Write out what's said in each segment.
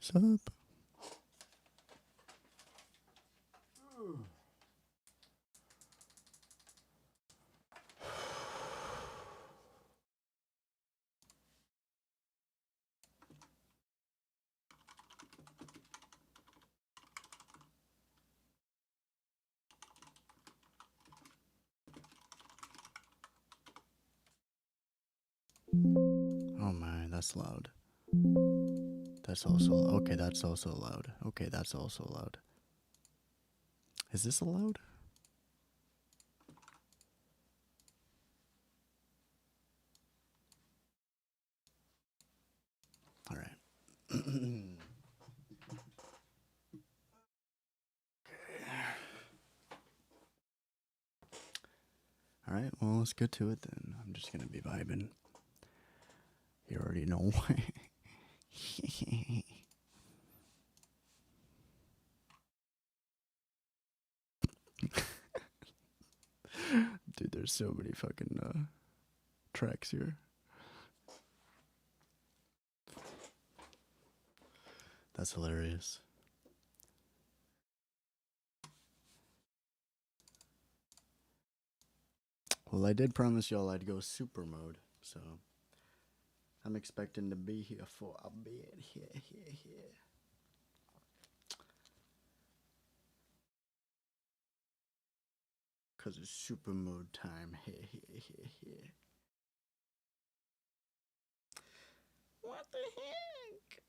Sup? Oh my, that's loud. That's also okay. That's also loud. Okay, that's also loud. Is this allowed? All right. All right. Well, let's get to it then. I'm just gonna be vibing. You already know. Dude, there's so many fucking tracks here. That's hilarious. Well, I did promise y'all I'd go super mode, so I'm expecting to be here for a bit. Here. Cause it's super mode time. Here. What the heck?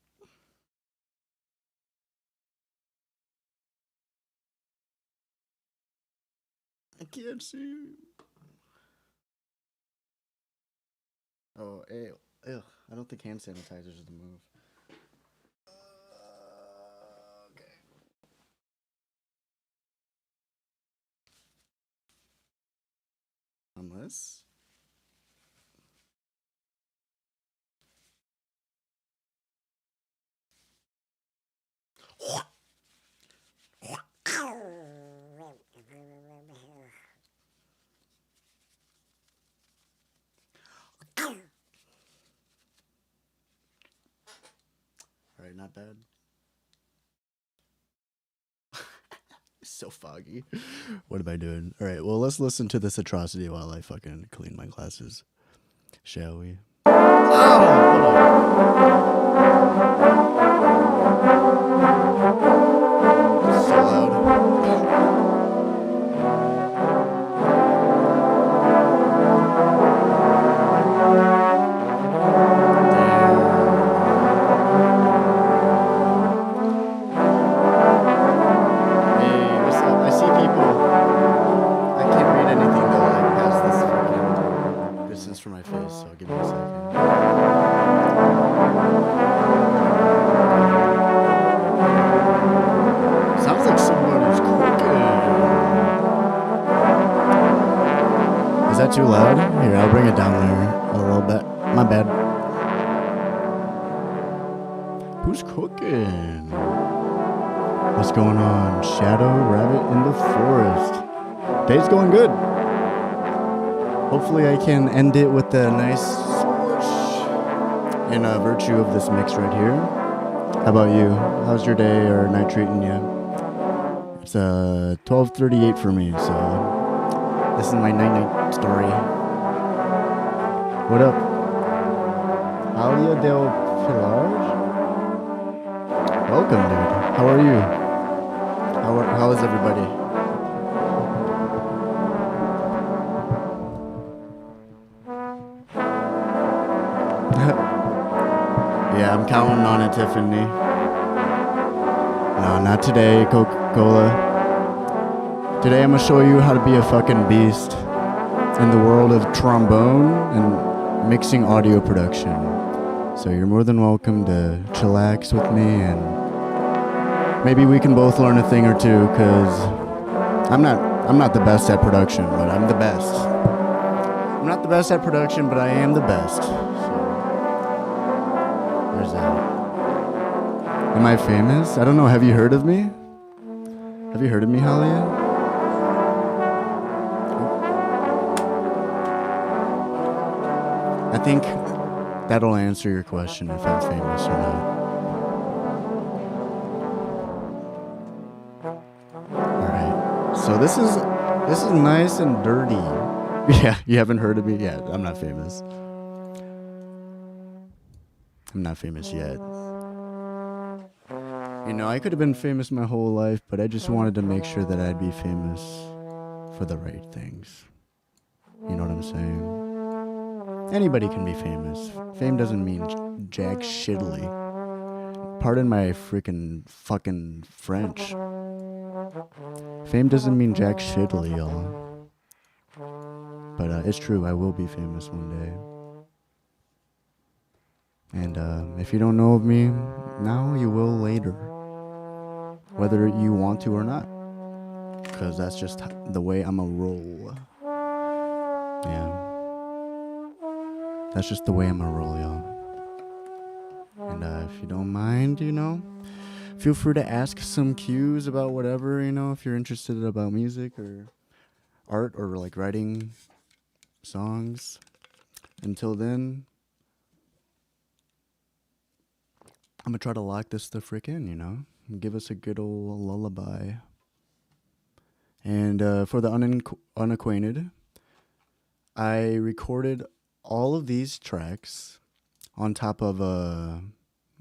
I can't see. Oh, ew. Ugh. I don't think hand sanitizer is the move. Okay. Unless. Alright, not bad. So foggy. What am I doing? Alright, well, let's listen to this atrocity while I fucking clean my glasses. Shall we? So loud. For my face, so give me a second. Sounds like somebody's cooking. Is that too loud? Here, I'll bring it down there a little bit. My bad. Who's cooking? What's going on? Shadow Rabbit in the Forest. Day's going good. Hopefully I can end it with a nice swoosh in virtue of this mix right here. How about you? How's your day or night treating you? It's 12:38 for me, so this is my night story. What up? Alia del Pilar? Welcome, dude. How are you? How is everybody? Yeah, I'm counting on it, Tiffany. No, not today, Coca-Cola. Today I'm gonna show you how to be a fucking beast in the world of trombone and mixing audio production. So you're more than welcome to chillax with me, and maybe we can both learn a thing or two, cause I'm not the best at production, but I'm the best. I'm not the best at production, but I am the best. There's that. Am I famous? I don't know. Have you heard of me? Have you heard of me, Halia? I think that'll answer your question if I'm famous or not. Alright. So this is nice and dirty. Yeah, you haven't heard of me? Yeah, I'm not famous. I'm not famous yet. You know, I could have been famous my whole life, but I just wanted to make sure that I'd be famous for the right things. You know what I'm saying? Anybody can be famous. Fame doesn't mean jack shittily. Pardon my freaking fucking French. Fame doesn't mean jack shittily, y'all. But it's true, I will be famous one day. And if you don't know of me now, you will later. Whether you want to or not. Because that's just the way I'm a roll. Yeah. That's just the way I'm a roll, y'all. And if you don't mind, you know, feel free to ask some cues about whatever, you know, if you're interested about music or art or like writing songs. Until then, I'm gonna try to lock this the frick in, you know, and give us a good old lullaby. And for the unacquainted, I recorded all of these tracks on top of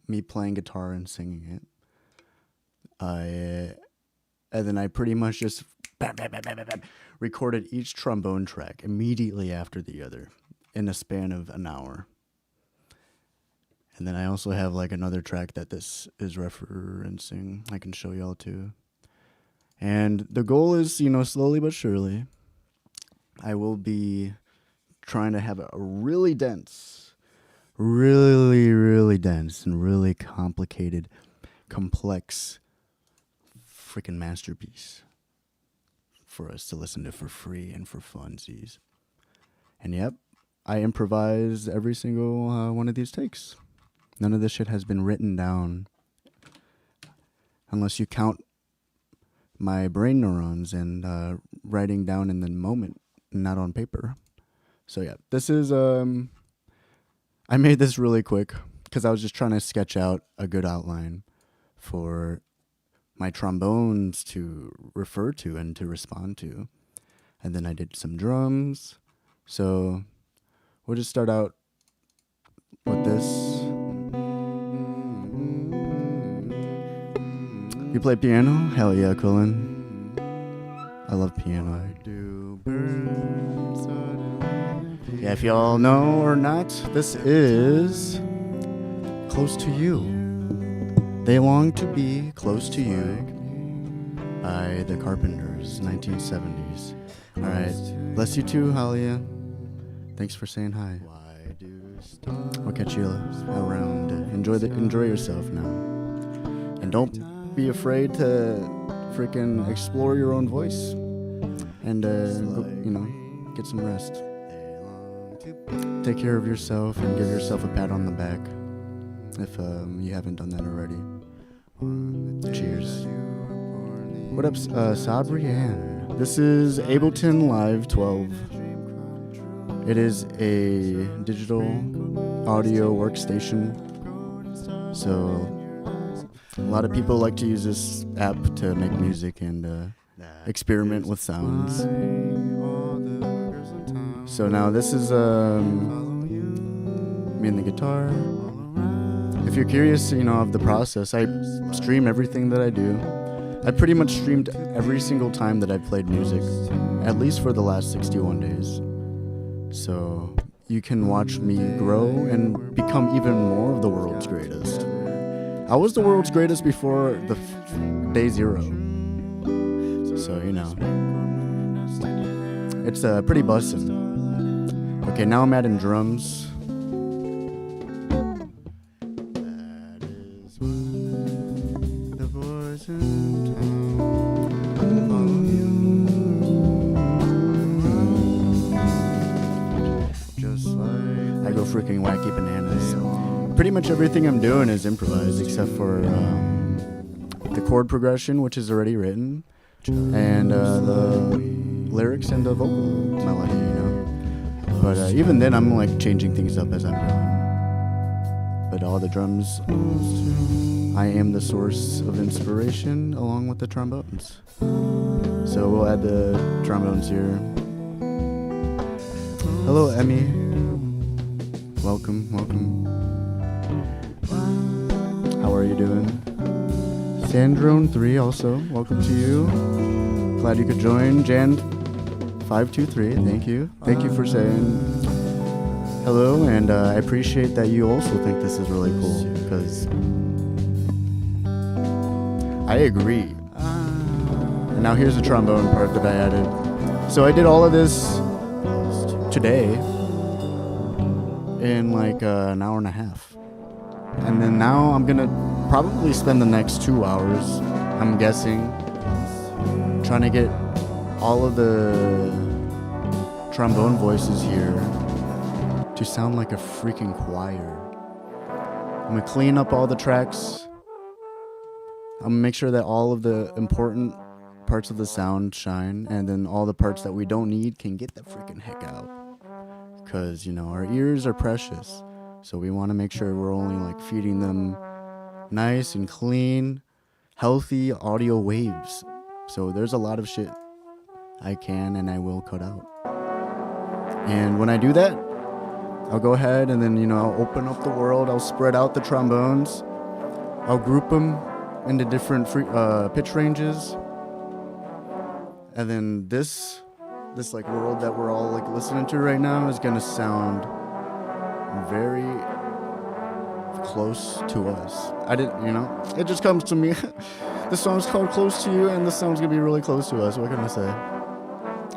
me playing guitar and singing it. And then I pretty much just recorded each trombone track immediately after the other in a span of an hour. And then I also have like another track that this is referencing. I can show y'all too. And the goal is, you know, slowly but surely, I will be trying to have a really dense, really dense and really complicated, complex freaking masterpiece for us to listen to for free and for funsies. And yep, I improvise every single one of these takes. None of this shit has been written down unless you count my brain neurons and writing down in the moment, not on paper. So yeah, this is, I made this really quick because I was just trying to sketch out a good outline for my trombones to refer to and to respond to. And then I did some drums. So we'll just start out with this. You play piano? Hell yeah, Colin. I love piano. Yeah, if y'all know or not, this is Close to You. They Long to Be Close to You by the Carpenters, 1970s. Alright, bless you too, Halia. Thanks for saying hi. I'll catch you around. Enjoy yourself now. And don't be afraid to freaking explore your own voice. And, you know, get some rest. Take care of yourself and give yourself a pat on the back if you haven't done that already. Cheers. What up, Sabrianne? This is Ableton Live 12. It is a digital audio workstation. So a lot of people like to use this app to make music and experiment with sounds. So now this is me and the guitar. If you're curious, you know, of the process, I stream everything that I do. I pretty much streamed every single time that I played music, at least for the last 61 days. So you can watch me grow and become even more of the world's greatest. I was the world's greatest before the day zero. So, you know, it's pretty bussin'. Okay, now I'm adding drums. That is why the boys in town follow you. Just like I go freaking wacky bananas. Pretty much everything I'm doing is improvised except for the chord progression, which is already written, and the lyrics and the vocal melody, you know. But even then, I'm like changing things up as I'm going. But all the drums. I am the source of inspiration along with the trombones. So we'll add the trombones here. Hello, Emmy. Welcome, welcome. How are you doing? Sandrone3 also, welcome to you. Glad you could join. Jan523, thank you. Thank you for saying hello, and I appreciate that you also think this is really cool, because I agree. And now here's the trombone part that I added. So I did all of this today in like an hour and a half. And then now I'm gonna probably spend the next 2 hours, I'm guessing, trying to get all of the trombone voices here to sound like a freaking choir. I'm gonna clean up all the tracks. I'm gonna make sure that all of the important parts of the sound shine, and then all the parts that we don't need can get the freaking heck out. Because, you know, our ears are precious. So we want to make sure we're only like feeding them nice and clean, healthy audio waves. So there's a lot of shit I can and I will cut out. And when I do that, I'll go ahead and then, you know, I'll open up the world. I'll spread out the trombones. I'll group them into different pitch ranges. And then this like world that we're all like listening to right now is gonna sound very close to us. I didn't, you know, it just comes to me. The song's called Close to You, and the song's gonna be really close to us. What can I say?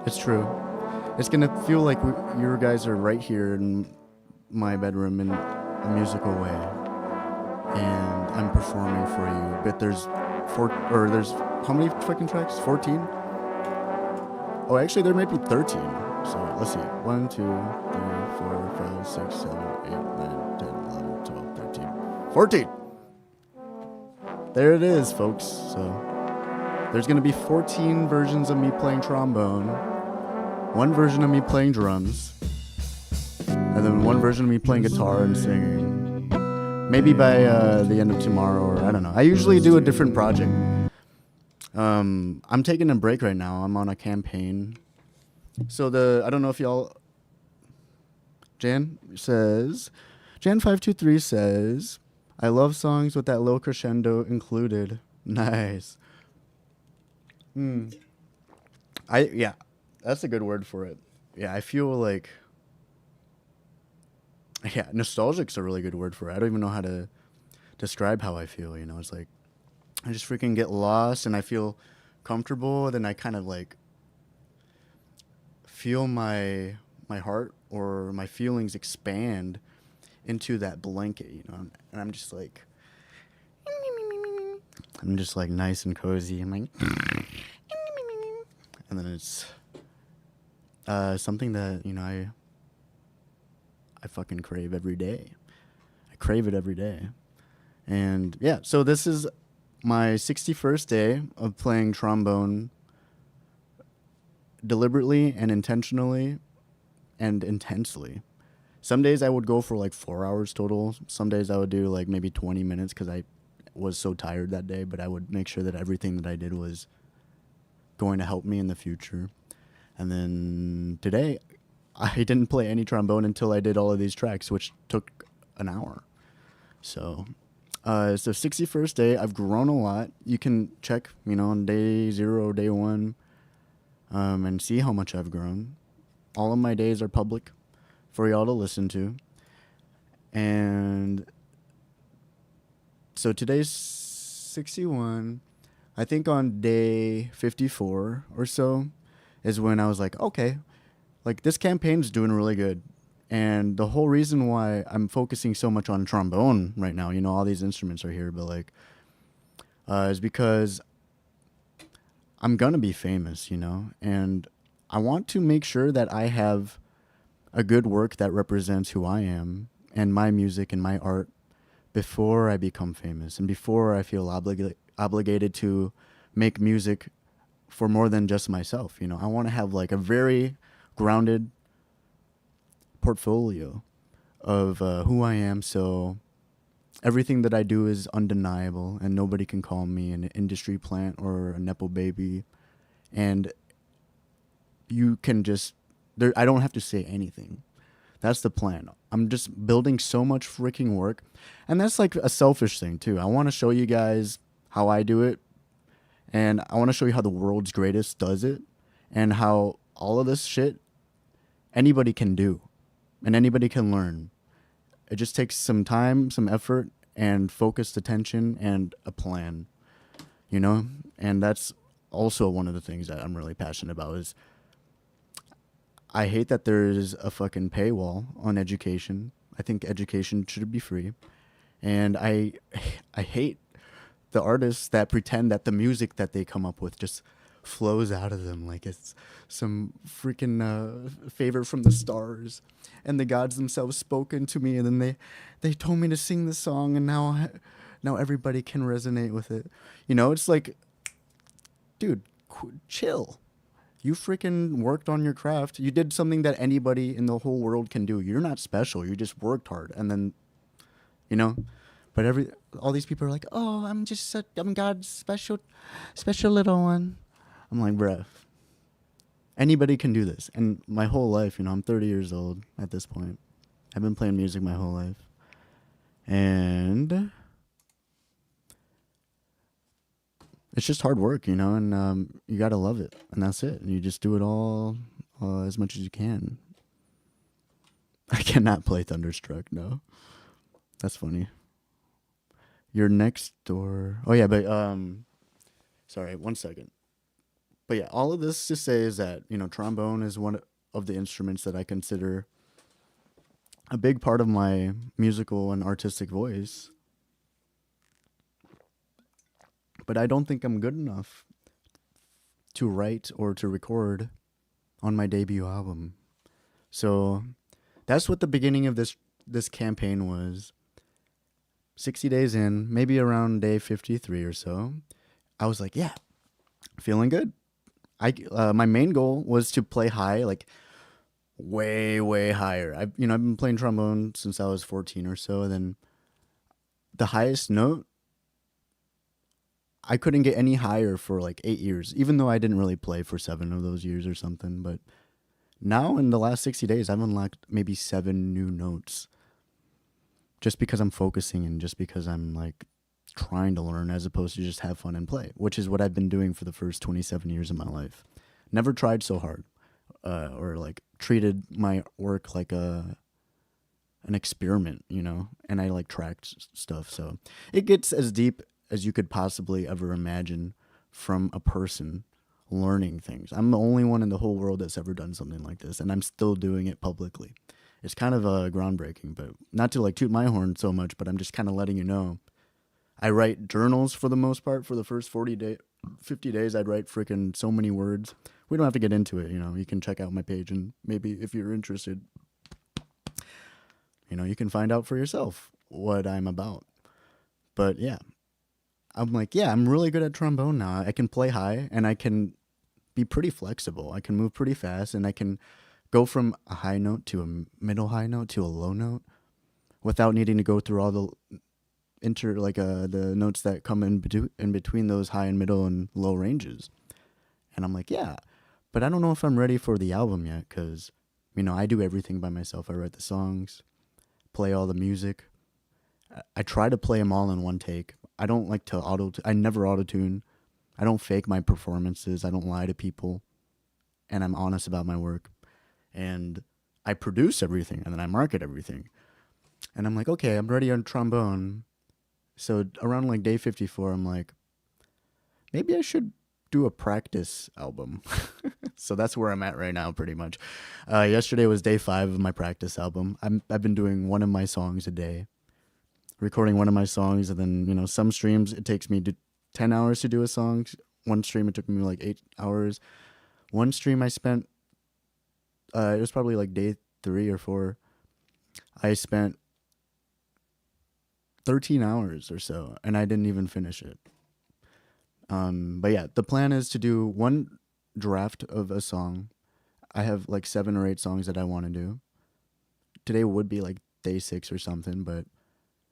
It's true. It's gonna feel like you guys are right here in my bedroom in a musical way, and I'm performing for you. But there's how many fucking tracks? 14? Oh, actually, there might be 13. So let's see. 1, 2, 3, 4, 5, 6, 7, 8, 9, 10, 11, 12, 13, 14. There it is, folks. So there's gonna be 14 versions of me playing trombone, 1 version of me playing drums, and then 1 version of me playing guitar and singing. Maybe by the end of tomorrow, or I don't know. I usually do a different project. I'm taking a break right now. I'm on a campaign. So I don't know if y'all, Jan523 says, I love songs with that low crescendo included. Nice. Yeah, that's a good word for it. Yeah, I feel like, yeah, nostalgic's a really good word for it. I don't even know how to describe how I feel, you know. It's like, I just freaking get lost and I feel comfortable. Then I kind of like feel my heart or my feelings expand into that blanket, you know. And I'm just like nice and cozy. I'm like, and then it's something that, you know, I fucking crave every day. I crave it every day. And yeah, so this is my 61st day of playing trombone deliberately and intentionally and intensely. Some days I would go for like 4 hours total. Some days I would do like maybe 20 minutes because I was so tired that day, but I would make sure that everything that I did was going to help me in the future. And then today, I didn't play any trombone until I did all of these tracks, which took an hour. So it's the 61st day. I've grown a lot. You can check, you know, on day 0, day 1, and see how much I've grown. All of my days are public for y'all to listen to. And so today's 61. I think on day 54 or so is when I was like, okay, like this campaign's doing really good. And the whole reason why I'm focusing so much on trombone right now, you know, all these instruments are here, but like, is because I'm gonna be famous, you know, and I want to make sure that I have a good work that represents who I am and my music and my art before I become famous and before I feel obligated to make music for more than just myself. You know, I want to have like a very grounded portfolio of who I am, so everything that I do is undeniable, and nobody can call me an industry plant or a nepo baby. And you can just there. I don't have to say anything. That's the plan. I'm just building so much freaking work, and that's like a selfish thing too. I want to show you guys how I do it, and I want to show you how the world's greatest does it, and how all of this shit anybody can do, and anybody can learn. It just takes some time, some effort, and focused attention and a plan, you know? And that's also one of the things that I'm really passionate about is I hate that there's a fucking paywall on education. I think education should be free. And I hate the artists that pretend that the music that they come up with just flows out of them like it's some freaking favor from the stars, and the gods themselves spoken to me, and then they told me to sing the song, and now everybody can resonate with it. You know, it's like, dude, chill. You freaking worked on your craft. You did something that anybody in the whole world can do. You're not special. You just worked hard, and then, you know. But all these people are like, oh, I'm God's special little one. I'm like, bruh, anybody can do this. And my whole life, you know, I'm 30 years old at this point. I've been playing music my whole life. And it's just hard work, you know, and you got to love it. And that's it. And you just do it all as much as you can. I cannot play Thunderstruck, no. That's funny. Your next door. Oh, yeah, but sorry, 1 second. But yeah, all of this to say is that, you know, trombone is one of the instruments that I consider a big part of my musical and artistic voice. But I don't think I'm good enough to write or to record on my debut album. So that's what the beginning of this campaign was. 60 days in, maybe around day 53 or so, I was like, yeah, feeling good. My main goal was to play high, like way higher. I've been playing trombone since I was 14 or so. And then the highest note, I couldn't get any higher for like 8 years, even though I didn't really play for 7 of those years or something. But now in the last 60 days, I've unlocked maybe 7 new notes just because I'm focusing and just because I'm like trying to learn as opposed to just have fun and play, which is what I've been doing for the first 27 years of my life. Never tried so hard or like treated my work like an experiment, you know, and I like tracked stuff. So it gets as deep as you could possibly ever imagine from a person learning things. I'm the only one in the whole world that's ever done something like this, and I'm still doing it publicly. It's kind of groundbreaking, but not to like toot my horn so much, but I'm just kind of letting you know. I write journals for the most part. For the first 50 days, I'd write freaking so many words. We don't have to get into it, you know. You can check out my page, and maybe if you're interested, you know, you can find out for yourself what I'm about. But yeah, I'm like, yeah, I'm really good at trombone now. I can play high, and I can be pretty flexible. I can move pretty fast, and I can go from a high note to a middle high note to a low note without needing to go through all the the notes that come in between those high and middle and low ranges. And I'm like, yeah, but I don't know if I'm ready for the album yet, because, you know, I do everything by myself. I write the songs, play all the music. I try to play them all in one take. I don't like to I never auto-tune. I don't fake my performances. I don't lie to people. And I'm honest about my work. And I produce everything, and then I market everything. And I'm like, okay, I'm ready on trombone. So around like day 54, I'm like, maybe I should do a practice album. So that's where I'm at right now, pretty much. Yesterday was day 5 of my practice album. I've been doing one of my songs a day, recording one of my songs, and then, you know, some streams it takes me 10 hours to do a song. One stream it took me like 8 hours. One stream I spent, it was probably like day 3 or 4. I spent 13 hours or so, and I didn't even finish it. But yeah, the plan is to do one draft of a song. I have like 7 or 8 songs that I want to do. Today would be like day 6 or something, but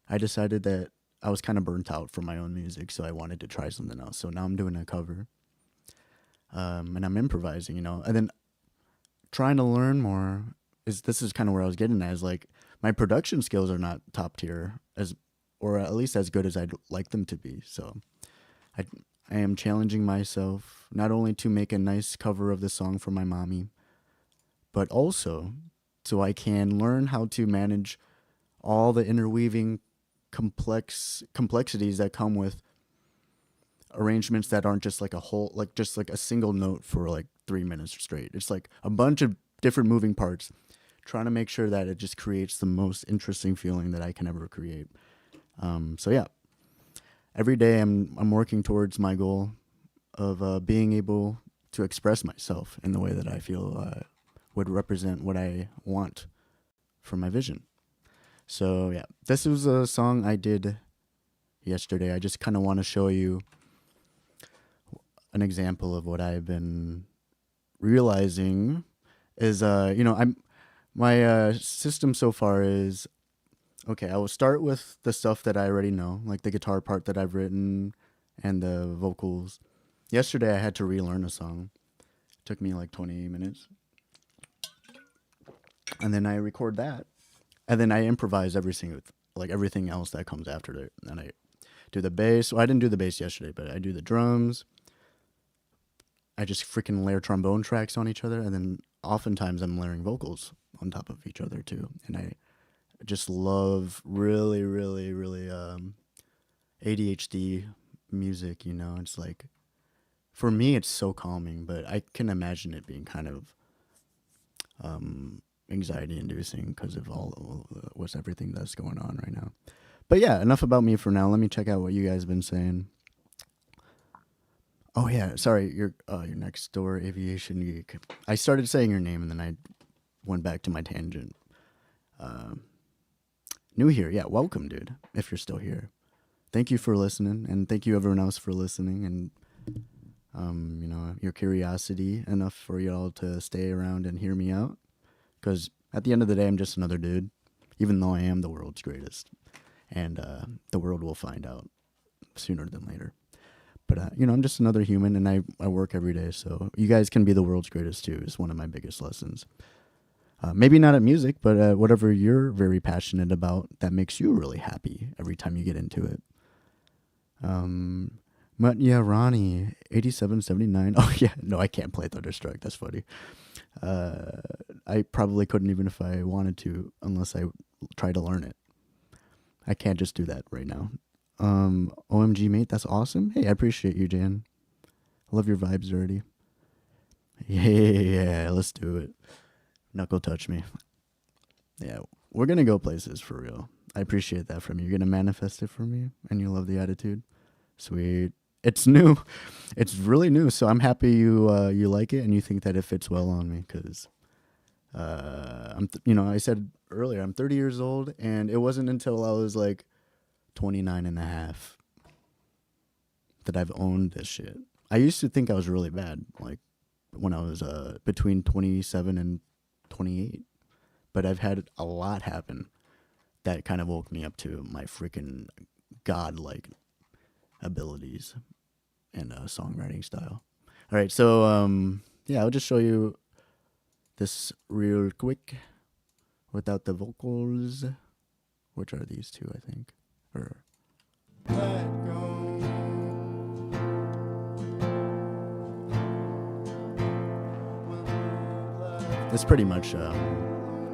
I decided that I was kind of burnt out from my own music, so I wanted to try something else. So now I'm doing a cover, and I'm improvising, and then trying to learn more. This is kind of where I was getting at, is like my production skills are not top tier, or at least as good as I'd like them to be. So I am challenging myself not only to make a nice cover of the song for my mommy, but also so I can learn how to manage all the interweaving complexities that come with arrangements that aren't just like just like a single note for like 3 minutes straight. It's like a bunch of different moving parts, trying to make sure that it just creates the most interesting feeling that I can ever create. So yeah, every day I'm working towards my goal of being able to express myself in the way that I feel would represent what I want for my vision. So yeah, this was a song I did yesterday. I just kind of want to show you an example of what I've been realizing is, my system so far is, okay, I will start with the stuff that I already know, like the guitar part that I've written and the vocals. Yesterday I had to relearn a song. It took me like 20 minutes. And then I record that. And then I improvise everything else that comes after it. And I do the bass. Well, I didn't do the bass yesterday, but I do the drums. I just freaking layer trombone tracks on each other. And then oftentimes I'm layering vocals on top of each other too. And I just love really, really, really ADHD music, It's like, for me, it's so calming, but I can imagine it being kind of anxiety inducing because of what's everything that's going on right now. But yeah, enough about me for now. Let me check out what you guys have been saying. Oh yeah, sorry, your next door aviation geek. I started saying your name and then I went back to my tangent. New here, yeah, welcome, dude, if you're still here. Thank you for listening, and thank you everyone else for listening, and your curiosity enough for y'all to stay around and hear me out. Because at the end of the day, I'm just another dude, even though I am the world's greatest. And the world will find out sooner than later. But, I'm just another human, and I work every day. So you guys can be the world's greatest, too, is one of my biggest lessons. Maybe not at music, but whatever you're very passionate about that makes you really happy every time you get into it. But yeah, Ronnie, 8779. Oh, yeah. No, I can't play Thunderstruck. That's funny. I probably couldn't even if I wanted to unless I try to learn it. I can't just do that right now. OMG, mate. That's awesome. Hey, I appreciate you, Jan. I love your vibes already. Yeah, let's do it. Knuckle touch me. Yeah, we're going to go places for real. I appreciate that from you. You're going to manifest it for me and you love the attitude. Sweet. It's new. It's really new. So I'm happy you like it and you think that it fits well on me because, I said earlier, I'm 30 years old and it wasn't until I was like 29 and a half that I've owned this shit. I used to think I was really bad, like when I was between 27 and 28. But I've had a lot happen that kind of woke me up to my freaking godlike abilities and songwriting style. All right, so I'll just show you this real quick without the vocals, which are these two, I think. Or that's pretty much.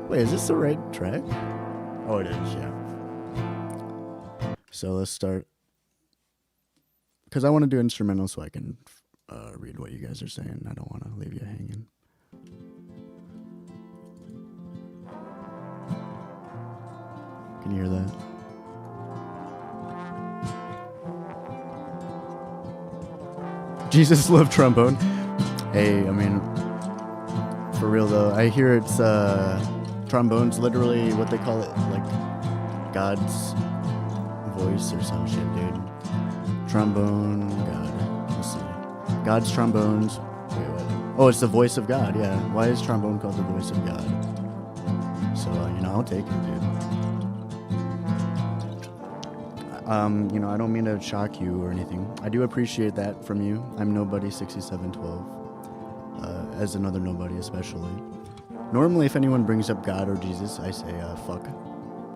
Wait, is this the right track? Oh, it is. Yeah. So let's start. Because I want to do instrumental so I can read what you guys are saying. I don't want to leave you hanging. Can you hear that? Jesus loved trombone. Hey, I mean, for real though, I hear it's trombone's literally what they call it, like God's voice or some shit, dude. Trombone, God. Let's see. God's trombones. Wait, what? Oh, it's the voice of God, yeah. Why is trombone called the voice of God? So, I'll take it, dude. You know, I don't mean to shock you or anything. I do appreciate that from you. I'm nobody 6712, as another nobody especially. Normally, if anyone brings up God or Jesus, I say, fuck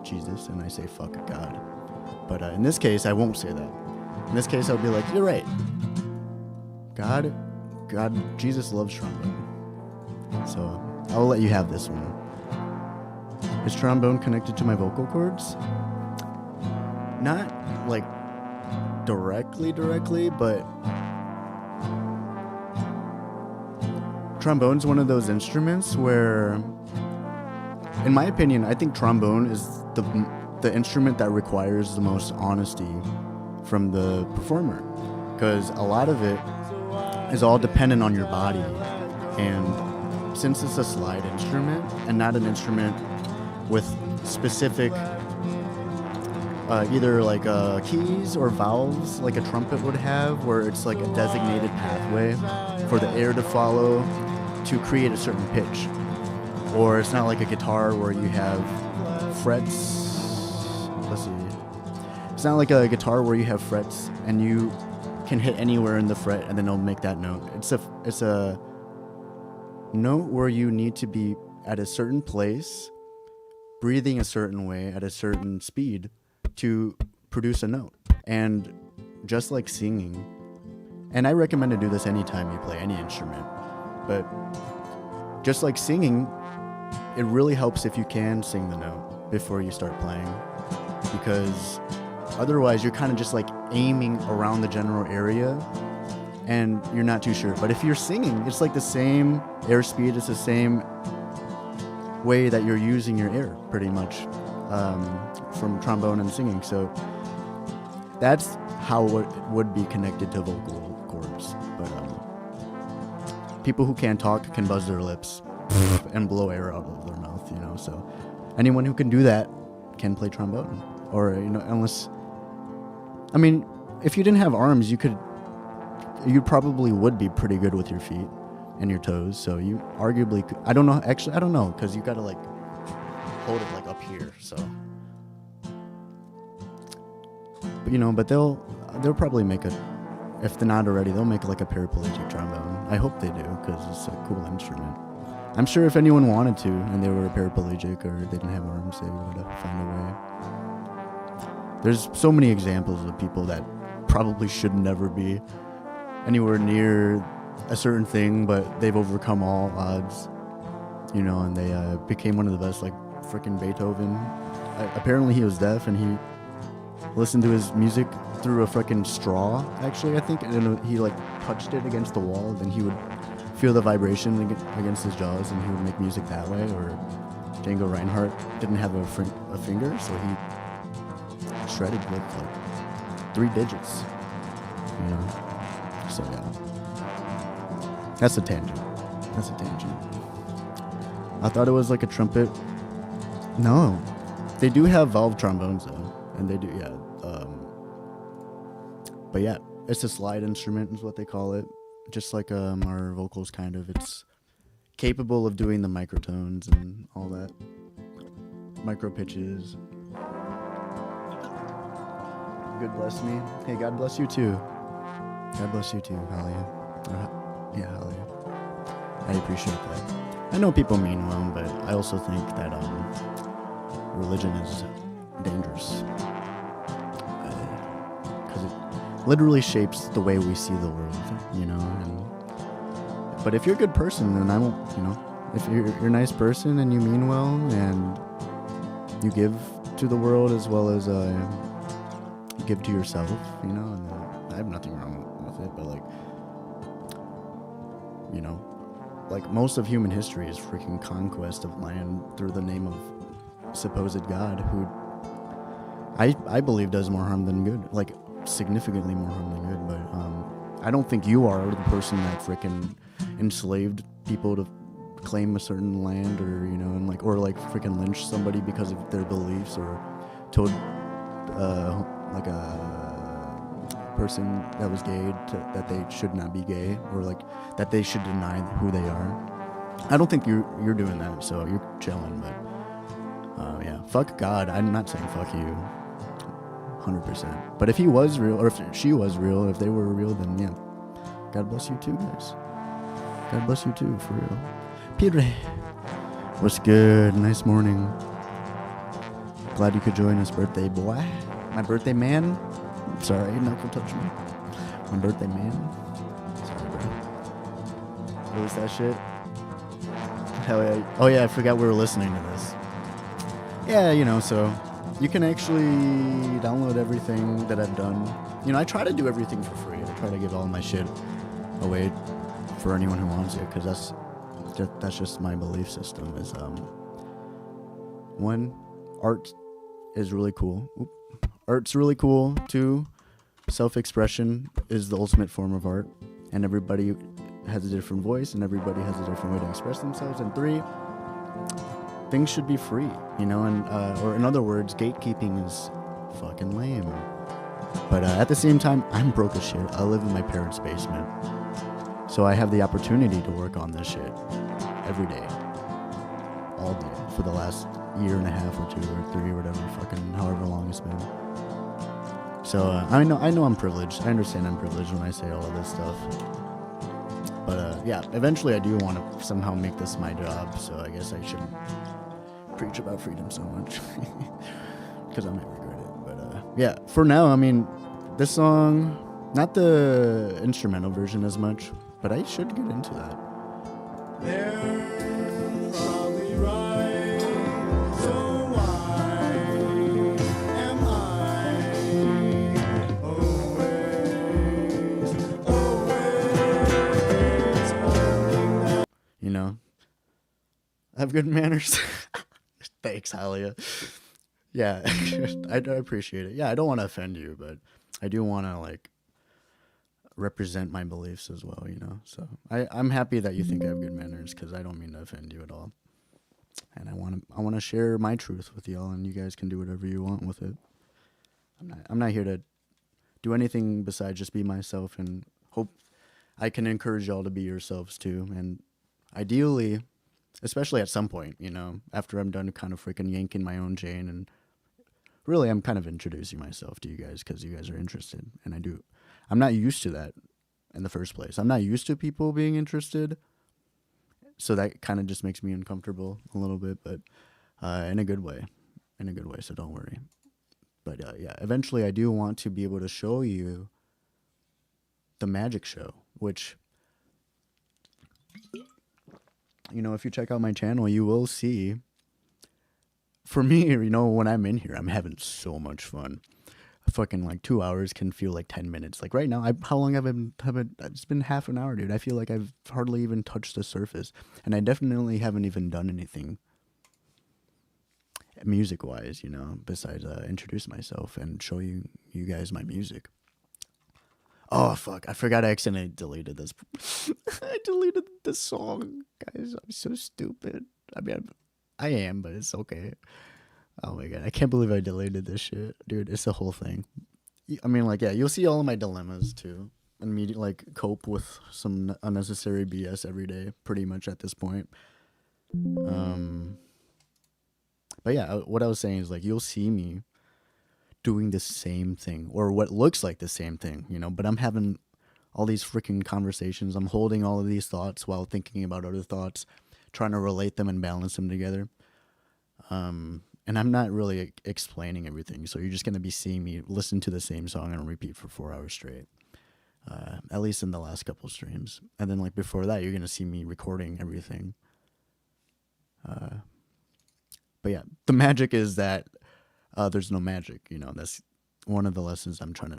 Jesus, and I say, fuck God. But in this case, I won't say that. In this case, I'll be like, you're right. God, Jesus loves trombone. So I'll let you have this one. Is trombone connected to my vocal cords? Not like directly, but trombone's one of those instruments where, in my opinion, I think trombone is the instrument that requires the most honesty from the performer, because a lot of it is all dependent on your body, and since it's a slide instrument and not an instrument with specific either like keys or valves like a trumpet would have, where it's like a designated pathway for the air to follow to create a certain pitch, or it's not like a guitar where you have frets. Let's see. It's not like a guitar where you have frets and you can hit anywhere in the fret and then it'll make that note. It's a note where you need to be at a certain place, breathing a certain way at a certain speed to produce a note. And just like singing, and I recommend to do this anytime you play any instrument, but just like singing, it really helps if you can sing the note before you start playing, because otherwise you're kind of just like aiming around the general area and you're not too sure. But if you're singing, it's like the same airspeed, it's the same way that you're using your air pretty much, from trombone and singing. So that's how it would be connected to vocal cords. But people who can't talk can buzz their lips and blow air out of their mouth, you know. So anyone who can do that can play trombone. Or, you know, unless, I mean, if you didn't have arms, you probably would be pretty good with your feet and your toes. So you arguably could, I don't know, because you gotta like hold it like up here. So, but, you know, but they'll probably make if they're not already, they'll make like a paraplegic trombone. I hope they do, because it's a cool instrument. I'm sure if anyone wanted to and they were paraplegic or they didn't have arms, they would find a way. There's so many examples of people that probably should never be anywhere near a certain thing, but they've overcome all odds, you know, and they became one of the best, like freaking Beethoven. Apparently he was deaf and he listened to his music through a freaking straw, actually, I think, and he like touched it against the wall, then he would feel the vibration against his jaws and he would make music that way. Or Django Reinhardt didn't have a finger, so he shredded with like 3 digits, you know. So yeah, that's a tangent. I thought it was like a trumpet. No, they do have valve trombones though, and they do, yeah. But yeah, it's a slide instrument is what they call it, just like our vocals kind of. It's capable of doing the microtones and all that, micro pitches. Good bless me. Hey, God bless you too. God bless you too, Halia. Yeah, Halia. I appreciate that. I know people mean well, but I also think that religion is dangerous, because it literally shapes the way we see the world, you know. But if you're a good person, then I won't, you know. If you're a nice person and you mean well and you give to the world as well as give to yourself, you know, and I have nothing wrong with it, but like, you know, like most of human history is freaking conquest of land through the name of supposed God, who I believe does more harm than good, like significantly more harm than good. But I don't think you are the person that freaking enslaved people to claim a certain land, or, you know, and like, or like freaking lynch somebody because of their beliefs, or told like a person that was gay that they should not be gay, or like that they should deny who they are. I don't think you're doing that, so you're chilling. But yeah, fuck God. I'm not saying fuck you. 100%. But if he was real, or if she was real, if they were real, then yeah, God bless you too, guys. God bless you too, for real. Peter, what's good? Nice morning. Glad you could join us, birthday boy. My birthday man. Sorry, knuckle touch me. My birthday man. Sorry, bro. What was that shit? Hell yeah. Oh yeah, I forgot we were listening to this. Yeah, you know, so you can actually download everything that I've done. You know, I try to do everything for free. I try to give all my shit away for anyone who wants it, because that's just my belief system. Is one, art is really cool. Art's really cool. Two, self-expression is the ultimate form of art, and everybody has a different voice, and everybody has a different way to express themselves. And three, things should be free, you know, and or in other words, gatekeeping is fucking lame. But at the same time, I'm broke as shit. I live in my parents' basement, so I have the opportunity to work on this shit every day, all day, for the last year and a half or 2 or 3 or whatever, fucking however long it's been. So I know I'm privileged. I understand I'm privileged when I say all of this stuff. But yeah, eventually I do want to somehow make this my job, so I guess I shouldn't preach about freedom so much, because I might regret it. But yeah, for now, I mean, this song, not the instrumental version as much, but I should get into that. They're probably right, so why am I always holding that? You know, I have good manners. Thanks, Halia. Yeah, I appreciate it. Yeah, I don't want to offend you, but I do want to, like, represent my beliefs as well, you know. So I'm happy that you think I have good manners, because I don't mean to offend you at all. And I want to share my truth with y'all, and you guys can do whatever you want with it. I'm not here to do anything besides just be myself, and hope I can encourage y'all to be yourselves too. And ideally, especially at some point, you know, after I'm done kind of freaking yanking my own chain, and really I'm kind of introducing myself to you guys because you guys are interested, and I'm not used to that in the first place. I'm not used to people being interested, so that kind of just makes me uncomfortable a little bit, but in a good way, so don't worry. But yeah, eventually I do want to be able to show you the magic show, which, you know, if you check out my channel, you will see, for me, you know, when I'm in here, I'm having so much fun. Fucking like 2 hours can feel like 10 minutes. Like right now, how long have I been, it's been half an hour, dude. I feel like I've hardly even touched the surface, and I definitely haven't even done anything music wise, you know, besides introduce myself and show you guys my music. Oh fuck, I forgot I accidentally deleted this. I deleted this song, guys. I'm so stupid. I mean, I am, but it's okay. Oh my god, I can't believe I deleted this shit, dude. It's the whole thing. I mean, like, yeah, you'll see all of my dilemmas too, and me like cope with some unnecessary BS every day, pretty much at this point. But yeah, what I was saying is, like, you'll see me doing the same thing, or what looks like the same thing, you know, but I'm having all these freaking conversations. I'm holding all of these thoughts while thinking about other thoughts, trying to relate them and balance them together. And I'm not really explaining everything, so you're just going to be seeing me listen to the same song on repeat for 4 hours straight, at least in the last couple streams. And then, like, before that, you're going to see me recording everything. But yeah, the magic is that there's no magic, you know. That's one of the lessons I'm trying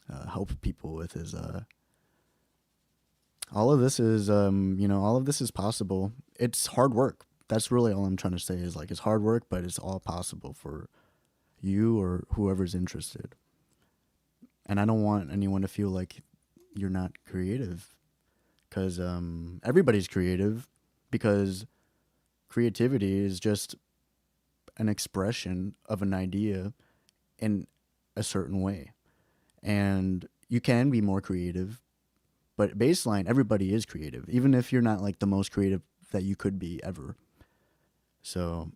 to help people with, is all of this is, you know, all of this is possible. It's hard work. That's really all I'm trying to say, is, like, it's hard work, but it's all possible for you or whoever's interested. And I don't want anyone to feel like you're not creative, because everybody's creative, because creativity is just an expression of an idea in a certain way. And you can be more creative, but baseline, everybody is creative, even if you're not, like, the most creative that you could be ever. So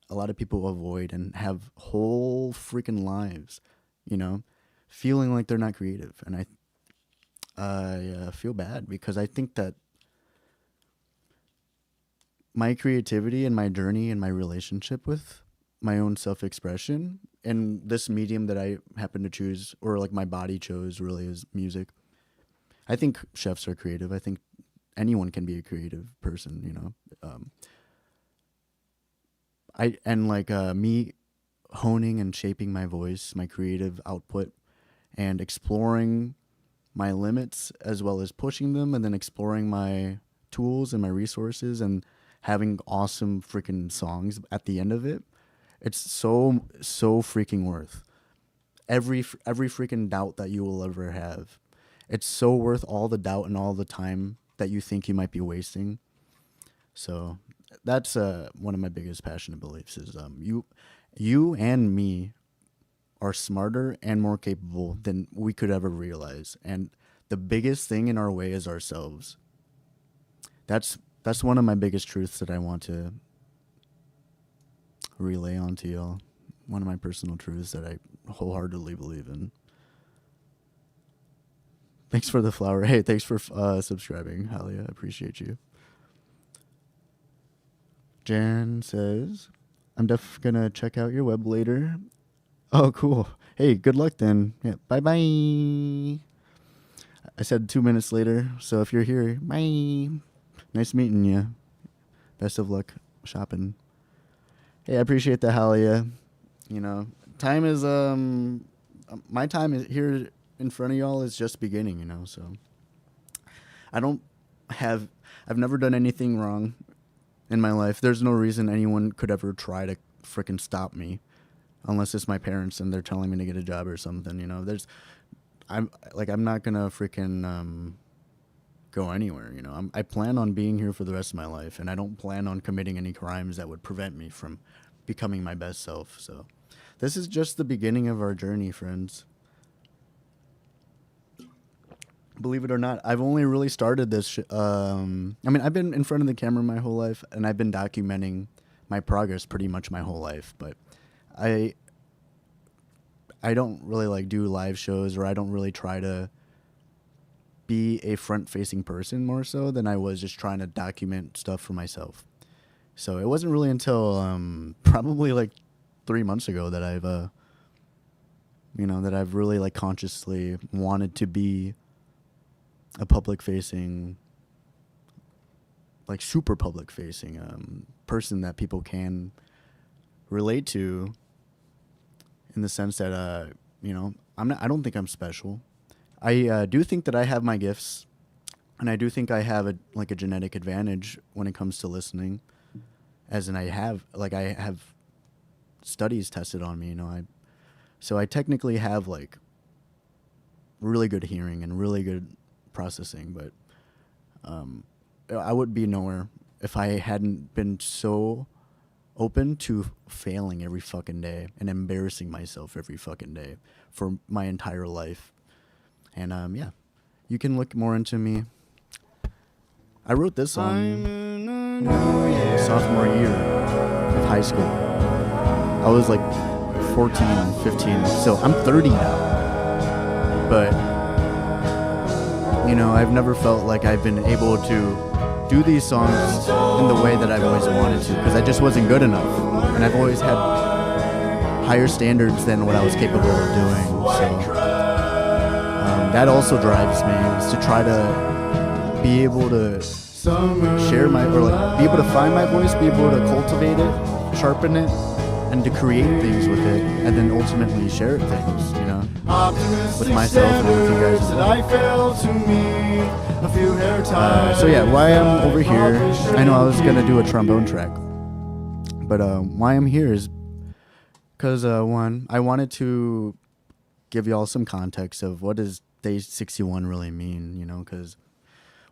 a lot of people avoid and have whole freaking lives, you know, feeling like they're not creative. And I feel bad because I think that my creativity and my journey and my relationship with my own self-expression and this medium that I happen to choose, or like my body chose, really is music. I think chefs are creative. I think anyone can be a creative person, you know. Me honing and shaping my voice, my creative output, and exploring my limits as well as pushing them, and then exploring my tools and my resources and having awesome freaking songs at the end of it. It's so freaking worth every freaking doubt that you will ever have. It's so worth all the doubt and all the time that you think you might be wasting. So that's one of my biggest passionate beliefs is you and me are smarter and more capable than we could ever realize. And the biggest thing in our way is ourselves. That's one of my biggest truths that I want to relay onto y'all. One of my personal truths that I wholeheartedly believe in. Thanks for the flower. Hey, thanks for subscribing, Halia. I appreciate you. Jan says, I'm gonna check out your web later. Oh, cool. Hey, good luck then. Yeah, bye-bye. I said 2 minutes later, so if you're here, bye. Nice meeting you. Best of luck shopping. Hey, I appreciate the Halia. You know, time is, my time is here in front of y'all is just beginning, you know, so. I've never done anything wrong in my life. There's no reason anyone could ever try to frickin' stop me. Unless it's my parents and they're telling me to get a job or something, you know. I'm not gonna freaking go anywhere, you know. I plan on being here for the rest of my life, and I don't plan on committing any crimes that would prevent me from becoming my best self. So, this is just the beginning of our journey, friends. Believe it or not, I've only really started this. I've been in front of the camera my whole life, and I've been documenting my progress pretty much my whole life, but I don't really like do live shows, or I don't really try to be a front-facing person more so than I was just trying to document stuff for myself. So it wasn't really until probably like 3 months ago that I've really like consciously wanted to be a public-facing, like super public-facing person that people can relate to, in the sense that I don't think I'm special. I do think that I have my gifts, and I do think I have a genetic advantage when it comes to listening, I have studies tested on me, you know. So I technically have like really good hearing and really good processing, but I would be nowhere if I hadn't been so open to failing every fucking day and embarrassing myself every fucking day for my entire life. And yeah, you can look more into me. I wrote this song sophomore year of high school. I was like 14, 15, so I'm 30 now. But, you know, I've never felt like I've been able to do these songs in the way that I've always wanted to, because I just wasn't good enough. And I've always had higher standards than what I was capable of doing. So that also drives me, is to try to be able to share be able to find my voice, be able to cultivate it, sharpen it, and to create things with it, and then ultimately share things, you know, with myself and with you guys as well. So yeah, why I'm over here, I know I was gonna do a trombone track, but why I'm here is because one, I wanted to give y'all some context of what does Day 61 really mean, you know, because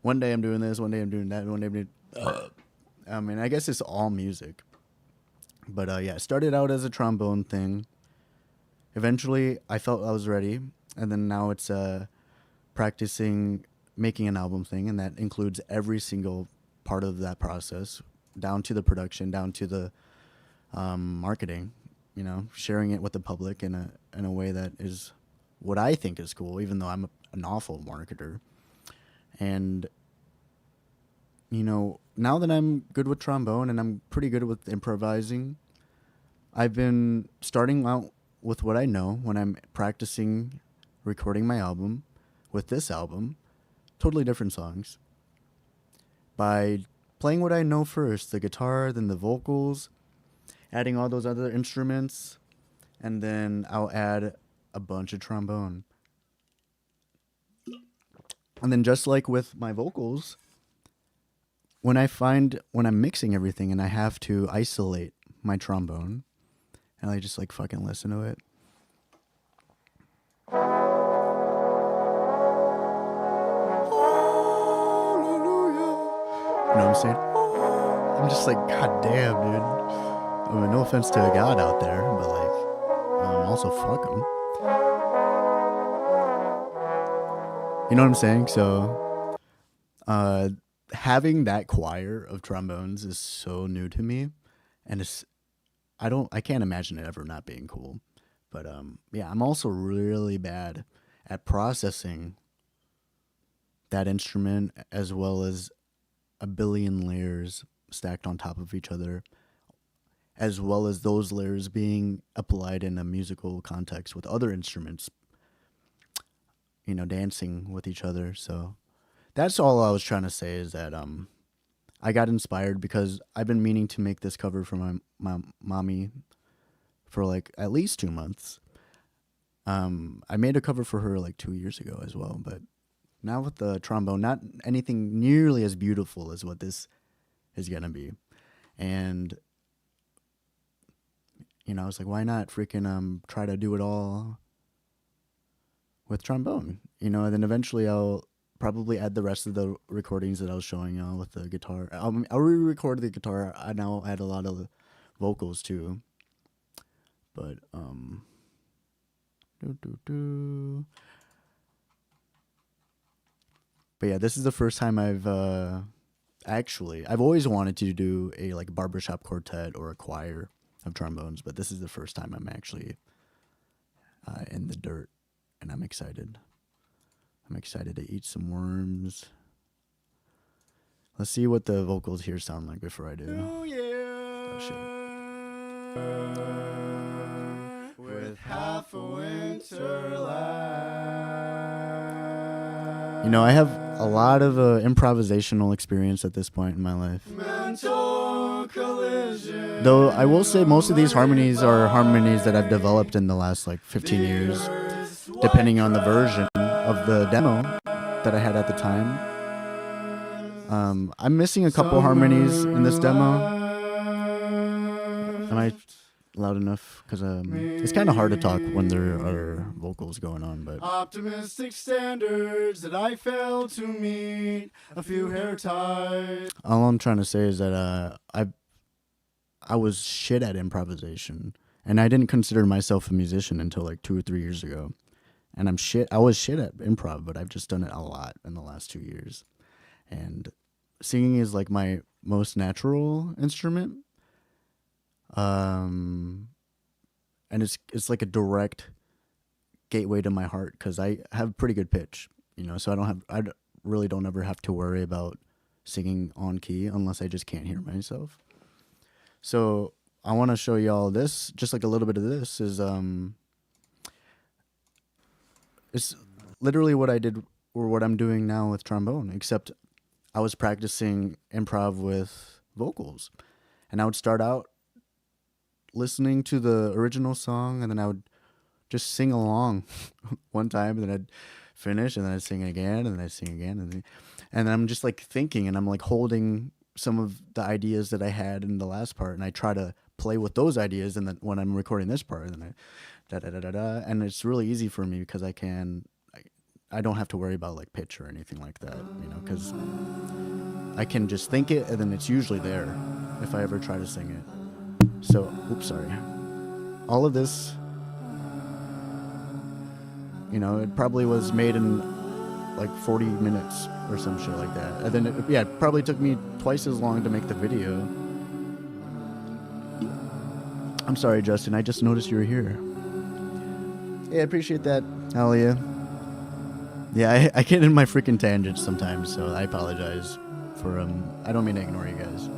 one day I'm doing this, one day I'm doing that, one day I'm doing, I guess it's all music. But yeah, it started out as a trombone thing. Eventually, I felt I was ready, and then now it's practicing making an album thing, and that includes every single part of that process, down to the production, down to the marketing, you know, sharing it with the public in a way that is what I think is cool, even though I'm an awful marketer. And you know, now that I'm good with trombone and I'm pretty good with improvising, I've been starting out with what I know when I'm practicing recording my album. With this album, totally different songs, by playing what I know first, the guitar, then the vocals, adding all those other instruments, and then I'll add a bunch of trombone. And then just like with my vocals, when I'm mixing everything and I have to isolate my trombone, and I just like fucking listen to it. You know what I'm saying? I'm just like, god damn, dude. I mean, no offense to a god out there, but like, also fuck him. You know what I'm saying? So, having that choir of trombones is so new to me, and I can't imagine it ever not being cool. But yeah, I'm also really bad at processing that instrument, as well as a billion layers stacked on top of each other, as well as those layers being applied in a musical context with other instruments, you know, dancing with each other. So that's all I was trying to say, is that I got inspired because I've been meaning to make this cover for my mommy for like at least 2 months. I made a cover for her like 2 years ago as well, but now with the trombone, not anything nearly as beautiful as what this is gonna be. And you know, I was like, why not freaking try to do it all with trombone? You know, and then eventually I'll probably add the rest of the recordings that I was showing y'all with the guitar. I'll re-record the guitar, and I'll add a lot of the vocals too. But But yeah, this is the first time I've always wanted to do a like barbershop quartet or a choir of trombones, but this is the first time I'm actually in the dirt, and I'm excited. I'm excited to eat some worms. Let's see what the vocals here sound like before I do. Oh, shit. With half a winter light. You know, I have a lot of improvisational experience at this point in my life. Mental collision. Though I will say most of these harmonies are harmonies that I've developed in the last like 15 years, depending on the version of the demo that I had at the time. I'm missing a couple harmonies in this demo. Am I loud enough? Because it's kind of hard to talk when there are vocals going on. But optimistic standards that I failed to meet, a few hair ties. All I'm trying to say is that I was shit at improvisation, and I didn't consider myself a musician until like 2 or 3 years ago. And I was shit at improv, but I've just done it a lot in the last 2 years. And singing is like my most natural instrument. And it's like a direct gateway to my heart, because I have pretty good pitch, you know, so I really don't ever have to worry about singing on key unless I just can't hear myself. So I want to show y'all this, just like a little bit of this is it's literally what I did, or what I'm doing now with trombone, except I was practicing improv with vocals, and I would start out listening to the original song, and then I would just sing along one time, and then I'd finish, and then I'd sing again, and then I'd sing again, and then I'm just like thinking, and I'm like holding some of the ideas that I had in the last part, and I try to play with those ideas, and then when I'm recording this part, and then and it's really easy for me because I don't have to worry about like pitch or anything like that, you know, because I can just think it, and then it's usually there if I ever try to sing it. So, oops, sorry. All of this, you know, it probably was made in like 40 minutes or some shit like that. And then, it probably took me twice as long to make the video. I'm sorry, Justin. I just noticed you were here. Yeah, I appreciate that, Alia. Yeah, I get in my freaking tangents sometimes, so I apologize for I don't mean to ignore you guys.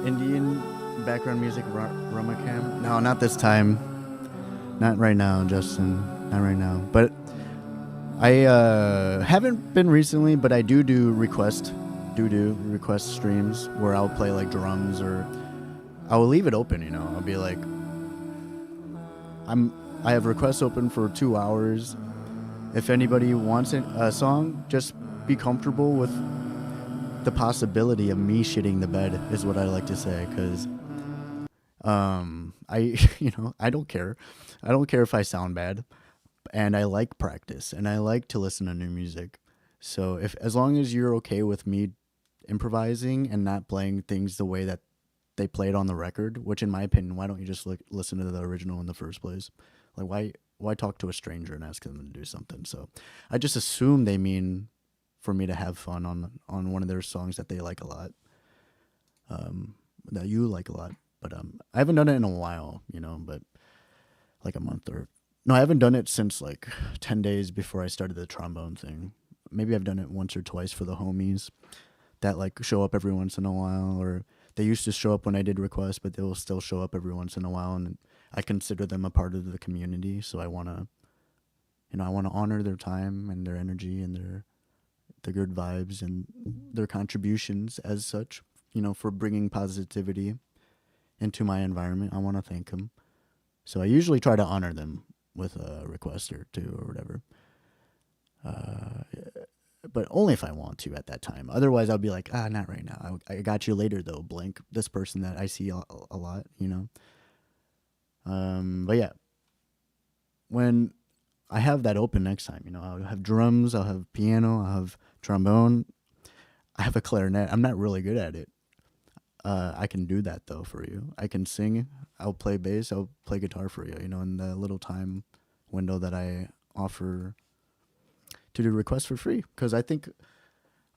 Indian background music, Ramakam? No, not this time. Not right now, Justin. Not right now. But I haven't been recently, but I do request streams where I'll play like drums, or I'll leave it open. You know, I'll be like, I have requests open for 2 hours. If anybody wants a song, just be comfortable with the possibility of me shitting the bed, is what I like to say, because I I don't care. I don't care if I sound bad, and I like practice, and I like to listen to new music. So as long as you're okay with me improvising and not playing things the way that they played on the record, which in my opinion, why don't you just listen to the original in the first place? Like why talk to a stranger and ask them to do something? So I just assume they mean for me to have fun on one of their songs that they like a lot, that you like a lot. But I haven't done it in a while, but like a month or no, I haven't done it since like 10 days before I started the trombone thing. Maybe I've done it once or twice for the homies that like show up every once in a while, or they used to show up when I did requests, but they will still show up every once in a while, and I consider them a part of the community. So I want to, I want to honor their time and their energy and their good vibes and their contributions as such, for bringing positivity into my environment. I want to thank them. So I usually try to honor them with a request or two or whatever. But only if I want to at that time. Otherwise, I'll be like, not right now. I got you later, though, blank. This person that I see a lot, But yeah, when I have that open next time, I'll have drums, I'll have piano, I'll have trombone. I have a clarinet. I'm not really good at it. I can do that, though, for you. I can sing. I'll play bass. I'll play guitar for you, in the little time window that I offer to do requests for free. Because I think,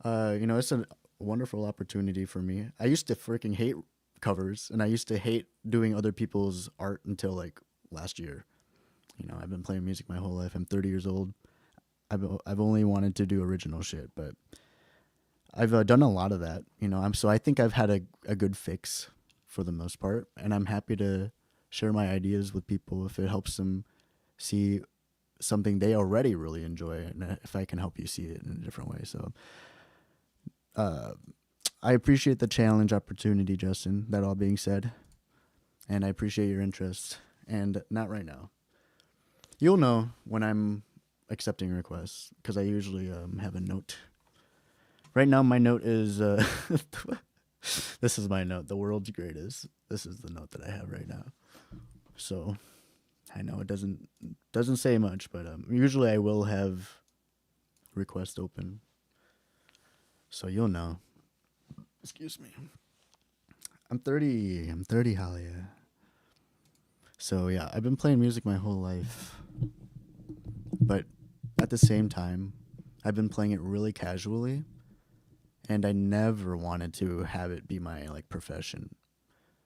it's a wonderful opportunity for me. I used to freaking hate covers, and I used to hate doing other people's art until, like, last year. I've been playing music my whole life. I'm 30 years old. I've only wanted to do original shit, but I've done a lot of that, so I think I've had a good fix for the most part, and I'm happy to share my ideas with people if it helps them see something they already really enjoy, and if I can help you see it in a different way. So I appreciate the challenge opportunity, Justin, that all being said, and I appreciate your interest, and not right now. You'll know when I'm accepting requests, because I usually have a note. Right now, my note is, this is my note, the world's greatest. This is the note that I have right now. So, I know it doesn't say much, but usually I will have request open. So you'll know. Excuse me. I'm 30, Halia. So yeah, I've been playing music my whole life. But at the same time, I've been playing it really casually. And I never wanted to have it be my profession.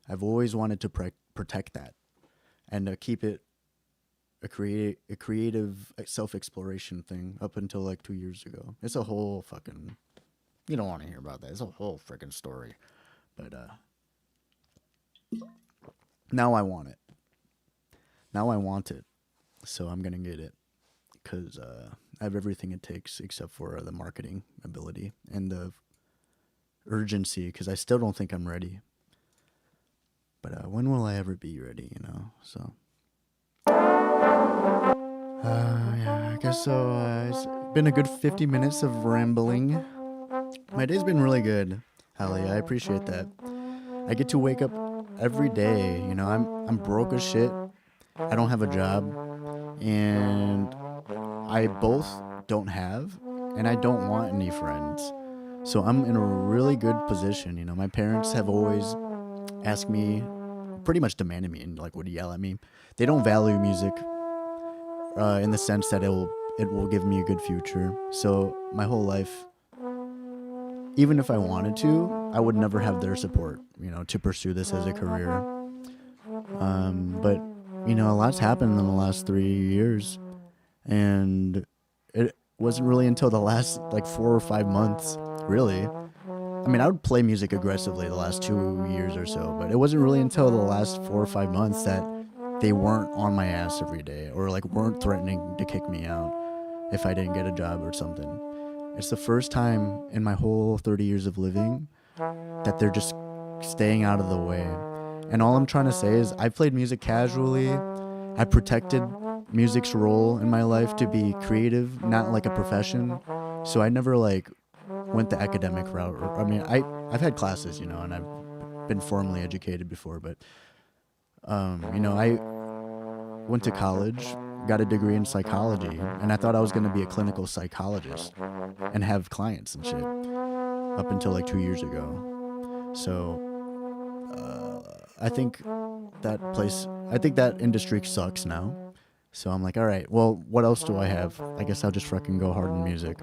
I've always wanted to protect that and keep it a creative self-exploration thing up until 2 years ago. It's a whole fucking, you don't want to hear about that. It's a whole freaking story. But now I want it. Now I want it. So I'm going to get it. Because I have everything it takes except for the marketing ability and the urgency, because I still don't think I'm ready. But when will I ever be ready, So, yeah, I guess so. It's been a good 50 minutes of rambling. My day's been really good, Hallie. I appreciate that. I get to wake up every day. I'm broke as shit. I don't have a job, and I both don't have, and I don't want any friends. So I'm in a really good position. My parents have always asked me, pretty much demanded me, and would yell at me. They don't value music in the sense that it will give me a good future. So my whole life, even if I wanted to, I would never have their support, to pursue this as a career. But a lot's happened in the last 3 years, and it wasn't really until the last like 4 or 5 months, really. I mean, I would play music aggressively the last 2 years or so, but it wasn't really until the last 4 or 5 months that they weren't on my ass every day, or like weren't threatening to kick me out if I didn't get a job or something. It's the first time in my whole 30 years of living that they're just staying out of the way. And all I'm trying to say is I played music casually. I protected music's role in my life to be creative, not like a profession. So I never like went the academic route. I mean, I've had classes, and I've been formally educated before, but I went to college, got a degree in psychology, and I thought I was going to be a clinical psychologist and have clients and shit up until like 2 years ago. So I think that industry sucks now. So I'm like, all right, well, what else do I have? I guess I'll just fucking go hard in music.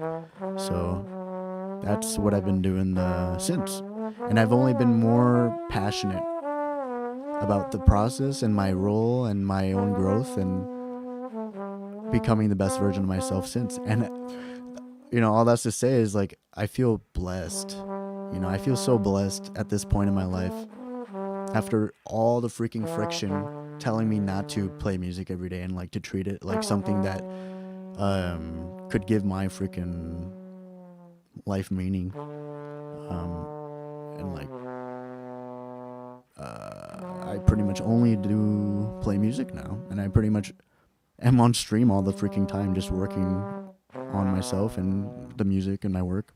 So that's what I've been doing since. And I've only been more passionate about the process and my role and my own growth and becoming the best version of myself since. And all that's to say is like I feel blessed. I feel so blessed at this point in my life after all the freaking friction telling me not to play music every day and like to treat it like something that could give my freaking life meaning. And like I pretty much only do play music now, and I pretty much am on stream all the freaking time just working on myself and the music and my work.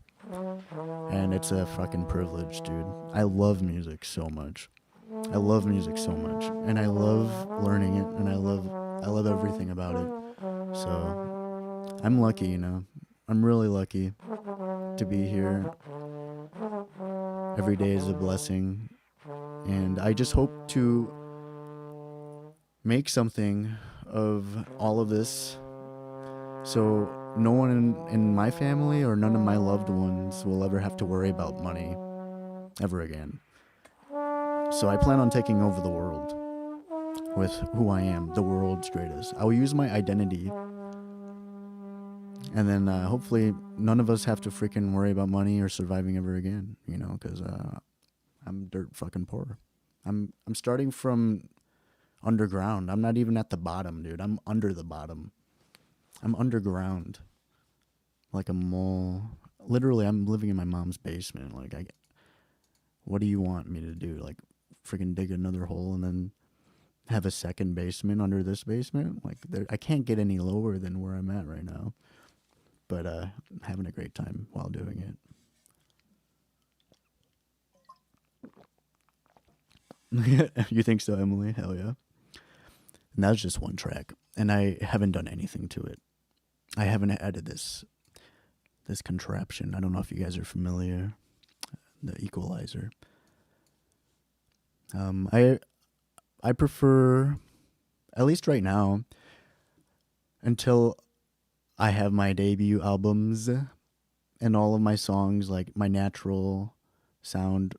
And it's a fucking privilege, dude. I love music so much. I love music so much, and I love learning it, and I love everything about it. So I'm lucky, I'm really lucky to be here. Every day is a blessing, and I just hope to make something of all of this, so no one in my family or none of my loved ones will ever have to worry about money ever again. So I plan on taking over the world with who I am, the world's greatest. I will use my identity, and then hopefully none of us have to freaking worry about money or surviving ever again, because I'm dirt fucking poor. I'm starting from underground. I'm not even at the bottom, dude. I'm under the bottom. I'm underground, like a mole. Literally, I'm living in my mom's basement. Like, what do you want me to do? Like, freaking dig another hole and then have a second basement under this basement? Like, I can't get any lower than where I'm at right now. But I'm having a great time while doing it. You think so, Emily? Hell yeah. And that was just one track, and I haven't done anything to it. I haven't added this contraption. I don't know if you guys are familiar. The equalizer. I prefer, at least right now, until I have my debut albums and all of my songs, like my natural sound,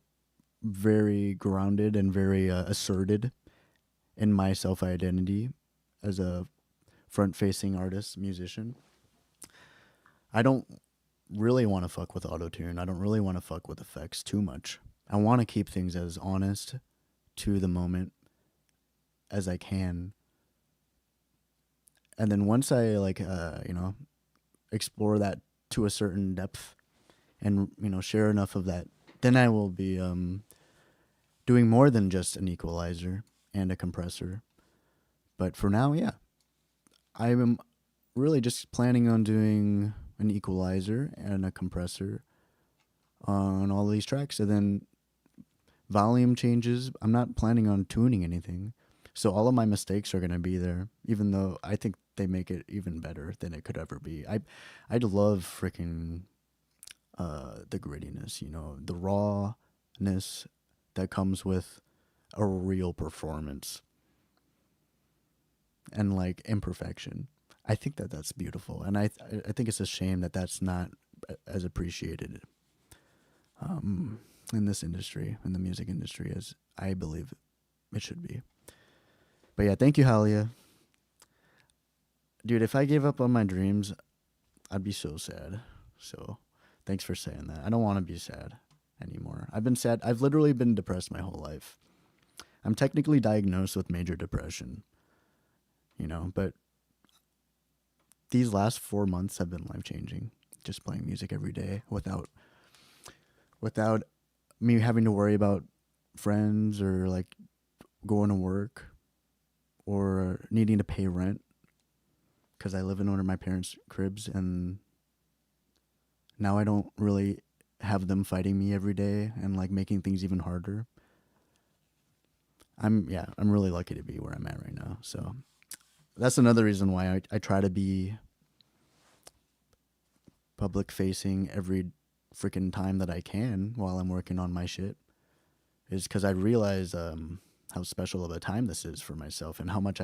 very grounded and very asserted in my self-identity as a front-facing artist, musician. I don't really want to fuck with autotune. I don't really want to fuck with effects too much. I want to keep things as honest to the moment as I can. And then once I explore that to a certain depth and, share enough of that, then I will be doing more than just an equalizer and a compressor. But for now, yeah, I'm really just planning on doing an equalizer and a compressor on all these tracks, and then volume changes. I'm not planning on tuning anything, so all of my mistakes are going to be there, even though I think they make it even better than it could ever be. I'd love freaking the grittiness, the rawness that comes with a real performance and like imperfection. I think that that's beautiful, and I think it's a shame that that's not as appreciated. in this industry, in the music industry, as I believe it should be. But yeah, thank you, Halia. Dude, if I gave up on my dreams, I'd be so sad. So thanks for saying that. I don't want to be sad anymore. I've been sad. I've literally been depressed my whole life. I'm technically diagnosed with major depression, but these last 4 months have been life-changing. Just playing music every day without me having to worry about friends or like going to work or needing to pay rent, because I live in one of my parents' cribs, and now I don't really have them fighting me every day and like making things even harder. I'm really lucky to be where I'm at right now. So that's another reason why I try to be public facing every freaking time that I can while I'm working on my shit, is because I realize how special of a time this is for myself, and how much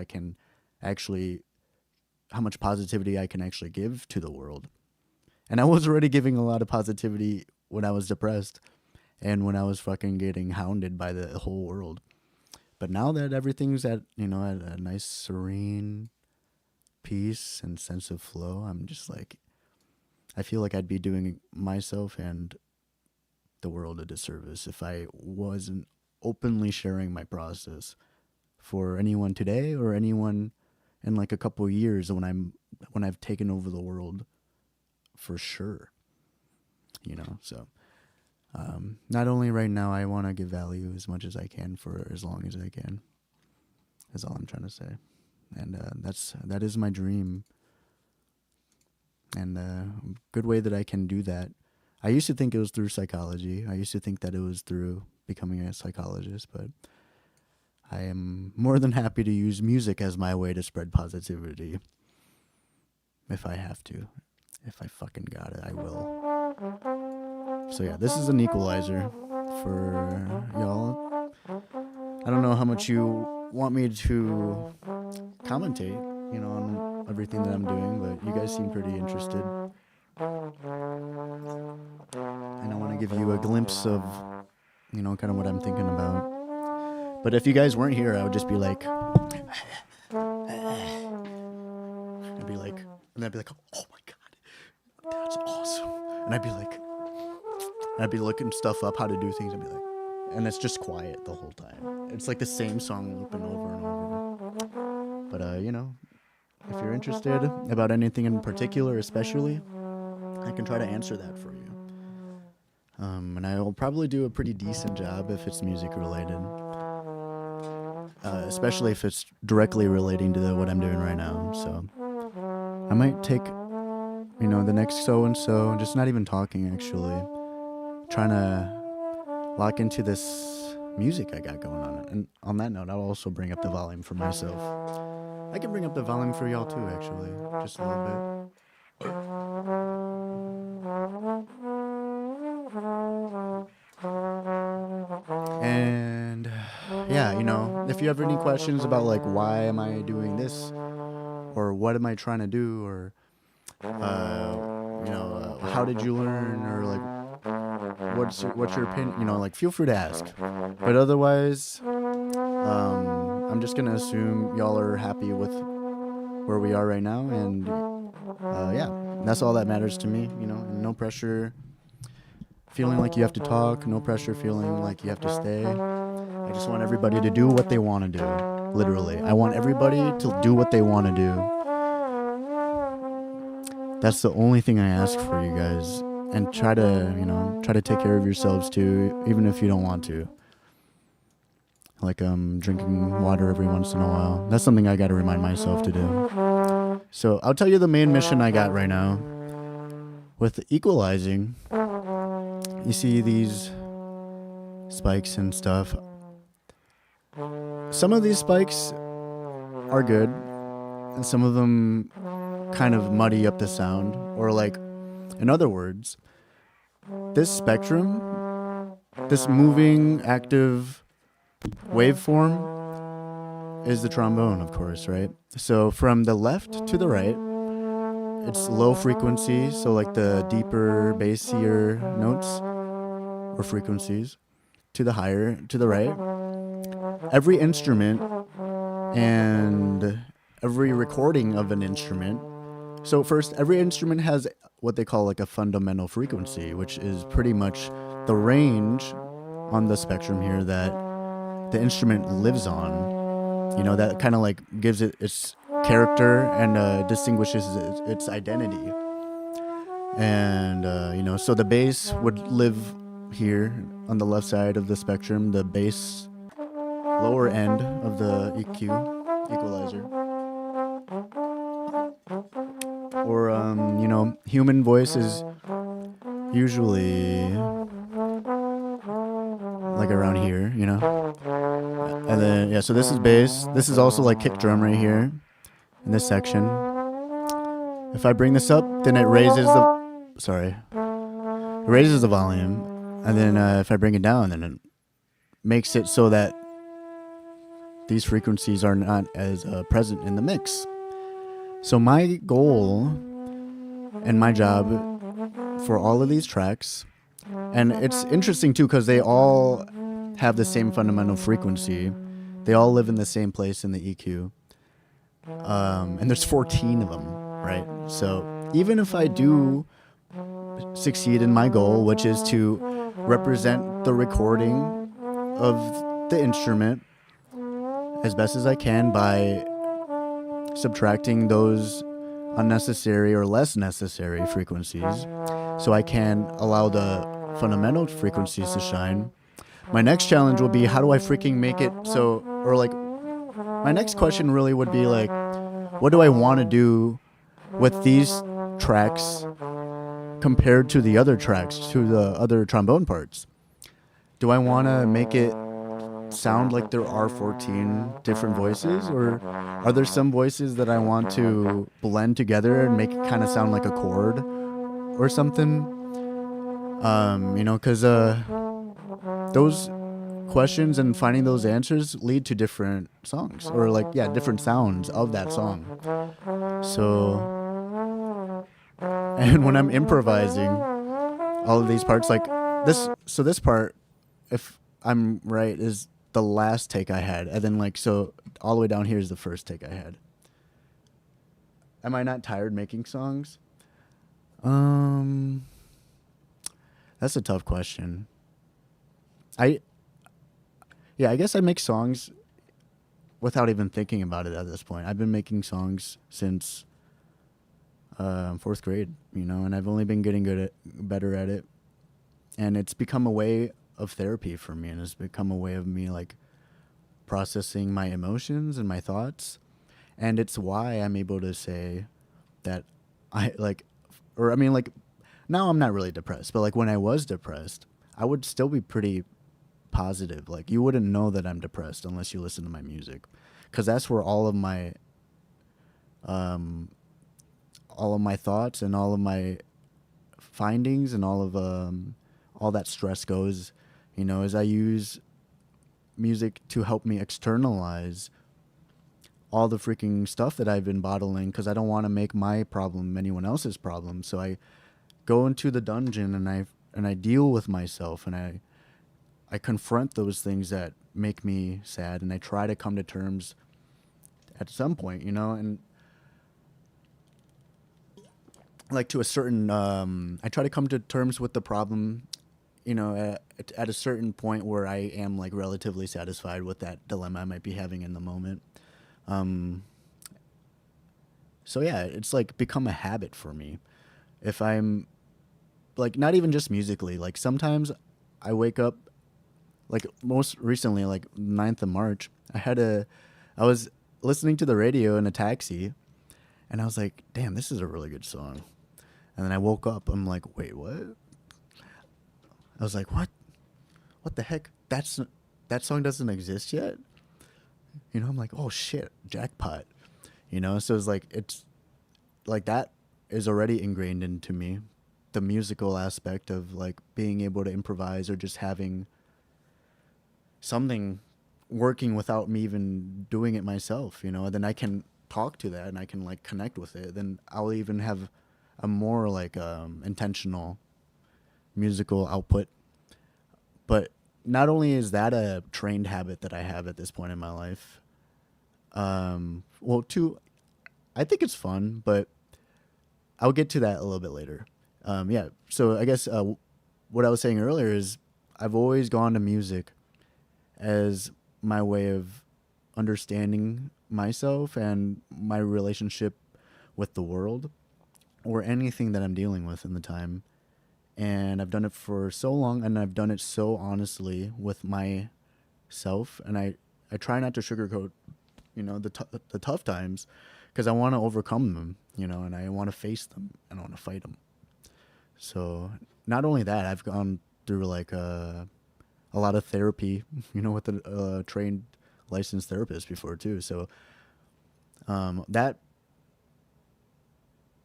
positivity I can actually give to the world. And I was already giving a lot of positivity when I was depressed and when I was fucking getting hounded by the whole world. But now that everything's at a nice serene peace and sense of flow, I'm just like, I feel like I'd be doing myself and the world a disservice if I wasn't openly sharing my process for anyone today or anyone in like a couple of years when I've taken over the world, for sure. So not only right now, I want to give value as much as I can for as long as I can. That's all I'm trying to say. And that is my dream. And a good way that I can do that, I used to think it was through psychology. I used to think that it was through becoming a psychologist, but I am more than happy to use music as my way to spread positivity. If I have to. If I fucking got it, I will. So yeah, this is an equalizer for y'all. I don't know how much you want me to commentate, on everything that I'm doing, but you guys seem pretty interested. And I want to give you a glimpse of, kind of what I'm thinking about. But if you guys weren't here, I would just be like, I'd be like, oh my God, that's awesome. And I'd be looking stuff up, how to do things. I'd be like, and it's just quiet the whole time. It's like the same song looping over and over. But, if you're interested about anything in particular, especially, I can try to answer that for you. And I will probably do a pretty decent job if it's music related. Especially if it's directly relating to what I'm doing right now. So I might take, the next so-and-so, just not even talking actually, trying to lock into this music I got going on. And on that note, I'll also bring up the volume for myself. I can bring up the volume for y'all too, actually, just a little bit. And yeah, if you have any questions about like why am I doing this, or what am I trying to do, or how did you learn, or like what's your opinion, like feel free to ask. But otherwise, I'm just gonna assume y'all are happy with where we are right now, and yeah, that's all that matters to me. And no pressure feeling like you have to talk, no pressure feeling like you have to stay. I just want everybody to do what they want to do. Literally, I want everybody to do what they want to do. That's the only thing I ask for you guys. And try to take care of yourselves too, even if you don't want to. Like drinking water every once in a while. That's something I got to remind myself to do. So I'll tell you the main mission I got right now. With equalizing, you see these spikes and stuff. Some of these spikes are good, and some of them kind of muddy up the sound. Or like, in other words, this spectrum, this moving, active waveform is the trombone, of course, right? So from the left to the right, it's low frequency, so like the deeper, bassier notes. or frequencies to the higher, to the right. Every instrument and every recording of an instrument. So first, every instrument has what they call like a fundamental frequency, which is pretty much the range on the spectrum here that the instrument lives on. You know, that kind of like gives it its character and distinguishes its identity. And, you know, so the bass would live here on the left side of the spectrum, the bass lower end of the EQ, equalizer. Or, you know, human voice is usually like around here, you know? And then, yeah, so this is bass. This is also like kick drum right here in this section. If I bring this up, then it raises the volume. And then if I bring it down, then it makes it so that these frequencies are not as present in the mix. So my goal and my job for all of these tracks, and it's interesting too because they all have the same fundamental frequency. They all live in the same place in the EQ. And there's 14 of them, right? So even if I do succeed in my goal, which is to represent the recording of the instrument as best as I can by subtracting those unnecessary or less necessary frequencies so I can allow the fundamental frequencies to shine. My next challenge will be, how do I freaking make it so, or like, my next question really would be like, what do I want to do with these tracks compared to the other tracks, to the other trombone parts? Do I want to make it sound like there are 14 different voices, or are there some voices that I want to blend together and make it kind of sound like a chord or something? You know, because those questions and finding those answers lead to different songs, or like, yeah, different sounds of that song. So, and when I'm improvising all of these parts, like this, so this part, if I'm right, is the last take I had, and then like, so all the way down here is the first take I had. Am I not tired making songs? That's a tough question. I guess I make songs without even thinking about it at this point. I've been making songs since fourth grade, you know, and I've only been getting better at it. And it's become a way of therapy for me, and it's become a way of me like processing my emotions and my thoughts. And it's why I'm able to say that I like, or I mean, like, now I'm not really depressed, but like when I was depressed, I would still be pretty positive. Like, you wouldn't know that I'm depressed unless you listen to my music, because that's where all of my thoughts and all of my findings and all that stress goes, you know, as I use music to help me externalize all the freaking stuff that I've been bottling, because I don't want to make my problem anyone else's problem. So I go into the dungeon and I deal with myself, and I confront those things that make me sad, and I try to come to terms at some point, you know, and like to a certain, I try to come to terms with the problem, you know, at a certain point where I am like relatively satisfied with that dilemma I might be having in the moment. So yeah, it's like become a habit for me. If I'm like, not even just musically, like sometimes I wake up, like most recently, like 9th of March, I was listening to the radio in a taxi, and I was like, damn, this is a really good song. And then I woke up, I'm like, wait, what? I was like, what? What the heck? That song doesn't exist yet? You know, I'm like, oh shit, jackpot. You know, so it's like that is already ingrained into me. The musical aspect of like being able to improvise, or just having something working without me even doing it myself, you know, and then I can talk to that and I can like connect with it. Then I'll even have a more like intentional musical output. But not only is that a trained habit that I have at this point in my life, well, two, I think it's fun, but I'll get to that a little bit later. Yeah, so I guess what I was saying earlier is I've always gone to music as my way of understanding myself and my relationship with the world or anything that I'm dealing with in the time. And I've done it for so long, and I've done it so honestly with myself. And I try not to sugarcoat, the tough times, because I want to overcome them, and I want to face them and I want to fight them. So not only that, I've gone through like a lot of therapy, with a trained licensed therapist before too. So that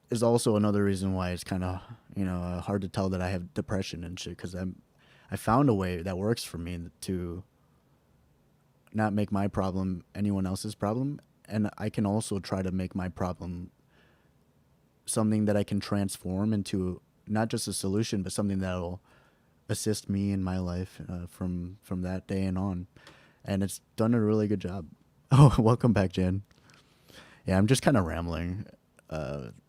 is also another reason why it's kind of hard to tell that I have depression and shit, because I found a way that works for me to not make my problem anyone else's problem, and I can also try to make my problem something that I can transform into not just a solution, but something that'll assist me in my life from that day and on. And it's done a really good job. Oh, welcome back, Jen. Yeah, I'm just kind of rambling.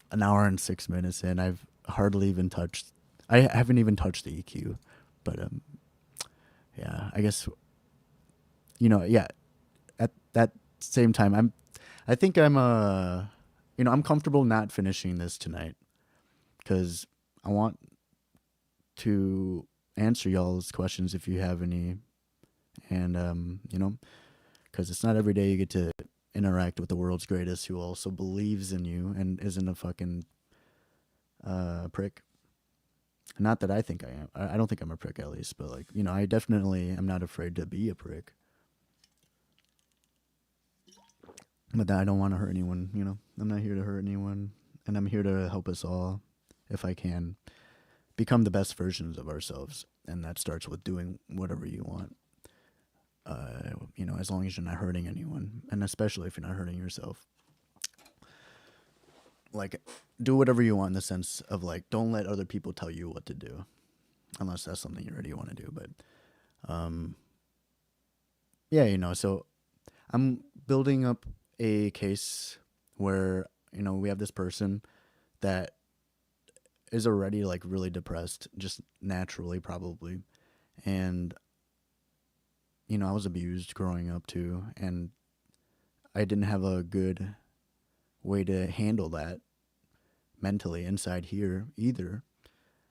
An hour and 6 minutes in, I've hardly even touched. I haven't even touched the EQ, but yeah, I guess yeah. At that same time, I think I'm comfortable not finishing this tonight because I want to answer y'all's questions if you have any, and because it's not every day you get to interact with the world's greatest who also believes in you and isn't a fucking prick. Not that I think I am. I don't think I'm a prick, at least, but like, I definitely am not afraid to be a prick. But I don't want to hurt anyone, I'm not here to hurt anyone, and I'm here to help us all, if I can, become the best versions of ourselves. And that starts with doing whatever you want. As long as you're not hurting anyone, and especially if you're not hurting yourself. Like, do whatever you want in the sense of, like, don't let other people tell you what to do, unless that's something you already want to do. But, yeah, so I'm building up a case where, we have this person that is already, like, really depressed, just naturally, probably. And I was abused growing up too, and I didn't have a good way to handle that mentally inside here either.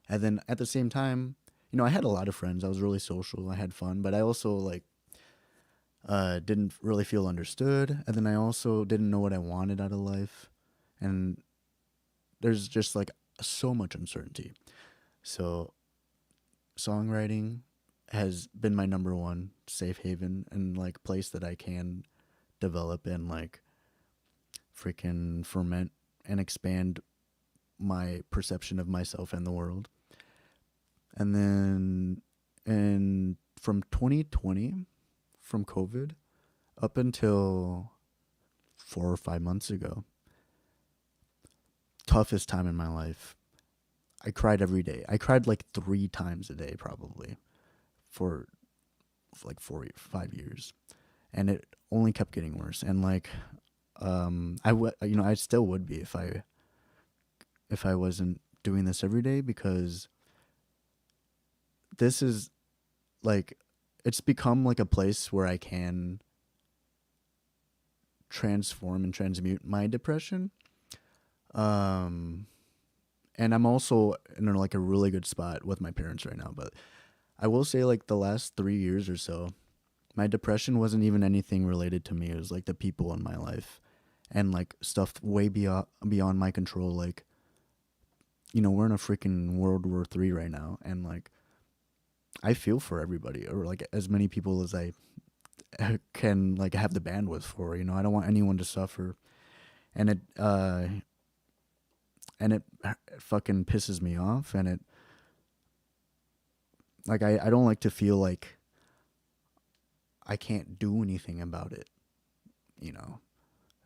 And then at the same time, I had a lot of friends. I was really social. I had fun, but I also like didn't really feel understood. And then I also didn't know what I wanted out of life. And there's just like so much uncertainty. So songwriting has been my number one safe haven and like place that I can develop and like freaking ferment and expand my perception of myself and the world. And then from 2020, from COVID up until 4 or 5 months ago, toughest time in my life. I cried every day. I cried like 3 times a day probably for like 4 or 5 years, and it only kept getting worse. And like, I still would be if I wasn't doing this every day, because this is like, it's become like a place where I can transform and transmute my depression. And I'm also in like a really good spot with my parents right now, but I will say like the last 3 years or so, my depression wasn't even anything related to me. It was like the people in my life and like stuff way beyond my control. Like, we're in a freaking World War III right now, and like I feel for everybody, or like as many people as I can like have the bandwidth for. I don't want anyone to suffer, and it fucking pisses me off, and it like I don't like to feel like I can't do anything about it,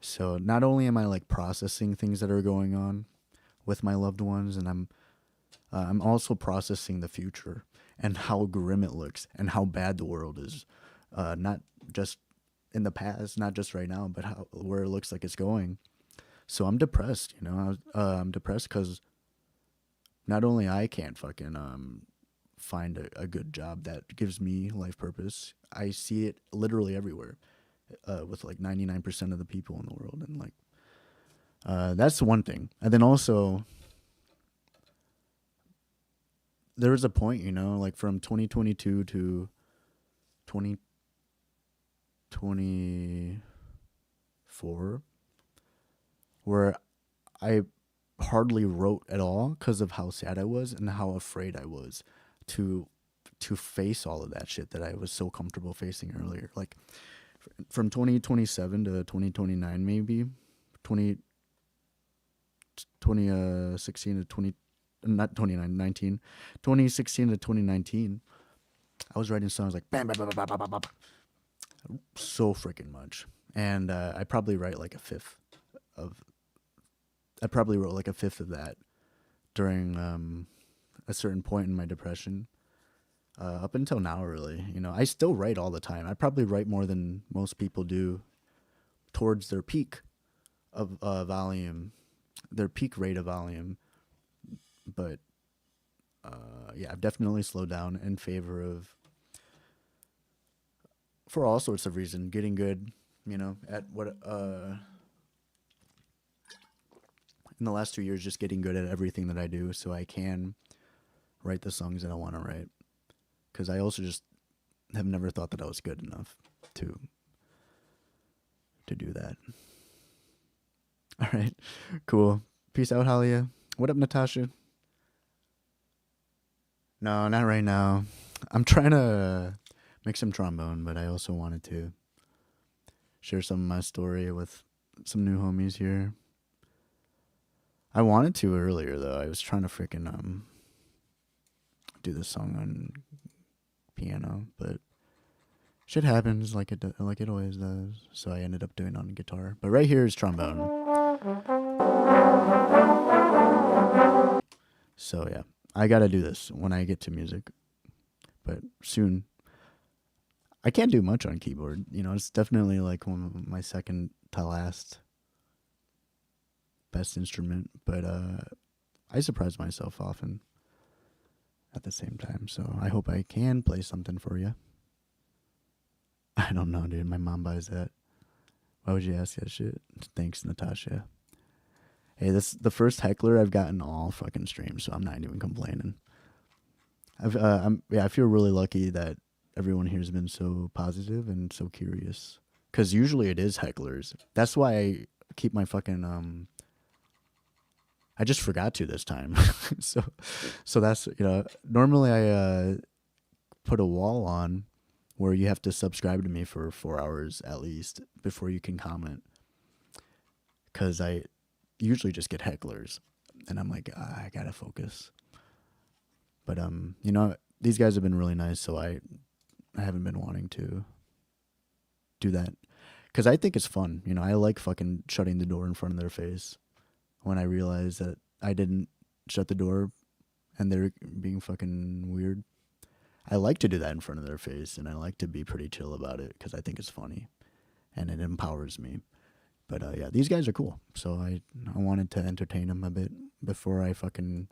So not only am I like processing things that are going on with my loved ones, and I'm I'm also processing the future and how grim it looks and how bad the world is. Not just in the past, not just right now, but how where it looks like it's going. So I'm depressed, you know. I'm depressed because not only I can't fucking find a good job that gives me life purpose. I see it literally everywhere, with like 99% of the people in the world, and like that's one thing. And then also there was a point, you know, like from 2022 to 2024, where I hardly wrote at all because of how sad I was and how afraid I was to face all of that shit that I was so comfortable facing earlier. Like from 2027 to 2029, maybe 20 2016 to 20 not 29 19 2016 to 2019, I was writing songs like bam bam bam bam bam bam, bam, so freaking much. And I probably write like a fifth of I probably wrote like a fifth of that during a certain point in my depression. Up until now, really, you know, I still write all the time. I probably write more than most people do towards their peak of volume, their peak rate of volume. But yeah, I've definitely slowed down in favor of, for all sorts of reasons, getting good, you know, at what in the last 2 years, just getting good at everything that I do so I can write the songs that I want to write. Because I also just have never thought that I was good enough to do that. All right, cool. Peace out, Halia. What up, Natasha? No, not right now. I'm trying to make some trombone, but I also wanted to share some of my story with some new homies here. I wanted to earlier, though. I was trying to freaking do this song on piano, but shit happens like it always does. So I ended up doing it on guitar. But right here is trombone. So yeah, I gotta do this when I get to music, but soon. I can't do much on keyboard. You know, it's definitely like one of my second to last best instrument, but I surprise myself often at the same time. So I hope I can play something for you. I don't know, dude. My mom buys that. Why would you ask that shit? Thanks, Natasha. Hey, this is the first heckler I've gotten all fucking streams, so I'm not even complaining. I feel really lucky that everyone here has been so positive and so curious. Because usually it is hecklers. That's why I keep my fucking I just forgot to this time. so that's, you know, normally I put a wall on where you have to subscribe to me for 4 hours at least before you can comment. Because I usually just get hecklers. And I'm like, I gotta focus. But, you know, these guys have been really nice, so I haven't been wanting to do that. Because I think it's fun. You know, I like fucking shutting the door in front of their face when I realize that I didn't shut the door and they're being fucking weird. I like to do that in front of their face, and I like to be pretty chill about it because I think it's funny and it empowers me. But yeah, these guys are cool. So I wanted to entertain them a bit before I fucking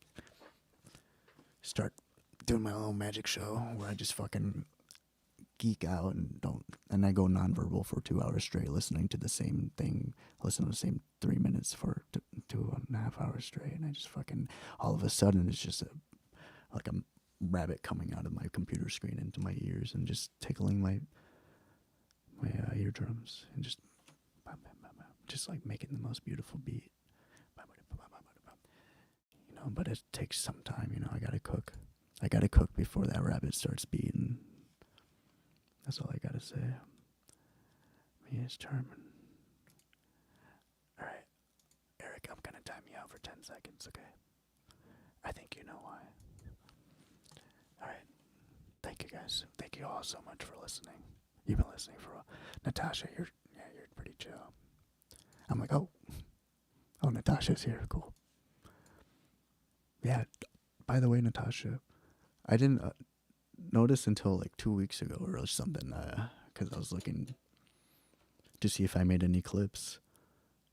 start doing my own magic show where I just fucking geek out and I go nonverbal for 2 hours straight, listening to the same thing, listen to the same 3 minutes for 2.5 hours straight, and I just fucking all of a sudden it's just like a rabbit coming out of my computer screen into my ears and just tickling my eardrums and just like making the most beautiful beat, you know. But it takes some time, you know. I gotta cook before that rabbit starts beating. That's all I gotta say. Me is charming. Alright, Eric, I'm gonna time you out for 10 seconds, okay? I think you know why. Alright, thank you guys. Thank you all so much for listening. You've been listening for a while. Natasha, you're pretty chill. I'm like, oh, Natasha's here, cool. Yeah, by the way, Natasha, I didn't notice until like 2 weeks ago or something, because I was looking to see if I made any clips.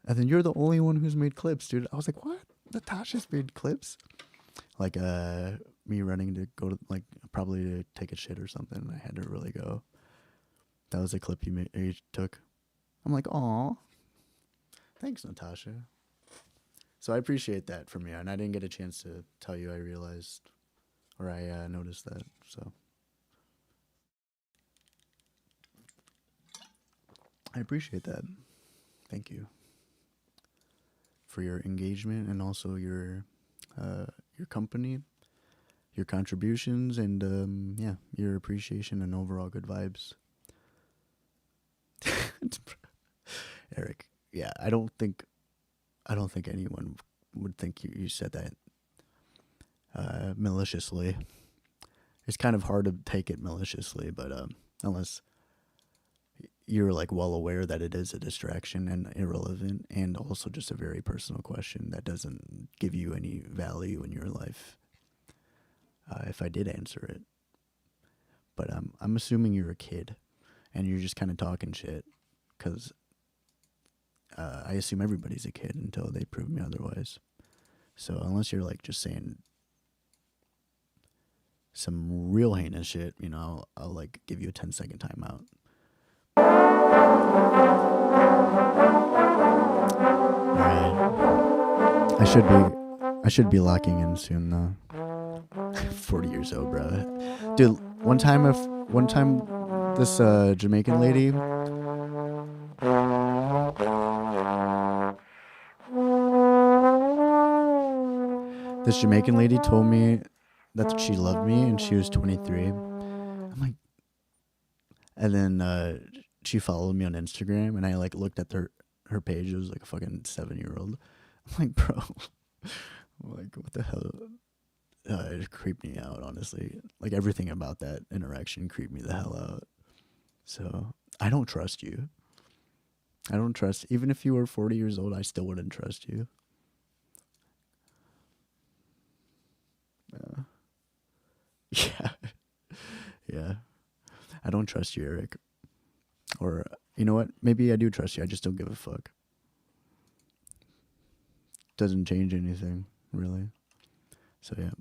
And then you're the only one who's made clips, dude. I was like, what? Natasha's made clips? Like me running to go to, like, probably to take a shit or something. I had to really go. That was a clip you took. I'm like, aw. Thanks, Natasha. So I appreciate that from you. And I didn't get a chance to tell you I realized, or I noticed that. So I appreciate that. Thank you for your engagement and also your company, your contributions, and yeah, your appreciation and overall good vibes. Eric, yeah, I don't think anyone would think you said that maliciously. It's kind of hard to take it maliciously, but unless you're like well aware that it is a distraction and irrelevant, and also just a very personal question that doesn't give you any value in your life. If I did answer it, but I'm assuming you're a kid, and you're just kind of talking shit, because I assume everybody's a kid until they prove me otherwise. So unless you're like just saying some real heinous shit, you know, I'll like give you a 10-second timeout. Alright. I should be locking in soon though. 40 years old, bro. Dude, one time this Jamaican lady, told me that she loved me and she was 23. I'm like, and then she followed me on Instagram, and I like looked at her page. It was like a fucking 7-year-old. I'm like, bro, I'm like, what the hell? It creeped me out, honestly. Like, everything about that interaction creeped me the hell out. So I don't trust you. Even if you were 40 years old, I still wouldn't trust you. Yeah. Yeah. I don't trust you, Eric. Or, you know what? Maybe I do trust you. I just don't give a fuck. Doesn't change anything, really. So, yeah.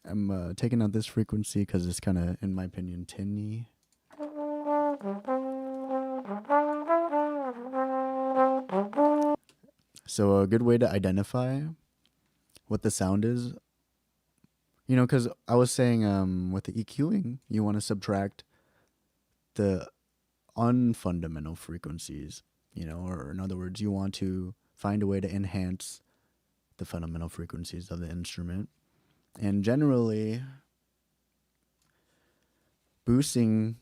I'm taking out this frequency because it's kind of, in my opinion, tinny. So a good way to identify what the sound is, you know, because I was saying with the EQing, you want to subtract the unfundamental frequencies, you know, or in other words, you want to find a way to enhance the fundamental frequencies of the instrument. And generally, boosting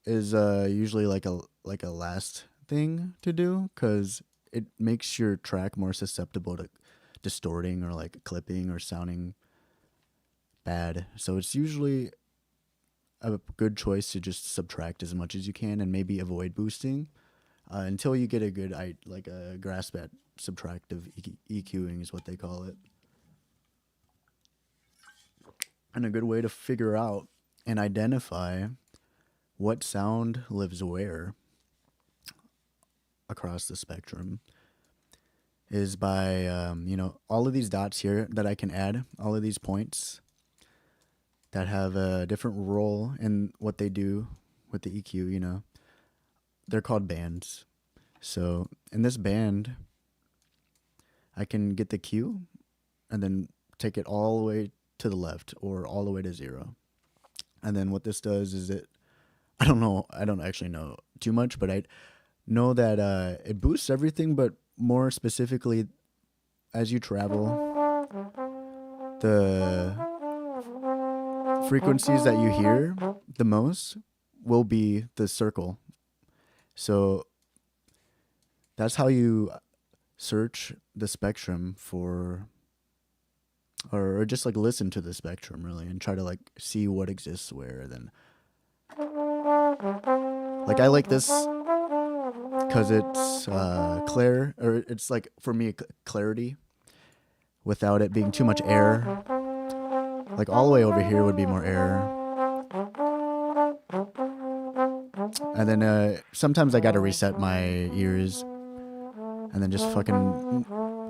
is usually like a last thing to do, because it makes your track more susceptible to distorting or like clipping or sounding bad. So it's usually a good choice to just subtract as much as you can and maybe avoid boosting until you get a good a grasp at subtractive EQing is what they call it. And a good way to figure out and identify what sound lives where across the spectrum is by, you know, all of these dots here that I can add, all of these points that have a different role in what they do with the EQ, you know, they're called bands. So in this band, I can get the Q and then take it all the way to the left or all the way to 0. And then what this does is I don't actually know too much, but I know that it boosts everything, but more specifically, as you travel, the frequencies that you hear the most will be the circle. So that's how you search the spectrum for, or just like listen to the spectrum really and try to like see what exists where. Then like I like this because it's clear, or it's like for me clarity, without it being too much air. Like all the way over here would be more air. And then sometimes I gotta reset my ears and then just fucking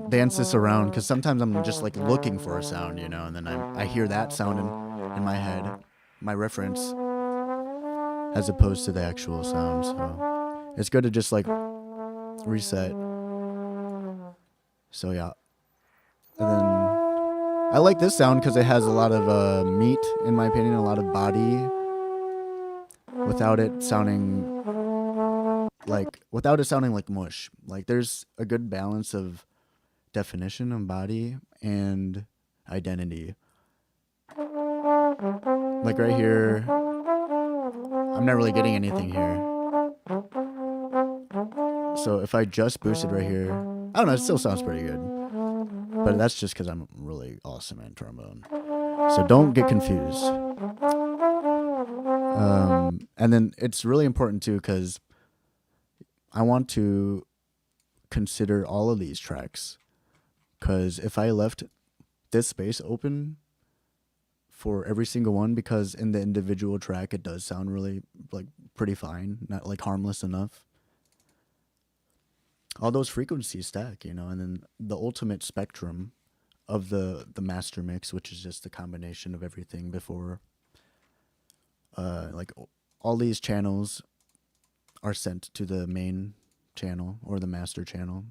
dance this around, because sometimes I'm just like looking for a sound, you know, and then I hear that sound in my head, my reference, as opposed to the actual sound. So it's good to just like reset. So yeah. And then I like this sound because it has a lot of meat, in my opinion, a lot of body, without it sounding like mush. Like there's a good balance of definition of body and identity. Like right here, I'm not really getting anything here. So if I just boosted right here, I don't know, it still sounds pretty good. But that's just because I'm really awesome at trombone. So don't get confused. And then it's really important too, because I want to consider all of these tracks. Because if I left this space open for every single one, because in the individual track it does sound really like pretty fine, not like harmless enough. All those frequencies stack, you know, and then the ultimate spectrum of the master mix, which is just the combination of everything before. Like all these channels are sent to the main channel or the master channel.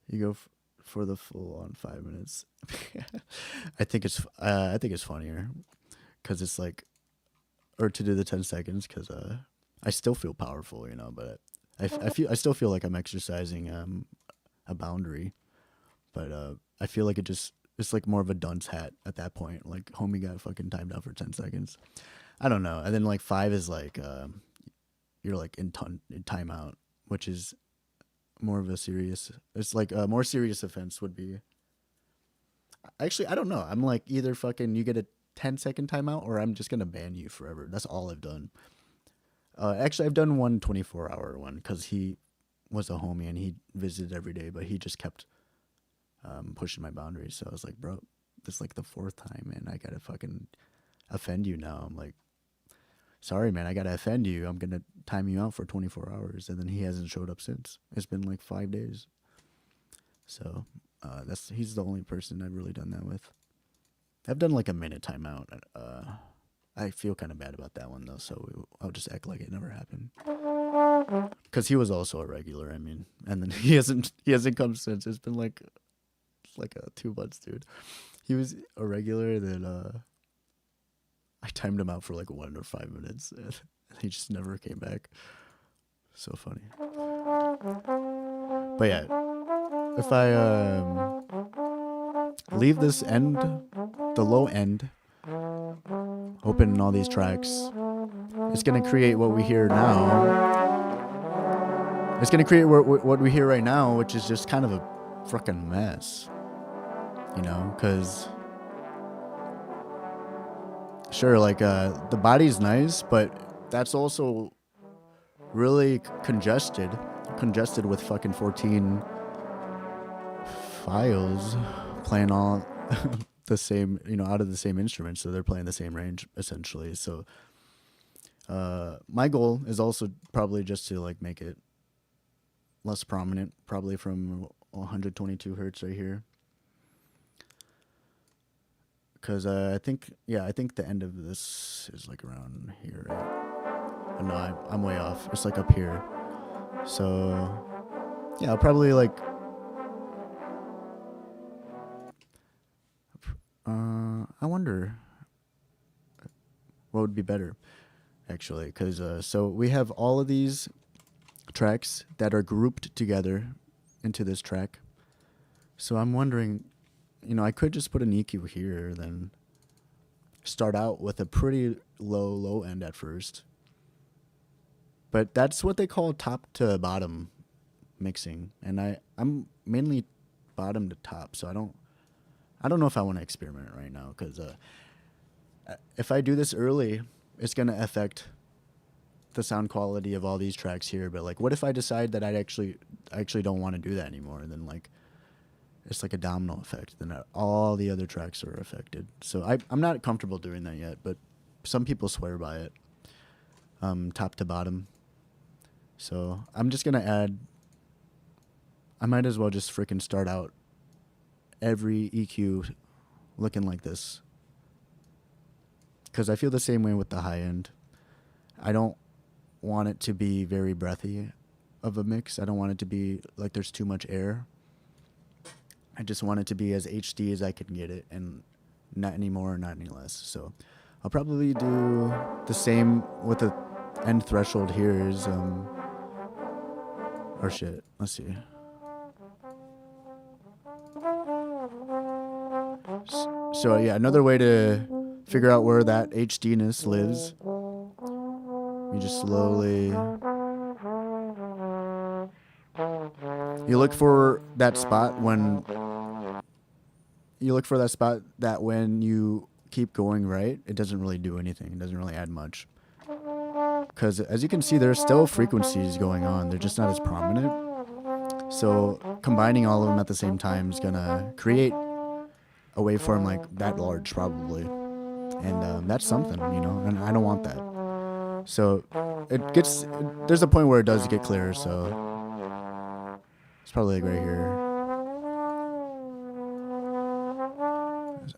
You go for the full on 5 minutes. I think it's funnier because it's like, or to do the 10 seconds, because I still feel powerful, you know, but I still feel like I'm exercising a boundary, but I feel like it's like more of a dunce hat at that point. Like homie got fucking timed out for 10 seconds. I don't know. And then like 5 is like you're like in timeout, which is more of a serious. It's like a more serious offense would be. Actually, I don't know. I'm like either fucking you get a 10-second timeout or I'm just gonna ban you forever. That's all I've done. Actually, I've done one 24-hour one because he was a homie and he visited every day, but he just kept pushing my boundaries. So I was like, bro, this is like the 4th time, man. I gotta fucking offend you now. I'm like, sorry, man, I gotta offend you. I'm gonna time you out for 24 hours. And then he hasn't showed up since. It's been like 5 days. So he's the only person I've really done that with. I've done like a minute timeout. I feel kind of bad about that one though, so I'll just act like it never happened. Because he was also a regular, I mean, and then he hasn't come since. It's been like 2 months, dude. He was a regular that I timed him out for like 1 or 5 minutes, and he just never came back. So funny. But yeah, if I leave this end, the low end, open in all these tracks, it's going to create what we hear now. It's going to create what we hear right now, which is just kind of a fucking mess, you know, because sure, like the body's nice, but that's also really congested with fucking 14 files playing all the same, you know, out of the same instrument, so they're playing the same range essentially. So my goal is also probably just to like make it less prominent, probably from 122 hertz right here, because I think the end of this is like around here, right? Oh, no, I'm way off. It's like up here. So yeah, I'll probably like I wonder what would be better, actually, because so we have all of these tracks that are grouped together into this track. So I'm wondering, you know, I could just put an EQ here, then start out with a pretty low end at first. But that's what they call top to bottom mixing, and I'm mainly bottom to top, so I don't know if I want to experiment right now, because if I do this early, it's going to affect the sound quality of all these tracks here. But like, what if I decide that I actually don't want to do that anymore? And then like, it's like a domino effect. Then all the other tracks are affected. So I'm not comfortable doing that yet, but some people swear by it, top to bottom. So I'm just going to add, I might as well just freaking start out every EQ looking like this. Because I feel the same way with the high end. I don't want it to be very breathy of a mix. I don't want it to be like there's too much air. I just want it to be as HD as I can get it, and not any more, not any less. So I'll probably do the same with the end threshold here is, or shit, let's see. So yeah, another way to figure out where that HDness lives, you just slowly, you look for that spot that when you keep going right, it doesn't really do anything. It doesn't really add much. Because as you can see, there's still frequencies going on. They're just not as prominent. So combining all of them at the same time is going to create a waveform like that large, probably. And that's something, you know, and I don't want that. So there's a point where it does get clearer, so it's probably like right here.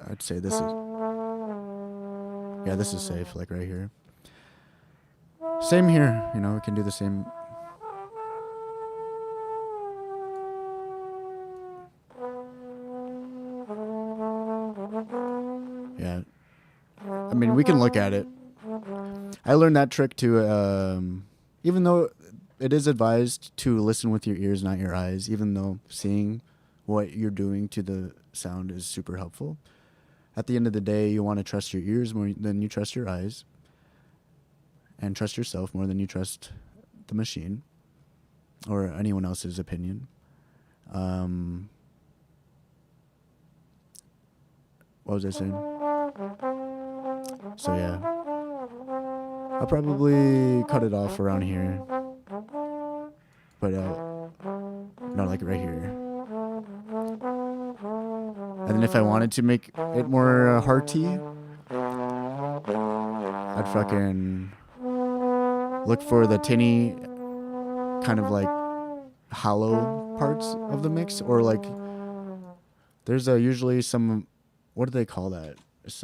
I'd say this is safe, like right here. Same here, you know, we can do the same. Yeah. I mean, we can look at it. I learned that trick too, even though it is advised to listen with your ears, not your eyes, even though seeing what you're doing to the sound is super helpful. At the end of the day, you want to trust your ears more than you trust your eyes, and trust yourself more than you trust the machine or anyone else's opinion. What was I saying? So yeah, I'll probably cut it off around here, but no, like right here. And then if I wanted to make it more hearty, I'd fucking look for the tinny kind of like hollow parts of the mix, or like there's usually some, what do they call that? It's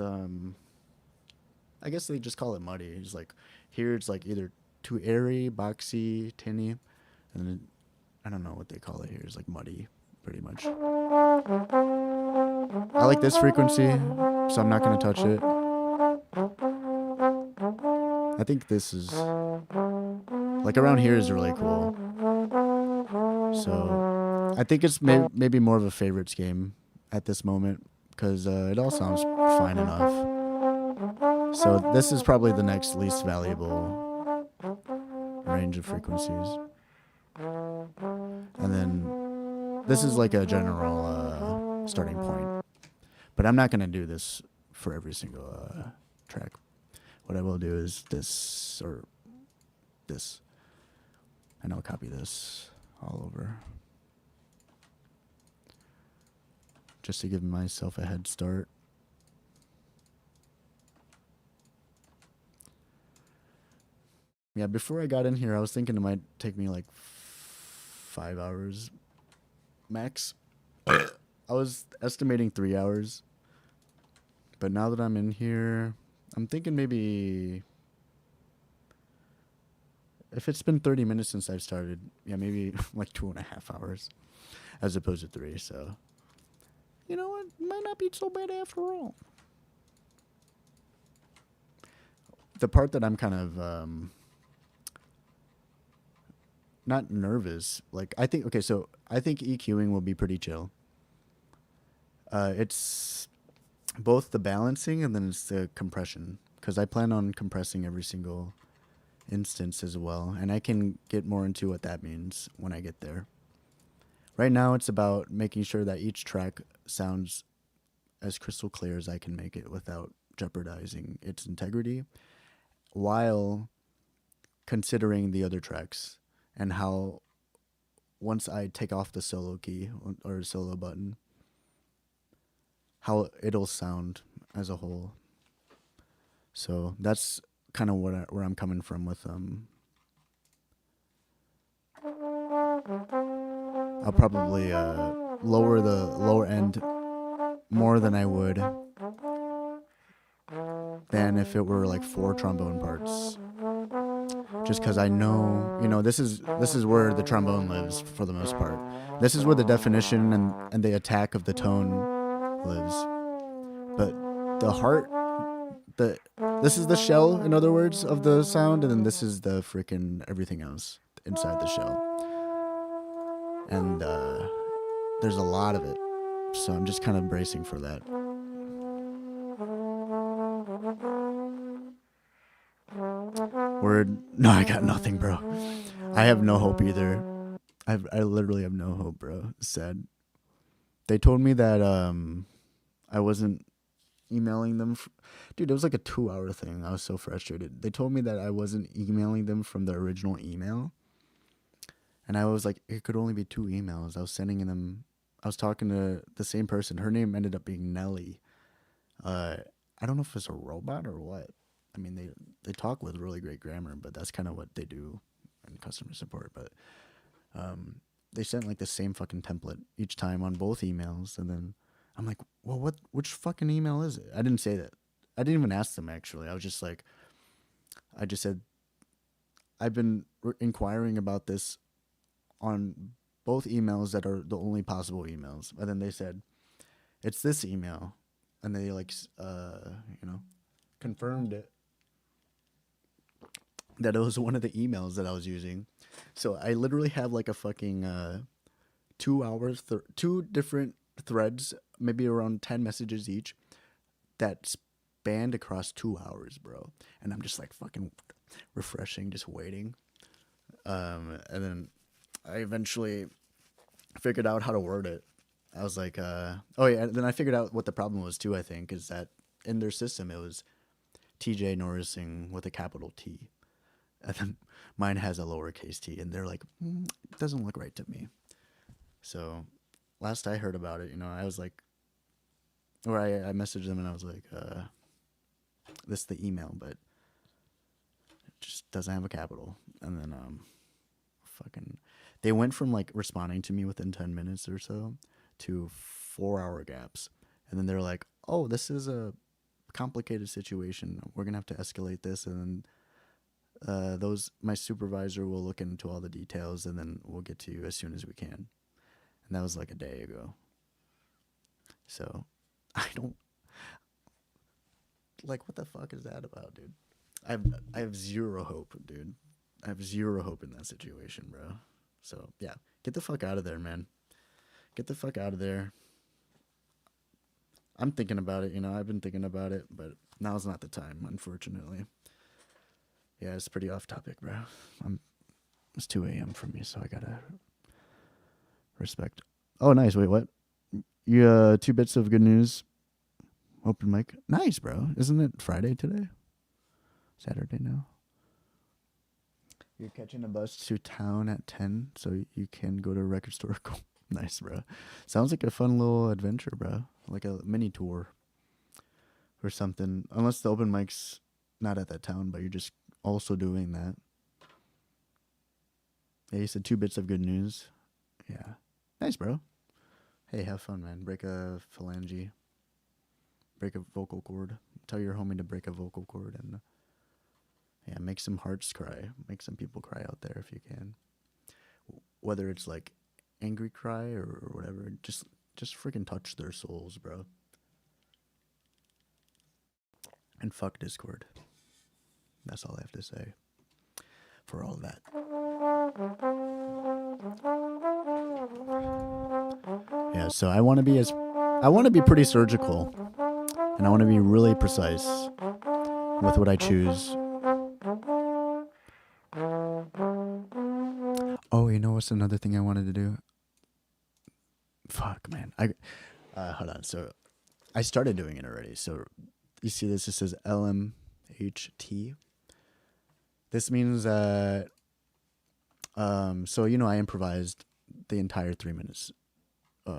I guess they just call it muddy. It's like here it's like either too airy, boxy, tinny, and then I don't know what they call it here. It's like muddy, pretty much. I like this frequency, so I'm not gonna touch it. I think this is like around here is really cool. So I think it's maybe more of a favorites game at this moment, because it all sounds fine enough. So this is probably the next least valuable range of frequencies. And then this is like a general starting point. But I'm not going to do this for every single track. What I will do is this or this. And I'll copy this all over, just to give myself a head start. Yeah, before I got in here, I was thinking it might take me like 5 hours max. I was estimating 3 hours. But now that I'm in here, I'm thinking maybe if it's been 30 minutes since I've started, yeah, maybe like 2.5 hours as opposed to 3. So, you know what? It might not be so bad after all. The part that I'm kind of not nervous, like I think EQing will be pretty chill. It's both the balancing and then it's the compression, because I plan on compressing every single instance as well, and I can get more into what that means when I get there. Right now it's about making sure that each track sounds as crystal clear as I can make it without jeopardizing its integrity, while considering the other tracks and how once I take off the solo key or solo button, how it'll sound as a whole. So that's kind of where I'm coming from with I'll probably lower the lower end more than I would than if it were like 4 trombone parts. Just because I know, you know, this is where the trombone lives for the most part. This is where the definition and the attack of the tone lives. But the heart, this is the shell, in other words, of the sound, and then this is the freaking everything else inside the shell. And there's a lot of it, so I'm just kind of bracing for that. Word. No, I got nothing, bro. I have no hope either. I literally have no hope, bro. It's sad. They told me that I wasn't emailing them. Dude, it was like a 2-hour thing. I was so frustrated. They told me that I wasn't emailing them from the original email. And I was like, it could only be 2 emails. I was sending them. I was talking to the same person. Her name ended up being Nelly. I don't know if it's a robot or what. I mean, they talk with really great grammar, but that's kind of what they do in customer support. But they sent like the same fucking template each time on both emails, and then I'm like, well, which fucking email is it? I didn't say that. I didn't even ask them, actually. I was just like, I just said, I've been inquiring about this on both emails that are the only possible emails. And then they said, it's this email. And they like, confirmed it, that it was one of the emails that I was using. So I literally have like a fucking 2 hours, 2 different threads, maybe around 10 messages each, that spanned across 2 hours, bro. And I'm just like fucking refreshing, just waiting. And then I eventually figured out how to word it. I was like, oh yeah, and then I figured out what the problem was too, I think, is that in their system it was TJ Norrising with a capital T. And then mine has a lowercase t, and they're like, it doesn't look right to me. So last I heard about it, I was like, or I messaged them and I was like, this is the email, but it just doesn't have a capital. And then they went from like responding to me within 10 minutes or so to 4-hour gaps. And then they're like, oh, this is a complicated situation. We're going to have to escalate this. And then my supervisor will look into all the details, and then we'll get to you as soon as we can. And that was like a day ago. So I don't, like, what the fuck is that about, dude? I have zero hope, dude. I have zero hope in that situation, bro. So yeah, get the fuck out of there, man. Get the fuck out of there. I'm thinking about it, I've been thinking about it, but now's not the time, unfortunately. Yeah, it's pretty off topic, bro. It's 2 a.m. for me, so I gotta respect. Oh, nice. Wait, what? You 2 bits of good news. Open mic. Nice, bro. Isn't it Friday today? Saturday now. You're catching a bus to town at 10, so you can go to a record store. Nice, bro. Sounds like a fun little adventure, bro. Like a mini tour or something. Unless the open mic's not at that town, but you're just also doing that. Yeah, you said 2 bits of good news. Yeah. Nice, bro. Hey, have fun, man. Break a phalange. Break a vocal cord. Tell your homie to break a vocal cord, and yeah, make some hearts cry. Make some people cry out there if you can. Whether it's like angry cry or whatever, just freaking touch their souls, bro. And fuck Discord. That's all I have to say for all that. Yeah, so I want to be pretty surgical, and I want to be really precise with what I choose. Oh, you know what's another thing I wanted to do? Fuck, man. Hold on. So I started doing it already. So you see this? It says LMHT. This means that, so, I improvised the entire 3 minutes,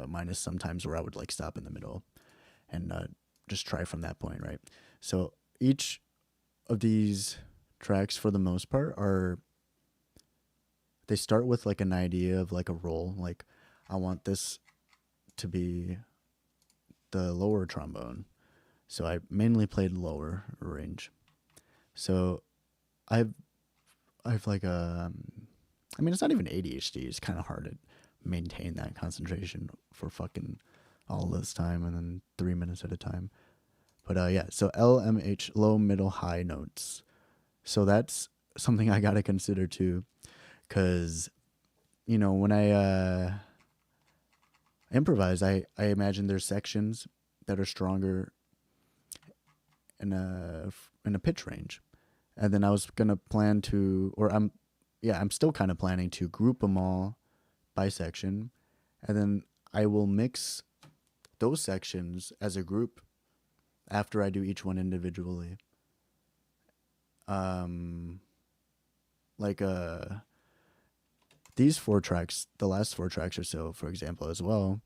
minus sometimes where I would like stop in the middle. and just try from that point, right? So each of these tracks, for the most part, they start with like an idea of like a role. Like, I want this to be the lower trombone. So I mainly played lower range. So I've like I mean, it's not even ADHD. It's kind of hard to maintain that concentration for fucking all this time and then 3 minutes at a time. But yeah, so LMH, low, middle, high notes. So that's something I gotta consider too, because you know, when I improvise, I imagine there's sections that are stronger in a pitch range, and then I was gonna plan to, or I'm still kind of planning to group them all by section, and then I will mix those sections as a group after I do each one individually. Like these 4 tracks, the last 4 tracks or so, for example, as well.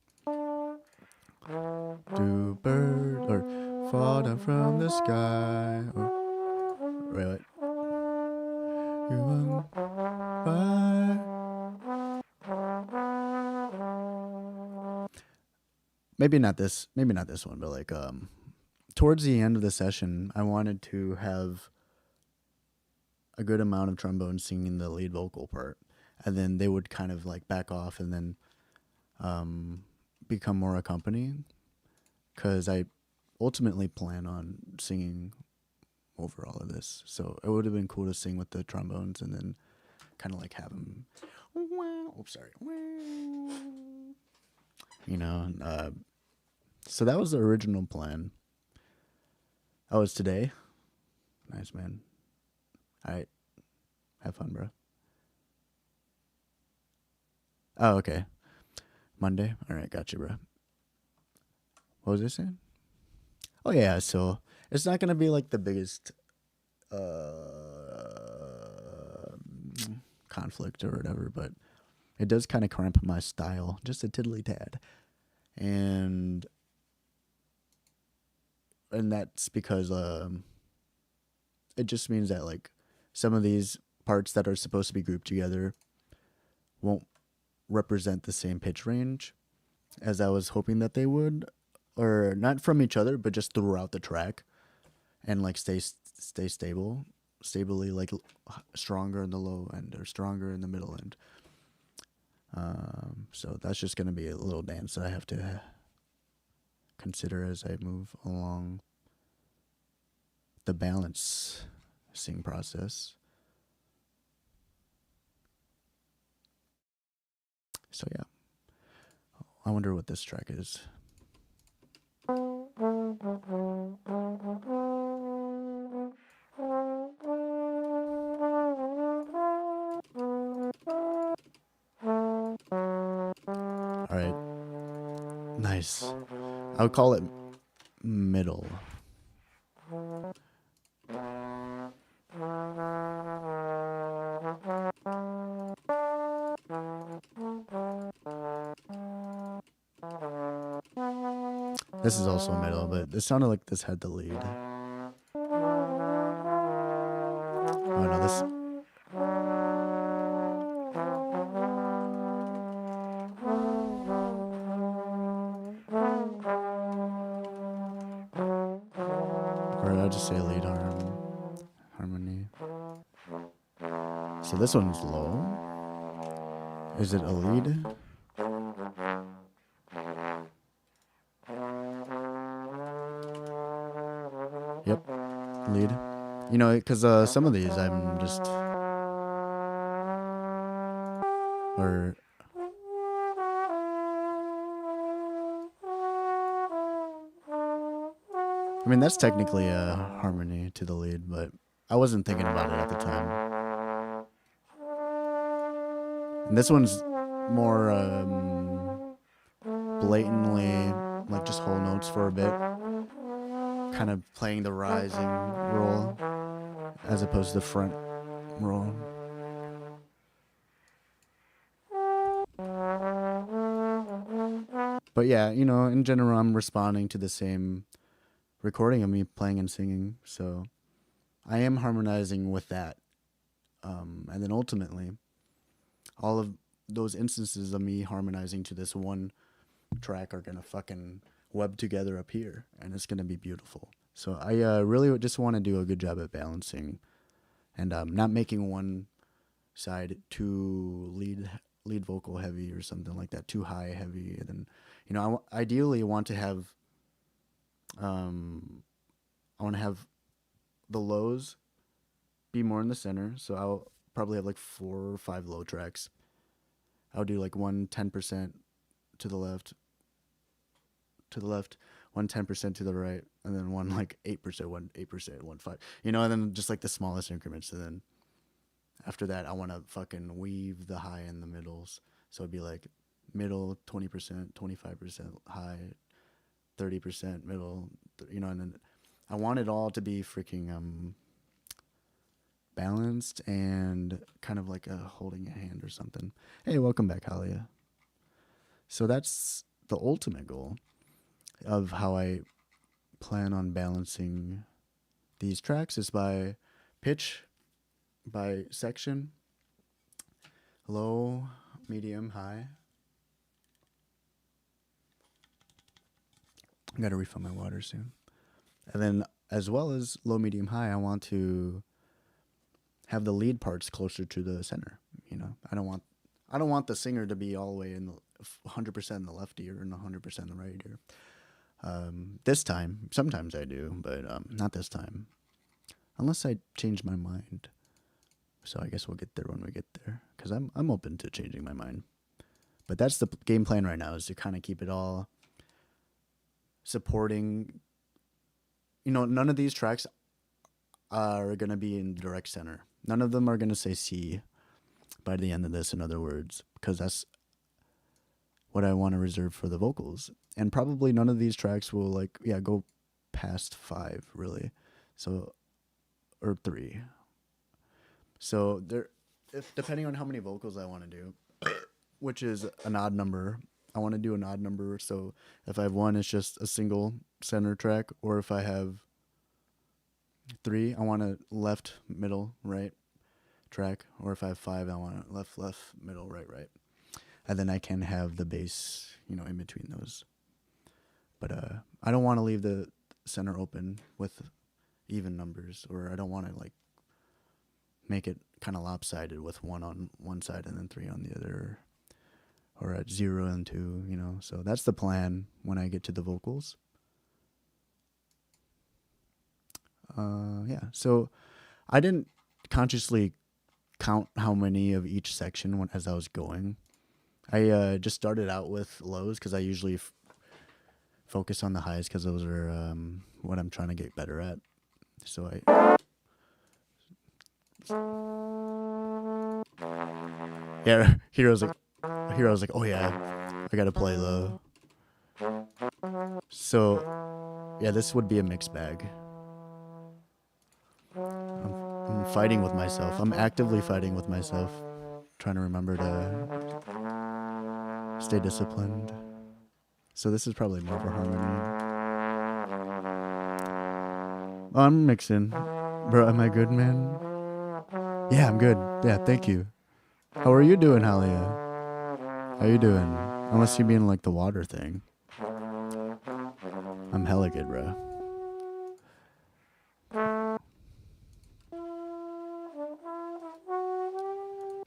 Do bird or fall down from the sky or wait. You won't fly. Maybe not this one, but like towards the end of the session, I wanted to have a good amount of trombone singing the lead vocal part, and then they would kind of like back off and then become more accompanying, because I ultimately plan on singing over all of this. So it would have been cool to sing with the trombones and then kind of like have them, you know. So that was the original plan. Oh, it's today? Nice, man. All right. Have fun, bro. Oh, okay. Monday? All right, gotcha, bro. What was I saying? Oh, yeah, so it's not going to be like the biggest conflict or whatever, but it does kind of cramp my style just a tiddly tad. And that's because it just means that like some of these parts that are supposed to be grouped together won't represent the same pitch range as I was hoping that they would, or not from each other, but just throughout the track, and like stay stably, like stronger in the low end or stronger in the middle end. So that's just going to be a little dance that I have to consider as I move along the balancing process. So yeah, I wonder what this track is. All right, nice. I would call it middle. This is also middle, but it sounded like this had the lead. Oh no, this. Or I'll just say lead harmony. So this one's low. Is it a lead? Yep, lead. You know, because some of these I'm just, or I mean, that's technically a harmony to the lead, but I wasn't thinking about it at the time. And this one's more blatantly like just whole notes for a bit, kind of playing the rising roll as opposed to the front roll. But yeah, you know, in general, I'm responding to the same recording of me playing and singing. So I am harmonizing with that. And then ultimately, all of those instances of me harmonizing to this one track are going to fucking web together up here. And it's going to be beautiful. So I really just want to do a good job at balancing and not making one side too lead vocal heavy or something like that, too high heavy. And then, you know, I ideally want to have I want to have the lows be more in the center. So I'll probably have like 4 or 5 low tracks. I'll do like 10% to the left, one 10% to the right, and then one like 8%, 8%, 5. You know, and then just like the smallest increments. And then after that, I want to fucking weave the high in the middles. So it'd be like middle 20%, 25% high, 30% middle, you know, and then I want it all to be freaking balanced and kind of like a holding a hand or something. Hey, welcome back, Halia. So that's the ultimate goal of how I plan on balancing these tracks is by pitch, by section, low, medium, high. I gotta refill my water soon. And then as well as low, medium, high, I want to have the lead parts closer to the center. You know, I don't want the singer to be all the way in the 100% in the left ear and 100% in the right ear. This time, sometimes I do, but not this time, unless I change my mind. So I guess we'll get there when we get there, because I'm open to changing my mind. But that's the game plan right now, is to kind of keep it all supporting. You know, none of these tracks are going to be in direct center. None of them are going to say C by the end of this, in other words, because that's what I want to reserve for the vocals. And probably none of these tracks will go past 5, really. So, or 3. So depending on how many vocals I want to do, which is an odd number, I want to do an odd number. So if I have 1, it's just a single center track, or if I have 3, I want a left, middle, right track, or if I have 5, I want a left, middle, right. And then I can have the bass, you know, in between those. But I don't want to leave the center open with even numbers, or I don't want to like make it kind of lopsided with 1 on one side and then 3 on the other, or at 0 and 2, you know. So that's the plan when I get to the vocals. Yeah, so I didn't consciously count how many of each section as I was going. I just started out with lows because I usually focus on the highs because those are what I'm trying to get better at. So Hero's like, oh yeah, I gotta play low. So yeah, this would be a mixed bag. I'm fighting with myself. I'm actively fighting with myself, trying to remember to stay disciplined. So this is probably more of a harmony. Oh, I'm mixing. Bro, am I good, man? Yeah, I'm good. Yeah, thank you. How are you doing, Halia? How you doing? Unless you mean like the water thing. I'm hella good, bro.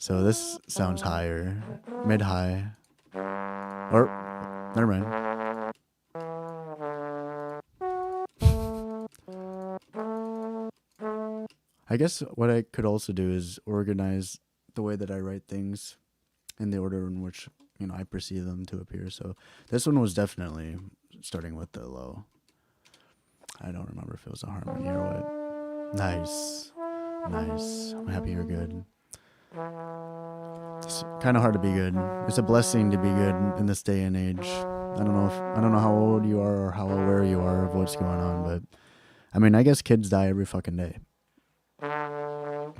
So this sounds higher. Mid-high. Or, never mind. I guess what I could also do is organize the way that I write things in the order in which, you know, I perceive them to appear. So this one was definitely starting with the low. I don't remember if it was a harmony or what. Nice. I'm happy you're good. It's kind of hard to be good. It's a blessing to be good in this day and age. I don't know how old you are or how aware you are of what's going on, but I mean, I guess kids die every fucking day.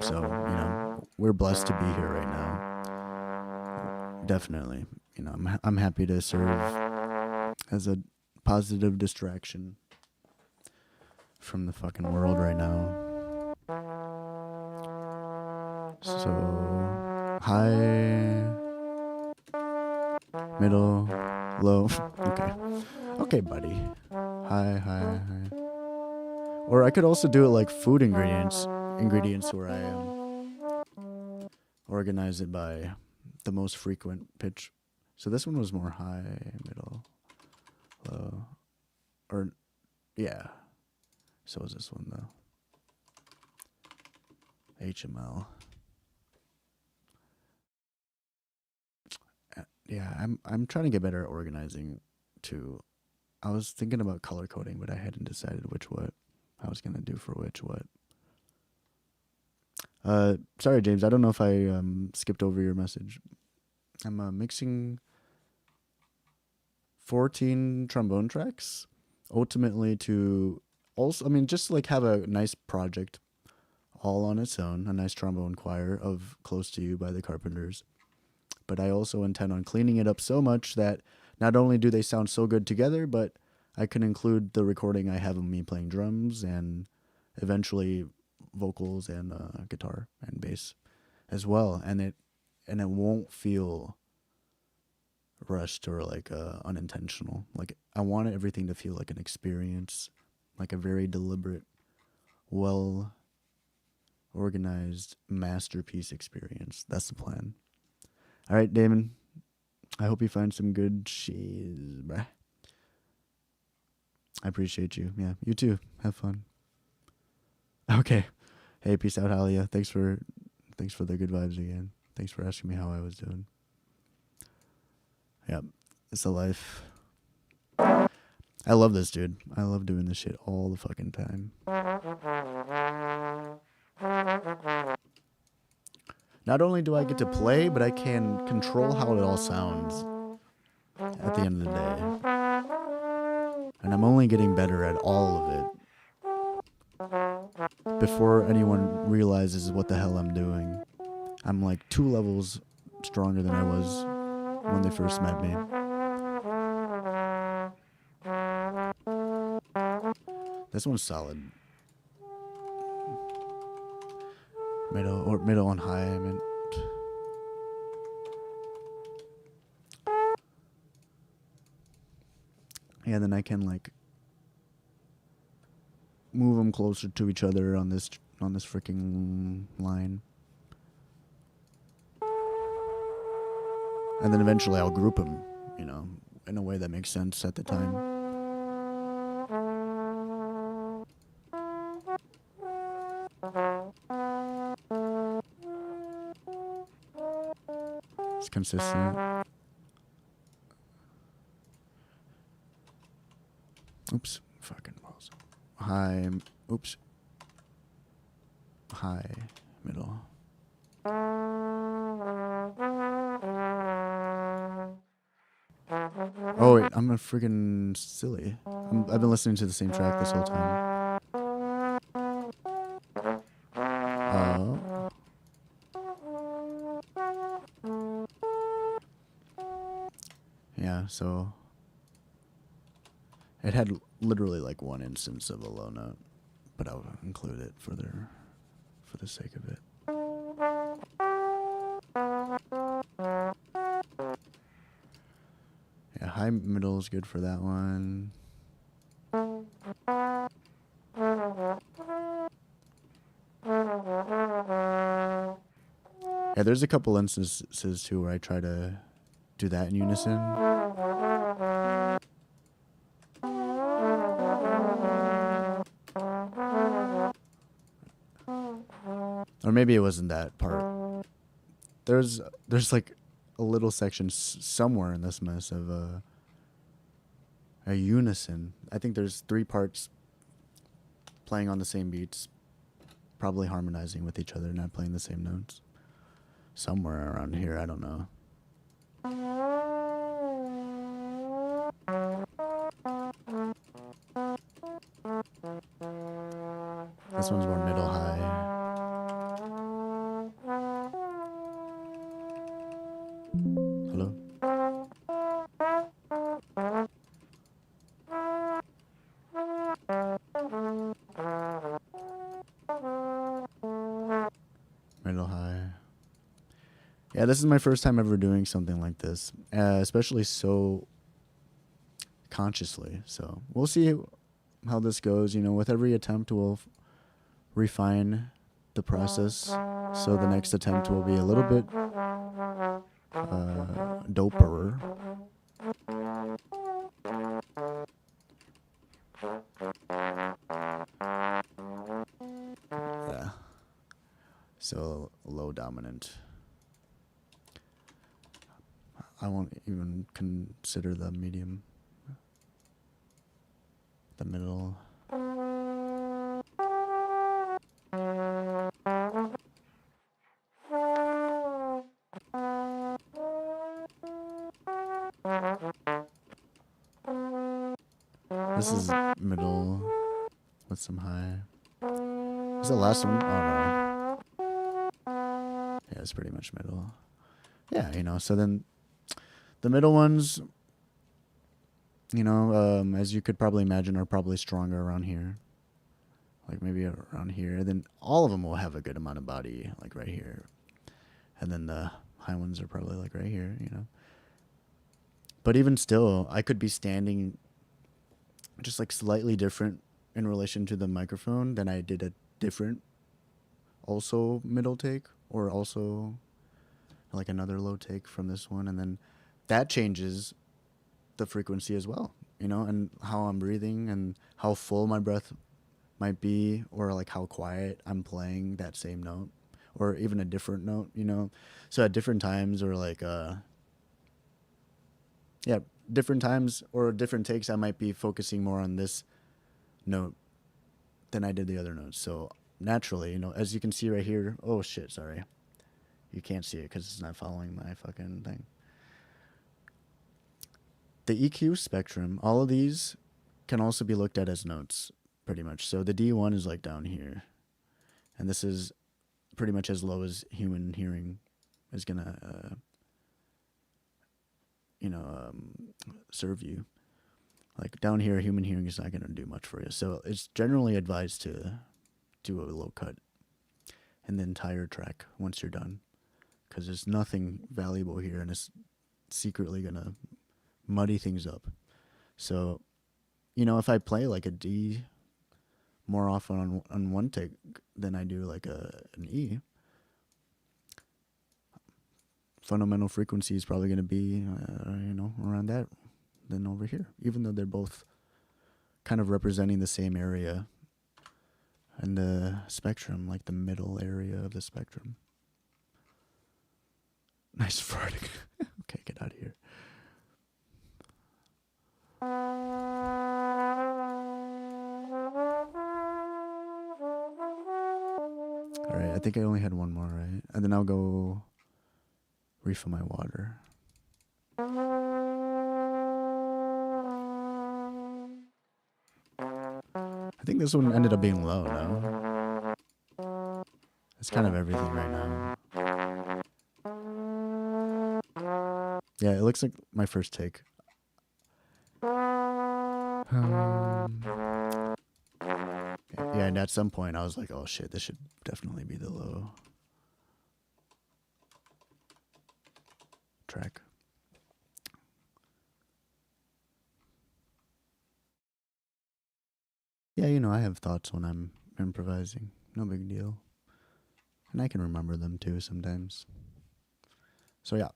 So, you know, we're blessed to be here right now. Definitely. You know, I'm happy to serve as a positive distraction from the fucking world right now. So, high, middle, low. Okay. Okay, buddy. High, high, high. Or I could also do it like food ingredients where I organize it by the most frequent pitch. So this one was more high, middle, low. Or, yeah. So is this one though. HML. Yeah, I'm trying to get better at organizing too. I was thinking about color coding, but I hadn't decided what I was gonna do for which what. Sorry, James. I don't know if I skipped over your message. I'm mixing 14 trombone tracks, ultimately to also, I mean, just like have a nice project all on its own, a nice trombone choir of Close to You by the Carpenters. But I also intend on cleaning it up so much that not only do they sound so good together, but I can include the recording I have of me playing drums and eventually vocals and guitar and bass as well. And it won't feel rushed or like unintentional. Like I want everything to feel like an experience, like a very deliberate, well organized masterpiece experience. That's the plan. All right, Damon. I hope you find some good cheese, bruh. I appreciate you. Yeah, you too. Have fun. Okay. Hey, peace out, Halia. Thanks for the good vibes again. Thanks for asking me how I was doing. Yeah, it's a life. I love this, dude. I love doing this shit all the fucking time. Not only do I get to play, but I can control how it all sounds at the end of the day. And I'm only getting better at all of it before anyone realizes what the hell I'm doing. I'm like 2 levels stronger than I was when they first met me. This one's solid. Middle and high, I meant. Yeah, then I can like move them closer to each other on this freaking line. And then eventually I'll group them, you know, in a way that makes sense at the time. It's consistent. Oops. Fucking balls. High. Oops. High. Middle. Oh, wait. I'm a friggin' silly. I've been listening to the same track this whole time. Yeah, so it had literally like one instance of a low note, but I'll include it for the sake of it. Yeah, high middle is good for that one. Yeah, there's a couple instances too where I try to do that in unison. Or maybe it wasn't that part. There's like a little section somewhere in this mess of a unison. I think there's 3 parts playing on the same beats, probably harmonizing with each other, not playing the same notes. Somewhere around here, I don't know. This one's more middle high. Hello? middle high. Yeah, this is my first time ever doing something like this, especially so consciously. So we'll see how this goes. You know, with every attempt, we'll refine the process. So the next attempt will be a little bit doper. Yeah. So low dominant. I won't even consider the medium. The middle. This is middle with some high. Is the last one? Oh no. Yeah, it's pretty much middle. Yeah, you know, so then the middle ones, you know, as you could probably imagine, are probably stronger around here. Like maybe around here. Then all of them will have a good amount of body, like right here. And then the high ones are probably like right here, you know. But even still, I could be standing just like slightly different in relation to the microphone than I did a different also middle take or also like another low take from this one. And then that changes the frequency as well, you know, and how I'm breathing and how full my breath might be, or like how quiet I'm playing that same note or even a different note, you know. So at different times or like yeah, different times or different takes, I might be focusing more on this note than I did the other notes. So naturally, you know, as you can see right here, oh shit, sorry. You can't see it because it's not following my fucking thing. The EQ spectrum, all of these can also be looked at as notes, pretty much. So the D1 is like down here. And this is pretty much as low as human hearing is going to, serve you. Like down here, human hearing is not going to do much for you. So it's generally advised to do a low cut in the entire track once you're done, because there's nothing valuable here and it's secretly going to muddy things up. So, you know, if I play like a D more often on one take than I do like an E, fundamental frequency is probably going to be, around that than over here, even though they're both kind of representing the same area and the spectrum, like the middle area of the spectrum. Nice farting. Okay, get out of here. All right, I think I only had one more, right? And then I'll go refill my water. I think this one ended up being low, no? It's kind of everything right now. Yeah, it looks like my first take. Yeah, and at some point I was like, oh shit, this should definitely be the low track. Yeah, you know, I have thoughts when I'm improvising. No big deal. And I can remember them too sometimes. So yeah.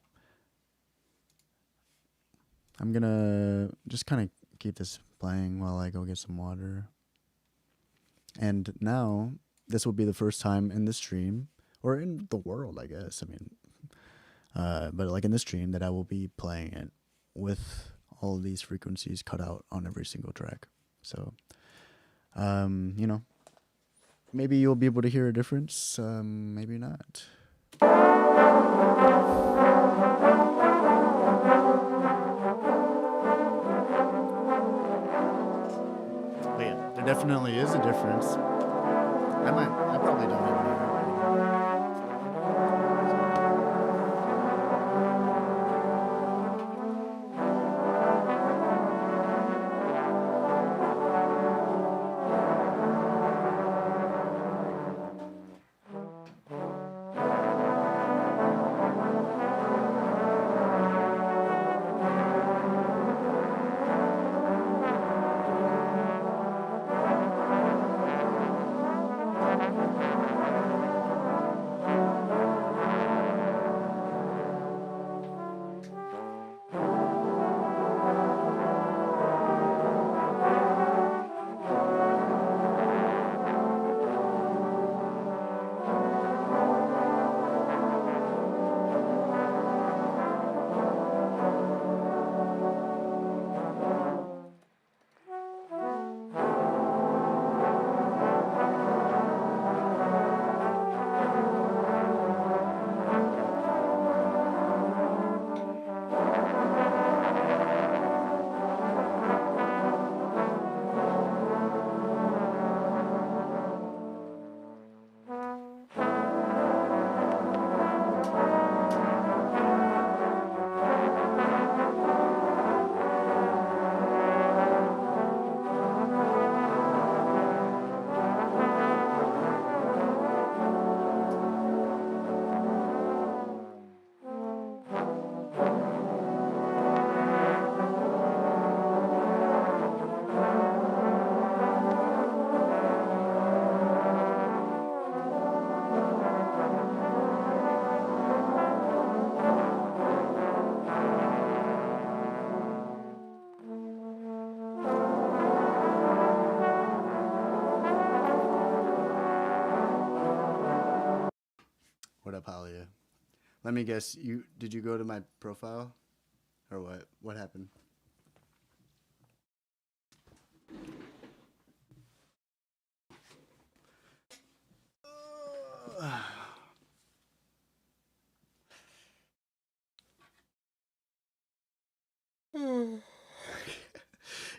I'm gonna just kind of keep this playing while I go get some water. And now, this will be the first time in the stream, or in the world, I guess. I mean, but like in the stream, that I will be playing it with all of these frequencies cut out on every single track. So, you know, maybe you'll be able to hear a difference, maybe not. But yeah, there definitely is a difference. I probably don't even hear it. up, Halia? Let me guess. Did you go to my profile, or what? What happened?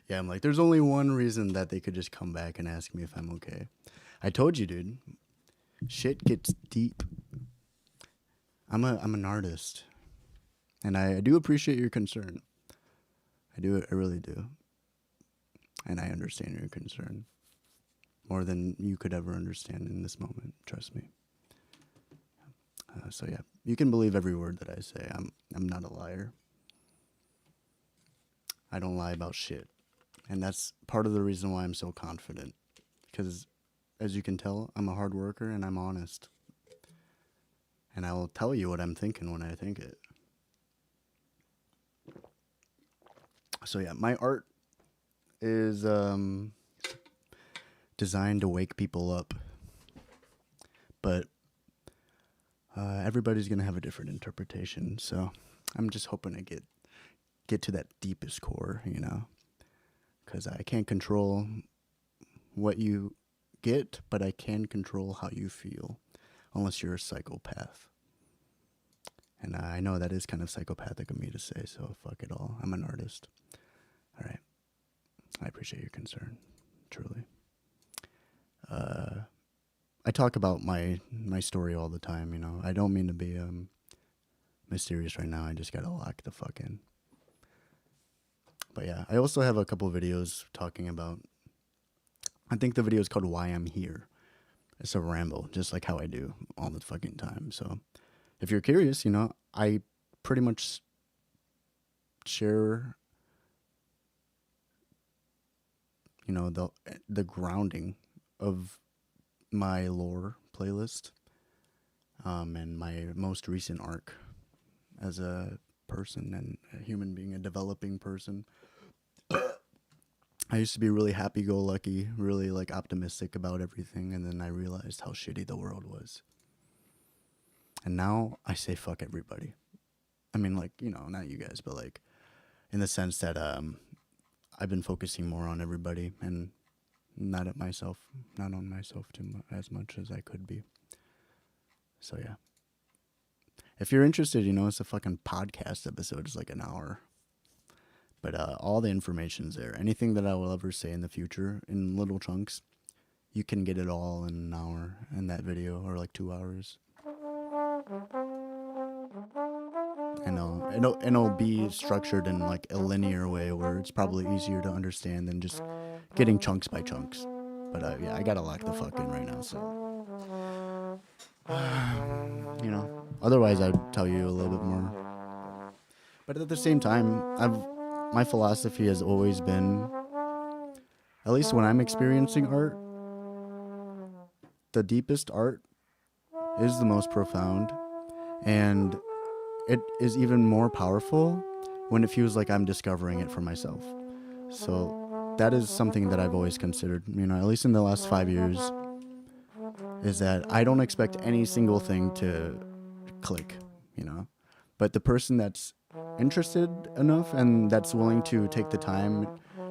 Yeah, I'm like, there's only one reason that they could just come back and ask me if I'm okay. I told you, dude. Shit gets deep. I'm an artist, and I do appreciate your concern. I really do, and I understand your concern more than you could ever understand in this moment. Trust me. So yeah, you can believe every word that I say. I'm not a liar. I don't lie about shit. And that's part of the reason why I'm so confident. Because, as you can tell, I'm a hard worker and I'm honest. And I will tell you what I'm thinking when I think it. So yeah, my art is designed to wake people up. But everybody's going to have a different interpretation. So I'm just hoping to get to that deepest core, you know. Because I can't control what you get, but I can control how you feel, unless you're a psychopath. And I know that is kind of psychopathic of me to say, so fuck it all. I'm an artist. All right. I appreciate your concern, truly. I talk about my story all the time, you know. I don't mean to be mysterious right now. I just gotta lock the fuck in. But yeah, I also have a couple videos talking about, I think the video is called Why I'm Here. It's a ramble, just like how I do all the fucking time. So if you're curious, you know, I pretty much share, you know, the grounding of my lore playlist and my most recent arc as a person and a human being, a developing person. I used to be really happy-go-lucky, really like optimistic about everything, and then I realized how shitty the world was. And now I say fuck everybody. I mean, like, you know, not you guys, but like in the sense that I've been focusing more on everybody and not on myself as much as I could be. So yeah. If you're interested, you know, it's a fucking podcast episode. It's like an hour. But all the information's there. Anything that I will ever say in the future in little chunks, you can get it all in an hour in that video, or like 2 hours. And it'll be structured in like a linear way where it's probably easier to understand than just getting chunks by chunks. But yeah, I gotta lock the fuck in right now, so you know. Otherwise, I'd tell you a little bit more. But at the same time, my philosophy has always been, at least when I'm experiencing art, the deepest art is the most profound, and it is even more powerful when it feels like I'm discovering it for myself. So that is something that I've always considered, you know, at least in the last 5 years, is that I don't expect any single thing to click, you know. But the person that's interested enough and that's willing to take the time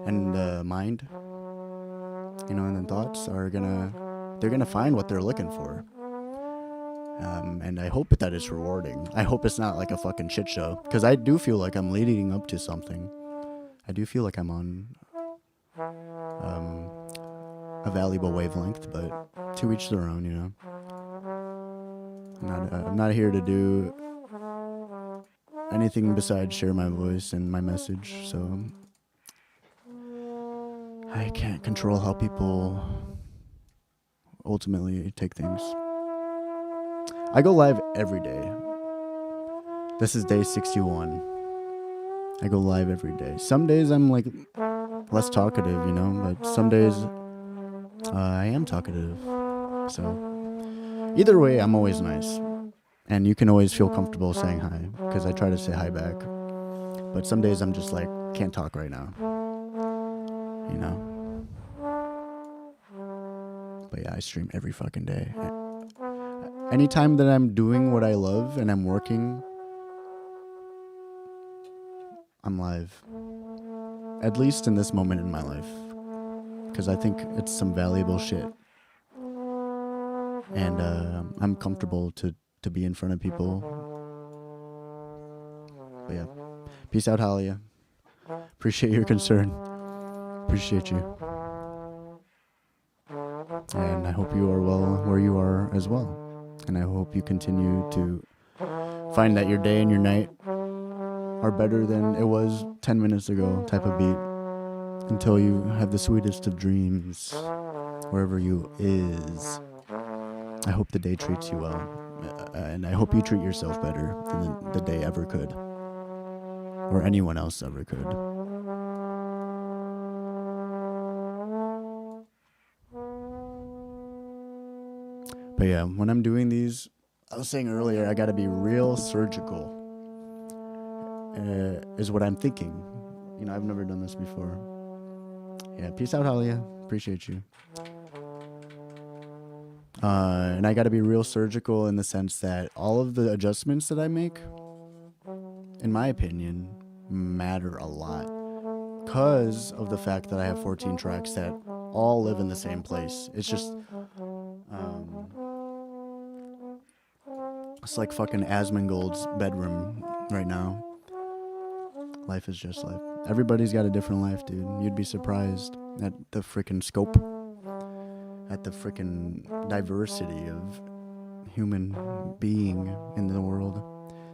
and the mind, you know, and the thoughts they're gonna find what they're looking for. And I hope that it's rewarding. I hope it's not like a fucking shit show, because I do feel like I'm leading up to something. I do feel like I'm on a valuable wavelength, but to each their own, you know. I'm not here to do anything besides share my voice and my message, so I can't control how people ultimately take things. I go live every day. This is day 61. I go live every day. Some days I'm like less talkative, you know, but some days I am talkative. So either way, I'm always nice. And you can always feel comfortable saying hi, because I try to say hi back. But some days I'm just like, can't talk right now. You know? But yeah, I stream every fucking day. anytime that I'm doing what I love and I'm working, I'm live. At least in this moment in my life. Because I think it's some valuable shit. And I'm comfortable to be in front of people. But yeah. Peace out, Halia. Appreciate your concern. Appreciate you. And I hope you are well where you are as well. And I hope you continue to find that your day and your night are better than it was 10 minutes ago type of beat. Until you have the sweetest of dreams wherever you is. I hope the day treats you well. And I hope you treat yourself better than the day ever could. Or anyone else ever could. But yeah, when I'm doing these, I was saying earlier, I gotta be real surgical. Is what I'm thinking. You know, I've never done this before. Yeah, peace out, Halia. Appreciate you. And I gotta be real surgical in the sense that all of the adjustments that I make, in my opinion, matter a lot. Because of the fact that I have 14 tracks that all live in the same place. It's just, it's like fucking Asmongold's bedroom right now. Life is just life. Everybody's got a different life, dude. You'd be surprised at the freaking scope, at the freaking diversity of human being in the world.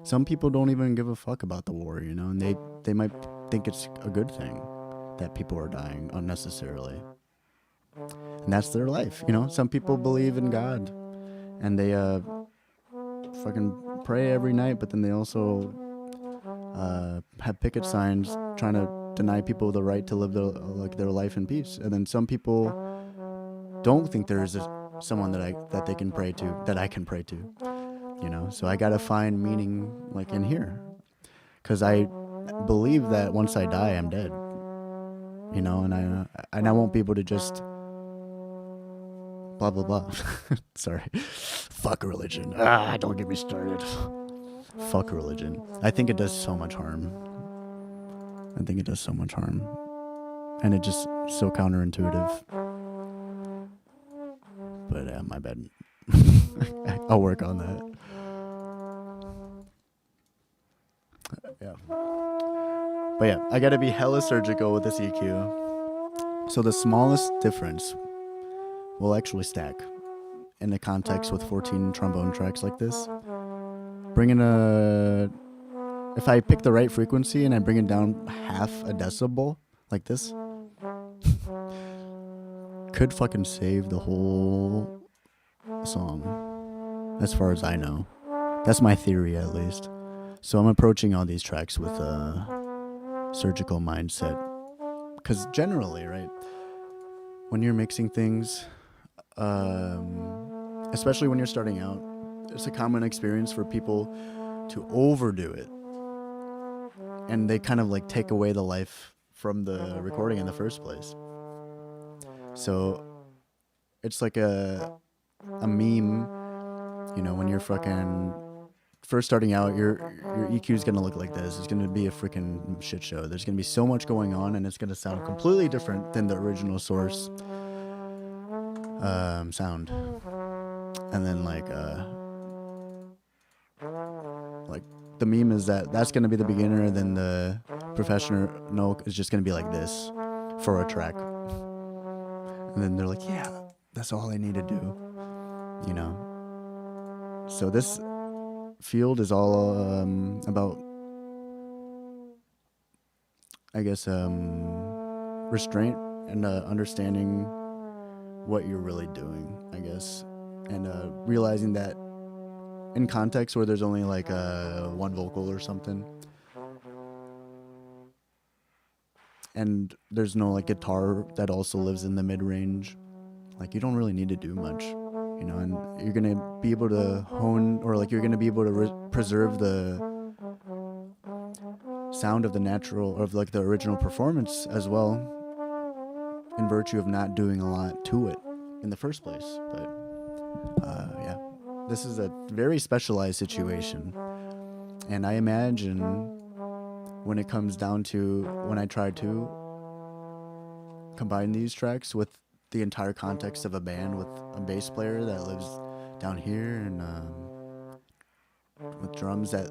Some people don't even give a fuck about the war, you know, and they might think it's a good thing that people are dying unnecessarily. And that's their life, you know. Some people believe in God and they fucking pray every night, but then they also have picket signs trying to deny people the right to live their life in peace. And then some people don't think there is someone that they can pray to, that I can pray to, you know. So I gotta find meaning like in here, because I believe that once I die, I'm dead, you know, and I won't be able to just blah blah blah. Sorry, fuck religion. Don't get me started. Fuck religion. I think it does so much harm. I think it does so much harm. And it just so counterintuitive. But my bad. I'll work on that. Yeah. But yeah, I gotta be hella surgical with this EQ. So the smallest difference will actually stack in the context with 14 trombone tracks like this. If I pick the right frequency and I bring it down half a decibel, like this, could fucking save the whole song, as far as I know. That's my theory, at least. So I'm approaching all these tracks with a surgical mindset. Because generally, right, when you're mixing things, especially when you're starting out, it's a common experience for people to overdo it. And they kind of like take away the life from the recording in the first place. So it's like a meme, you know, when you're fucking first starting out, your EQ is going to look like this. It's going to be a freaking shit show. There's going to be so much going on and it's going to sound completely different than the original source sound. And then like the meme is that's going to be the beginner, and then the professional is just going to be like this for a track. And then they're like, yeah, that's all I need to do, you know. So this field is all about, I guess, restraint and understanding what you're really doing, I guess, and realizing that in context where there's only like one vocal or something, and there's no like guitar that also lives in the mid-range, like you don't really need to do much, you know, and you're gonna be able to hone, or like you're gonna be able to preserve the sound of the natural, or of like the original performance as well, in virtue of not doing a lot to it in the first place. But yeah, this is a very specialized situation. And I imagine when it comes down to when I try to combine these tracks with the entire context of a band with a bass player that lives down here and with drums that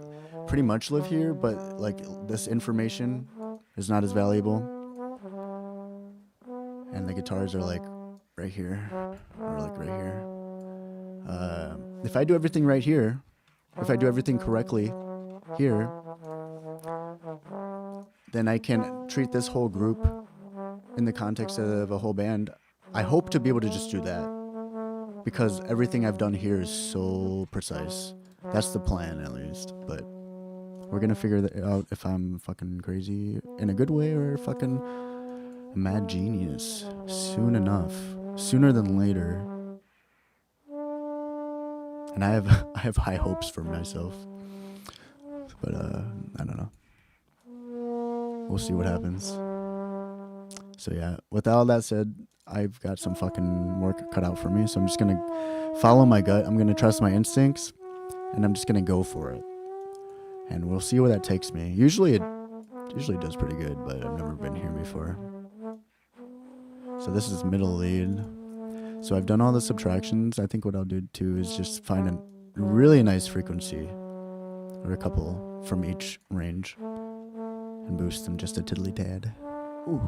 pretty much live here, but like this information is not as valuable. And the guitars are like right here, or like right here. If I do everything right here, if I do everything correctly here, then I can treat this whole group in the context of a whole band. I hope to be able to just do that because everything I've done here is so precise. That's the plan, at least. But we're gonna figure that out if I'm fucking crazy in a good way or fucking a mad genius soon enough, sooner than later. And I have high hopes for myself, but I don't know. We'll see what happens. So yeah, with all that said, I've got some fucking work cut out for me. So I'm just gonna follow my gut. I'm gonna trust my instincts, and I'm just gonna go for it. And we'll see where that takes me. Usually it does pretty good, but I've never been here before. So this is middle lead. So I've done all the subtractions. I think what I'll do too is just find a really nice frequency, or a couple from each range, and boost them just a tiddly tad. Ooh.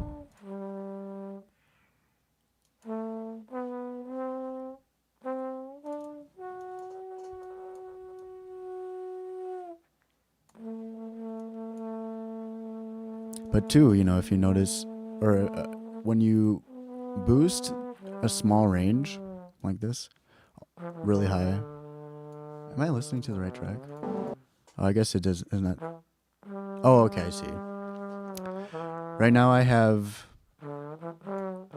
But too, you know, if you notice, or when you boost a small range like this, really high. Am I listening to the right track? Oh, I guess it does, isn't it? Oh, okay, I see. Right now I have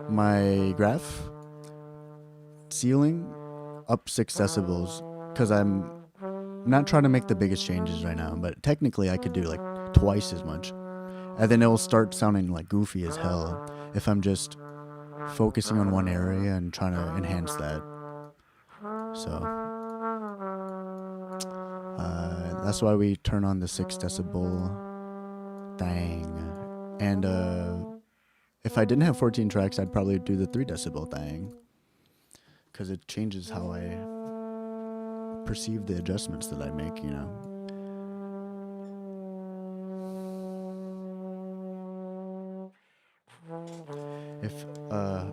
my graph ceiling up 6 decibels because I'm not trying to make the biggest changes right now, but technically I could do like twice as much. And then it will start sounding like goofy as hell if I'm just focusing on one area and trying to enhance that. So that's why we turn on the 6 decibel thing. And if I didn't have 14 tracks, I'd probably do the 3 decibel thing, because it changes how I perceive the adjustments that I make, you know.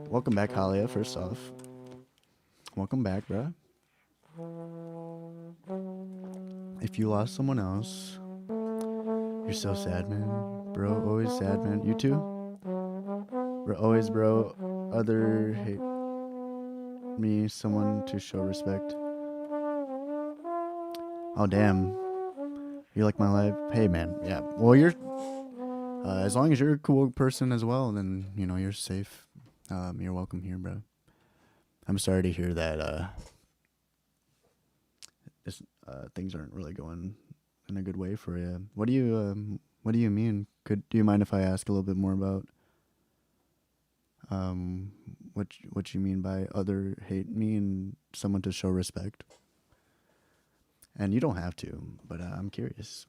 Welcome back, Halia, first off. Welcome back, bruh. If you lost someone else, you're so sad, man. Bro, always sad, man. You too? Bro, always, bro. Other hate me, someone to show respect. Oh, damn. You like my life? Hey, man. Yeah. Well, you're... as long as you're a cool person as well, then, you know, you're safe. You're welcome here, bro. I'm sorry to hear that things aren't really going in a good way for you. What do you mean? Do you mind if I ask a little bit more about what you mean by other hate me and someone to show respect? And you don't have to, but I'm curious.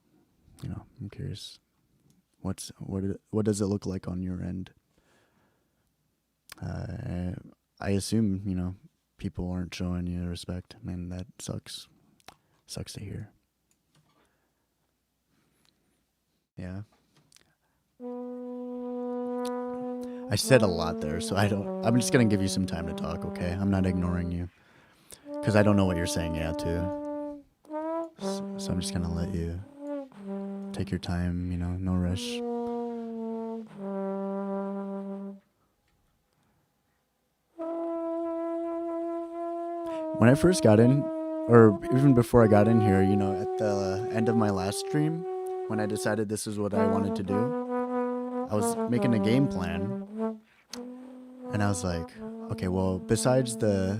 You know, I'm curious. What does it look like on your end? I assume, you know, people aren't showing you respect, and that sucks. Sucks to hear. Yeah. I said a lot there, so I'm just gonna give you some time to talk, okay? I'm not ignoring you, because I don't know what you're saying yeah to. So I'm just gonna let you take your time, you know, no rush. When I first got in, or even before I got in here, you know, at the end of my last stream, when I decided this is what I wanted to do, I was making a game plan, and I was like, okay, well, besides the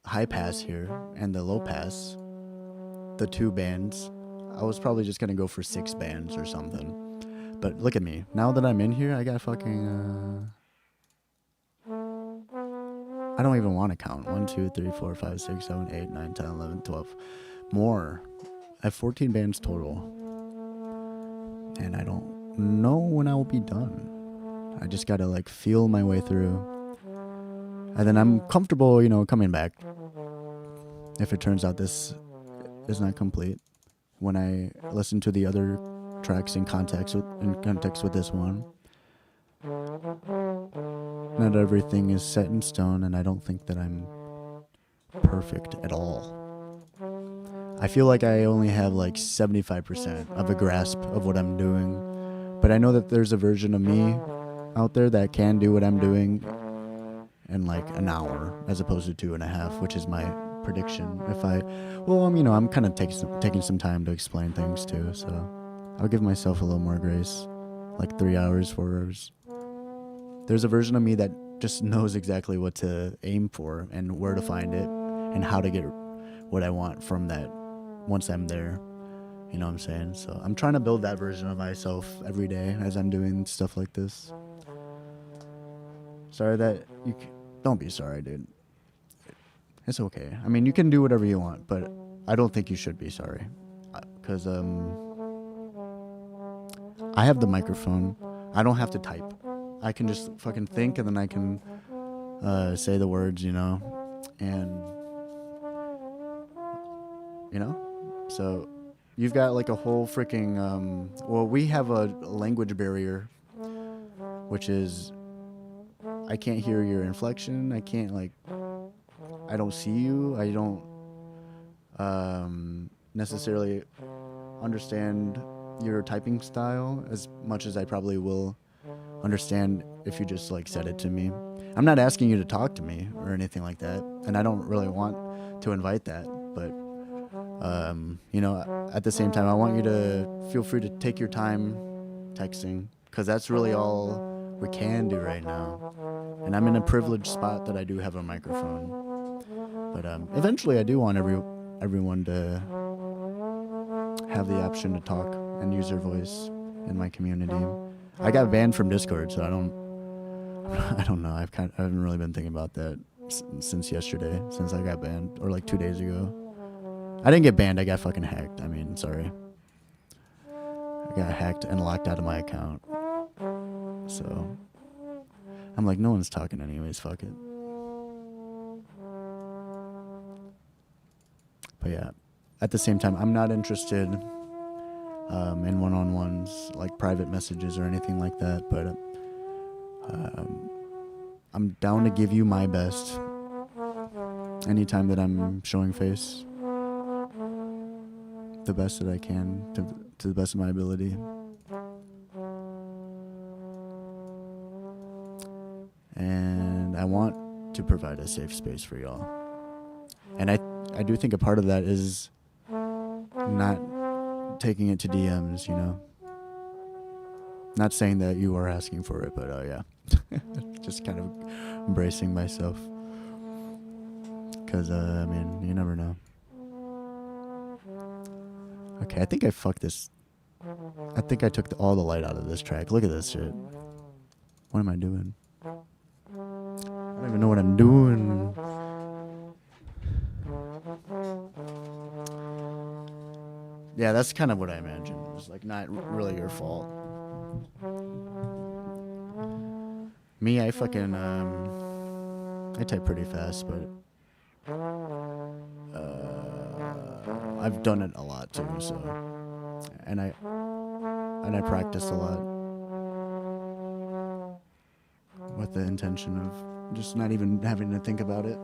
high pass here and the low pass, the 2 bands, I was probably just gonna go for 6 bands or something. But look at me. Now that I'm in here, I got fucking I don't even want to count. 1, 2, 3, 4, 5, 6, 7, 8, 9, 10, 11, 12. More. I have 14 bands total. And I don't know when I will be done. I just gotta like feel my way through. And then I'm comfortable, you know, coming back. If it turns out this is not complete. When I listen to the other tracks in context with this one. Not everything is set in stone, and I don't think that I'm perfect at all. I feel like I only have like 75% of a grasp of what I'm doing, but I know that there's a version of me out there that can do what I'm doing in like an hour as opposed to 2.5, which is my prediction. I'm kind of taking some time to explain things too, so I'll give myself a little more grace, like 3 hours, 4 hours. There's a version of me that just knows exactly what to aim for and where to find it and how to get what I want from that once I'm there. You know what I'm saying? So I'm trying to build that version of myself every day as I'm doing stuff like this. Sorry that don't be sorry, dude. It's okay. I mean, you can do whatever you want, but I don't think you should be sorry. Because I have the microphone. I don't have to type. I can just fucking think, and then I can say the words, you know, and you know. So you've got like a whole freaking we have a language barrier, which is I can't hear your inflection. I can't I don't see you. I don't necessarily understand your typing style as much as I probably will understand if you just like said it to me. I'm not asking you to talk to me or anything like that, and I don't really want to invite that, but you know, at the same time I want you to feel free to take your time texting, because that's really all we can do right now. And I'm in a privileged spot that I do have a microphone, but eventually I do want everyone to have the option to talk and use their voice in my community. I got banned from Discord, so I don't know. I haven't really been thinking about that since yesterday, since I got banned, or like 2 days ago. I didn't get banned. I got fucking hacked. I mean, sorry. I got hacked and locked out of my account. So I'm like, no one's talking anyways. Fuck it. But yeah, at the same time, I'm not interested in one-on-ones, like private messages or anything like that, but I'm down to give you my best anytime that I'm showing face, the best that I can, to the best of my ability. And I want to provide a safe space for y'all. And I do think a part of that is not taking it to DMs, you know. Not saying that you are asking for it, but yeah. Just kind of embracing myself. Because, I mean, you never know. Okay, I think I fucked this. I think I took all the light out of this track. Look at this shit. What am I doing? I don't even know what I'm doing. Yeah, that's kind of what I imagined. It's like not really your fault. Me, I fucking I type pretty fast, but I've done it a lot too. So, and I practice a lot with the intention of just not even having to think about it.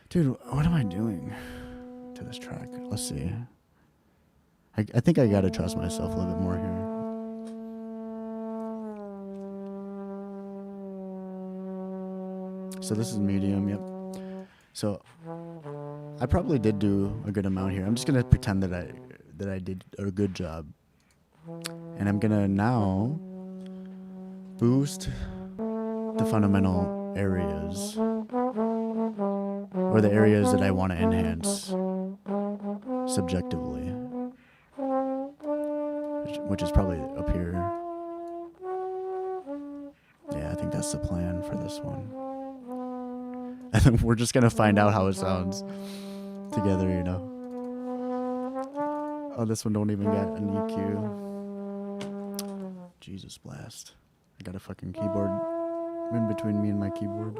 Dude, what am I doing to this track? Let's see. I think I gotta trust myself a little bit more here. So this is medium, yep. So I probably did do a good amount here. I'm just gonna pretend that I did a good job. And I'm gonna now boost the fundamental areas, or the areas that I want to enhance subjectively, which is probably up here. Yeah, I think that's the plan for this one. we're just gonna find out how it sounds together, you know. Oh, this one don't even got an EQ. Jesus blast. I got a fucking keyboard in between me and my keyboard.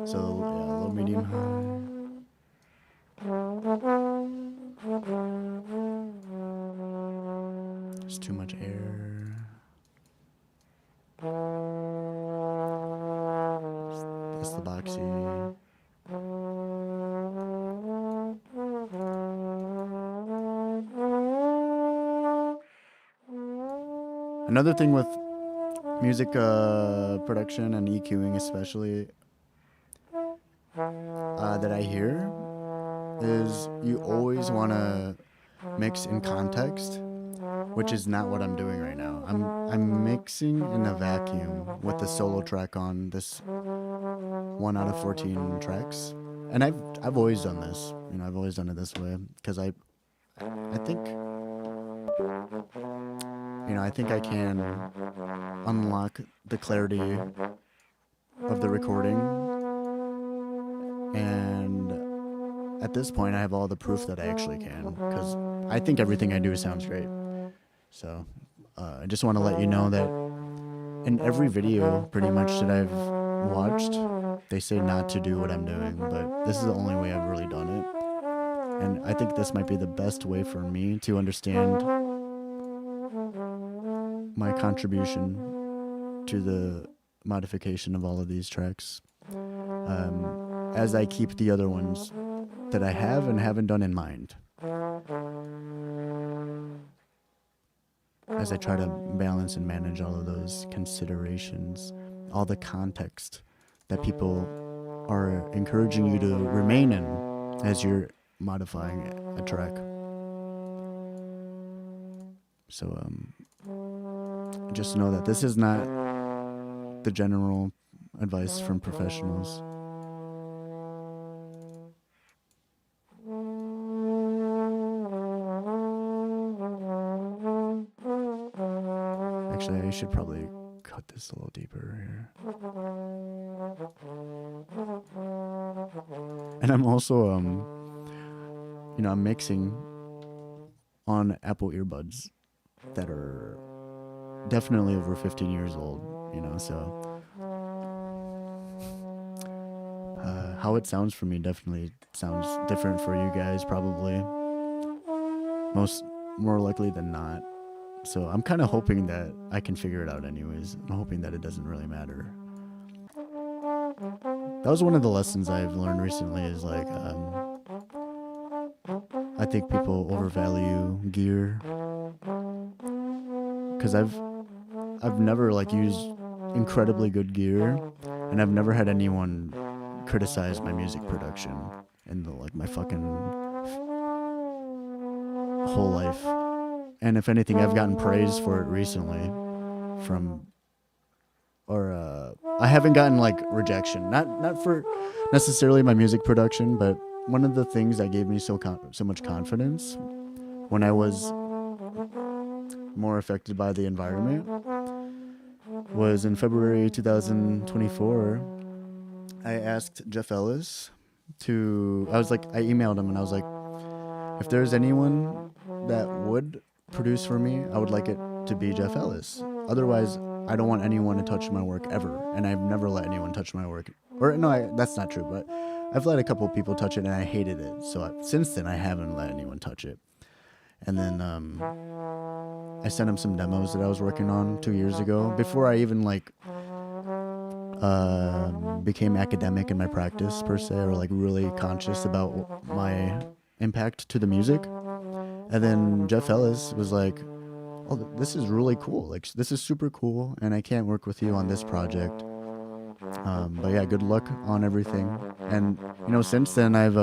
So, yeah, low, medium, high. There's too much air. That's the boxy. Another thing with music production and EQing especially that I hear is you always want to mix in context, which is not what I'm doing right now. I'm mixing in a vacuum with the solo track on this 1 out of 14 tracks, and I've always done this. You know, I've always done it this way because I think, you know, I think I can unlock the clarity of the recording, and at this point I have all the proof that I actually can, because I think everything I do sounds great. So I just want to let you know that in every video pretty much that I've watched, they say not to do what I'm doing, but this is the only way I've really done it. And I think this might be the best way for me to understand my contribution to the modification of all of these tracks, as I keep the other ones that I have and haven't done in mind, as I try to balance and manage all of those considerations, all the context that people are encouraging you to remain in as you're modifying a track. So just know that this is not the general advice from professionals. Actually, I should probably cut this a little deeper here. And I'm also, you know, I'm mixing on Apple earbuds that are definitely over 15 years old, you know, so how it sounds for me definitely sounds different for you guys, probably. More likely than not. So I'm kind of hoping that I can figure it out anyways. I'm hoping that it doesn't really matter. That was one of the lessons I've learned recently, is like, I think people overvalue gear, because I've never like used incredibly good gear, and I've never had anyone criticize my music production in like my fucking whole life. And if anything, I've gotten praise for it recently from, or I haven't gotten like rejection, not for necessarily my music production, but one of the things that gave me so much confidence when I was more affected by the environment was in February 2024. I asked Jeff Ellis I emailed him and I was like, if there's anyone that would produce for me, I would like it to be Jeff Ellis. Otherwise, I don't want anyone to touch my work ever. And I've never let anyone touch my work. Or no, that's not true, but I've let a couple of people touch it and I hated it. So since then, I haven't let anyone touch it. And then I sent him some demos that I was working on 2 years ago, before I even like became academic in my practice per se, or like really conscious about my impact to the music. And then Jeff Ellis was like, oh, this is really cool. Like, this is super cool, and I can't work with you on this project. But yeah, good luck on everything. And, you know, since then I've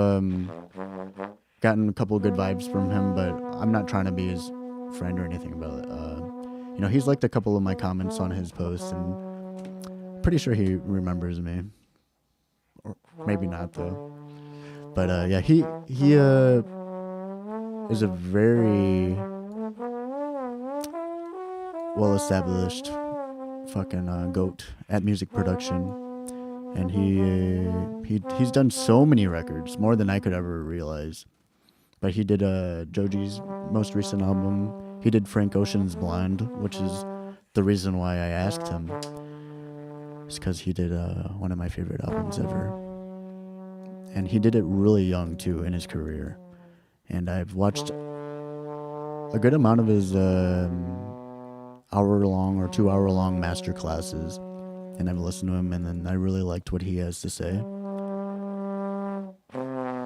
gotten a couple of good vibes from him, but I'm not trying to be his friend or anything about it. You know, he's liked a couple of my comments on his posts, and pretty sure he remembers me. Or maybe not, though. But yeah, he is a very well-established fucking goat at music production, and he's done so many records, more than I could ever realize. But he did Joji's most recent album. He did Frank Ocean's Blind, which is the reason why I asked him. It's because he did one of my favorite albums ever. And he did it really young, too, in his career. And I've watched a good amount of his hour-long or 2-hour-long master classes. And I've listened to him, and then I really liked what he has to say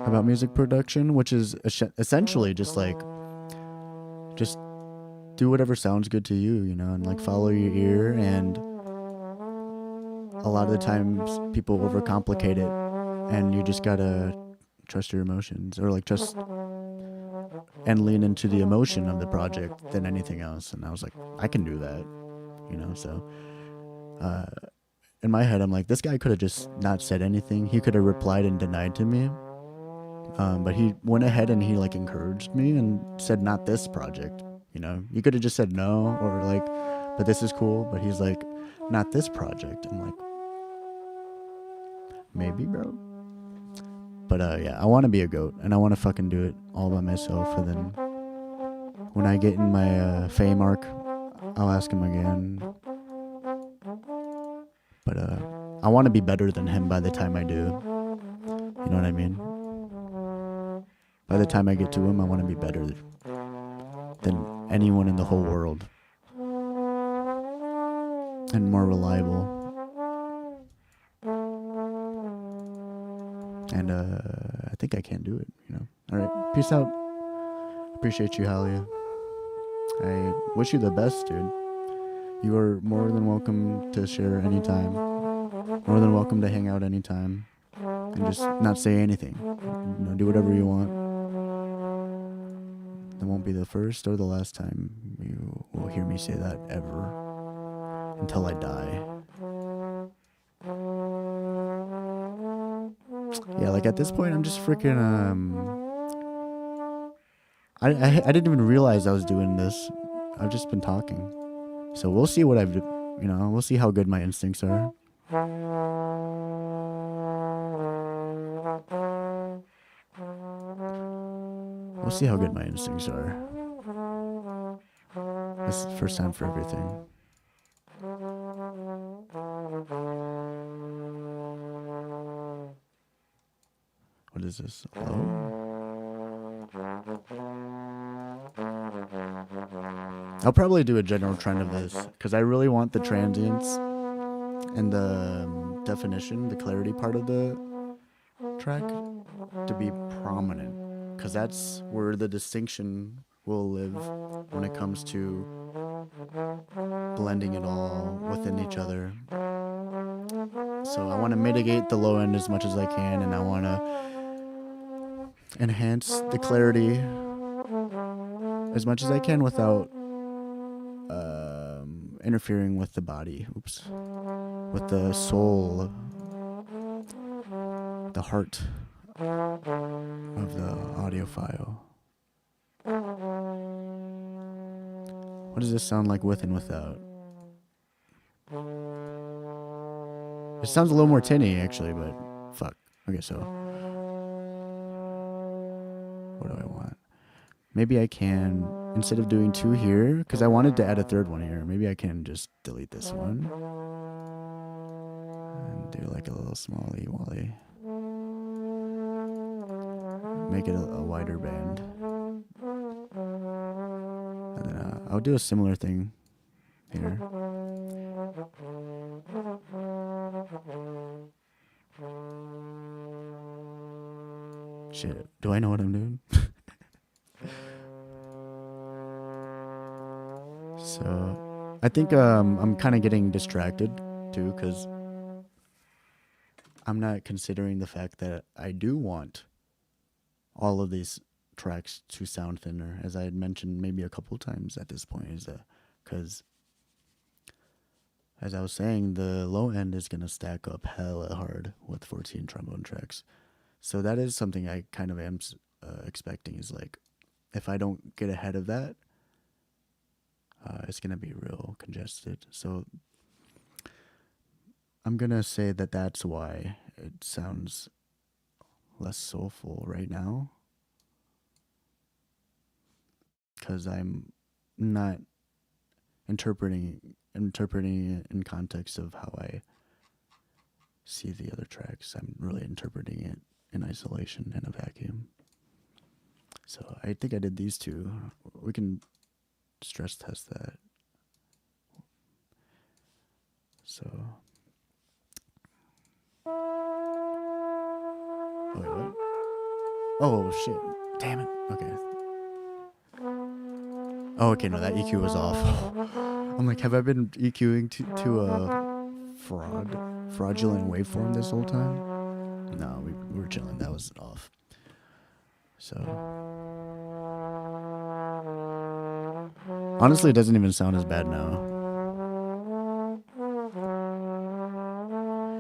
about music production, which is essentially just do whatever sounds good to you, you know, and like follow your ear. And a lot of the times people overcomplicate it, and you just gotta trust your emotions, or like just and lean into the emotion of the project than anything else. And I was like, I can do that, you know. So in my head, I'm like, this guy could have just not said anything. He could have replied and denied to me. But he went ahead and he like encouraged me and said, not this project. You know, you could have just said no, or like, but this is cool. But he's like, not this project. I'm like, maybe, bro. But yeah, I want to be a goat, and I want to fucking do it all by myself. And then when I get in my fame arc, I'll ask him again. But I want to be better than him by the time I do. You know what I mean? By the time I get to him, I want to be better than anyone in the whole world. And more reliable. And I think I can do it, you know. Alright, peace out. Appreciate you, Halia. I wish you the best, dude. You are more than welcome to share anytime. More than welcome to hang out anytime. And just not say anything. You know, do whatever you want. That won't be the first or the last time you will hear me say that ever. Until I die. Yeah, like at this point, I'm just freaking, I didn't even realize I was doing this. I've just been talking. So we'll see what I've, you know, we'll see how good my instincts are. We'll see how good my instincts are. This is the first time for everything. What is this? Hello? I'll probably do a general trend of this, because I really want the transients and the definition, the clarity part of the track to be prominent, because that's where the distinction will live when it comes to blending it all within each other. So I want to mitigate the low end as much as I can, and I want to enhance the clarity as much as I can without interfering with the body. Oops. With the soul, the heart of the audio file. What does this sound like with and without? It sounds a little more tinny, actually, but fuck. Okay, so what do I want? Maybe I can, instead of doing 2 here, because I wanted to add a 3rd one here, maybe I can just delete this one and do like a little smally wally. Make it a wider band. And then I'll do a similar thing here. Shit, do I know what I'm doing? So I think I'm kind of getting distracted too, because I'm not considering the fact that I do want all of these tracks to sound thinner, as I had mentioned maybe a couple times at this point, is because as I was saying, the low end is going to stack up hella hard with 14 trombone tracks. So that is something I kind of am expecting, is like, if I don't get ahead of that, it's going to be real congested. So I'm gonna say that that's why it sounds less soulful right now, because I'm not interpreting it in context of how I see the other tracks. I'm really interpreting it in isolation in a vacuum. So I think I did these two. We can stress test that. So, oh wait, what? Oh shit! Damn it. Okay. Oh, okay. No, that EQ was off. I'm like, have I been EQing to a fraudulent waveform this whole time? No, we were chilling. That was off. So, honestly, it doesn't even sound as bad now.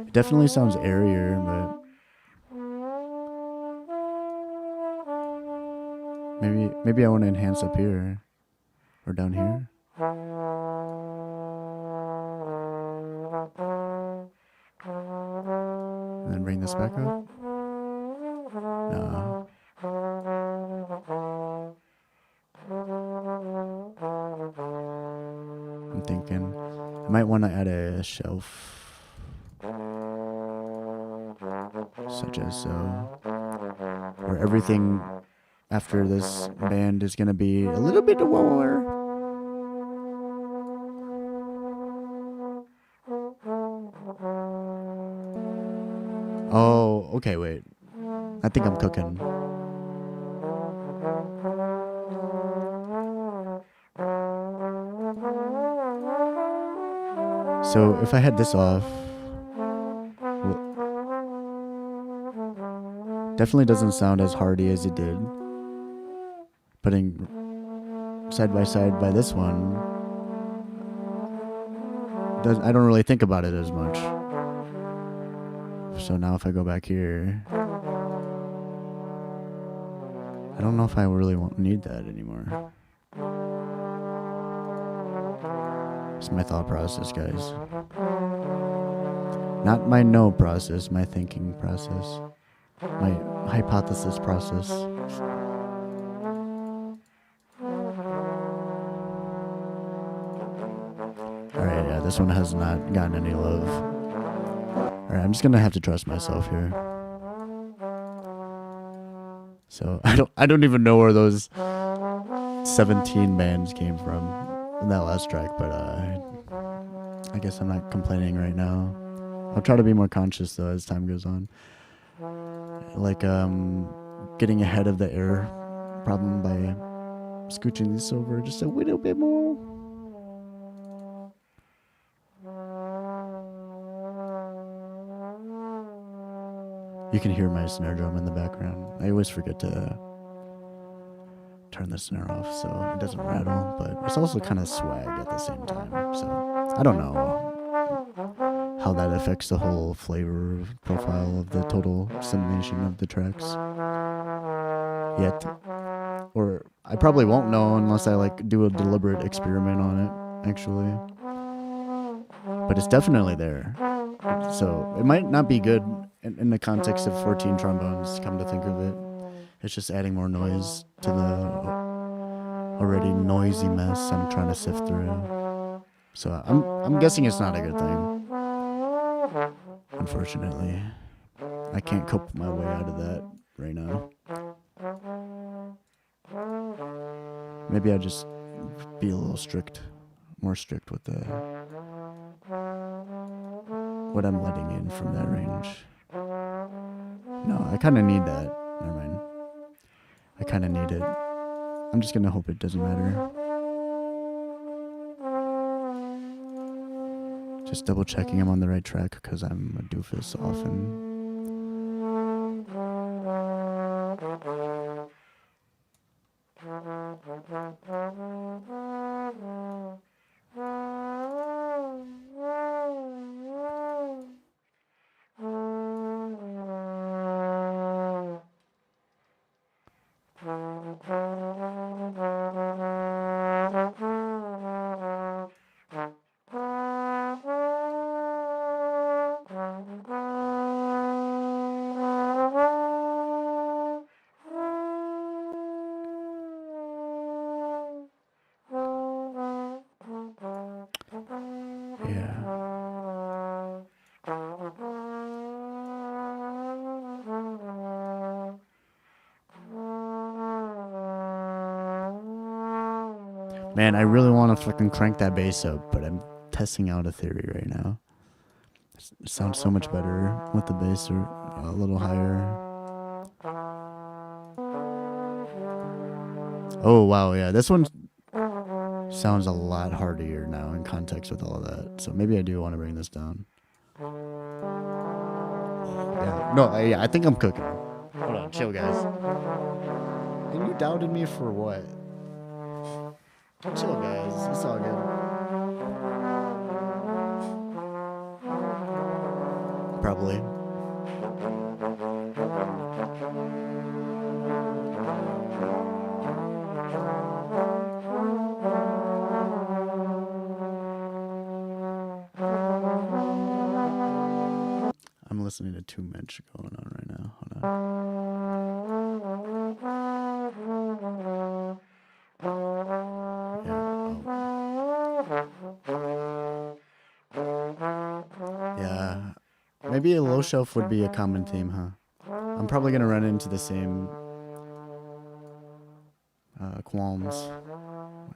It definitely sounds airier, but maybe I want to enhance up here or down here. And then bring this back up. No. I'm thinking I might want to add a shelf, such as so, where everything after this band is going to be a little bit lower. Oh, okay, wait. I think I'm cooking. So if I had this off, definitely doesn't sound as hearty as it did. Putting side by side by this one, I don't really think about it as much. So now if I go back here, I don't know if I really need that anymore. It's my thought process, guys. Not my know process, my thinking process. My hypothesis process. Alright, yeah, this one has not gotten any love. Alright, I'm just gonna have to trust myself here. So I don't even know where those 17 bands came from in that last track, but I guess I'm not complaining right now. I'll try to be more conscious though as time goes on. Like getting ahead of the error problem by scooching this over just a little bit more. You can hear my snare drum in the background. I always forget to turn the snare off so it doesn't rattle, but it's also kind of swag at the same time. So I don't know how that affects the whole flavor profile of the total summation of the tracks yet. Or I probably won't know unless I like do a deliberate experiment on it, actually. But it's definitely there. So it might not be good in the context of 14 trombones, come to think of it. It's just adding more noise to the already noisy mess I'm trying to sift through. So I'm guessing it's not a good thing. Unfortunately, I can't cope my way out of that right now. Maybe I just be a little more strict with what I'm letting in from that range. No, I kind of need that. Never mind. I kind of need it. I'm just gonna hope it doesn't matter. Just double checking I'm on the right track because I'm a doofus often. Yeah. Man, I really want to fucking crank that bass up, but I'm testing out a theory right now. It sounds so much better with the bass a little higher. Oh, wow, yeah. This one sounds a lot harder now in context with all of that. So maybe I do want to bring this down. Yeah. No, I think I'm cooking. Hold on, chill, guys. And you doubted me for what? Chill, guys. It's all good. Probably. I'm listening to too much going on right now. Hold on. Yeah. Maybe a low shelf would be a common theme, huh? I'm probably going to run into the same qualms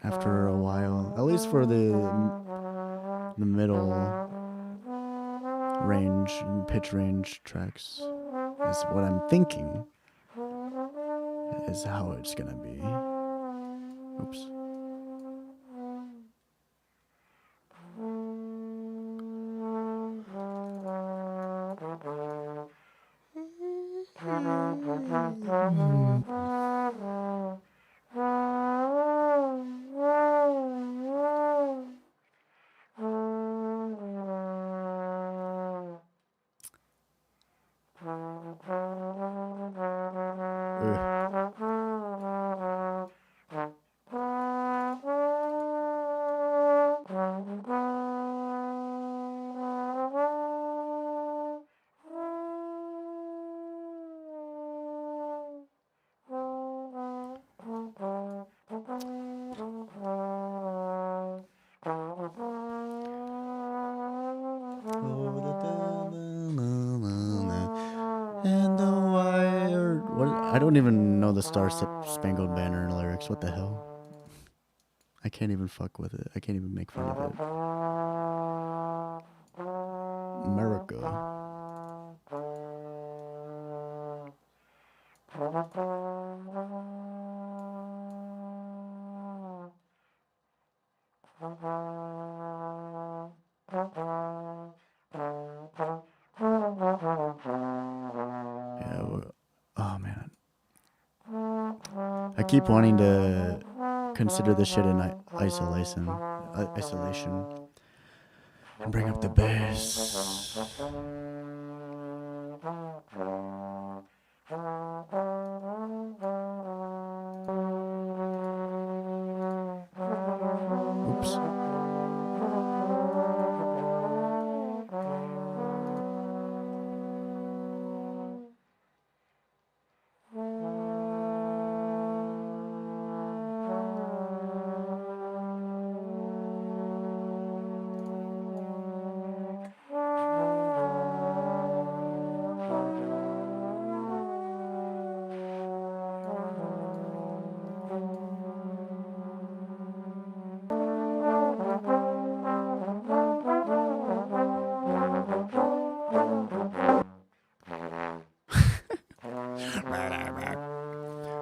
after a while. At least for the middle range and pitch range tracks is what I'm thinking is how it's going to be. Oops. And the wire. What? I don't even know the Star Spangled Banner lyrics. What the hell? I can't even fuck with it. I can't even make fun of it. America. Yeah. Oh man. I keep wanting to consider this shit in isolation, and bring up the bass. Oops.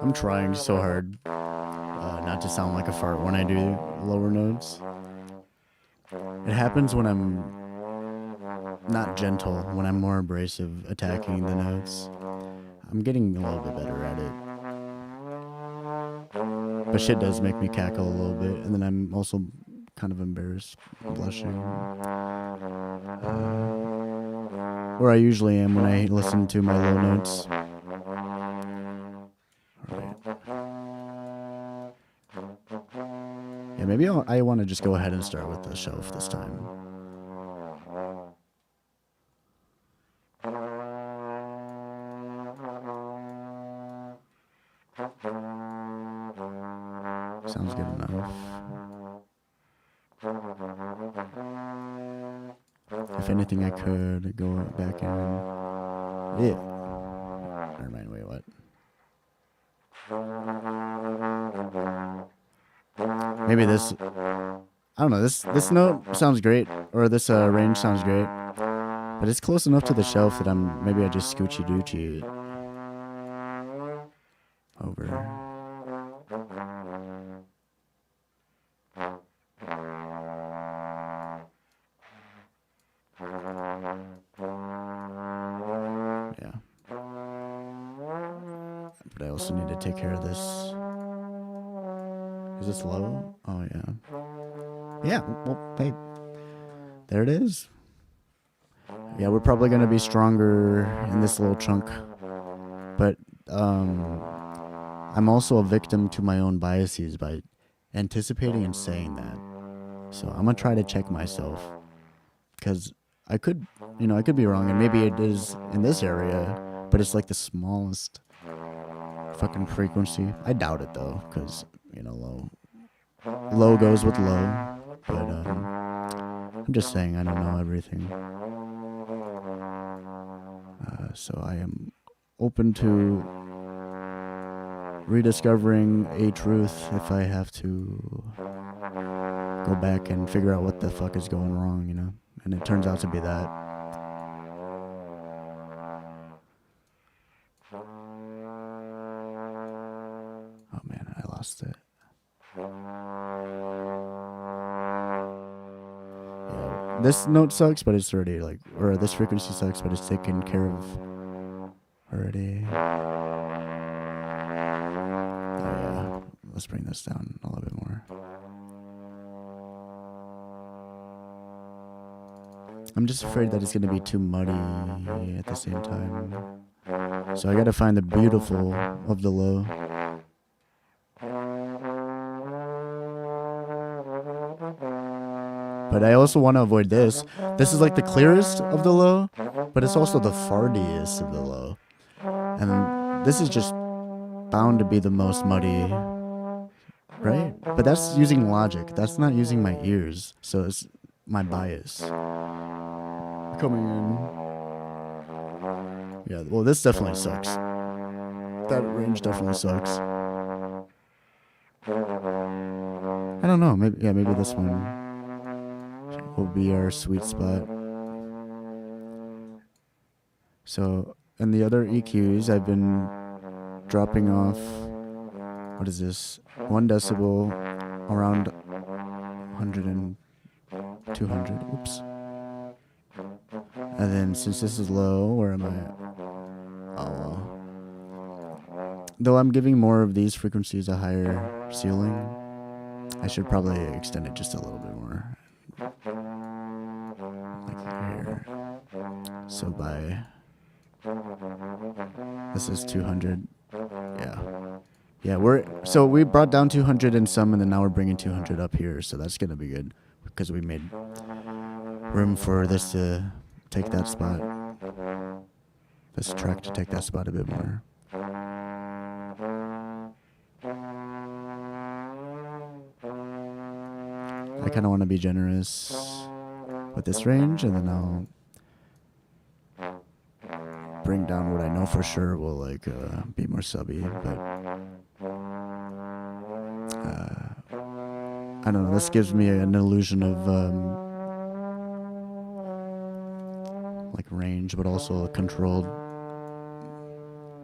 I'm trying so hard not to sound like a fart when I do lower notes. It happens when I'm not gentle, when I'm more abrasive attacking the notes. I'm getting a little bit better at it. But shit does make me cackle a little bit, and then I'm also kind of embarrassed, blushing. Where I usually am when I listen to my low notes. Yeah, maybe I want to just go ahead and start with the shelf this time. Sounds good enough. If anything, I could go back in. Yeah. Never mind. Wait, what? Maybe this. I don't know. This note sounds great, or this range sounds great, but it's close enough to the shelf that maybe I just scoochy doochy it over. Yeah. But I also need to take care of this. Is this low? Oh, yeah. Yeah, well, hey. There it is. Yeah, we're probably going to be stronger in this little chunk. But I'm also a victim to my own biases by anticipating and saying that. So I'm going to try to check myself. Because I could be wrong, and maybe it is in this area, but it's like the smallest fucking frequency. I doubt it though, because low goes with low. But I'm just saying I don't know everything. So I am open to rediscovering a truth if I have to go back and figure out what the fuck is going wrong, And it turns out to be that. Oh man, I lost it. Yeah, this note sucks, but it's already or this frequency sucks, but it's taken care of already. Oh yeah, let's bring this down a little bit more. I'm just afraid that it's going to be too muddy at the same time. So I got to find the beautiful of the low. But I also want to avoid this. This is like the clearest of the low, but it's also the fartiest of the low. And this is just bound to be the most muddy, right? But that's using logic. That's not using my ears. So it's my bias coming in. Yeah, well, this definitely sucks. That range definitely sucks. I don't know. Maybe this one will be our sweet spot. So, in the other EQs, I've been dropping off, what is this? 1 decibel around 100 and 200. Oops. And then since this is low, where am I? Oh, well. Though I'm giving more of these frequencies a higher ceiling, I should probably extend it just a little bit more. Like here. So this is 200. Yeah, we brought down 200 and some, and then now we're bringing 200 up here, so that's gonna be good because we made room for this to take that spot. This track to take that spot a bit more. I kind of want to be generous with this range, and then I'll bring down what I know for sure will be more subby, but I don't know. This gives me an illusion of range, but also a controlled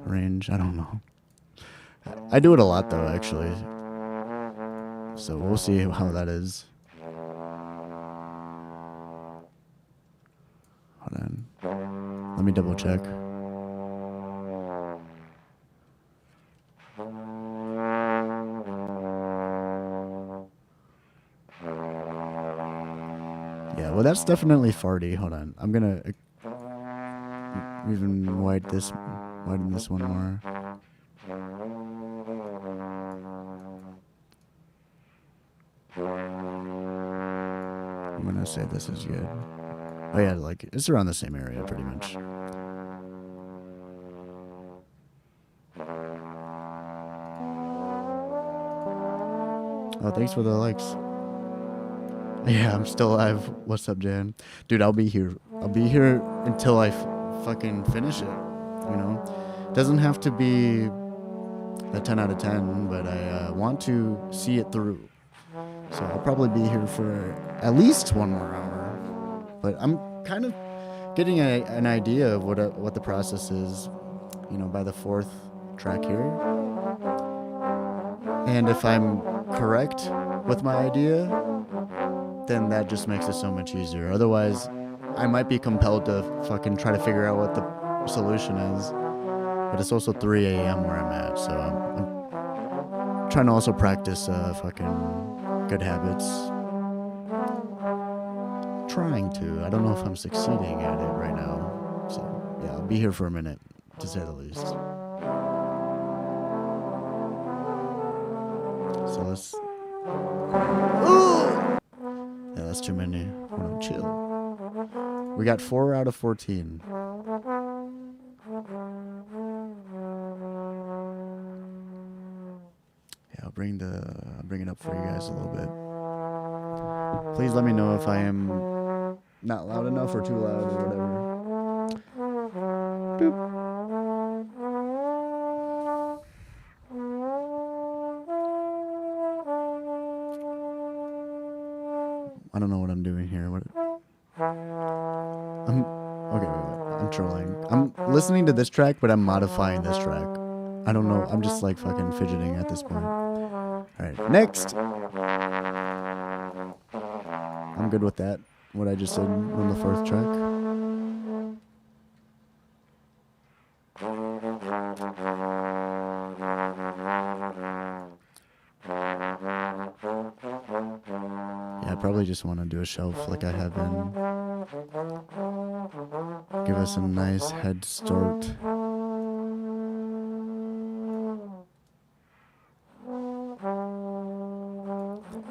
range. I don't know. I do it a lot though, actually. So we'll see how that is. Hold on. Let me double check. Yeah, well, that's definitely farty. Hold on. I'm gonna even widen this one more. I'm gonna say this is good. Oh yeah, it's around the same area pretty much. Oh, thanks for the likes. Yeah, I'm still alive. What's up, Jan? Dude, I'll be here. I'll be here until I fucking finish it. You know? Doesn't have to be a 10 out of 10, but I want to see it through. So I'll probably be here for at least 1 more hour. But I'm kind of getting an idea of what the process is, you know, by the 4th track here. And if I'm correct with my idea, then that just makes it so much easier. Otherwise, I might be compelled to fucking try to figure out what the solution is. But it's also 3 a.m. where I'm at, so I'm trying to also practice fucking good habits. Trying to. I don't know if I'm succeeding at it right now. So, yeah, I'll be here for a minute, to say the least. So let's... Yeah, that's too many. Hold on, chill. We got 4 out of 14. Yeah, I'll bring it up for you guys a little bit. Please let me know if I am not loud enough or too loud or whatever. Boop. I don't know what I'm doing here. Okay, wait. I'm trolling. I'm listening to this track, but I'm modifying this track. I don't know. I'm just like fucking fidgeting at this point. Alright, next! I'm good with that. What I just said on the 4th track. Yeah, I probably just want to do a shelf like I have been. Give us a nice head start.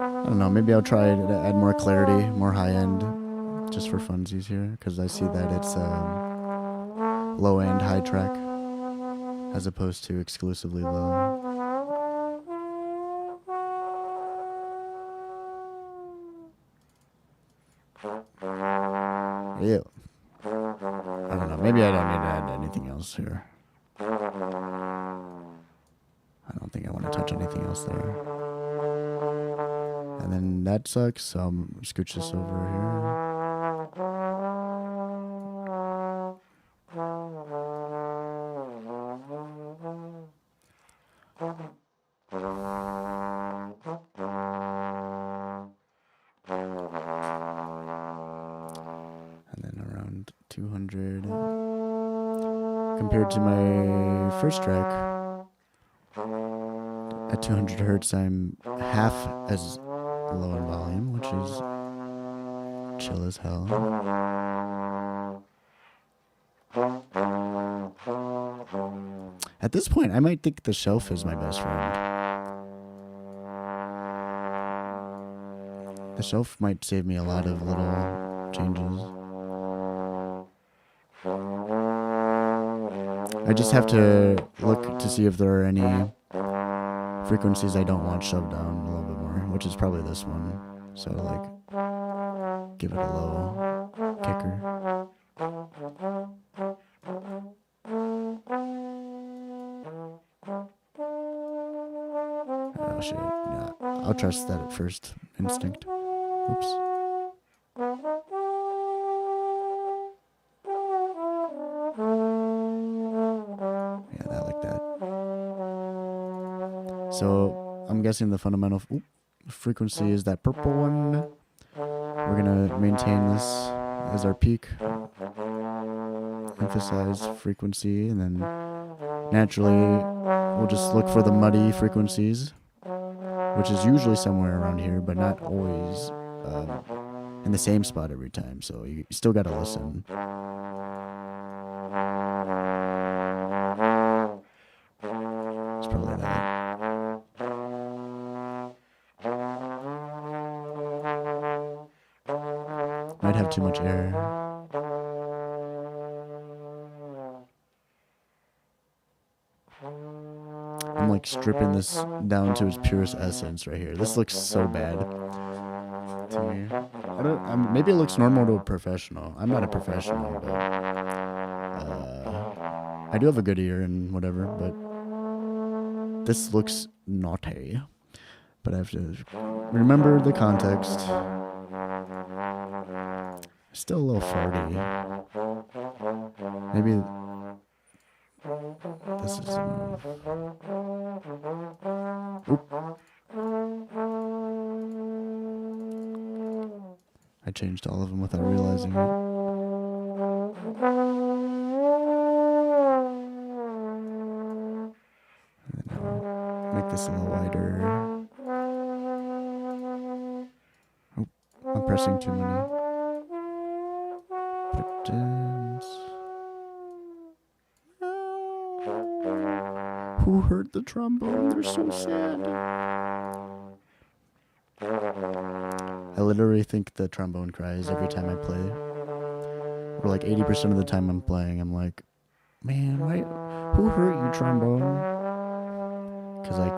I don't know, maybe I'll try to add more clarity, more high end, just for funsies here, because I see that it's low end high track, as opposed to exclusively low. Yeah. I don't know, maybe I don't need to add anything else here. I don't think I want to touch anything else there. And then that sucks, so I'll scooch this over here. And then around 200. Compared to my first track, at 200 hertz, I'm half as low in volume, which is chill as hell. At this point, I might think the shelf is my best friend. The shelf might save me a lot of little changes. I just have to look to see if there are any frequencies I don't want shoved down a little bit more, which is probably this one. So like, give it a low kicker. Oh shit, yeah. I'll trust that at first instinct. Oops. Yeah, that like that. So I'm guessing the fundamental frequency is that purple one. We're gonna maintain this as our peak. Emphasize frequency, and then naturally we'll just look for the muddy frequencies, which is usually somewhere around here, but not always in the same spot every time. So you still gotta listen. It's probably that. Might have too much air. I'm like stripping this down to its purest essence right here. This looks so bad. see. Maybe it looks normal to a professional. I'm not a professional, but I do have a good ear and whatever, but this looks naughty. But I have to remember the context. Still a little farty. Maybe this is enough. Oop. I changed all of them without realizing it. And then I'll make this a little wider. Oh, I'm pressing too many buttons. Who heard the trombone? They're so sad. I literally think the trombone cries every time I play. Or like 80% of the time I'm playing, I'm like, man, who hurt you, trombone? Because I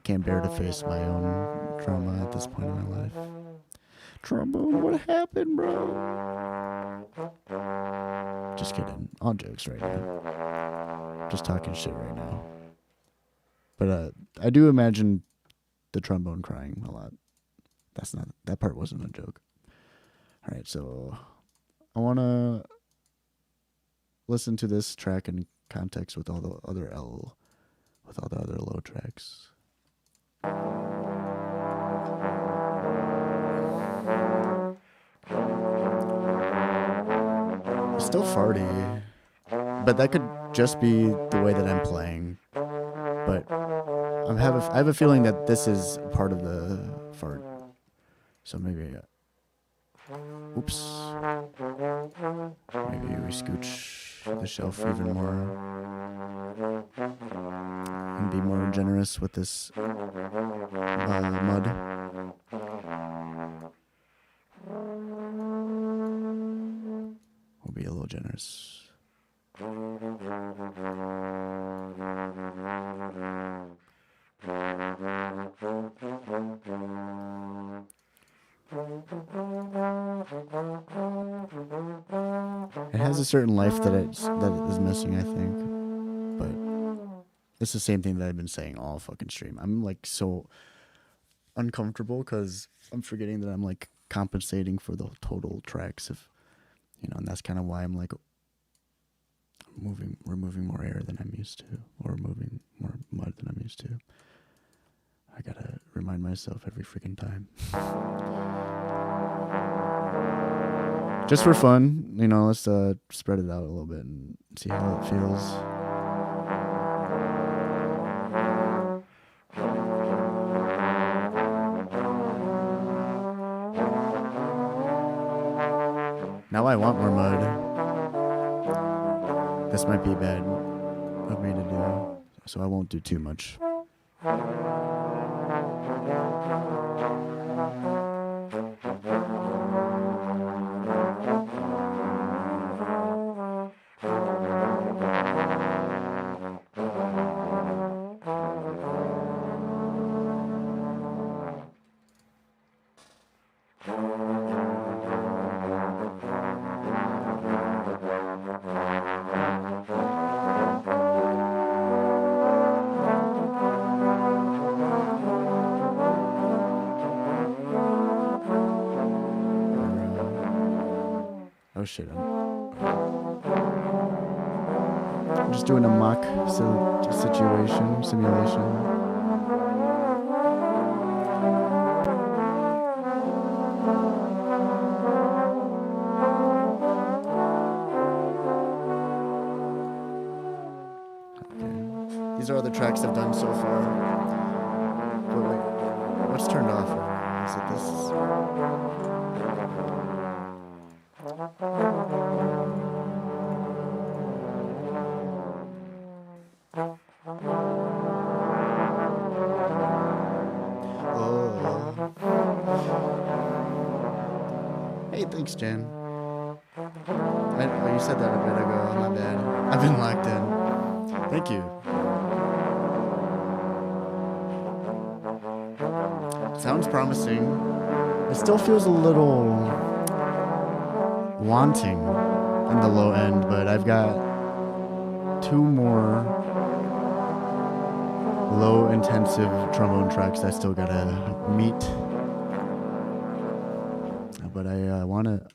can't bear to face my own trauma at this point in my life. Trombone, what happened, bro? Just kidding. All jokes right now. Just talking shit right now. But I do imagine the trombone crying a lot. That part wasn't a joke. All right, so I want to listen to this track in context with all the other low tracks. It's still farty, but that could just be the way that I'm playing. But I have a feeling that this is part of the fart. So maybe, oops. Maybe we scooch the shelf even more and be more generous with this mud. We'll be a little generous. It has a certain life that it is missing, I think. But it's the same thing that I've been saying all fucking stream. I'm like so uncomfortable because I'm forgetting that I'm like compensating for the total tracks of, and that's kind of why I'm like removing more air than I'm used to, or removing more mud than I'm used to. I gotta remind myself every freaking time. Just for fun, let's spread it out a little bit and see how it feels. Now I want more mud. This might be bad of me to do, so I won't do too much. Oh shit, I'm just doing a mock simulation. Okay. These are all the tracks I've done so far. But wait, what's turned off? Is it this? Hey, thanks, Jen. You said that a bit ago. My bad. I've been locked in. Thank you. Sounds promising. It still feels a little wanting in the low end, but I've got 2 more low intensive trombone tracks I still gotta meet. But I wanna,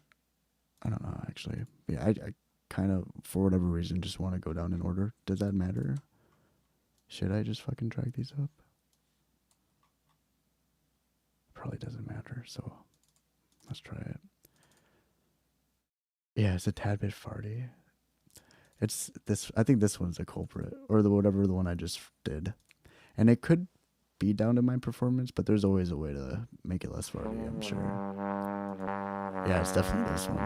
I don't know actually. Yeah, I kind of, for whatever reason, just want to go down in order. Does that matter? Should I just fucking drag these up? Probably doesn't matter, so let's try it. Yeah, it's a tad bit farty. It's this, I think this one's a culprit, or the whatever the one I just did. And it could be down to my performance, but there's always a way to make it less farty, I'm sure. Yeah, it's definitely this one.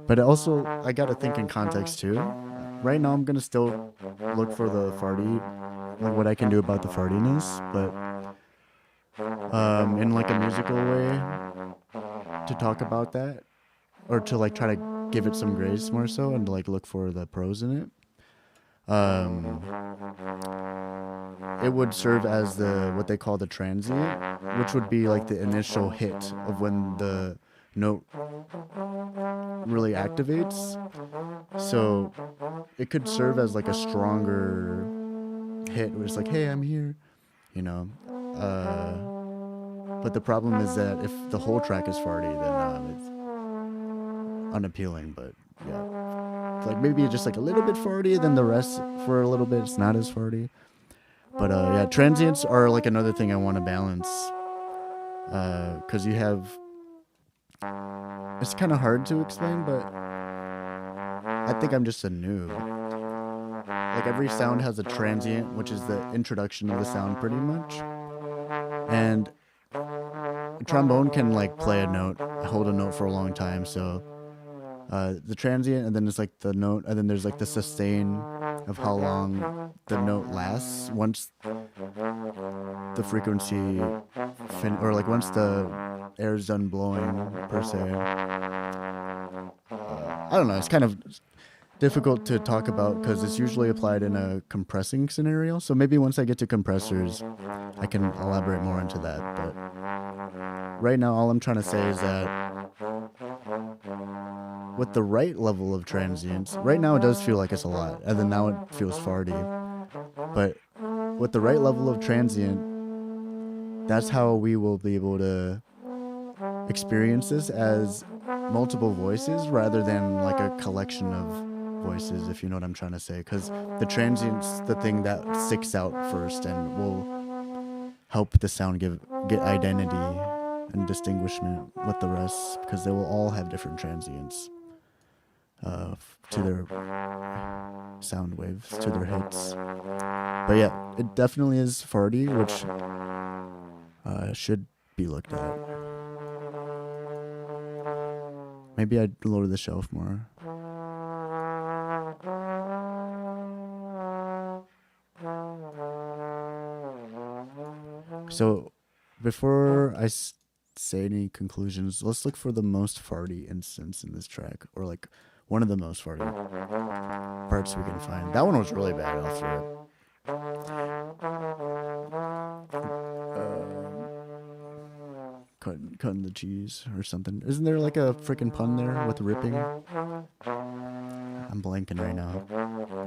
But also, I gotta think in context too. Right now, I'm gonna still look for the farty, like what I can do about the fardiness, but in like a musical way to talk about that, or to like try to give it some grace more so, and like look for the pros in it. It would serve as the what they call the transient, which would be like the initial hit of when the note really activates. So it could serve as like a stronger hit where it's like, hey, I'm here, you know. But the problem is that if the whole track is farty, then it's unappealing. But yeah, like maybe just like a little bit farty, then the rest for a little bit it's not as farty. But yeah, transients are like another thing I want to balance, because you have, it's kind of hard to explain, but I think I'm just a noob. Like every sound has a transient, which is the introduction of the sound pretty much. And a trombone can like play a note, hold a note for a long time. So the transient, and then it's like the note, and then there's like the sustain of how long the note lasts once the frequency or like once the air's done blowing per se. I don't know, it's kind of difficult to talk about because it's usually applied in a compressing scenario. So maybe once I get to compressors, I can elaborate more into that. But right now, all I'm trying to say is that with the right level of transients, right now it does feel like it's a lot, and then now it feels farty. But with the right level of transient, that's how we will be able to experience this as multiple voices rather than like a collection of voices, if you know what I'm trying to say. Because the transient's the thing that sticks out first and will help the sound get identity and distinguishment with the rest, because they will all have different transients to their sound waves, to their hits. But yeah, it definitely is farty, which should be looked at. Maybe I'd lower the shelf more. So before I say any conclusions, let's look for the most farty instance in this track, or like one of the most farty parts we can find. That one was really bad, I'll throw it. Cutting the cheese or something. Isn't there like a freaking pun there with ripping? I'm blanking right now.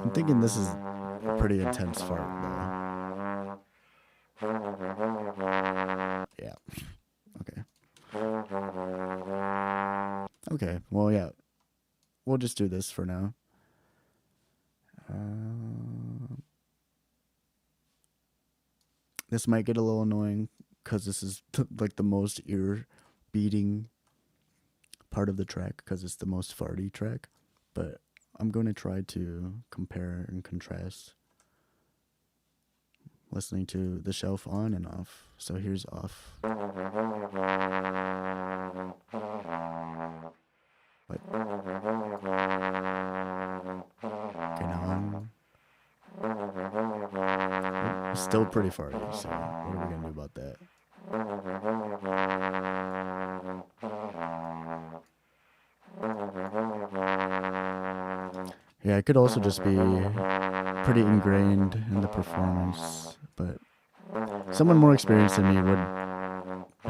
I'm thinking this is a pretty intense fart though. Yeah. Okay, well, yeah. We'll just do this for now. This might get a little annoying because this is like the most ear beating part of the track because it's the most farty track. But I'm going to try to compare and contrast listening to the shelf on and off. So here's off. What? Okay, now on. It's still pretty farty, so what are we going to do about that? Yeah, it could also just be pretty ingrained in the performance, but someone more experienced than me would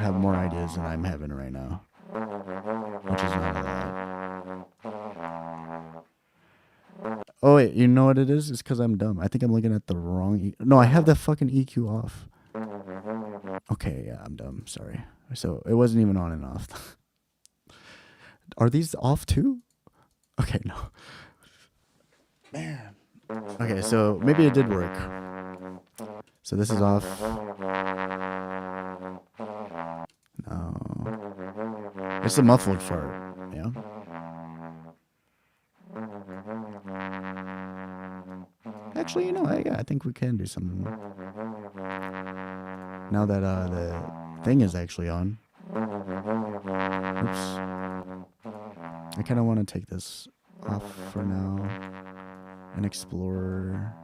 have more ideas than I'm having right now, which is not a lot. Oh wait, you know what it is? It's because I'm dumb. I think I'm looking at the wrong. No, I have the fucking EQ off. Okay, yeah, I'm dumb. Sorry. So it wasn't even on and off. Are these off too? Okay, no. Man. Okay, so maybe it did work. So this is off. No. It's a muffled fart. Yeah. Actually, you know, I think we can do something. Now that the thing is actually on. Oops. I kind of want to take this off for now and explore.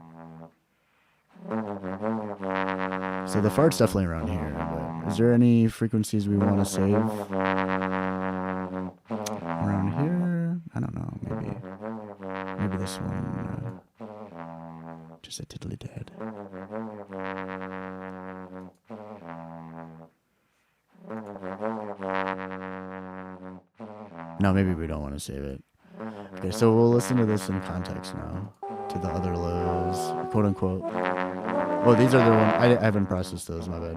So the fart's definitely around here, but is there any frequencies we want to save around here? I don't know, maybe this one, just a tiddly dad. No, maybe we don't want to save it. Okay, so we'll listen to this in context now, to the other lows, quote unquote. Oh, these are the ones, I haven't processed those, my bad.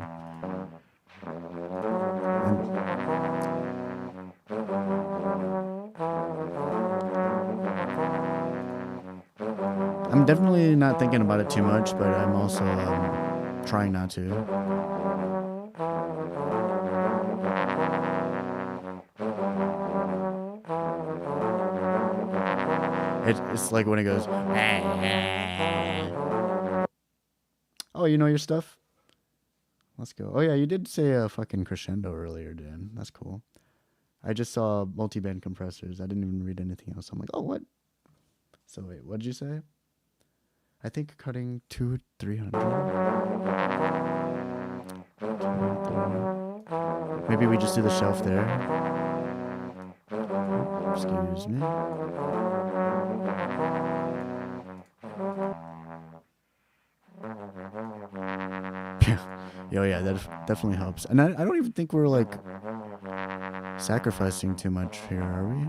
I'm definitely not thinking about it too much, but I'm also trying not to. It's like when it goes. Oh, you know your stuff? Let's go. Oh yeah, you did say a fucking crescendo earlier, Dan. That's cool. I just saw multi-band compressors. I didn't even read anything else. I'm like, oh, what? So wait, what did you say? I think cutting 200-300. Maybe we just do the shelf there. Excuse me. Yo, yeah, that definitely helps. And I don't even think we're like sacrificing too much here, are we?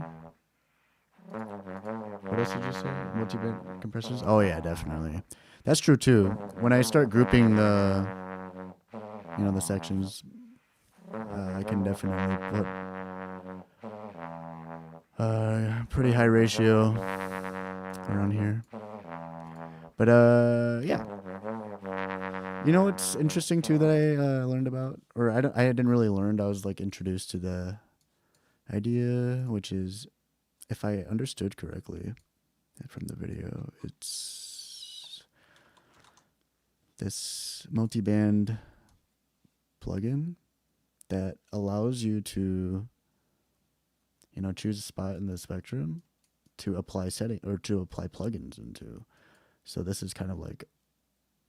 What else did you say? Multi-band compressors? Oh yeah, definitely. That's true too. When I start grouping the, you know, the sections, I can definitely put pretty high ratio around here. But yeah. You know what's interesting too that I learned about, or I didn't really learn. I was like introduced to the idea, which is, if I understood correctly from the video, it's this multi-band plugin that allows you to, you know, choose a spot in the spectrum to apply setting or to apply plugins into. So this is kind of like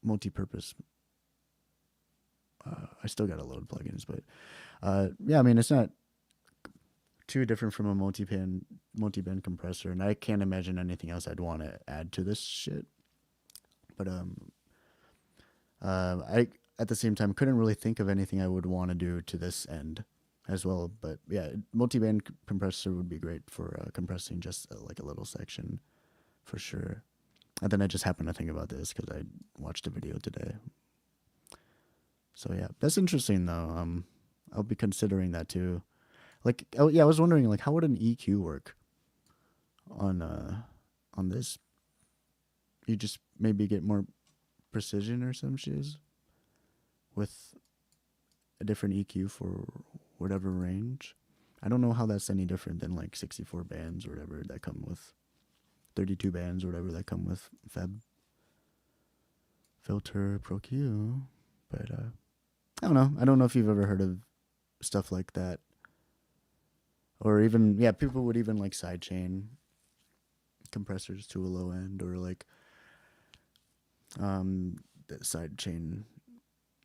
multi-purpose. I still got to load plugins, but yeah, I mean, it's not too different from a multi-band compressor, and I can't imagine anything else I'd want to add to this shit. But I at the same time couldn't really think of anything I would want to do to this end as well. But yeah, multi-band compressor would be great for compressing just like a little section for sure. And then I just happened to think about this because I watched a video today. So yeah, that's interesting though. I'll be considering that too. Like, oh yeah, I was wondering like how would an EQ work on this? You just maybe get more precision or some shiz with a different EQ for whatever range. I don't know how that's any different than like 64 bands or whatever that come with 32 bands or whatever that come with Fab Filter Pro Q, but I don't know. I don't know if you've ever heard of stuff like that, or even people would even like sidechain compressors to a low end, or like the sidechain.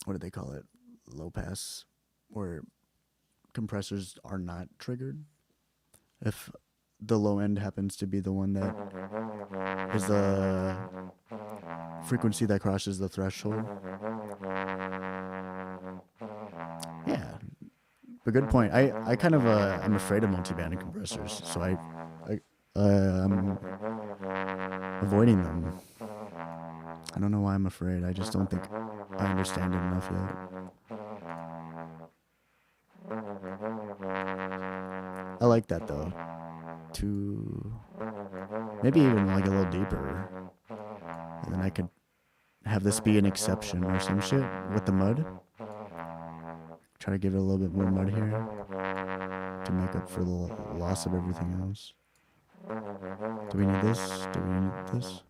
What do they call it? Low pass, where compressors are not triggered. If the low end happens to be the one that is the frequency that crosses the threshold. Yeah, but good point. I kind of I'm afraid of multi-banding compressors, so I'm avoiding them. I don't know why I'm afraid. I just don't think I understand it enough yet. I like that though. Maybe even like a little deeper. And then I could have this be an exception or some shit with the mud. Try to give it a little bit more mud here to make up for the loss of everything else. Do we need this? Do we need this?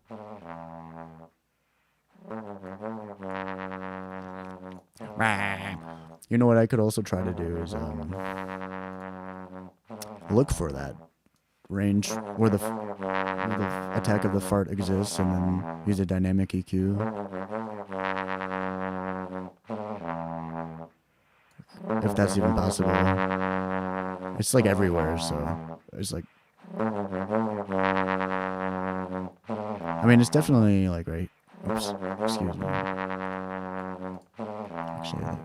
You know what I could also try to do is look for that range where the attack of the fart exists, and then use a dynamic EQ. If that's even possible. It's like everywhere, so it's like, I mean, it's definitely like right. Oops, excuse me. Actually, yeah,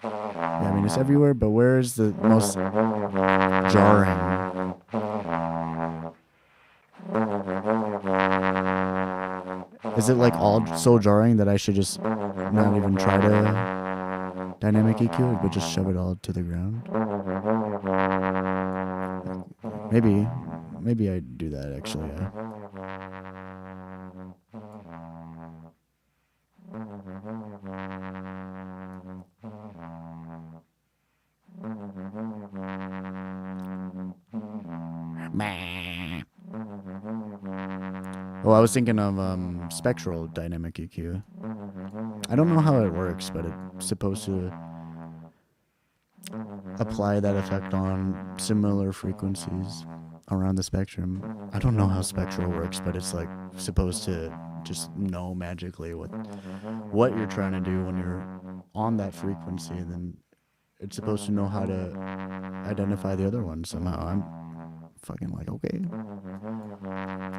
I mean, it's everywhere, but where is the most jarring? Is it like all so jarring that I should just not even try to dynamic EQ it, but just shove it all to the ground? Maybe I do that actually. Yeah. Oh, I was thinking of spectral dynamic EQ. I don't know how it works, but it's supposed to apply that effect on similar frequencies around the spectrum. I don't know how spectral works, but it's like supposed to just know magically what you're trying to do when you're on that frequency, and then it's supposed to know how to identify the other one somehow. I'm fucking like, okay,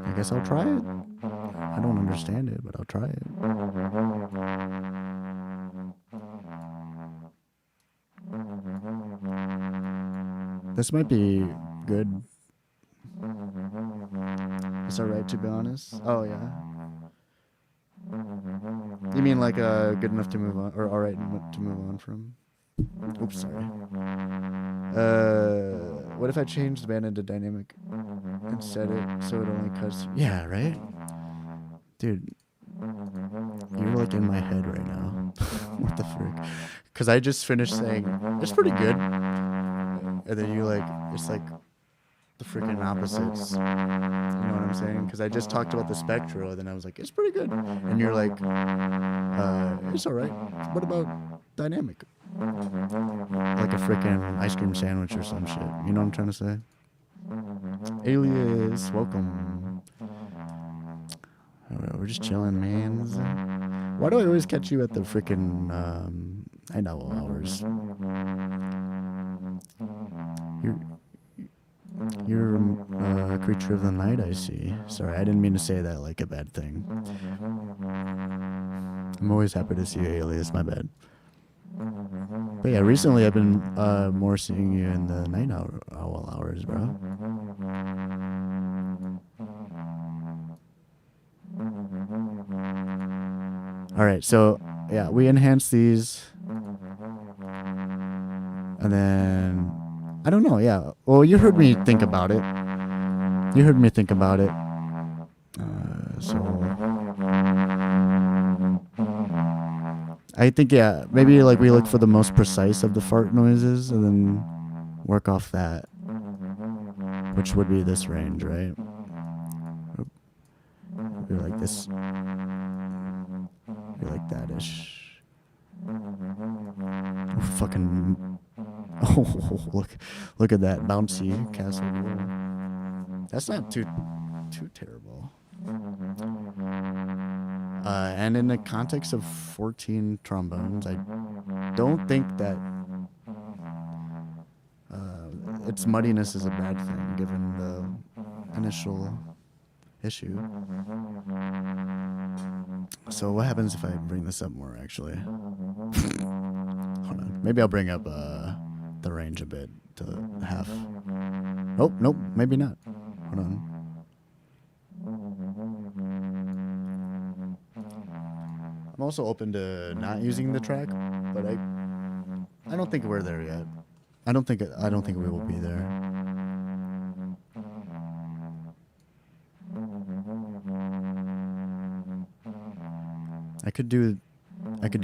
I guess I'll try it. I don't understand it, but I'll try it. This might be good. Is that right, to be honest? Oh, yeah. You mean like good enough to move on, or alright to move on from? Oops, sorry. What if I changed the band into dynamic and set it so it only cuts? Yeah, right? Dude, you're like in my head right now. What the frick? Because I just finished saying, it's pretty good. And then you like, it's like the freaking opposites. You know what I'm saying? Because I just talked about the spectral, and then I was like, it's pretty good. And you're like, it's alright. What about dynamic? Like a freaking ice cream sandwich or some shit. You know what I'm trying to say? Alias, welcome. We're just chilling, man. Why do I always catch you at the freaking night owl hours? You're a creature of the night, I see. Sorry, I didn't mean to say that like a bad thing. I'm always happy to see you, Alias. My bad. But yeah, recently I've been more seeing you in the night owl hours, bro. Alright, so yeah, we enhance these. And then, I don't know, yeah. Well, you heard me think about it. So I think, yeah, maybe like we look for the most precise of the fart noises and then work off that, which would be this range, right? Be like this. Be like that-ish. Oh, fucking. Oh, look at that bouncy castle. That's not too terrible. And in the context of 14 trombones, I don't think that its muddiness is a bad thing given the initial issue. So what happens if I bring this up more, actually? Hold on. Maybe I'll bring up the range a bit to half. Oh, nope, maybe not. Hold on. I'm also open to not using the track, but I don't think we're there yet. I don't think we will be there. I could do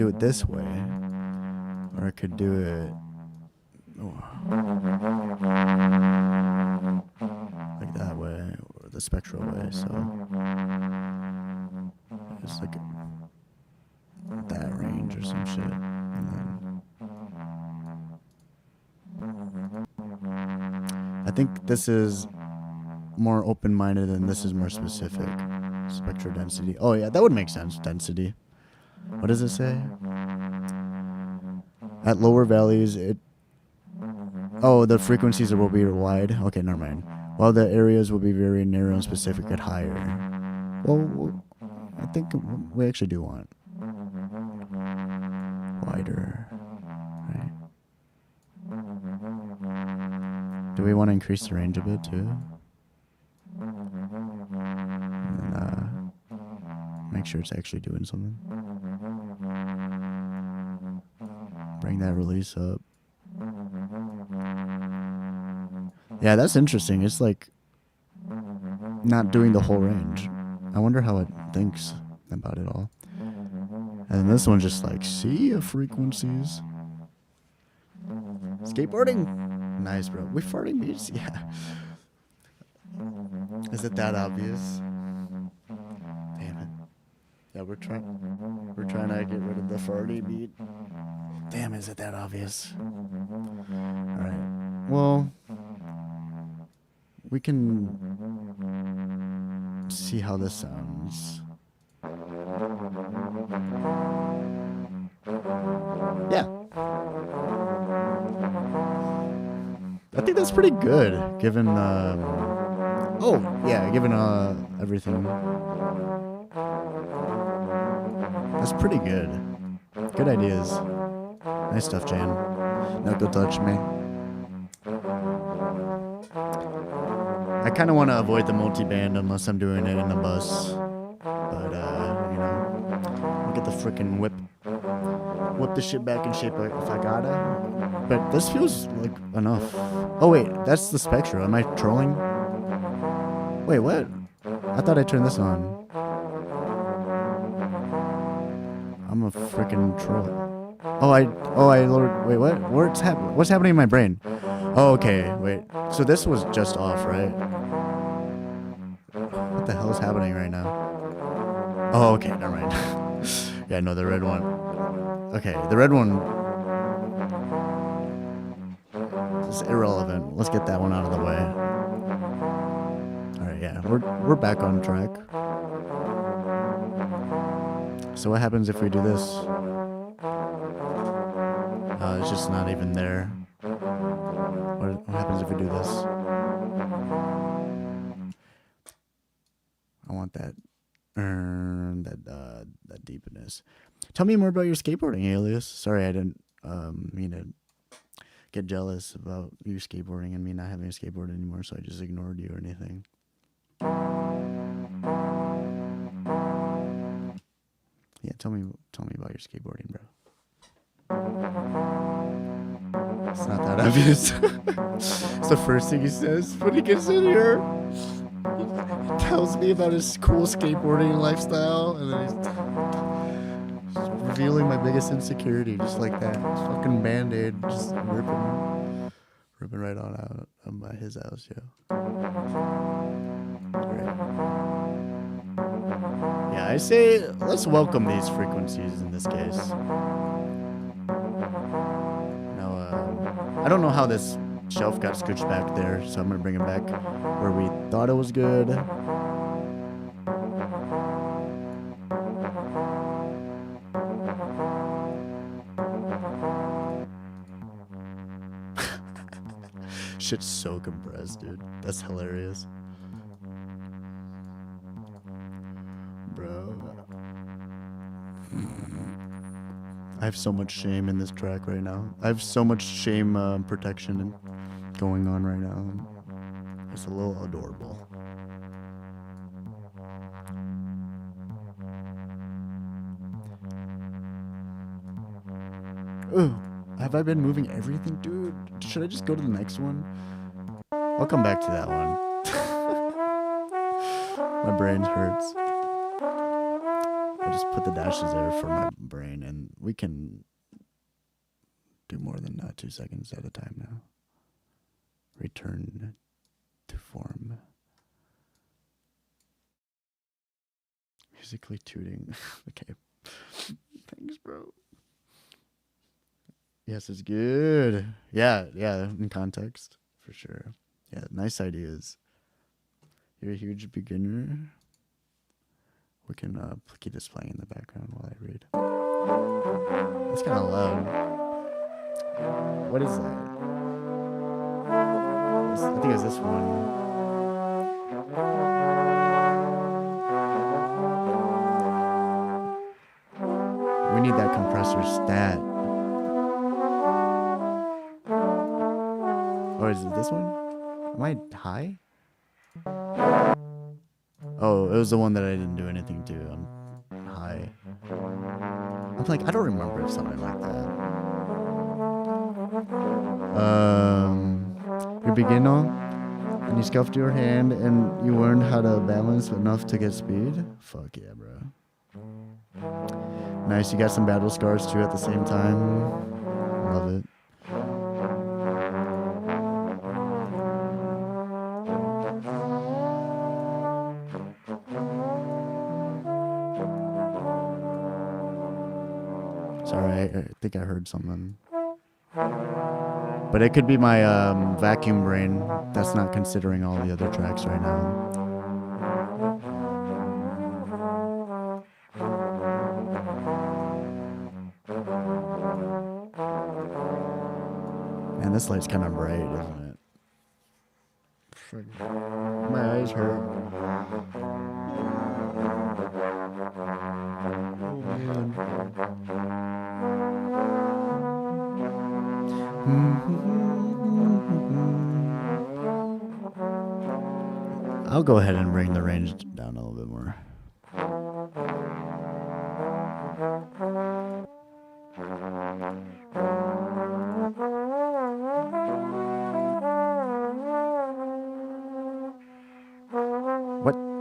it this way, or I could do it like that way, or the spectral way. So it's like that range or some shit. And then I think this is more open-minded and this is more specific. Spectral density. Oh yeah, that would make sense. Density. What does it say? At lower values, the frequencies will be wide. Okay, never mind. While the areas will be very narrow and specific at higher. Well, I think we actually do want wider, right? Do we want to increase the range a bit too? And make sure it's actually doing something. Bring that release up. Yeah, that's interesting. It's like not doing the whole range. I wonder how it thinks about it all. And this one's just like sea of frequencies. Skateboarding. Nice, bro. We farting beats? Yeah. Is it that obvious? Damn it. Yeah, we're trying to get rid of the farty beat. Damn, is it that obvious? Alright. Well, we can see how this sounds. Yeah. I think that's pretty good, given, given everything. That's pretty good. Good ideas. Nice stuff, Jan. Now go touch me. I kind of want to avoid the multi-band unless I'm doing it in the bus. But, I'll get the frickin' whip the shit back in shape if I gotta. But this feels like enough. Oh, wait, that's the Spectra. Am I trolling? Wait, what? I thought I turned this on. I'm a frickin' troll. Oh, I lowered. Wait, what? What's happening in my brain? Oh, okay. Wait. So this was just off, right? What the hell is happening right now? Oh, okay. Never mind. Yeah, no, the red one. Okay, the red one is irrelevant. Let's get that one out of the way. All right, yeah, we're back on track. So what happens if we do this? It's just not even there. What happens if we do this? I want that that deepness. Tell me more about your skateboarding, Alias. Sorry, I didn't mean to get jealous about you skateboarding and me not having a skateboard anymore, so I just ignored you or anything. Yeah, tell me about your skateboarding, bro. It's not that obvious. It's the first thing he says when he gets in here. He tells me about his cool skateboarding lifestyle, and then he's revealing my biggest insecurity, just like that. This fucking Band-Aid just ripping right on out of his house, yo. Great. Yeah, I say let's welcome these frequencies in this case. I don't know how this shelf got scooched back there, so I'm gonna bring it back where we thought it was good. Shit's so compressed, dude. That's hilarious. Bro. I have so much shame in this track right now. I have so much shame protection going on right now. It's a little adorable. Ooh, have I been moving everything? Dude, should I just go to the next one? I'll come back to that one. My brain hurts. I just put the dashes there for my brain, and we can do more than 2 seconds at a time now. Return to form. Musically tooting. Okay. Thanks, bro. Yes, it's good. Yeah, in context, for sure. Yeah, nice ideas. You're a huge beginner. We can keep this playing in the background while I read. It's kind of loud. What is that? I think it's this one. We need that compressor stat. Or is it this one? Am I high? Oh, it was the one that I didn't do anything to. I'm high. I'm like, I don't remember if something like that. You begin on, and you scuffed your hand, and you learned how to balance enough to get speed. Fuck yeah, bro. Nice, you got some battle scars too at the same time. Love it. Sorry, I think I heard something. But it could be my vacuum brain that's not considering all the other tracks right now. Man, this light's kind of bright, isn't it? My eyes hurt. Oh, man. I'll go ahead and bring the range down a little bit more.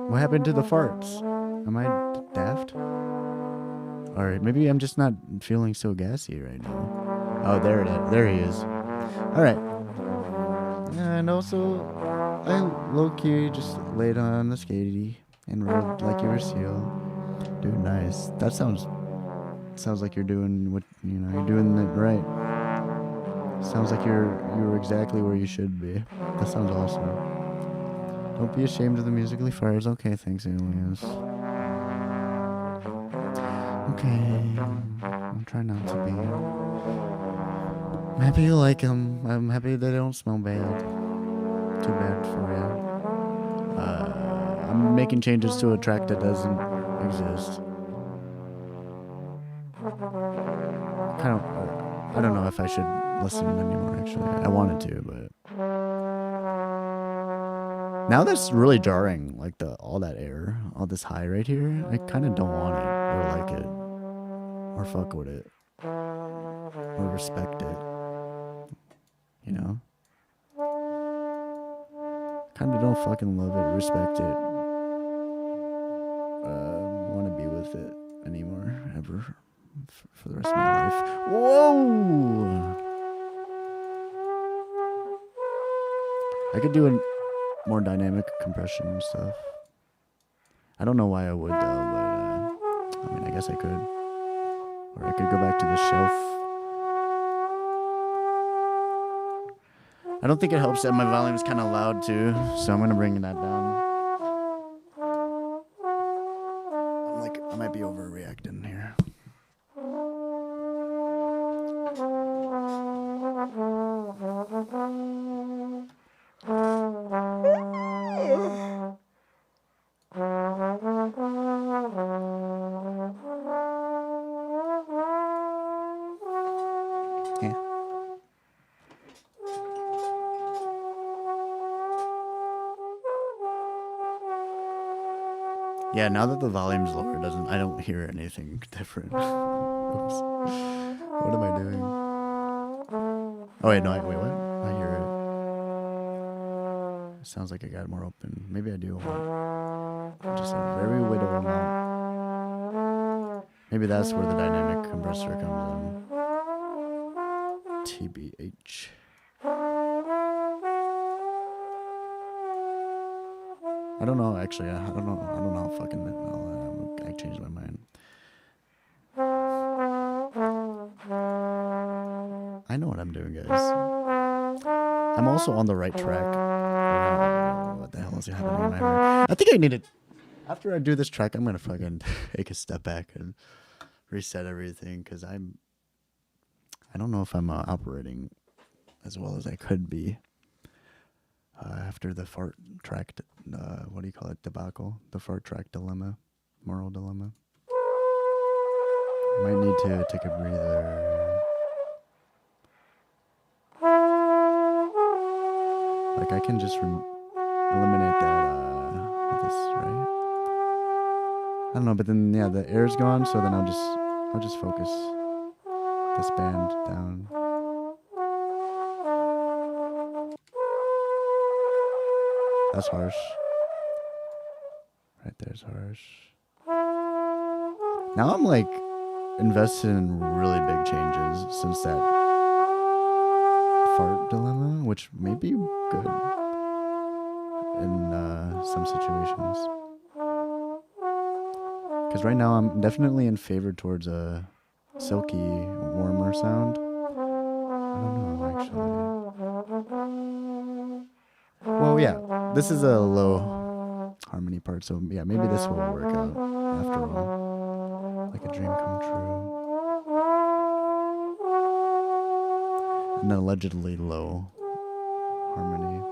What happened to the farts? Am I daft? Or maybe I'm just not feeling so gassy right now. Oh, there it is. There he is. All right. And also, I low-key just laid on the skatey and rode like you were seal. Dude, nice. That sounds like you're doing what, you're doing it right. Sounds like you're exactly where you should be. That sounds awesome. Don't be ashamed of the musically fires. Okay, thanks, alias. Okay, I'll try not to be. I'm happy you like them. I'm happy they don't smell bad. Too bad for you. I'm making changes to a track that doesn't exist. I don't know if I should listen anymore, actually. I wanted to, but now that's really jarring, like all that air, all this high right here. I kind of don't want it, or like it, or fuck with it, or respect it, Kind of don't fucking love it, respect it, want to be with it anymore, ever, for the rest of my life. Whoa! I could do a more dynamic compression and stuff. I don't know why I would though, but I mean, I guess I could. Or I could go back to the shelf. I don't think it helps that my volume is kind of loud too, so I'm gonna bring that down. I might be overreacting here. Yeah, now that the volume's lower, I don't hear anything different. Oops. What am I doing? Oh wait, no, wait, what? I hear it. It sounds like I got it more open. Maybe I do want just a very little amount. Maybe that's where the dynamic compressor comes in. TBH. I don't know, actually. I don't know how fucking I changed my mind. I know what I'm doing, guys. I'm also on the right track. What the hell is happening in my brain? I think I need to. After I do this track, I'm gonna fucking take a step back and reset everything because I don't know if I'm operating as well as I could be after the fart track. What do you call it? Debacle. The fart track dilemma. Moral dilemma. Might need to take a breather. Like I can just eliminate that with this, right? I don't know, but then yeah, the air's gone, so then I'll just focus this band down. That's harsh. Right there's harsh. Now I'm like invested in really big changes since that fart dilemma, which may be good in some situations. Because right now I'm definitely in favor towards a silky, warmer sound. I don't know, actually. Well, yeah, this is a low harmony part, so yeah, maybe this will work out after all. Like a dream come true. An allegedly low harmony.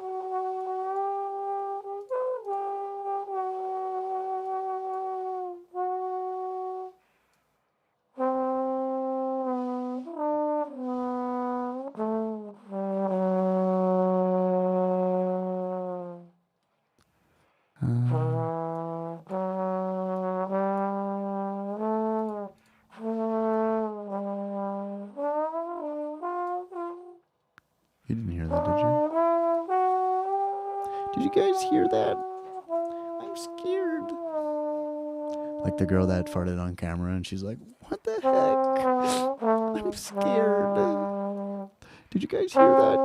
You didn't hear that, did you? Did you guys hear that? I'm scared. Like the girl that farted on camera and she's like, what the heck? I'm scared. Did you guys hear that?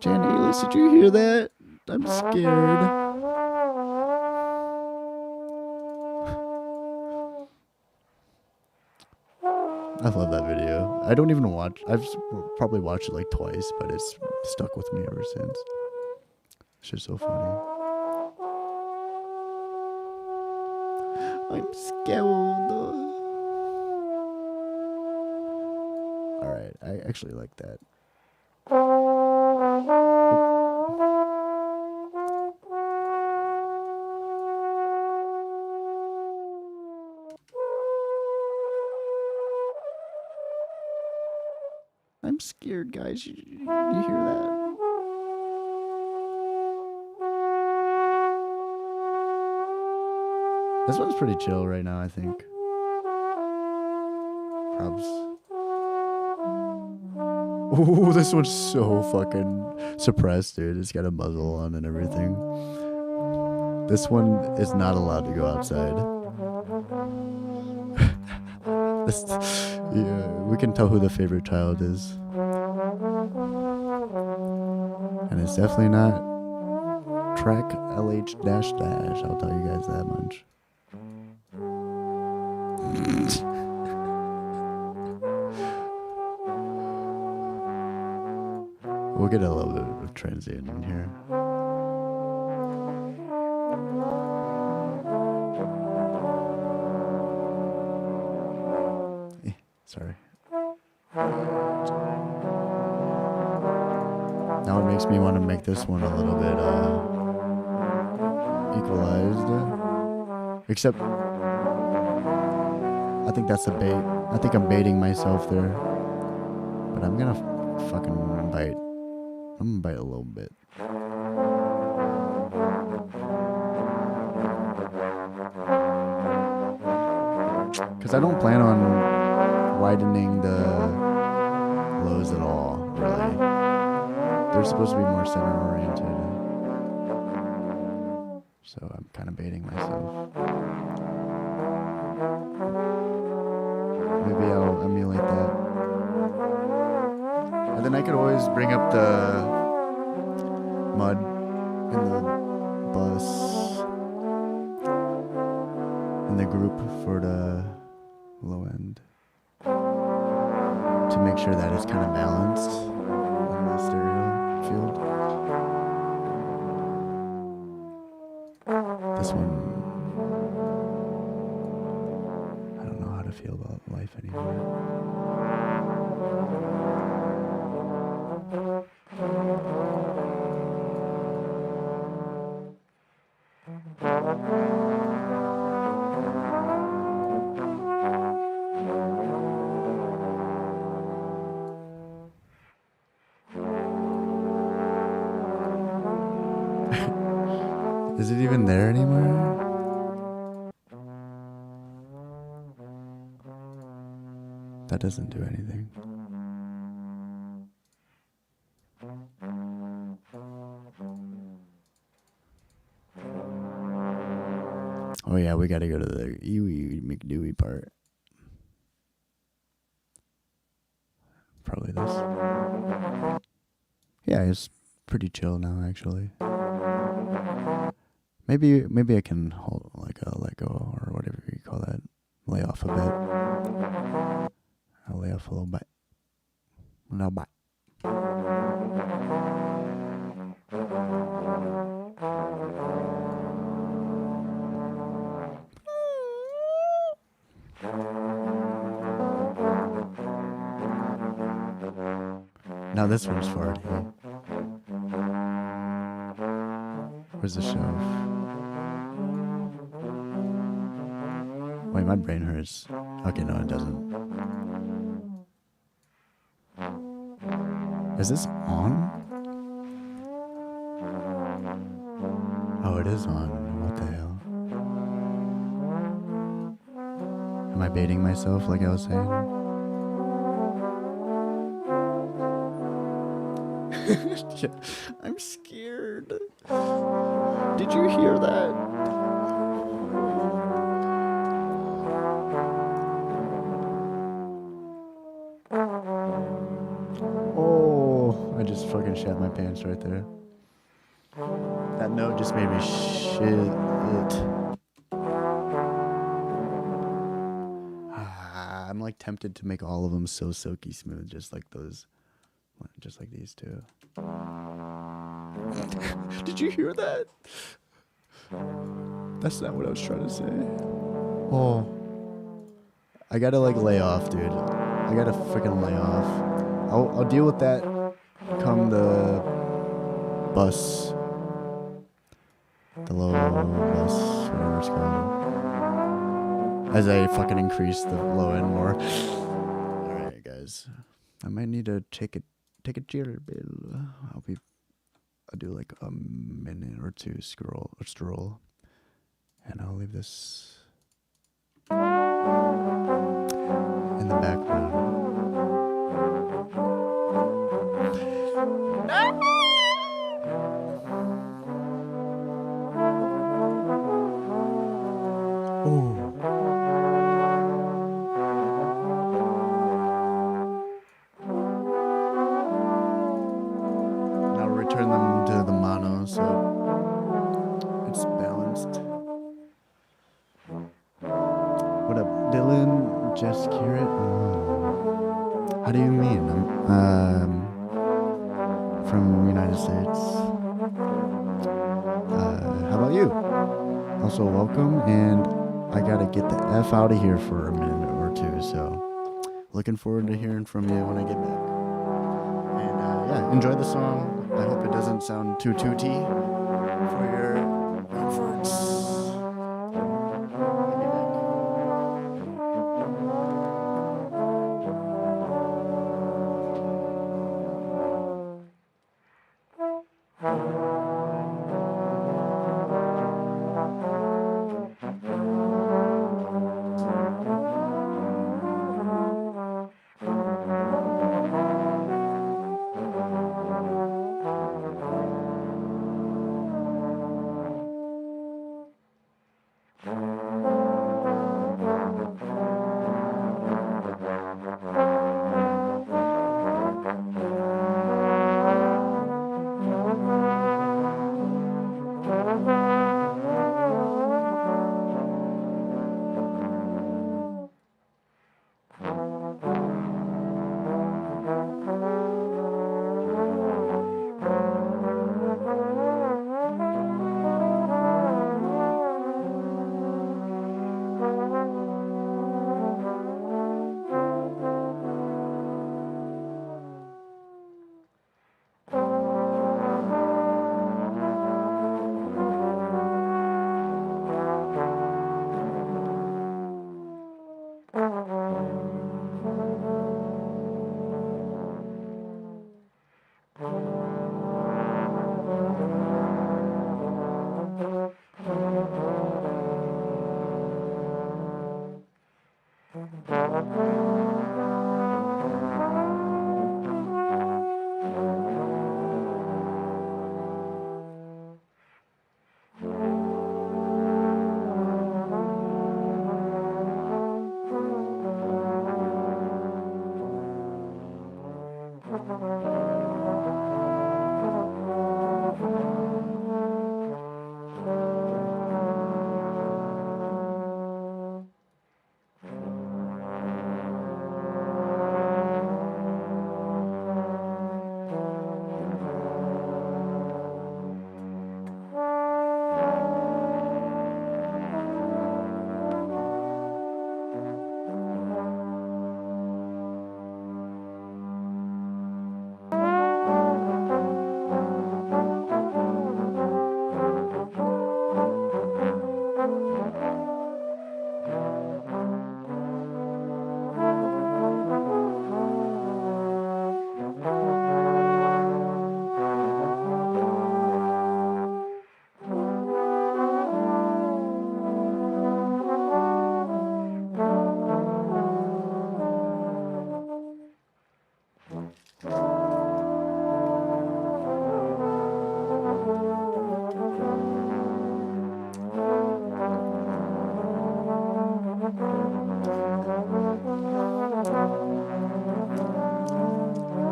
Jan Alis, did you hear that? I'm scared. I love that video. I don't even watch. I've probably watched it like twice, but it's stuck with me ever since. It's just so funny. I'm scared. Alright, I actually like that. I'm scared, guys. You hear that? This one's pretty chill right now, I think. Probs. Ooh, this one's so fucking suppressed, dude. It's got a muzzle on and everything. This one is not allowed to go outside. Yeah, we can tell who the favorite child is. And it's definitely not track LH dash dash. I'll tell you guys that much. We'll get a little bit of transient in here. Sorry. Now it makes me want to make this one a little bit equalized. Except, I think that's a bait. I think I'm baiting myself there. But I'm gonna fucking bite. I'm gonna bite a little bit. Because I don't plan on widening the lows at all, really. They're supposed to be more center oriented. So I'm kind of baiting myself. Maybe I'll emulate that. And then I could always bring up the mud in the bus in the group for the low end to make sure that it's kind of balanced in the stereo field. This one, I don't know how to feel about life anymore. Is it even there anymore? That doesn't do anything. Oh yeah, we gotta go to the Ewy McDewey part. Probably this. Yeah, it's pretty chill now, actually. Maybe I can hold like a let go or whatever you call that. Lay off a bit. I'll lay off a little bit. No bite. Now this one's for it. Where's the shelf? Wait, my brain hurts. Okay, no, it doesn't. Is this on? Oh, it is on. What the hell? Am I baiting myself like I was saying? I'm scared. Did you hear that? Oh, I just fucking shat my pants right there. That note just made me shit it. I'm like tempted to make all of them so silky smooth, just like those. Just like these two. Did you hear that? That's not what I was trying to say. Oh. I gotta like lay off, dude. I gotta freaking lay off. I'll deal with that come the bus. The low bus, whatever it's called. As I fucking increase the low end more. Alright, guys. I might need to take a chill bill. I'll do like a minute or two stroll, and I'll leave this in the background. Oh. Turn them to the mono so it's balanced. What up, Dylan? Just Carrot? How do you mean? I'm from the United States. How about you? Also, welcome, and I gotta get the F out of here for a minute or two, so looking forward to hearing from you when I get back. And yeah, enjoy the song. I hope it doesn't sound too tooty for your comforts. I'll be back.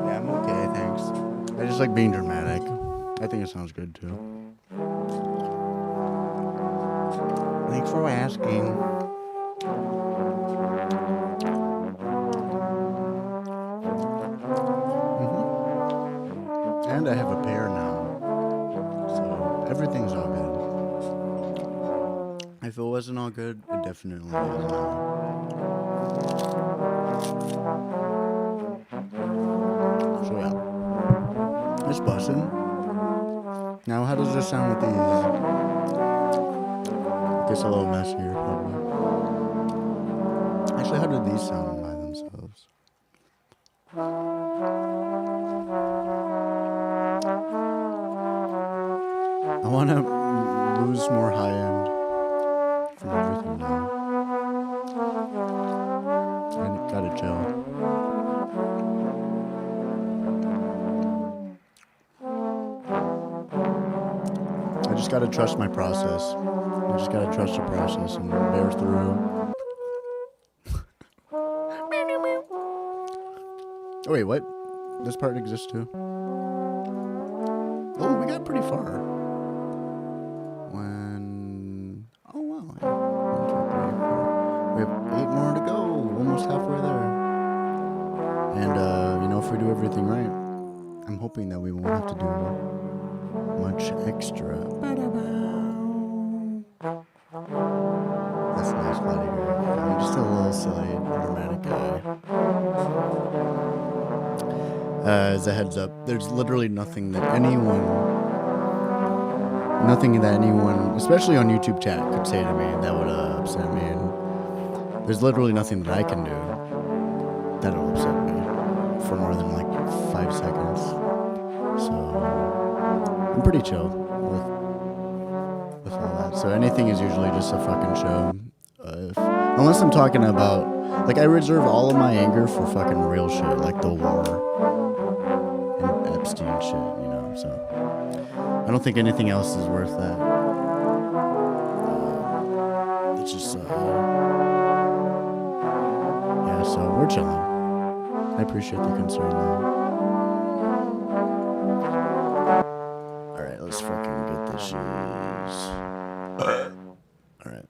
Yeah, I'm okay, thanks. I just like being dramatic. I think it sounds good too. Thanks for asking. And I have a pair now. So everything's all good. If it wasn't all good, it definitely is now. So yeah. It's bussin'. Now how does this sound with these? Gets a little messier probably. Actually, how do these sound by themselves? I want to lose more high end from everything now. And it gotta chill. I just gotta trust my process. I just gotta trust the process and bear through. Oh wait, what? This part exists too? Oh, we got pretty far. Oh wow. Yeah. 1, 2, 3, 4. We have 8 more to go. Almost halfway there. And you know, if we do everything right, I'm hoping that we won't have to do much extra. That's nice, glad to hear it. I'm just a little silly, dramatic guy. As a heads up, there's literally nothing that anyone, especially on YouTube chat, could say to me that would upset me. And there's literally nothing that I can do that'll upset me for more than like 5 seconds. So I'm pretty chill with all that. So anything is usually just a fucking show. Unless I'm talking about, like, I reserve all of my anger for fucking real shit, like the war and Epstein shit, you know. So I don't think anything else is worth that. It's just yeah. So we're chilling. I appreciate the concern though. Alright, let's fucking get this shit. Alright.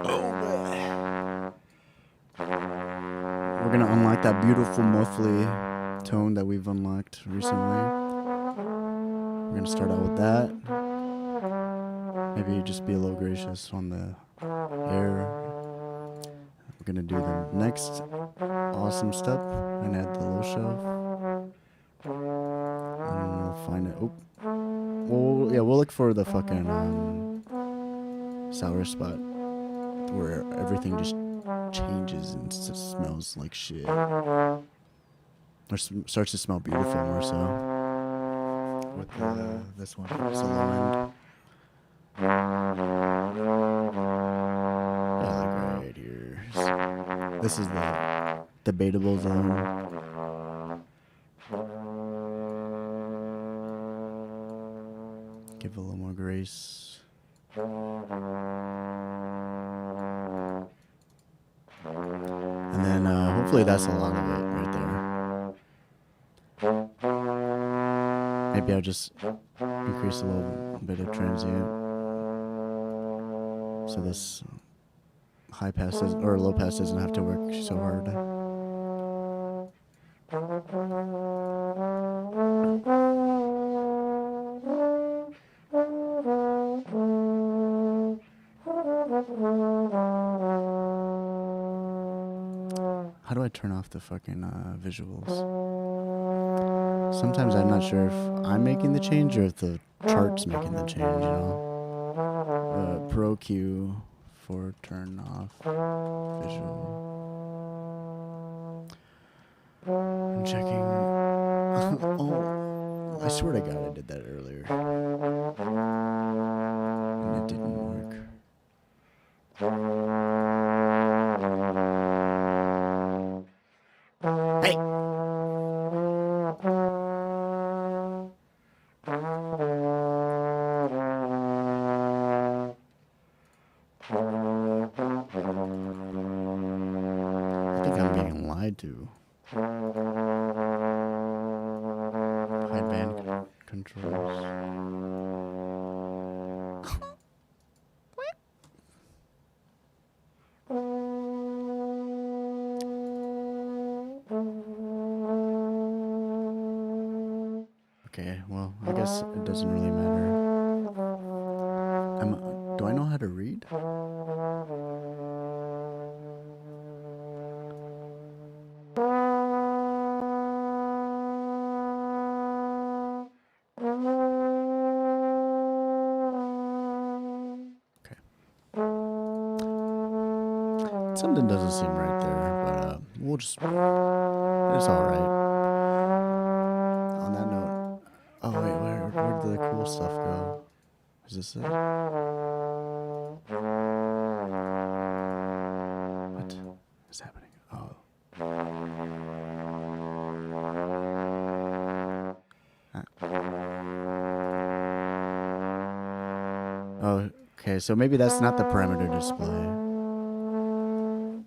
Oh boy. We're gonna unlock that beautiful muffly tone that we've unlocked recently. We're gonna start out with that. Maybe just be a little gracious on the air. We're gonna do the next awesome step and add the low shelf. And we'll find it. Oh. Well, yeah, we'll look for the fucking sour spot where everything just changes and smells like shit. Or starts to smell beautiful more so. With this one, it's a low end. Yeah, like right here. This is the debatable zone. Give a little more grace. And then hopefully that's a lot of it right there. Maybe I'll just increase a little bit of transient, so this high pass or low pass doesn't have to work so hard. How do I turn off the fucking visuals? Sometimes I'm not sure if I'm making the change or if the chart's making the change, you know? Pro Q for turn off visual. I'm checking. Oh, I swear to God I did that earlier. And it didn't work. Hey! I think I'm being lied to. Hide band controls. Okay, well, I guess it doesn't really matter. Do I know how to read? Okay. Something doesn't seem right there, but we'll just... It's alright. On that note... Oh, wait, where did the cool stuff go? Is this it? What is happening? Oh. Oh, okay, so maybe that's not the parameter display.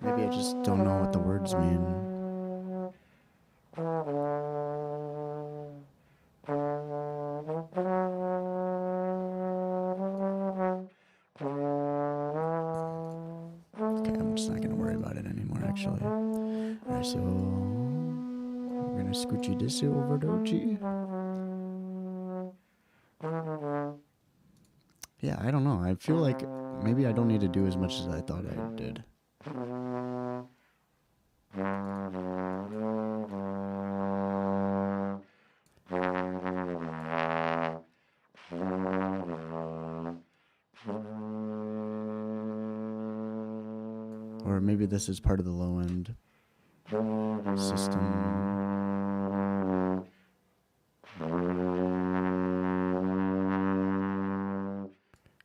Maybe I just don't know what the words mean. Okay, I'm just not gonna worry about it anymore, actually. Alright, so we're gonna scoochy this over doji. Yeah, I don't know. I feel like maybe I don't need to do as much as I thought I did. Or maybe this is part of the low end system.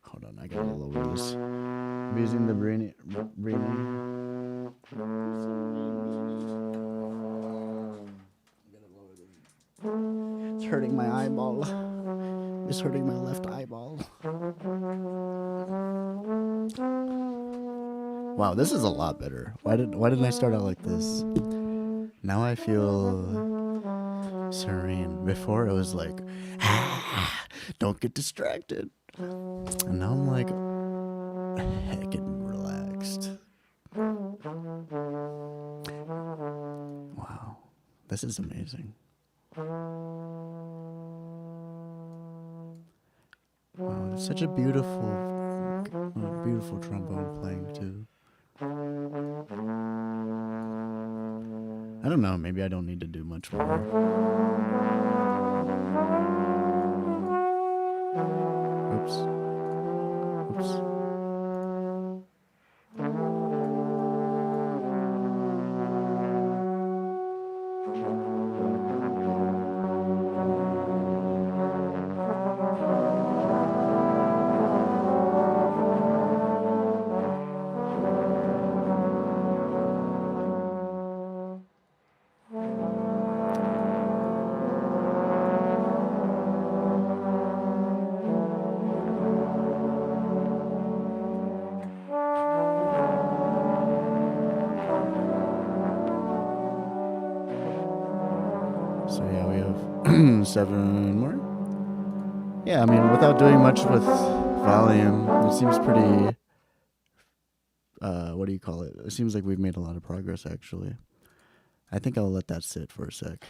Hold on, I gotta lower this. I'm using the breathing. It's hurting my eyeball. It's hurting my left eyeball. Wow, this is a lot better. Why didn't I start out like this? Now I feel serene. Before it was like, don't get distracted. And now I'm like, heckin' relaxed. Wow, this is amazing. Wow, it's such a beautiful trombone playing too. I don't know, maybe I don't need to do much more. Oops. So yeah, we have 7 more. Yeah, I mean, without doing much with volume, it seems pretty. What do you call it? It seems like we've made a lot of progress, actually. I think I'll let that sit for a sec,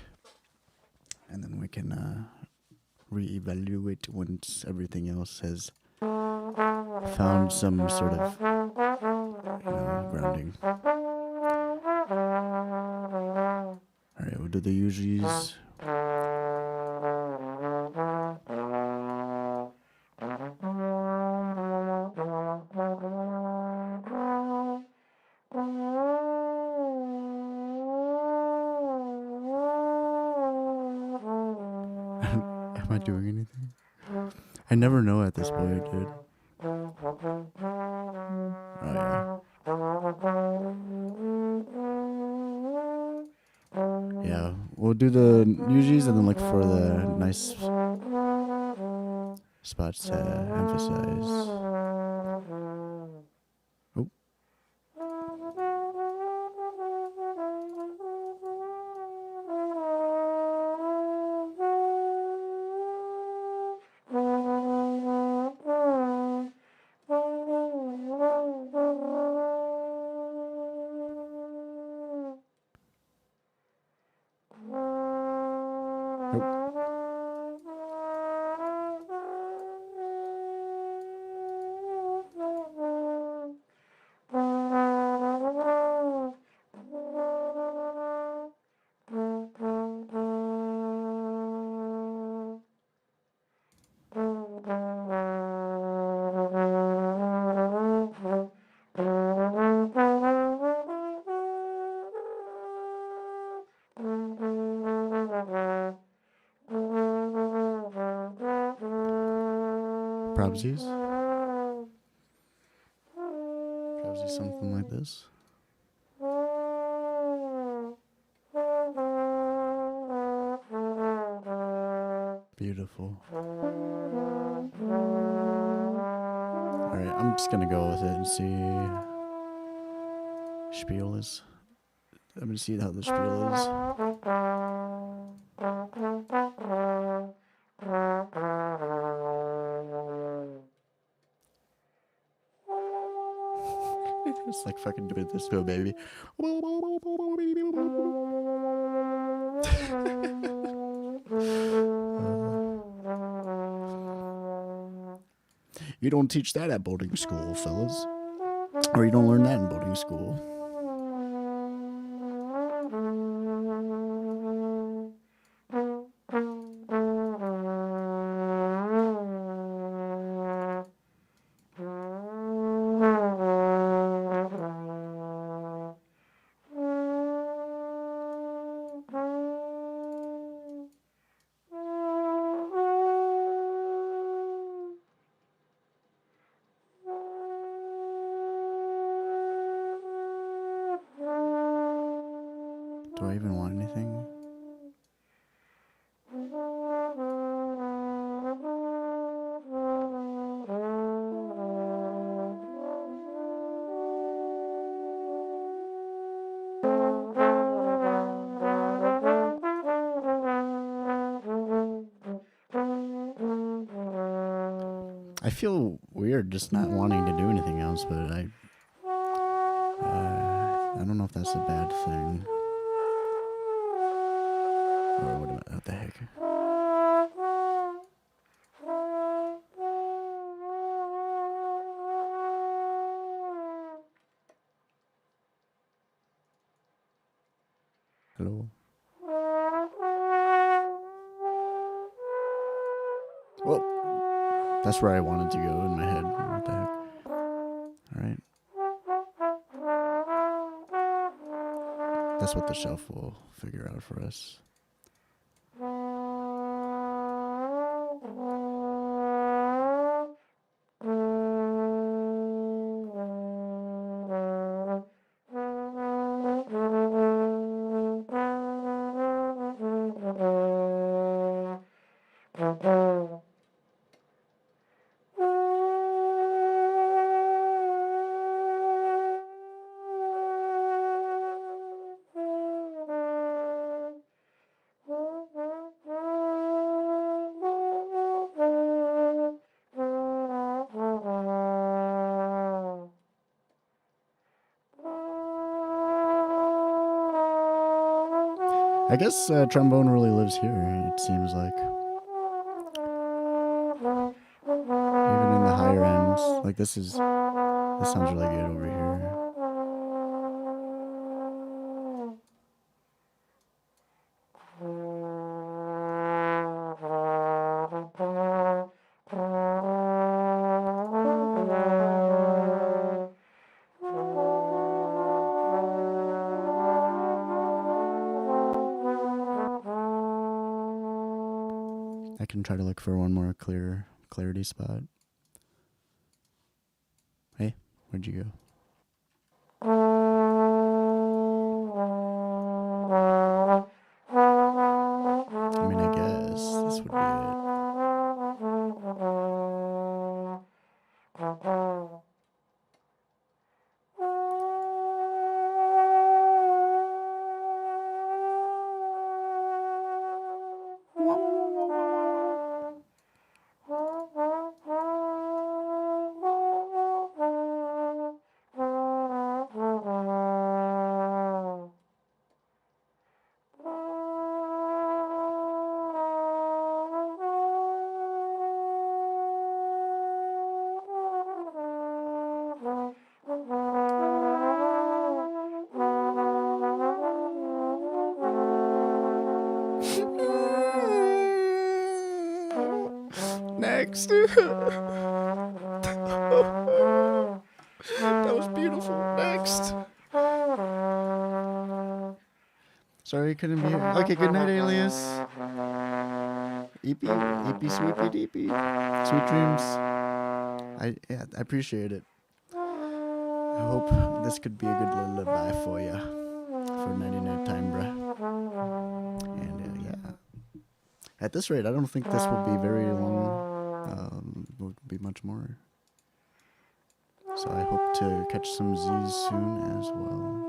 and then we can reevaluate once everything else has found some sort of grounding. All right, we'll do the TEEJYs. Am I doing anything? I never know at this point, dude. Oh yeah. Yeah, we'll do the TEEJYs and then look for the nice spots to emphasize. Oh. Probably something like this. Beautiful. Alright, I'm just gonna go with it and see. Spiel is. I'm gonna see how the spiel is. It's like fucking doing this to a baby. You don't teach that at boarding school, fellas. Or you don't learn that in boarding school. Do I even want anything? I feel weird just not wanting to do anything else, but I don't know if that's a bad thing. Or what the heck? Hello? Well, that's where I wanted to go in my head. What the heck? Alright. That's what the shelf will figure out for us. I guess trombone really lives here, it seems like. Even in the higher ends. Like this sounds really good over here. I can try to look for one more clarity spot. Hey, where'd you go? I mean, I guess this would be it. Next. That was beautiful. Next. Sorry, couldn't be here. Okay, good night, Alias. EP, sweepy deepy. Sweet dreams. I appreciate it. I hope this could be a good lullaby for ya. For 99 time, bruh. And yeah. At this rate, I don't think this will be very long. Will be much more. So I hope to catch some Z's soon as well.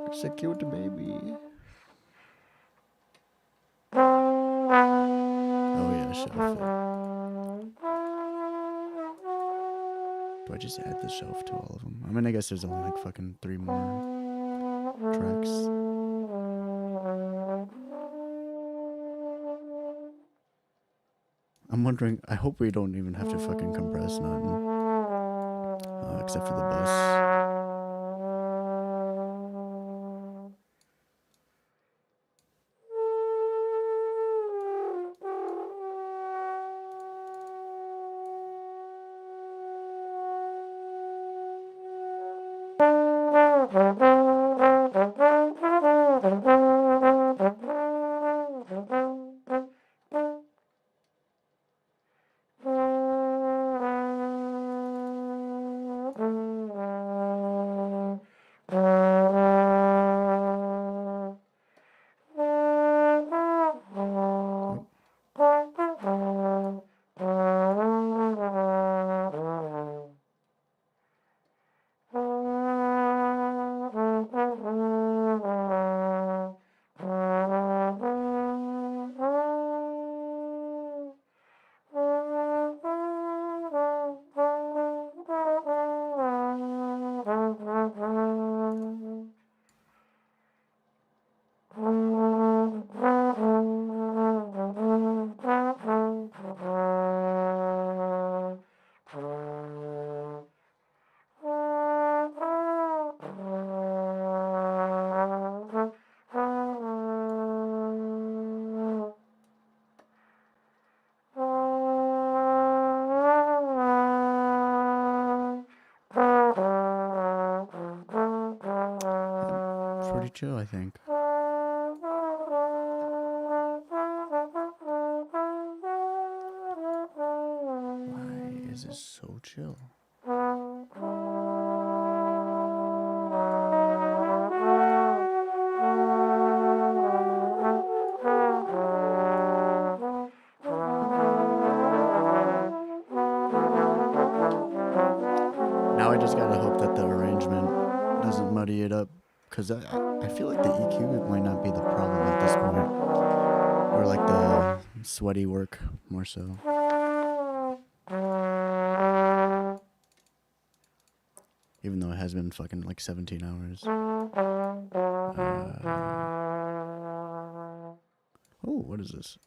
It's a cute baby. Oh yeah, shelf it. Do I just add the shelf to all of them? I mean, I guess there's only like fucking 3 more tracks. I'm wondering, I hope we don't even have to fucking compress nothing. Except for the bus. Pretty chill, I think. Why is this so chill? Now I just gotta hope that the arrangement doesn't muddy it up. Because I feel like the EQ might not be the problem at this point. Or like sweaty work more so. Even though it has been fucking like 17 hours. Oh, what is this?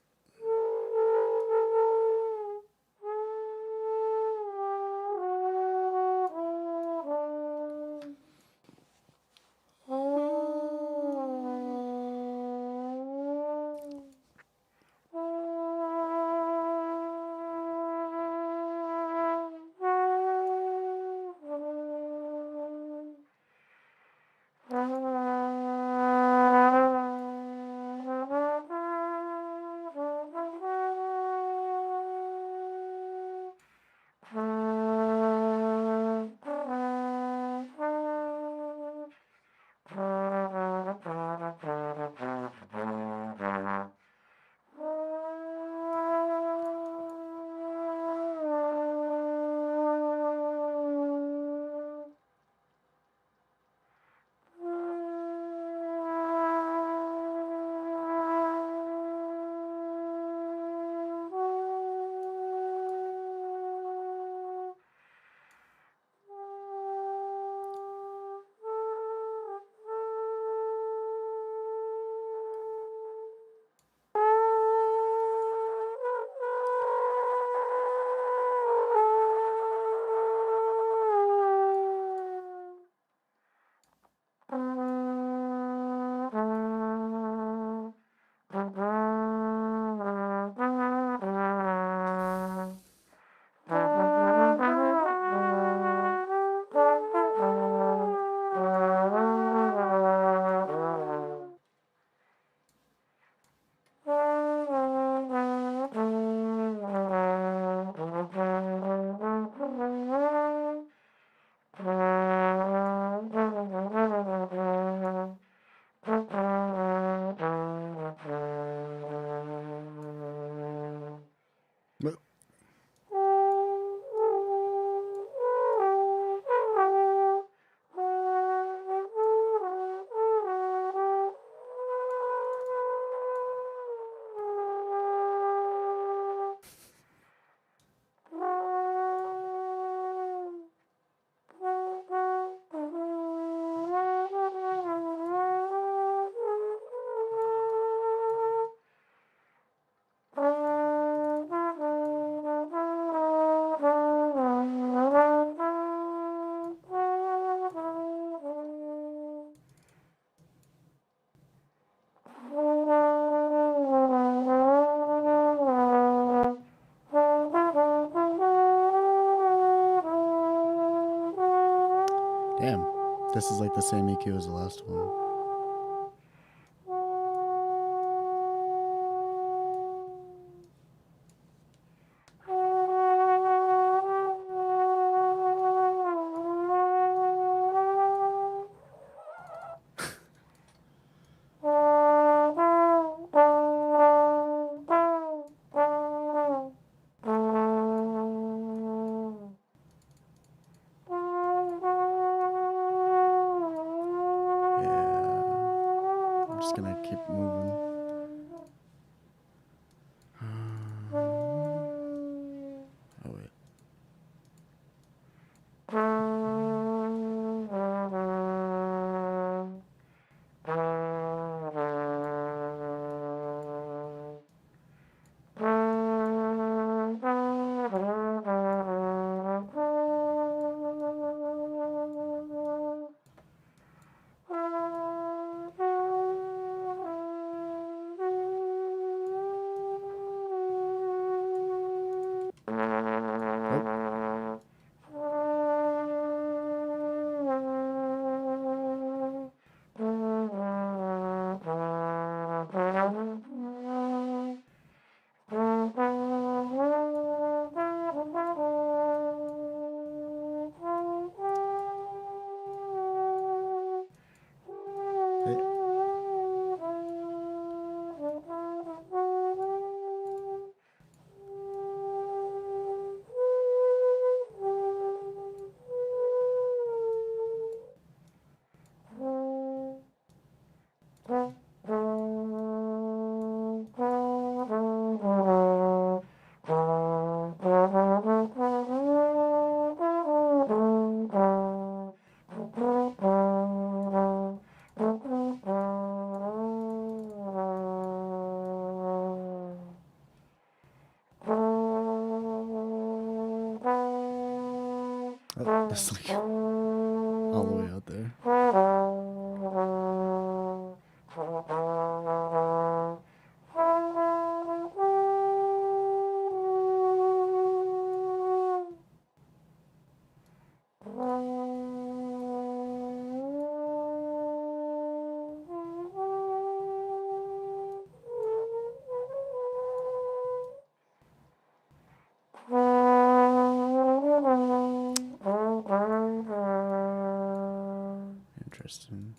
But damn, this is like the same EQ as the last one. Yeah, I'm just gonna keep moving. Oh wait. It's like all the way out there. Interesting.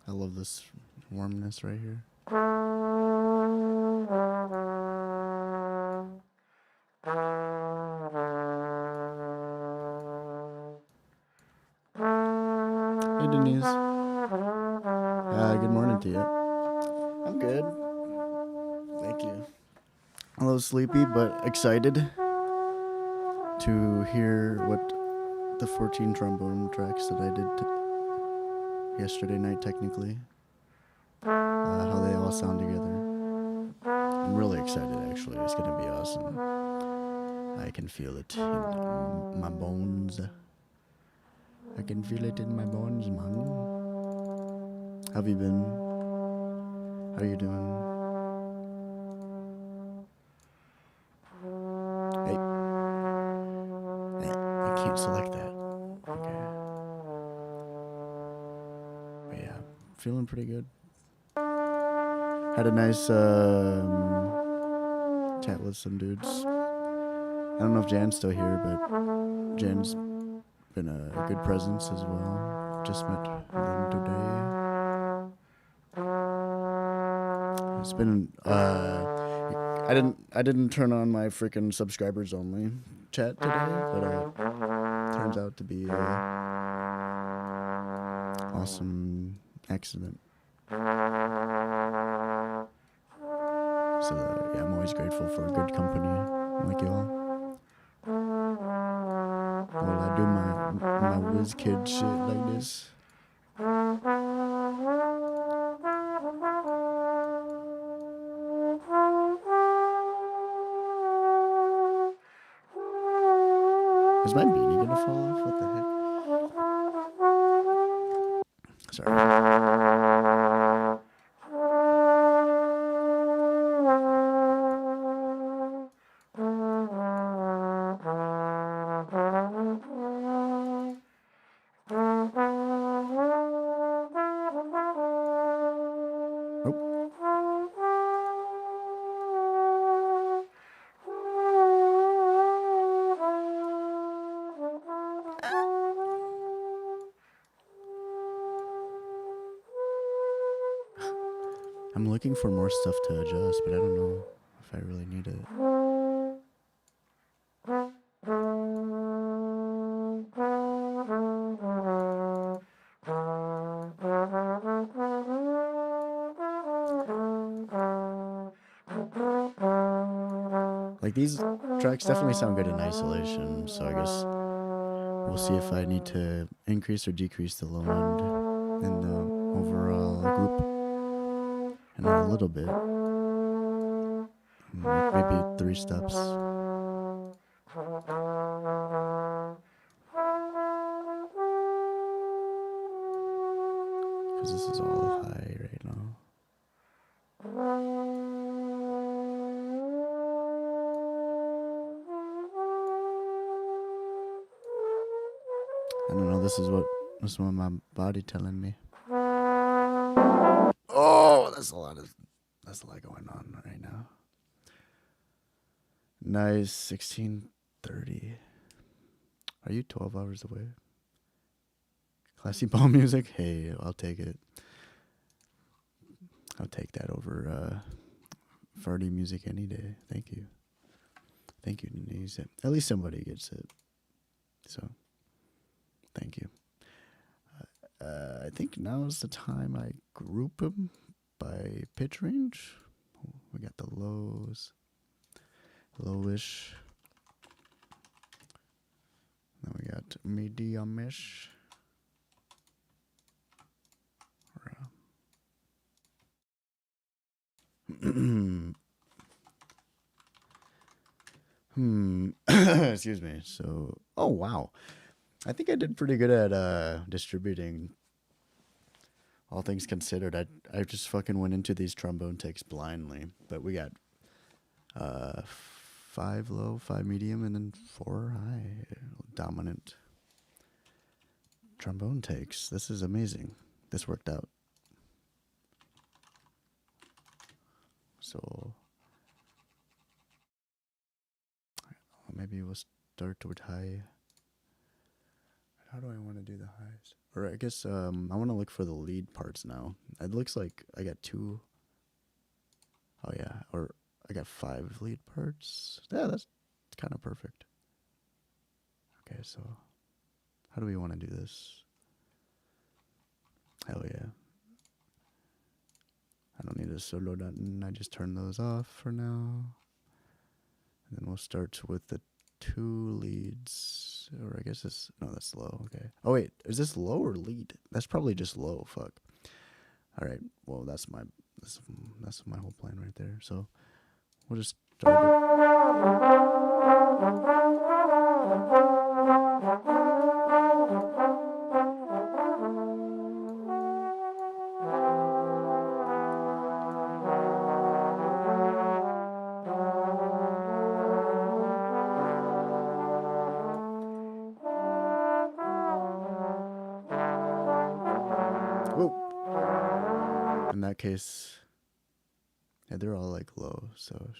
I love this warmness right here. Hey Denise. Good morning to you. I'm good. Thank you. A little sleepy, but excited to hear what the 14 trombone tracks that I did yesterday night, technically, how they all sound together. I'm really excited, actually. It's gonna be awesome. I can feel it in my bones. I can feel it in my bones, man. How have you been? How are you doing? Hey. I can't select that. Okay. But yeah, feeling pretty good. Had a nice chat with some dudes. I don't know if Jan's still here, but Jan's been a good presence as well. Just met them today. It's been I didn't turn on my freaking subscribers only chat today, but turns out to be a awesome accident. So yeah, I'm always grateful for a good company like y'all. While I do my whiz kid shit like this. Is my beanie gonna fall off? What the heck? Sorry. I'm looking for more stuff to adjust, but I don't know if I really need it. Like, these tracks definitely sound good in isolation, so I guess we'll see if I need to increase or decrease the low end in the overall group in a little bit. Like maybe 3 steps. Because this is all high right now. I don't know, this is what my body telling me. Oh, that's a lot going on right now. Nice, 16:30. Are you 12 hours away? Classy ball music? Hey, I'll take it. I'll take that over farty music any day. Thank you. Thank you, Denise. At least somebody gets it. So, thank you. I think now is the time I group them by pitch range. We got the lows, lowish. Then we got medium-ish. Excuse me. So, oh wow, I think I did pretty good at distributing. All things considered, I just fucking went into these trombone takes blindly. But we got 5 low, 5 medium, and then 4 high dominant trombone takes. This is amazing. This worked out. So maybe we'll start with high. How do I want to do the highs? Or I guess I want to look for the lead parts now. It looks like I got 2. Oh yeah, or I got 5 lead parts. Yeah, that's kind of perfect. Okay, so how do we want to do this? Hell yeah. I don't need a solo button. I just turn those off for now. And then we'll start with the 2 leads. Or I guess this, no, that's low. Okay. Oh wait, is this low or lead? That's probably just low. Fuck. All right. Well, that's my whole plan right there. So we'll just start it. Whoa. In that case, yeah, they're all like low. So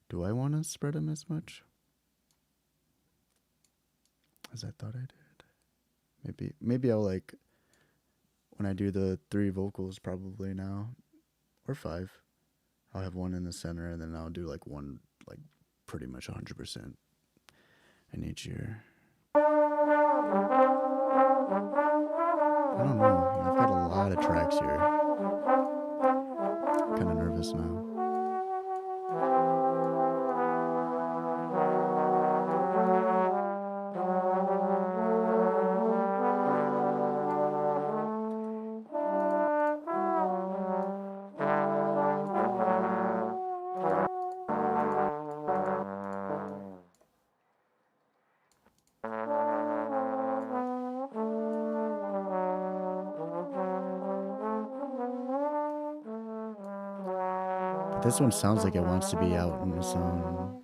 do I want to spread them as much as I thought I did? Maybe I'll like, when I do the 3 vocals probably now, or 5, I'll have 1 in the center and then I'll do like 1, like pretty much 100% in each ear. I don't know. I've got a lot of tracks here. I'm kind of nervous now. This one sounds like it wants to be out in its own.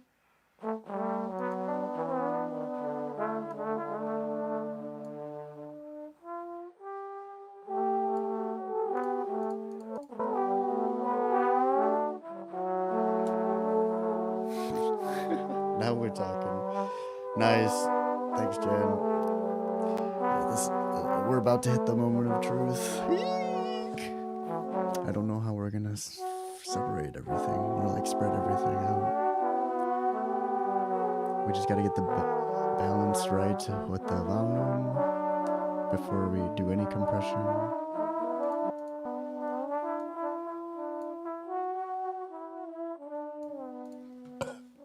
Now we're talking. Nice. Thanks, Jen. We're about to hit the moment of truth. I don't know how we're gonna separate everything or like spread everything out. We just gotta get the balance right with the volume before we do any compression.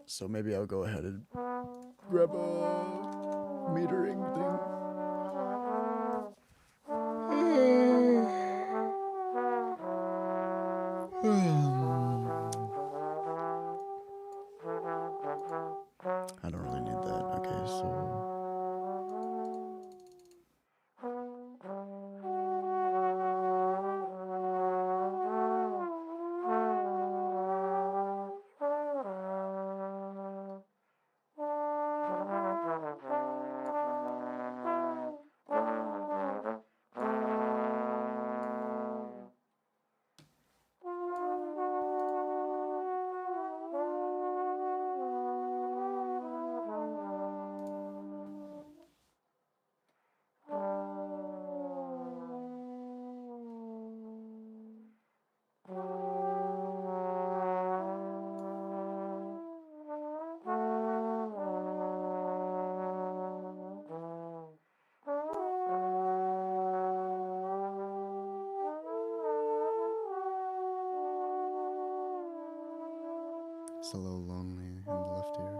So maybe I'll go ahead and grab a metering thing. I don't really need that. Okay, so it's a little lonely in the left ear.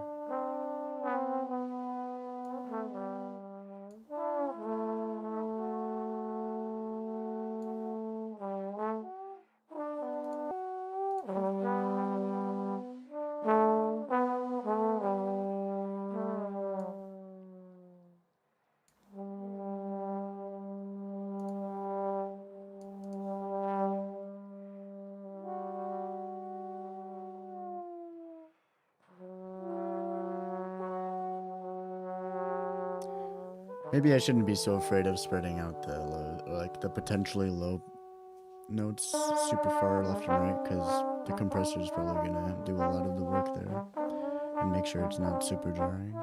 Maybe I shouldn't be so afraid of spreading out the low, like the potentially low notes super far left and right, because the compressor is probably gonna do a lot of the work there and make sure it's not super jarring.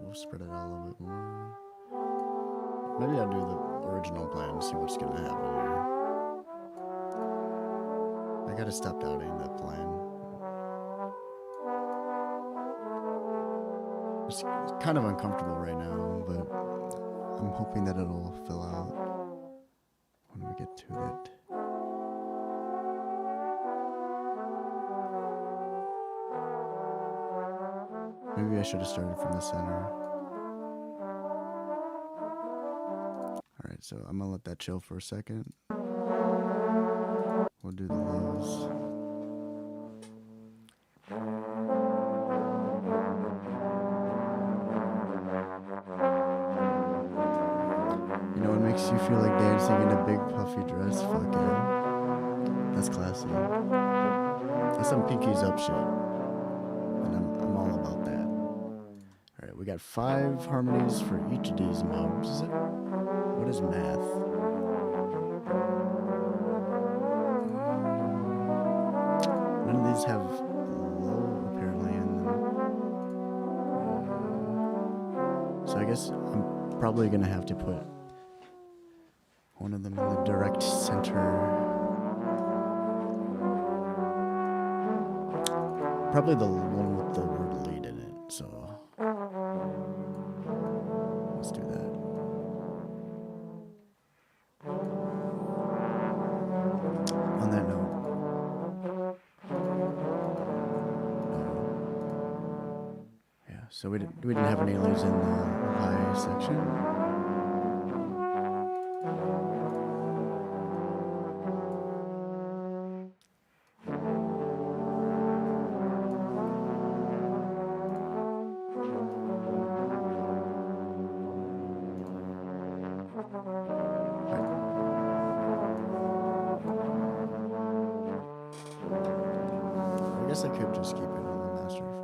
We'll spread it out a little bit more. Maybe I'll do the original plan and see what's gonna happen here. I gotta stop doubting that plan. It's kind of uncomfortable right now, but I'm hoping that it'll fill out when we get to it. Maybe I should have started from the center. Alright, so I'm gonna let that chill for a second. We'll do the lows. You know what makes you feel like dancing in a big puffy dress? Fuck yeah. That's classy. That's some pinkies up shit. And I'm all about that. Alright, we got 5 harmonies for each of these mobs. What is math? None of these have low, apparently, and then, so I guess I'm probably gonna have to put one of them in the direct center. Probably the one with the word lead in it, so let's do that. On that note, yeah, so we didn't have any leads in the high section. I guess I could just keep it on the master for now.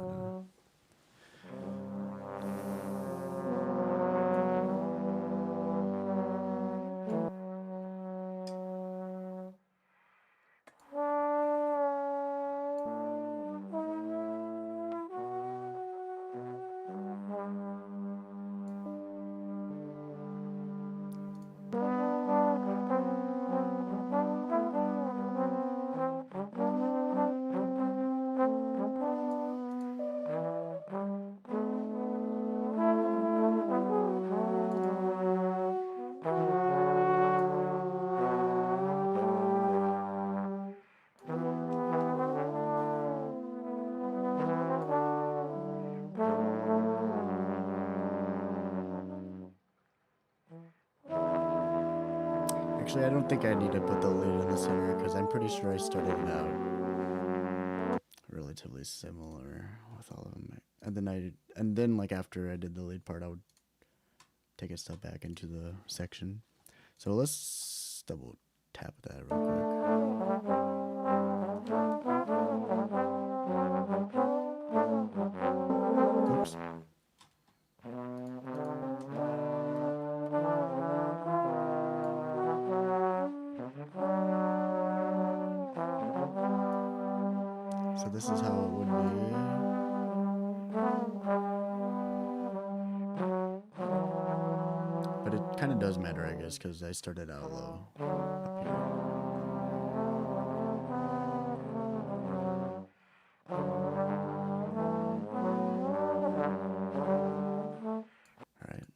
Actually, I don't think I need to put the lead in the center because I'm pretty sure I started it out relatively similar with all of them. And then like after I did the lead part, I would take a step back into the section. So let's double tap that real quick. Oops. So this is how it would be. But it kind of does matter, I guess, because I started out low up here. Alright.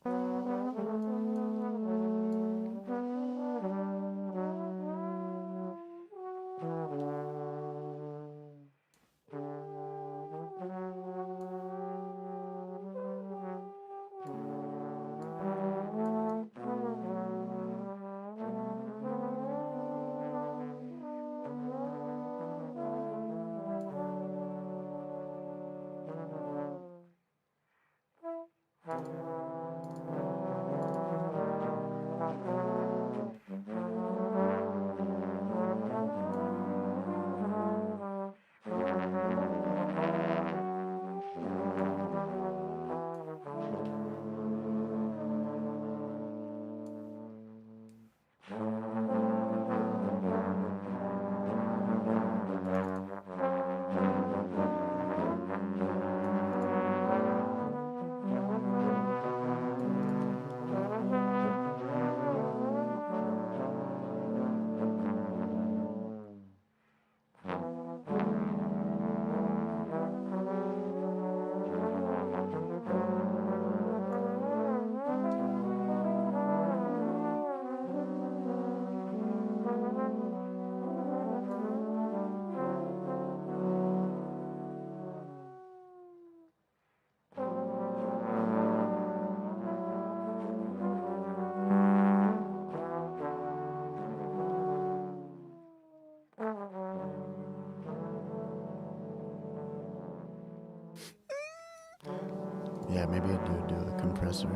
Yeah, maybe I do a compressor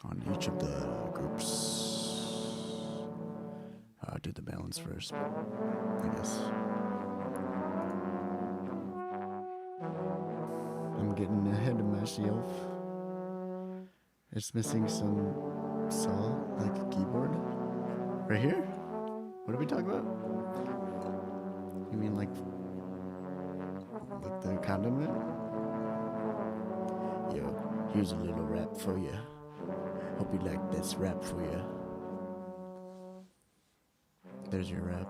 on each of the groups. I'll do the balance first, I guess. I'm getting ahead of myself. It's missing some saw, like a keyboard. Right here? What are we talking about? You mean like the condiment? Yo, here's a little rap for you. Hope you like this rap for you. There's your rap.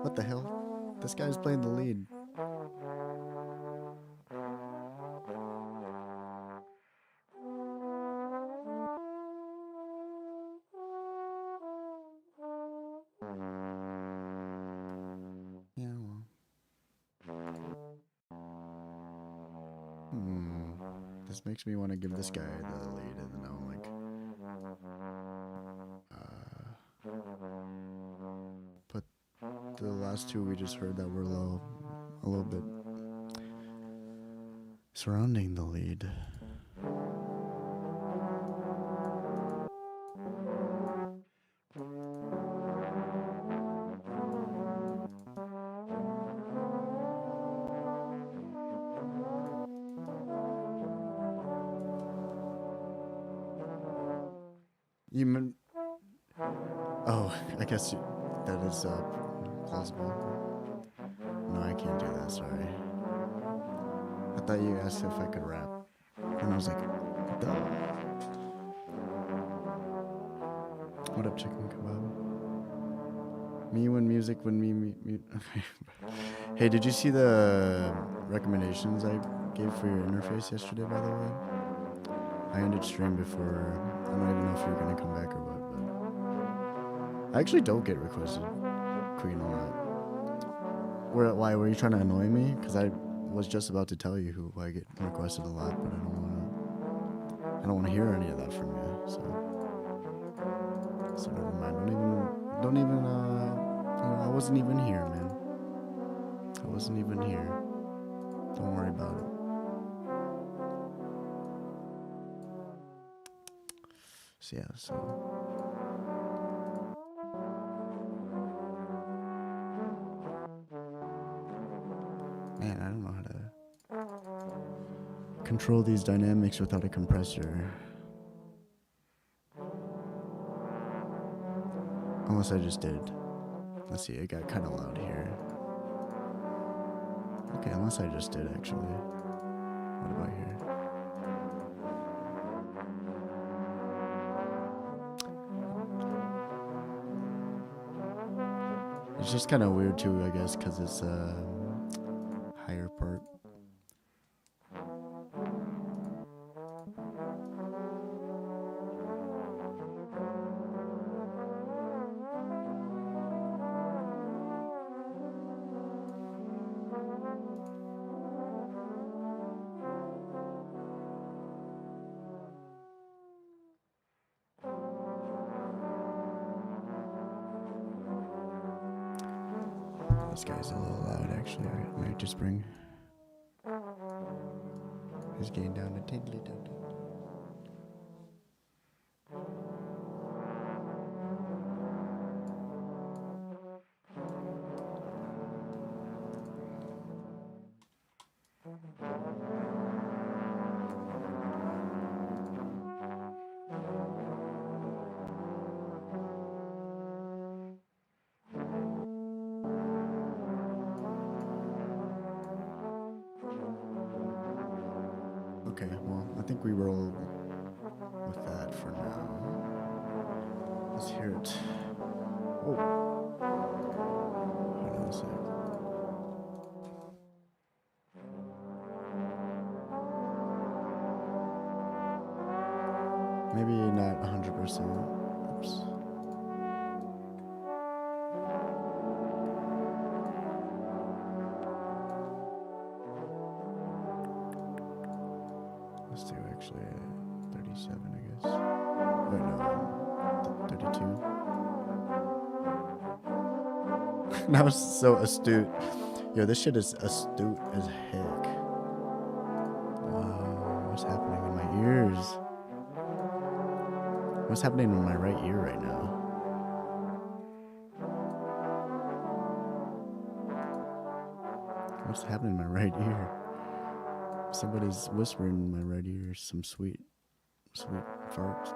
What the hell? This guy's playing the lead. Yeah, well. This makes me want to give this guy the lead, and then I'm like, put the last two we just heard that were low, a little bit surrounding the lead. You mean? Oh, I guess that is plausible. No, I can't do that. Sorry. I thought you asked if I could rap, and I was like, duh. What up, chicken kebab? Me when music when me. Hey, did you see the recommendations I gave for your interface yesterday? By the way, I ended stream before. I don't even know if you're gonna come back or what, but I actually don't get requested. Queen or not. Why were you trying to annoy me? Because I was just about to tell you who I get requested a lot, but I don't want to hear any of that from you. So never mind. Don't even. I wasn't even here, man. I wasn't even here. Don't worry about it. So yeah, man, I don't know how to control these dynamics without a compressor. Unless I just did. Let's see, it got kind of loud here. Okay, unless I just did, actually. What about here? It's just kind of weird too, I guess, because it's a higher part. This guy's a little loud, actually. I might just bring his gain down a tiddly down. Okay, well, I think we roll with that for now. Let's hear it. Oh. Hold on a sec. Maybe not 100%. Oops. Let's do actually 37, I guess. Wait, no, 32. That was so astute. Yo, this shit is astute as heck. What's happening in my ears? What's happening in my right ear right now? What's happening in my right ear? Somebody's whispering in my right ear some sweet farts.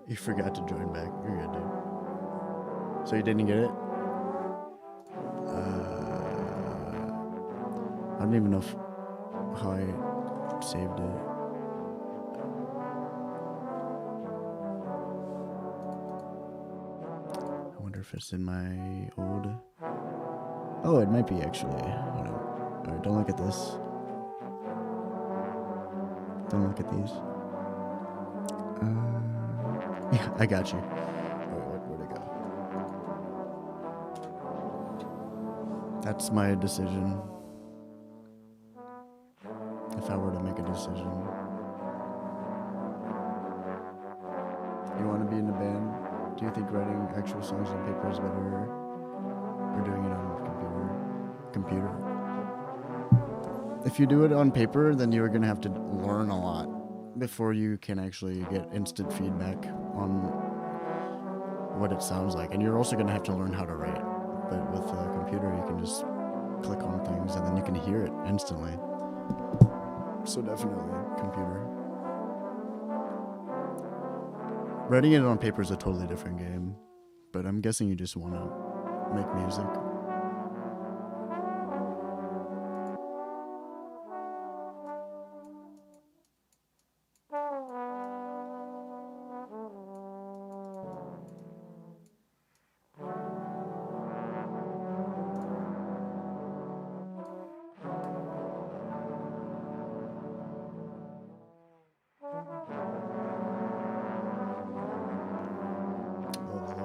You forgot to join back. You're good, dude. So you didn't get it? I don't even know how I saved it. I wonder if it's in my old... Oh, it might be actually. Hold on. Alright, don't look at this. Don't look at these. Yeah, I got you. Alright, where'd it go? That's my decision. If I were to make a decision. You want to be in a band? Do you think writing actual songs on paper is better or doing it on computer? If you do it on paper, then you're going to have to learn a lot before you can actually get instant feedback on what it sounds like. And you're also going to have to learn how to write. But with a computer, you can just click on things and then you can hear it instantly. So definitely computer. Writing it on paper is a totally different game, but I'm guessing you just want to make music.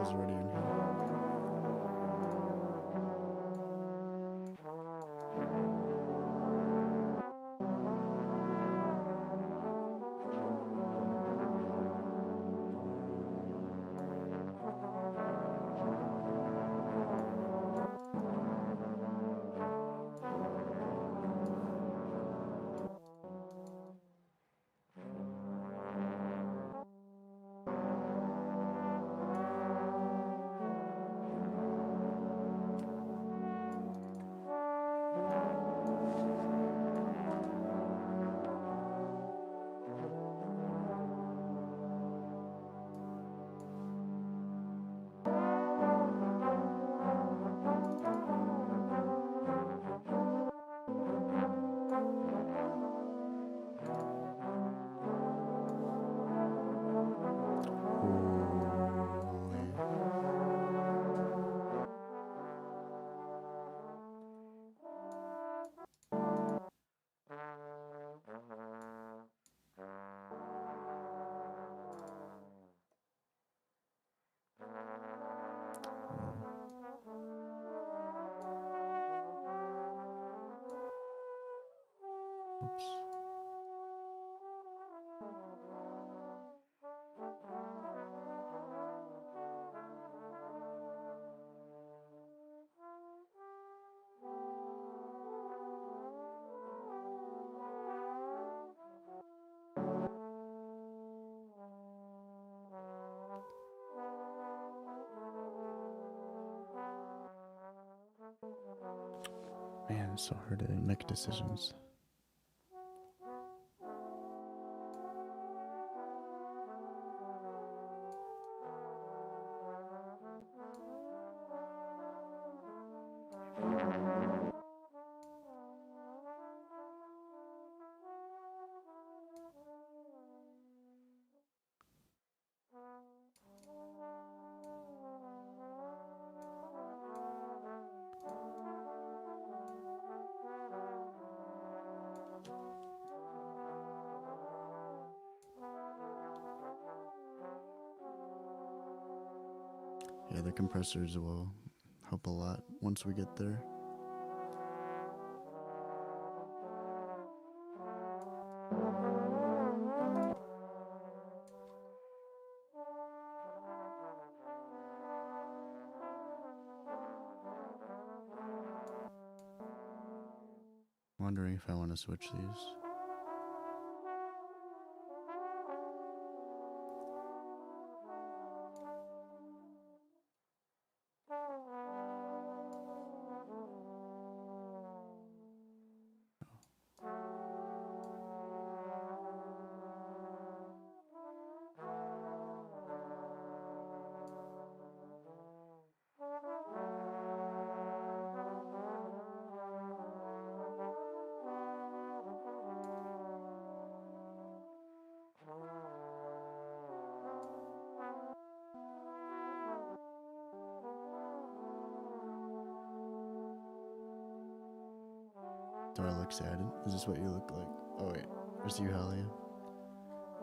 Already in here. Oops. Man, it's so hard to make decisions. Yeah, the compressors will help a lot once we get there. Wondering if I want to switch these. Do I look sad? Is this what you look like? Oh wait, where's you, Halia?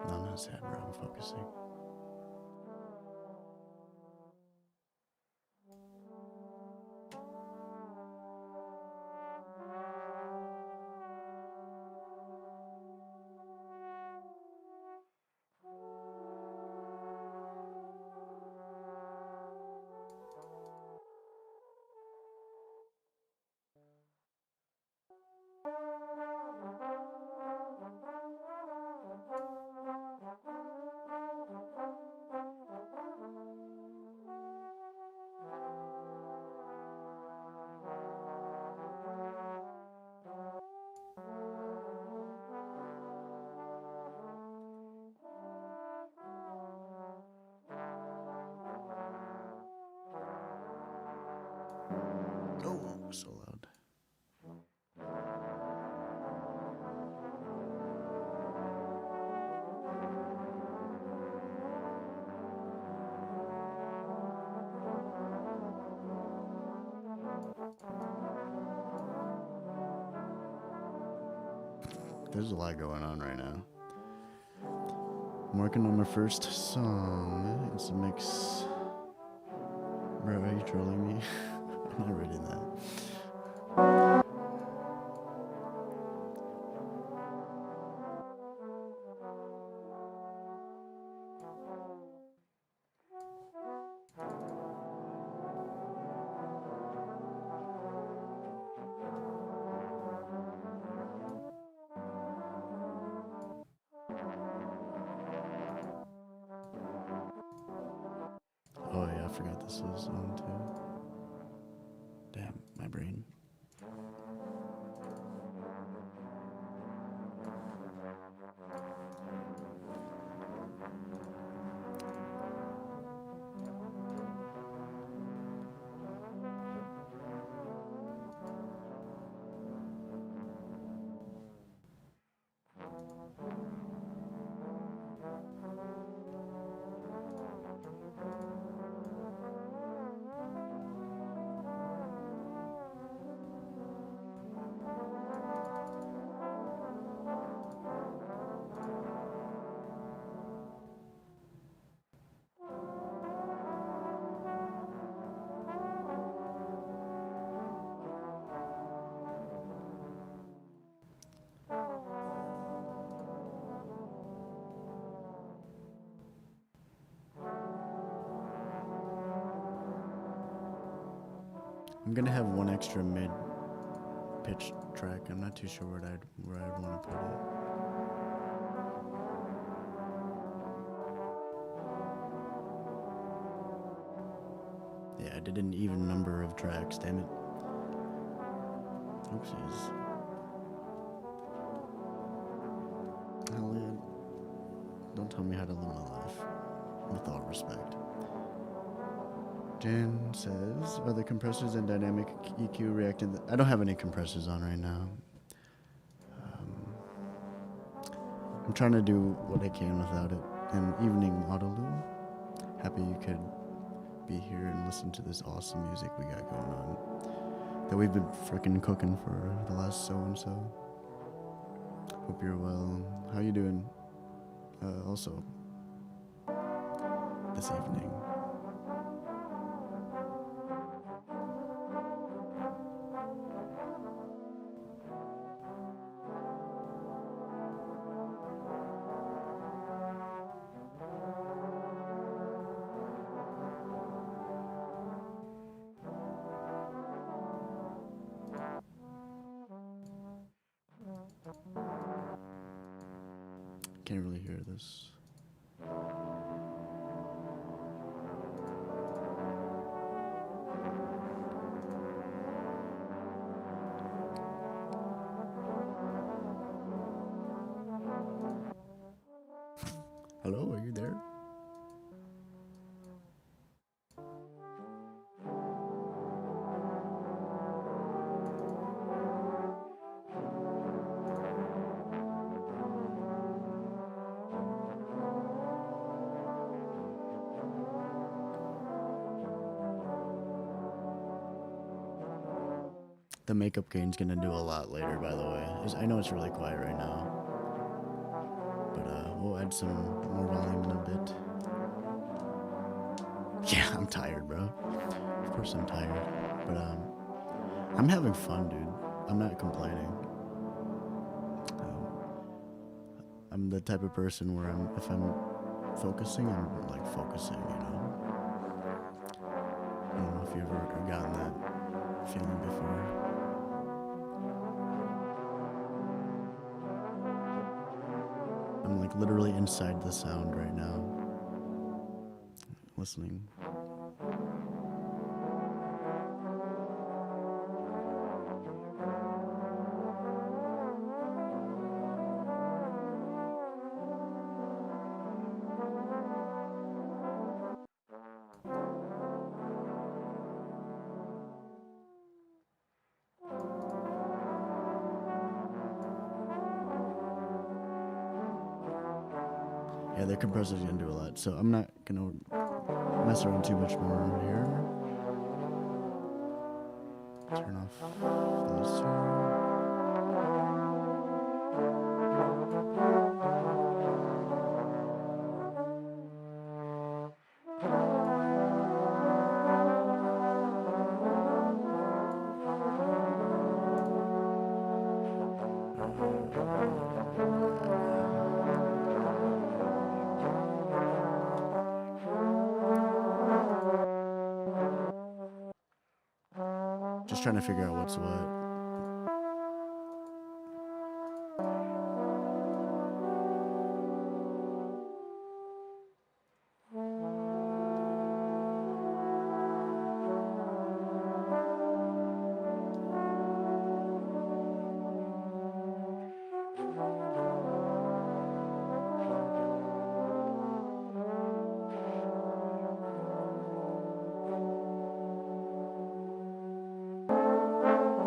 No, I'm not sad, bro. I'm focusing. Oh, so loud. There's a lot going on right now. I'm working on my first song. It's a mix. Bro, are you trolling me? I'm not reading that. Oh yeah, I forgot this was on too. Damn, my brain. I'm gonna have one extra mid pitch track. I'm not too sure where I'd want to put it. Yeah, I did an even number of tracks, damn it. Oopsies. Hell yeah. Don't tell me how to live my life. With all respect. Jan says, are the compressors and dynamic EQ reacting? I don't have any compressors on right now. I'm trying to do what I can without it. And evening auto loom. Happy you could be here and listen to this awesome music we got going on. That we've been freaking cooking for the last so and so. Hope you're well. How you doing? Also, this evening. Can't really hear this. Hello, are you there? The makeup gain's gonna do a lot later, by the way. I know it's really quiet right now, but we'll add some more volume in a bit. Yeah, I'm tired, bro. Of course I'm tired, but I'm having fun, dude. I'm not complaining. I'm the type of person where if I'm focusing, I'm like focusing, you know? I don't know if you've ever gotten that feeling before. I'm like literally inside the sound right now, listening. Yeah, the compressor's gonna do a lot, so I'm not gonna mess around too much more here. Turn off those two. Just trying to figure out what's what.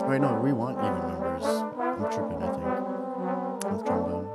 Wait, no, we want even numbers. I'm tripping, I think, with trombone.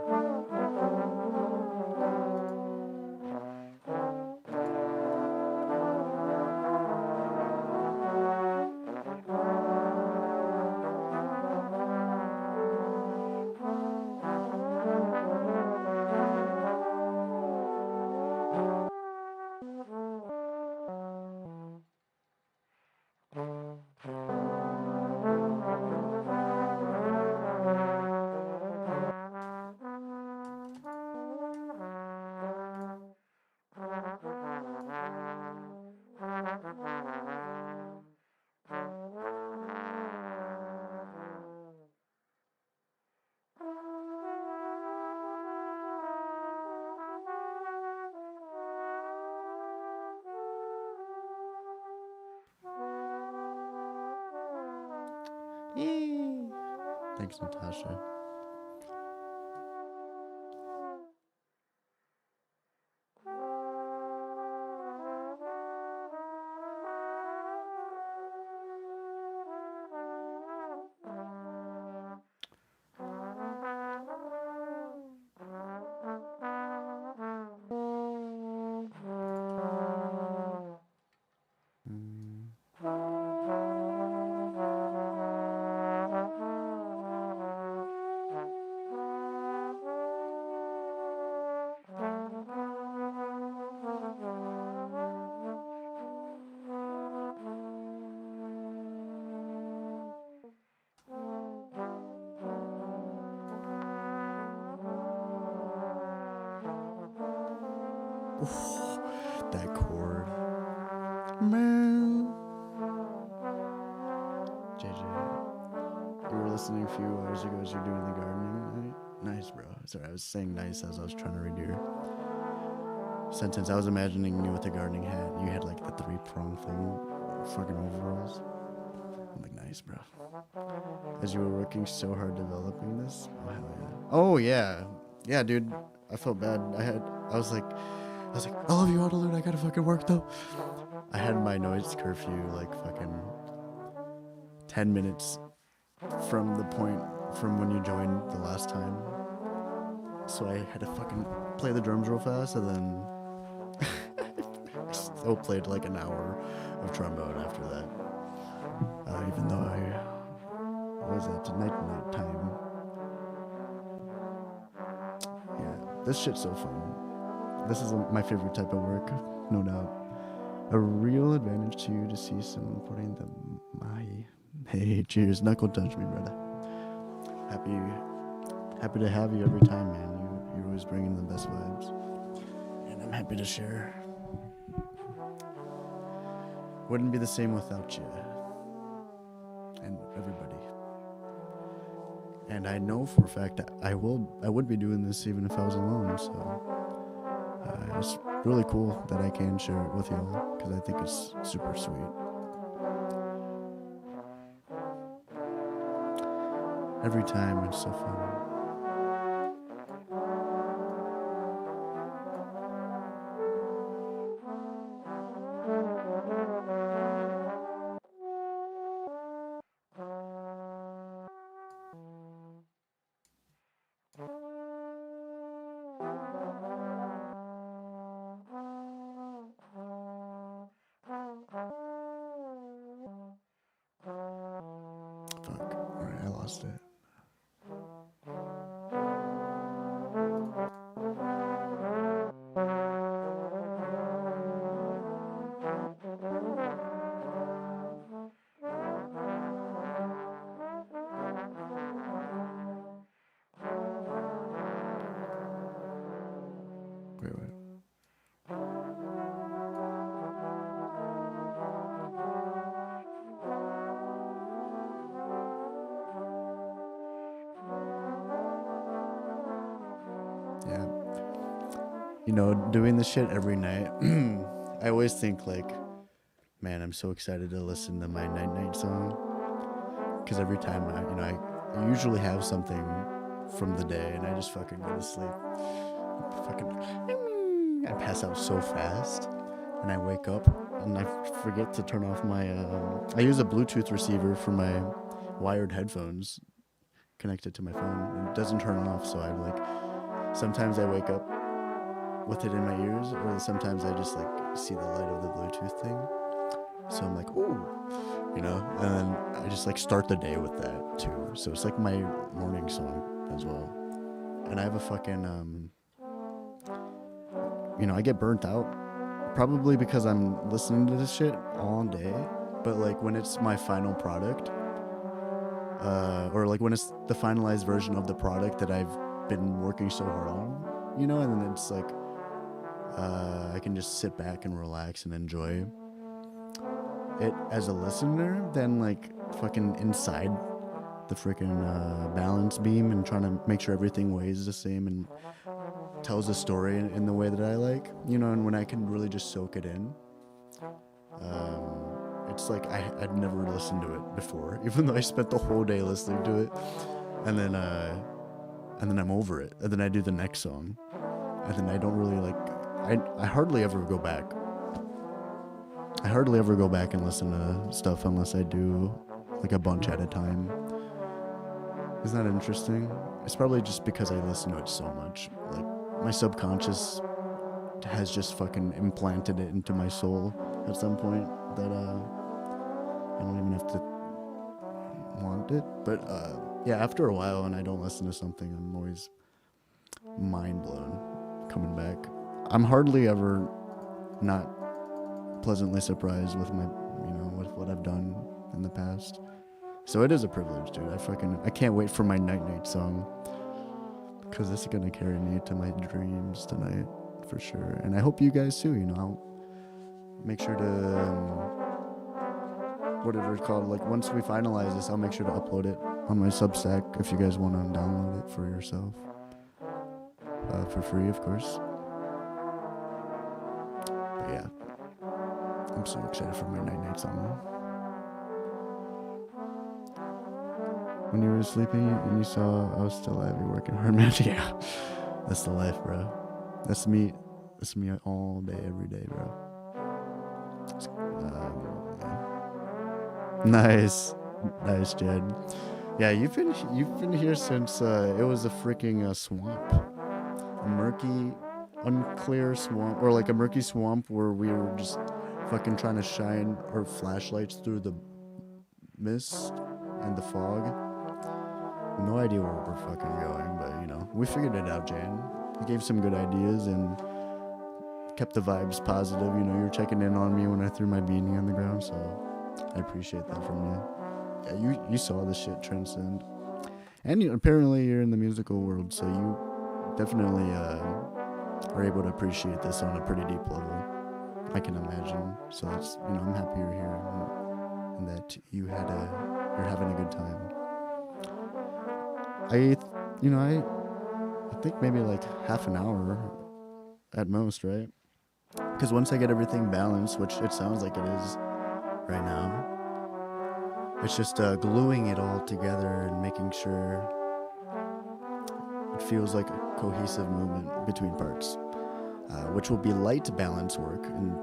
Yay! Thanks, Natasha. That chord. Man. JJ, you were listening a few hours ago as you're doing the gardening, right? Nice, bro. Sorry, I was saying nice as I was trying to read your sentence. I was imagining you with the gardening hat. You had like the 3-prong thing, fucking overalls. I'm like, nice, bro. As you were working so hard developing this. Oh hell yeah. Oh yeah, yeah, dude. I felt bad. I was like, I love you, Autolute. I gotta fucking work though. I had my noise curfew like fucking 10 minutes from the point from when you joined the last time. So I had to fucking play the drums real fast, and then I still played like an hour of trombone after that. Even though what was that, night time. Yeah, this shit's so fun. This is my favorite type of work, no doubt. A real advantage to you to see someone putting the mahi. Hey, cheers, knuckle touch me, brother. Happy to have you every time, man. You're always bringing the best vibes, and I'm happy to share. Wouldn't be the same without you and everybody. And I know for a fact that I would be doing this even if I was alone. So it's really cool that I can share it with y'all because I think it's super sweet. Every time it's so fun. Fuck. Alright, I lost it. Wait. Yeah. You know, doing this shit every night, I always think like, man, I'm so excited to listen to my night song. Because every time I usually have something from the day and I just fucking go to sleep. I pass out so fast and I wake up and I forget to turn off my, I use a Bluetooth receiver for my wired headphones connected to my phone, and it doesn't turn off. So sometimes I wake up with it in my ears, or sometimes I just like see the light of the Bluetooth thing. So I'm like, ooh, and then I just like start the day with that too. So it's like my morning song as well. And I have a fucking, I get burnt out probably because I'm listening to this shit all day. But like when it's my final product, or like when it's the finalized version of the product that I've been working so hard on, and then it's like, I can just sit back and relax and enjoy it as a listener than like fucking inside the freaking balance beam and trying to make sure everything weighs the same and tells a story in the way that I like, and when I can really just soak it in. It's like I'd never listened to it before, even though I spent the whole day listening to it, and then I'm over it, and then I do the next song, and then I don't really like, I hardly ever go back. I hardly ever go back and listen to stuff unless I do like a bunch at a time. Isn't that interesting? It's probably just because I listen to it so much. Like my subconscious has just fucking implanted it into my soul at some point that I don't even have to want it. But yeah, after a while when I don't listen to something, I'm always mind blown coming back. I'm hardly ever not pleasantly surprised with my, with what I've done in the past. So it is a privilege, dude. I can't wait for my night song, because this is gonna carry me to my dreams tonight for sure. And I hope you guys too. I'll make sure to whatever it's called. Like once we finalize this, I'll make sure to upload it on my Substack if you guys want to download it for yourself. for free, of course. But yeah, I'm so excited for my night song. When you were sleeping and you saw I was still alive, you're working hard, man. Yeah, that's the life, bro. That's me. That's me all day, every day, bro. Yeah. Nice, Jed. Yeah, you've been here since it was a freaking swamp, a murky, unclear swamp, or like a murky swamp where we were just fucking trying to shine our flashlights through the mist and the fog. No idea where we're fucking going, but you know, we figured it out, Jan. You gave some good ideas and kept the vibes positive. You know, you were checking in on me when I threw my beanie on the ground, so I appreciate that from you. Yeah, you saw this shit transcend. And apparently you're in the musical world, so you definitely are able to appreciate this on a pretty deep level, I can imagine. So that's, you know, I'm happy you're here and that you're having a good time. I think maybe like half an hour at most, right? Because once I get everything balanced, which it sounds like it is right now, it's just gluing it all together and making sure it feels like a cohesive movement between parts, which will be light balance work in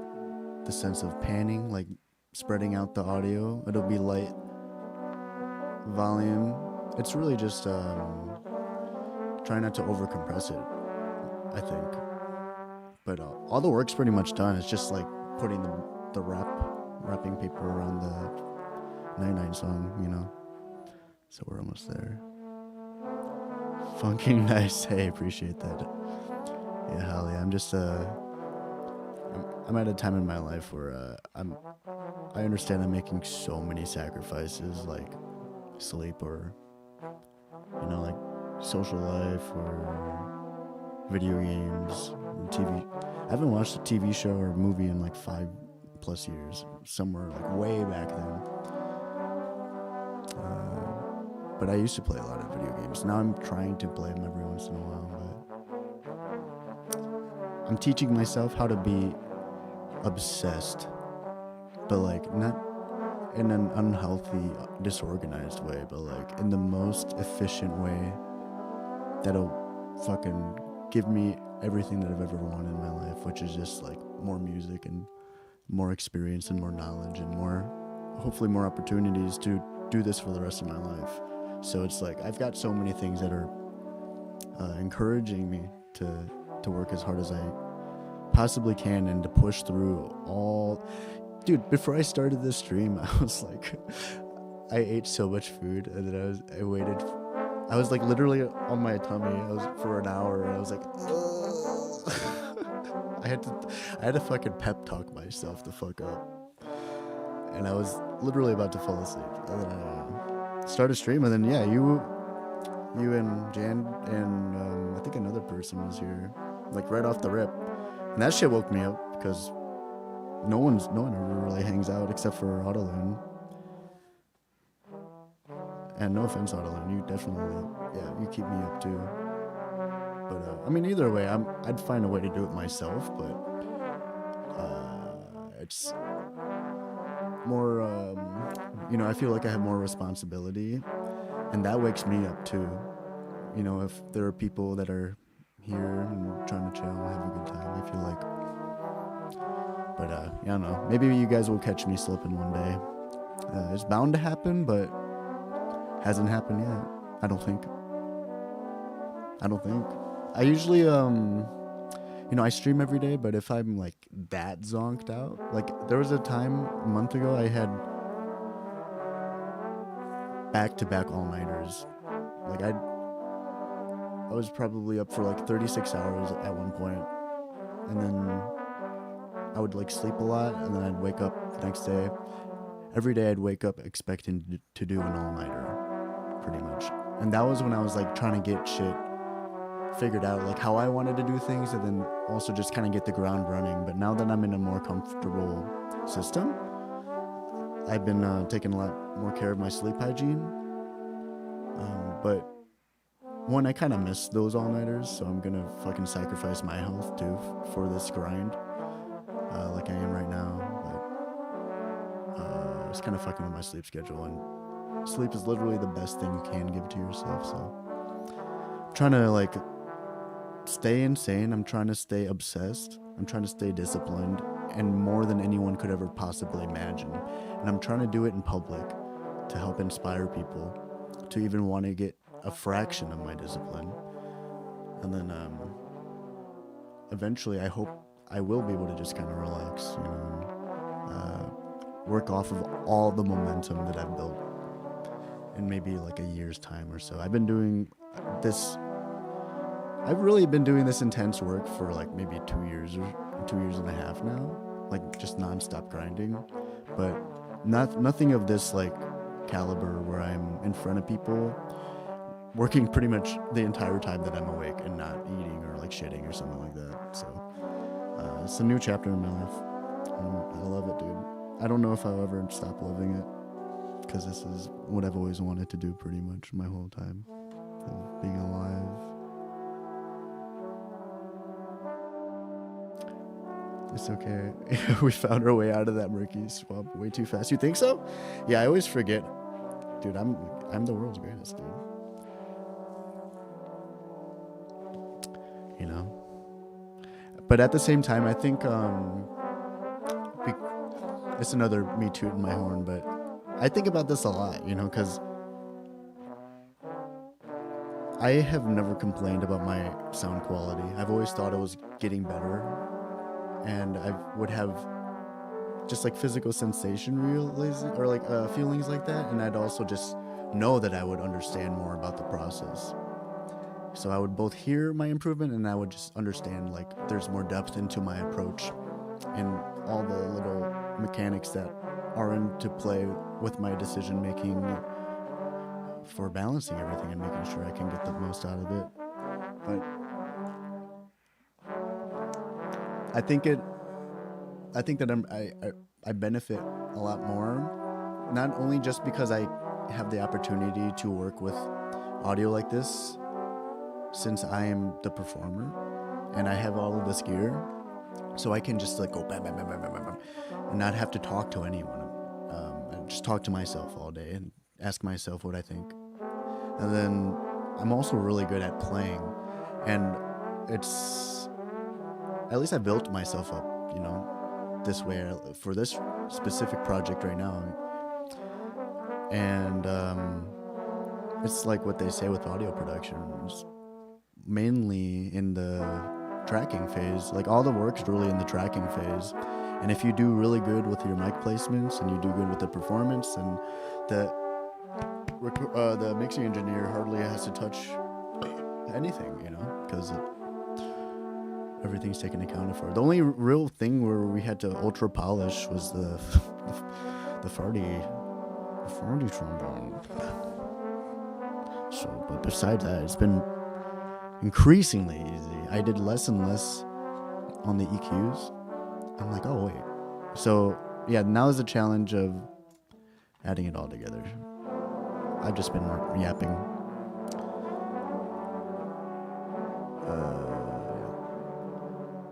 the sense of panning, like spreading out the audio. It'll be light volume. It's really just trying not to overcompress it, I think. But all the work's pretty much done. It's just like putting the wrapping paper around the 99 song, you know. So we're almost there. Funking nice. Hey, appreciate that. Yeah, hell yeah. I'm just I'm at a time in my life where I understand I'm making so many sacrifices, like sleep or, you know, like social life or video games and TV. I haven't watched a TV show or movie in like 5+ years, somewhere like way back then. But I used to play a lot of video games. Now I'm trying to play them every once in a while, but I'm teaching myself how to be obsessed, but like not in an unhealthy, disorganized way, but like in the most efficient way that'll fucking give me everything that I've ever wanted in my life, which is just like more music and more experience and more knowledge and hopefully more opportunities to do this for the rest of my life. So it's like I've got so many things that are encouraging me to work as hard as I possibly can and to push through all. Dude, before I started this stream, I was like, I ate so much food, and then I waited. I was like literally on my tummy. I was for an hour, and I was like, I had to fucking pep talk myself the fuck up, and I was literally about to fall asleep. And then I started stream, and then yeah, you and Jan and I think another person was here, like right off the rip, and that shit woke me up because no one ever really hangs out except for Autolune. And no offense, Autolune, you definitely, you keep me up too. But I mean, either way, I'd find a way to do it myself. But it's more, I feel like I have more responsibility, and that wakes me up too. You know, if there are people that are here and trying to chill and have a good time, I feel like. But I don't know. Maybe you guys will catch me slipping one day. It's bound to happen, but hasn't happened yet. I don't think. I usually, I stream every day, but if I'm like that zonked out, like there was a time a month ago I had back-to-back all-nighters. Like I was probably up for like 36 hours at one point, and then I would like sleep a lot, and then I'd wake up the next day. Every day I'd wake up expecting to do an all-nighter, pretty much. And that was when I was like trying to get shit figured out, like how I wanted to do things, and then also just kind of get the ground running. But now that I'm in a more comfortable system, I've been taking a lot more care of my sleep hygiene. But one, I kind of miss those all-nighters, so I'm gonna fucking sacrifice my health too for this grind, like I am right now. But it's kind of fucking with my sleep schedule, and sleep is literally the best thing you can give to yourself. So I'm trying to like stay insane. I'm trying to stay obsessed. I'm trying to stay disciplined, and more than anyone could ever possibly imagine. And I'm trying to do it in public to help inspire people to even want to get a fraction of my discipline. And then eventually I hope I will be able to just kind of relax, you know, and work off of all the momentum that I've built in maybe like a year's time or so. I've really been doing this intense work for like maybe 2 years or 2 years and a half now, like just nonstop grinding, but nothing of this like caliber where I'm in front of people working pretty much the entire time that I'm awake and not eating or like shitting or something like that. So it's a new chapter in my life. I love it, dude. I don't know if I'll ever stop loving it, because this is what I've always wanted to do pretty much my whole time of being alive. It's okay. We found our way out of that murky swamp way too fast. You think so? Yeah, I always forget. Dude, I'm the world's greatest, dude. You know? But at the same time, I think it's another me tooting my horn, but I think about this a lot, you know, because I have never complained about my sound quality. I've always thought it was getting better, and I would have just like physical sensation or like feelings like that, and I'd also just know that I would understand more about the process. So I would both hear my improvement, and I would just understand like there's more depth into my approach and all the little mechanics that are into play with my decision making for balancing everything and making sure I can get the most out of it. But I think that I benefit a lot more, not only just because I have the opportunity to work with audio like this, since I am the performer and I have all of this gear, so I can just like go bam, bam, bam, bam, bam, bam, and not have to talk to anyone. And just talk to myself all day and ask myself what I think. And then I'm also really good at playing, and it's, at least I built myself up, you know, this way for this specific project right now. And it's like what they say with audio production, it's mainly in the tracking phase. Like all the work's really in the tracking phase, and if you do really good with your mic placements and you do good with the performance, and the mixing engineer hardly has to touch anything, you know, because everything's taken accounted for. The only real thing where we had to ultra polish was the farty trombone. So, but besides that, it's been increasingly easy. I did less and less on the EQs. I'm like, oh wait. So yeah, now is the challenge of adding it all together. I've just been yapping.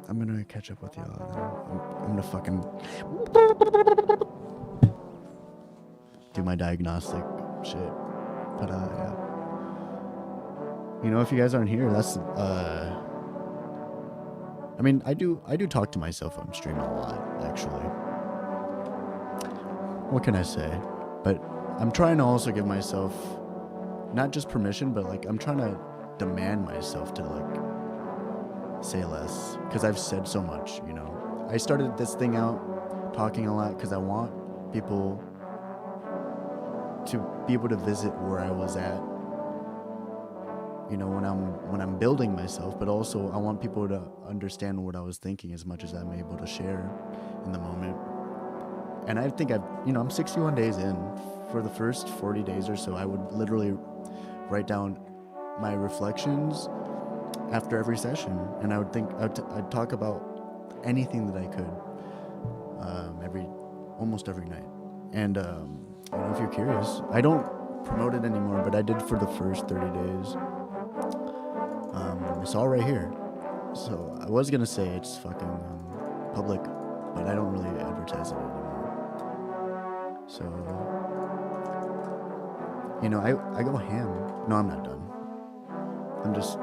I'm gonna catch up with y'all. I'm gonna fucking do my diagnostic shit. But yeah. You know, if you guys aren't here, that's I mean, I do talk to myself on stream a lot, actually. What can I say? But I'm trying to also give myself not just permission, but like I'm trying to demand myself to like say less, because I've said so much, you know. I started this thing out talking a lot because I want people to be able to visit where I was at, you know, when I'm building myself, but also I want people to understand what I was thinking as much as I'm able to share in the moment. And I think I'm 61 days in. For the first 40 days or so, I would literally write down my reflections after every session, and I'd talk about anything that I could, almost every night. And you know, if you're curious, I don't promote it anymore, but I did for the first 30 days. and it's all right here. So I was gonna say it's fucking public, but I don't really advertise it anymore. So, you know, I go ham. No, I'm not done. I'm just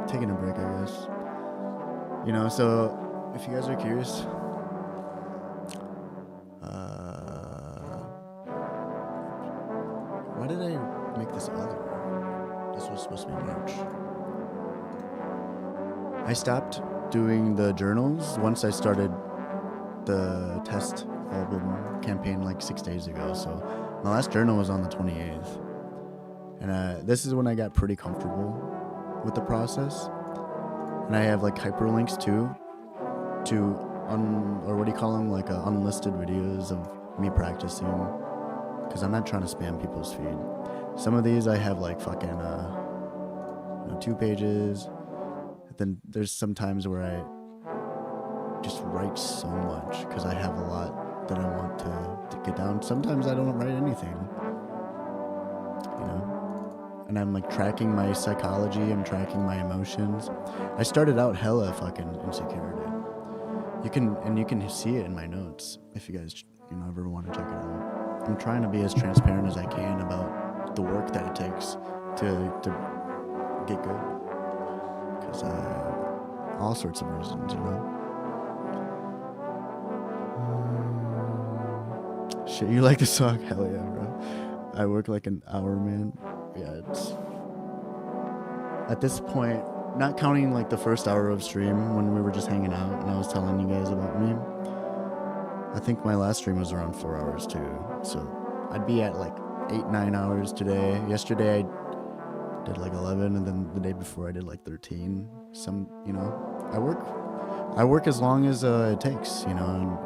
taking a break, I guess. You know, so if you guys are curious, why did I make this other? This was supposed to be March. I stopped doing the journals once I started the test album campaign like 6 days ago. So my last journal was on the 28th. And this is when I got pretty comfortable with the process. And I have like hyperlinks too to or what do you call them? Like unlisted videos of me practicing. Because I'm not trying to spam people's feed. Some of these I have like fucking 2 pages. Then there's some times where I just write so much because I have a lot that I want to get down. Sometimes I don't write anything, you know. And I'm like tracking my psychology. I'm tracking my emotions. I started out hella fucking insecure, dude. You can see it in my notes if you guys ever want to check it out. I'm trying to be as transparent as I can about the work that it takes to get good. Because all sorts of reasons, you know. Shit, you like the song? Hell yeah, bro. I work like an hour, man. Yeah, it's at this point, not counting like the first hour of stream when we were just hanging out and I was telling you guys about me. I think my last stream was around 4 hours too. So I'd be at like 8-9 hours today. Yesterday I did like 11, and then the day before I did like 13. I work as long as it takes, you know, and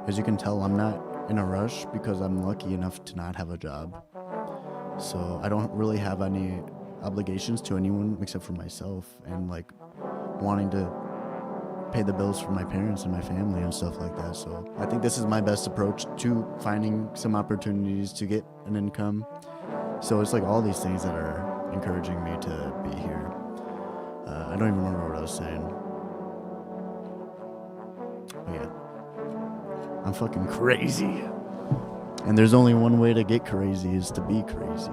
as you can tell, I'm not in a rush because I'm lucky enough to not have a job. So I don't really have any obligations to anyone except for myself, and like wanting to pay the bills for my parents and my family and stuff like that. So I think this is my best approach to finding some opportunities to get an income. So it's like all these things that are encouraging me to be here. I don't even remember what I was saying. But yeah, I'm fucking crazy. And there's only one way to get crazy, is to be crazy.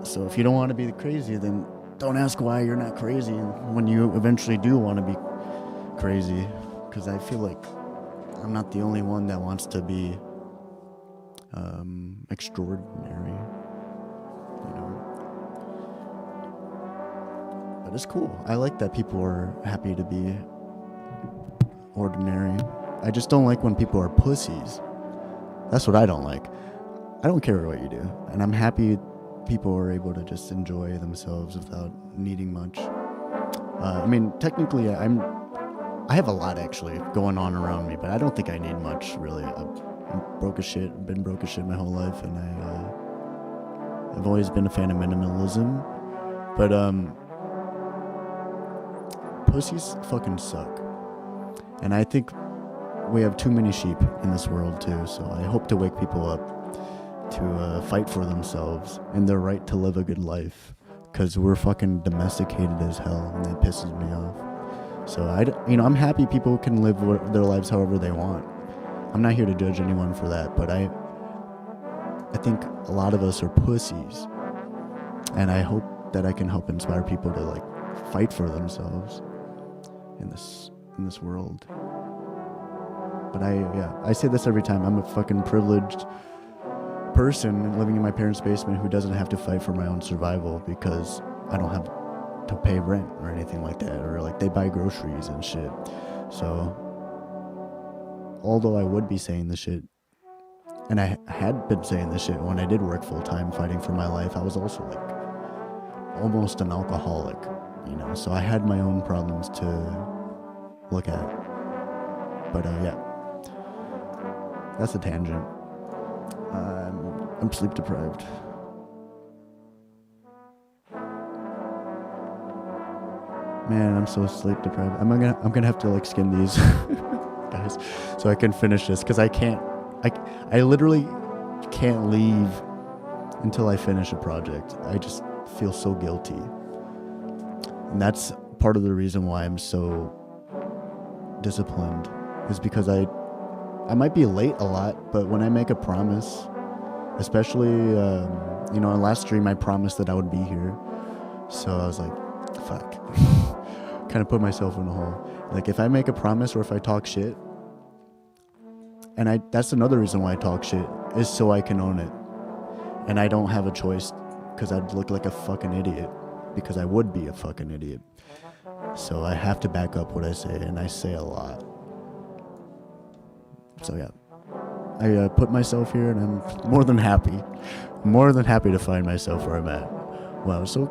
So if you don't want to be crazy, then don't ask why you're not crazy when you eventually do want to be crazy. Because I feel like I'm not the only one that wants to be extraordinary, you know. But it's cool. I like that people are happy to be ordinary. I just don't like when people are pussies. That's what I don't like. I don't care what you do, and I'm happy people are able to just enjoy themselves without needing much. I mean, technically, I have a lot actually going on around me, but I don't think I need much really. I'm broke as shit. Been broke as shit my whole life, and I've always been a fan of minimalism. But pussies fucking suck, and I think we have too many sheep in this world too. So I hope to wake people up to fight for themselves and their right to live a good life, because we're fucking domesticated as hell, and that pisses me off. So I'm happy people can live their lives however they want. I'm not here to judge anyone for that, but I think a lot of us are pussies, and I hope that I can help inspire people to like fight for themselves in this world. But I say this every time. I'm a fucking privileged person living in my parents' basement who doesn't have to fight for my own survival, because I don't have to pay rent or anything like that, or like they buy groceries and shit. So although I would be saying this shit, and I had been saying this shit when I did work full time fighting for my life, I was also like almost an alcoholic, you know, so I had my own problems to look at. But yeah, that's a tangent. I'm sleep deprived. Man, I'm so sleep deprived. I'm gonna have to like skim these guys so I can finish this, because I literally can't leave until I finish a project. I just feel so guilty. And that's part of the reason why I'm so disciplined, is because I might be late a lot, but when I make a promise, especially, you know, on last stream, I promised that I would be here. So I was like, fuck. Kind of put myself in a hole. Like, if I make a promise or if I talk shit, and that's another reason why I talk shit, is so I can own it. And I don't have a choice, because I'd look like a fucking idiot, because I would be a fucking idiot. So I have to back up what I say, and I say a lot. So yeah, I put myself here, and I'm more than happy to find myself where I'm at. Wow, so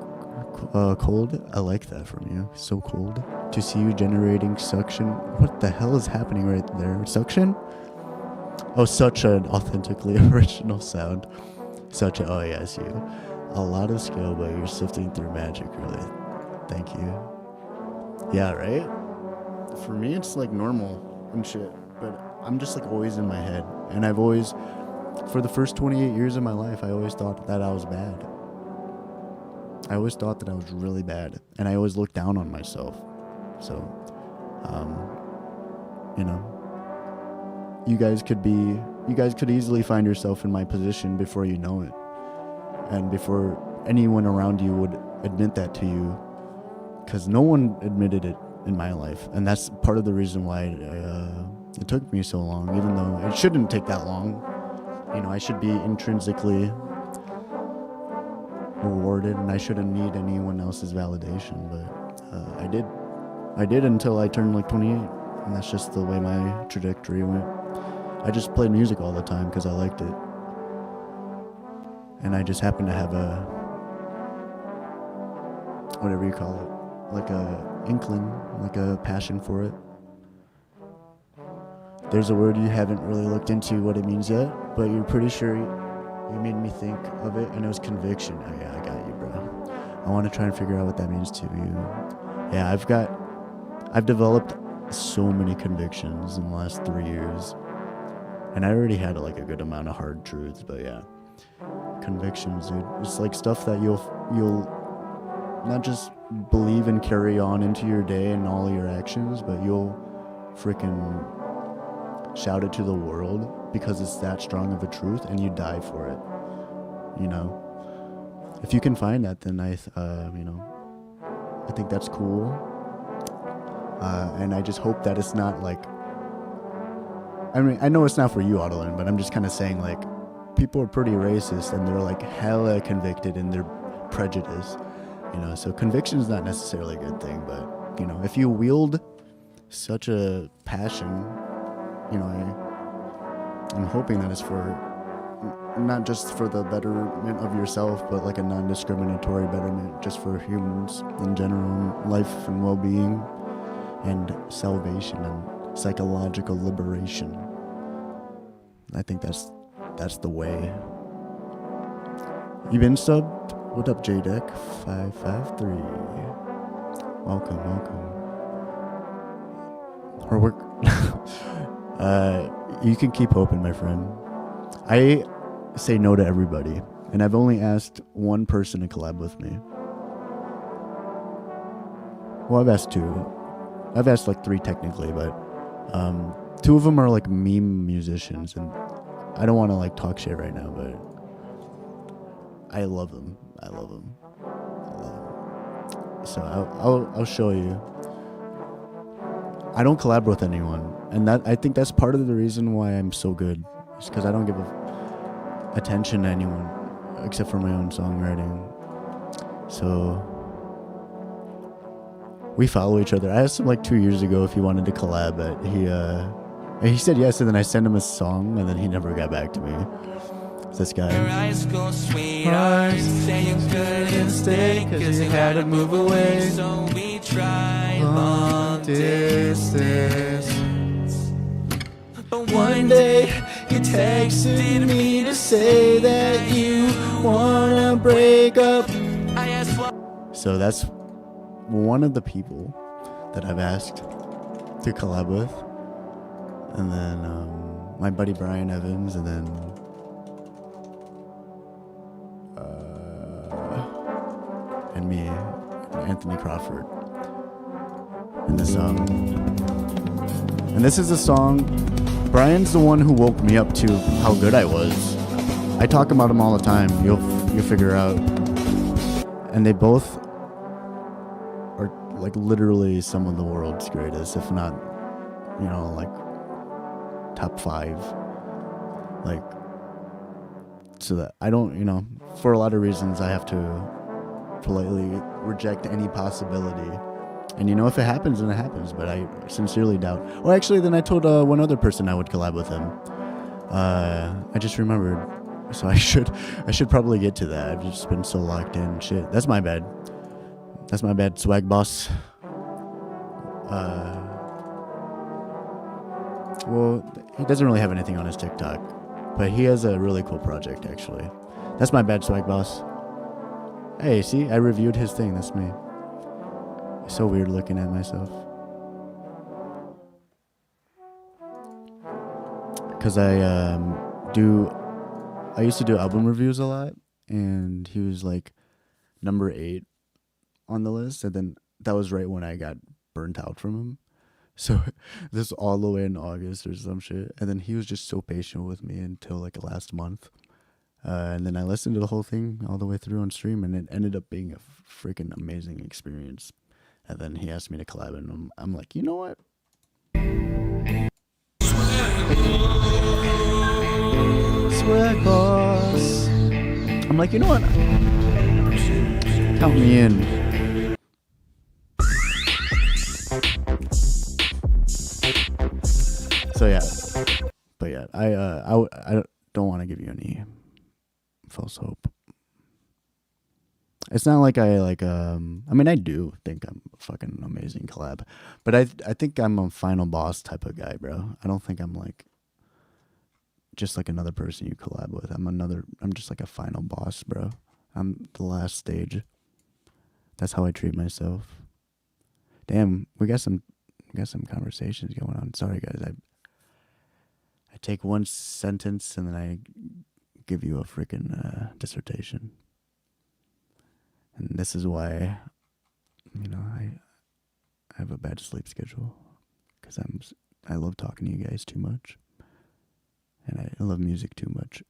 cold. I like that from you. So cold. To see you generating suction. What the hell is happening right there? Suction? Oh, such an authentically original sound. Oh yes, you. A lot of skill, but you're sifting through magic, really. Thank you. Yeah, right? For me, it's like normal and shit, but I'm just like always in my head. And I've always, for the first 28 years of my life, I always thought that I was bad. I always thought that I was really bad, and I always looked down on myself. So, you know, you guys could easily find yourself in my position before you know it, and before anyone around you would admit that to you, because no one admitted it in my life, and that's part of the reason why it took me so long, even though it shouldn't take that long. You know, I should be intrinsically rewarded, and I shouldn't need anyone else's validation, but I did until I turned like 28, and that's just the way my trajectory went. I just played music all the time because I liked it, and I just happened to have a, whatever you call it, like a inkling, like a passion for it. There's a word you haven't really looked into what it means yet, but you're pretty sure you made me think of it, and it was conviction. Oh yeah, I got you, bro. I want to try and figure out what that means to you. Yeah, I've developed so many convictions in the last 3 years, and I already had like a good amount of hard truths, but yeah, convictions, dude. It's like stuff that you'll not just believe and carry on into your day and all your actions, but you'll freaking shout it to the world because it's that strong of a truth, and you die for it. You know, if you can find that, then I think that's cool. And I just hope that it's not like, I mean, I know it's not for you, Adeline, but I'm just kind of saying, like, people are pretty racist, and they're like hella convicted in their prejudice, you know, so conviction is not necessarily a good thing, but, you know, if you wield such a passion, you know, I'm hoping that it's for not just for the betterment of yourself, but like a non-discriminatory betterment just for humans in general, life and well-being and salvation and psychological liberation. I think that's the way. You been subbed? What up, JDeck 553? Welcome. Or work. You can keep hoping, my friend. I say no to everybody, and I've only asked one person to collab with me. Well, I've asked two. I've asked like three technically, but two of them are like meme musicians, and I don't want to like talk shit right now, but I love them. So I'll show you. I don't collab with anyone, and I think that's part of the reason why I'm so good. It's because I don't give attention to anyone except for my own songwriting. So we follow each other. I asked him like 2 years ago if he wanted to collab, but he said yes, and then I sent him a song, and then he never got back to me. It's this guy. Your high school sweetheart, say you couldn't stay cause you had to move away, so we tried long distance. But one day you texted me to say that you wanna break up. I asked what. So that's one of the people that I've asked to collab with, and then my buddy Brian Evans, and then and me. Anthony Crawford in the song. And this is a song, Brian's the one who woke me up to how good I was. I talk about him all the time, you'll figure out. And they both are like literally some of the world's greatest, if not, you know, like top 5. Like, so that I don't, you know, for a lot of reasons I have to politely reject any possibility. And you know, if it happens, then it happens, but I sincerely doubt. Well, actually, then I told one other person I would collab with him. I just remembered. So I should probably get to that. I've just been so locked in. Shit, that's my bad. That's my bad, swag boss. Well, he doesn't really have anything on his TikTok, but he has a really cool project, actually. That's my bad, swag boss. Hey, see, I reviewed his thing. That's me. It's so weird looking at myself. Because I used to do album reviews a lot, and he was like number 8 on the list, and then that was right when I got burnt out from him. So this all the way in August or some shit, and then he was just so patient with me until like last month, and then I listened to the whole thing all the way through on stream, and it ended up being a freaking amazing experience. And then he asked me to collab, and I'm like, you know what? Swag boss. I'm like, you know what? Count me in. So yeah, but yeah, I don't want to give you any false hope. It's not like I mean, I do think I'm a fucking amazing collab, but I think I'm a final boss type of guy, bro. I don't think I'm like just like another person you collab with. I'm just like a final boss, bro. I'm the last stage. That's how I treat myself. Damn, we got some conversations going on. Sorry guys, I take one sentence and then I give you a freaking dissertation. And this is why, you know, I have a bad sleep schedule, because I love talking to you guys too much, and I love music too much.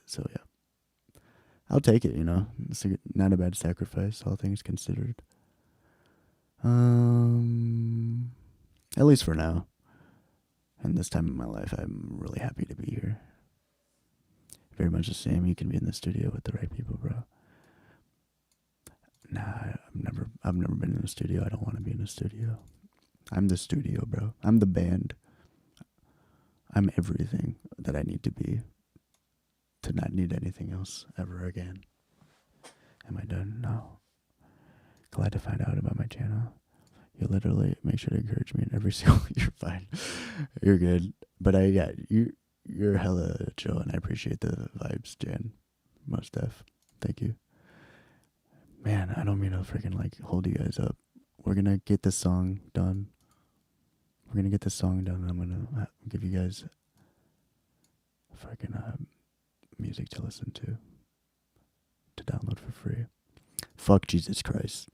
So yeah, I'll take it. You know, it's not a bad sacrifice, all things considered. At least for now. And this time in my life, I'm really happy to be here. Very much the same. You can be in the studio with the right people, bro. Nah, I've never been in a studio. I don't want to be in a studio. I'm the studio, bro. I'm the band. I'm everything that I need to be to not need anything else ever again. Am I done? No. Glad to find out about my channel. You literally make sure to encourage me in every single. You're fine. You're good. But you're hella chill, and I appreciate the vibes, Jan. Most def. Thank you. Man, I don't mean to freaking like hold you guys up. We're gonna get this song done. And I'm gonna give you guys freaking music to listen to download for free. Fuck Jesus Christ.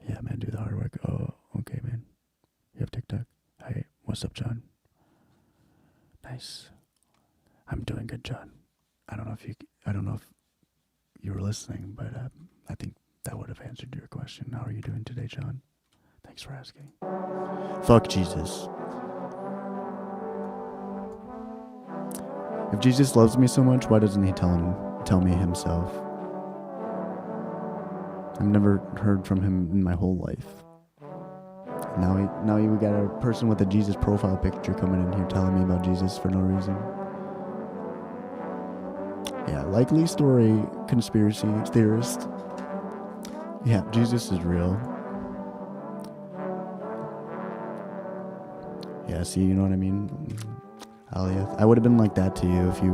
Yeah, man, do the hard work. Oh, okay, man. You have TikTok? Hey, what's up, John? Nice. I'm doing good, John. I don't know if you were listening, but I think that would have answered your question. How are you doing today, John? Thanks for asking. Fuck Jesus. If Jesus loves me so much, why doesn't he tell me himself? I've never heard from him in my whole life. Now we got a person with a Jesus profile picture coming in here telling me about Jesus for no reason. Yeah, likely story, conspiracy theorist. Yeah, Jesus is real. Yeah, see, you know what I mean? Aliyah. I would have been like that to you if you,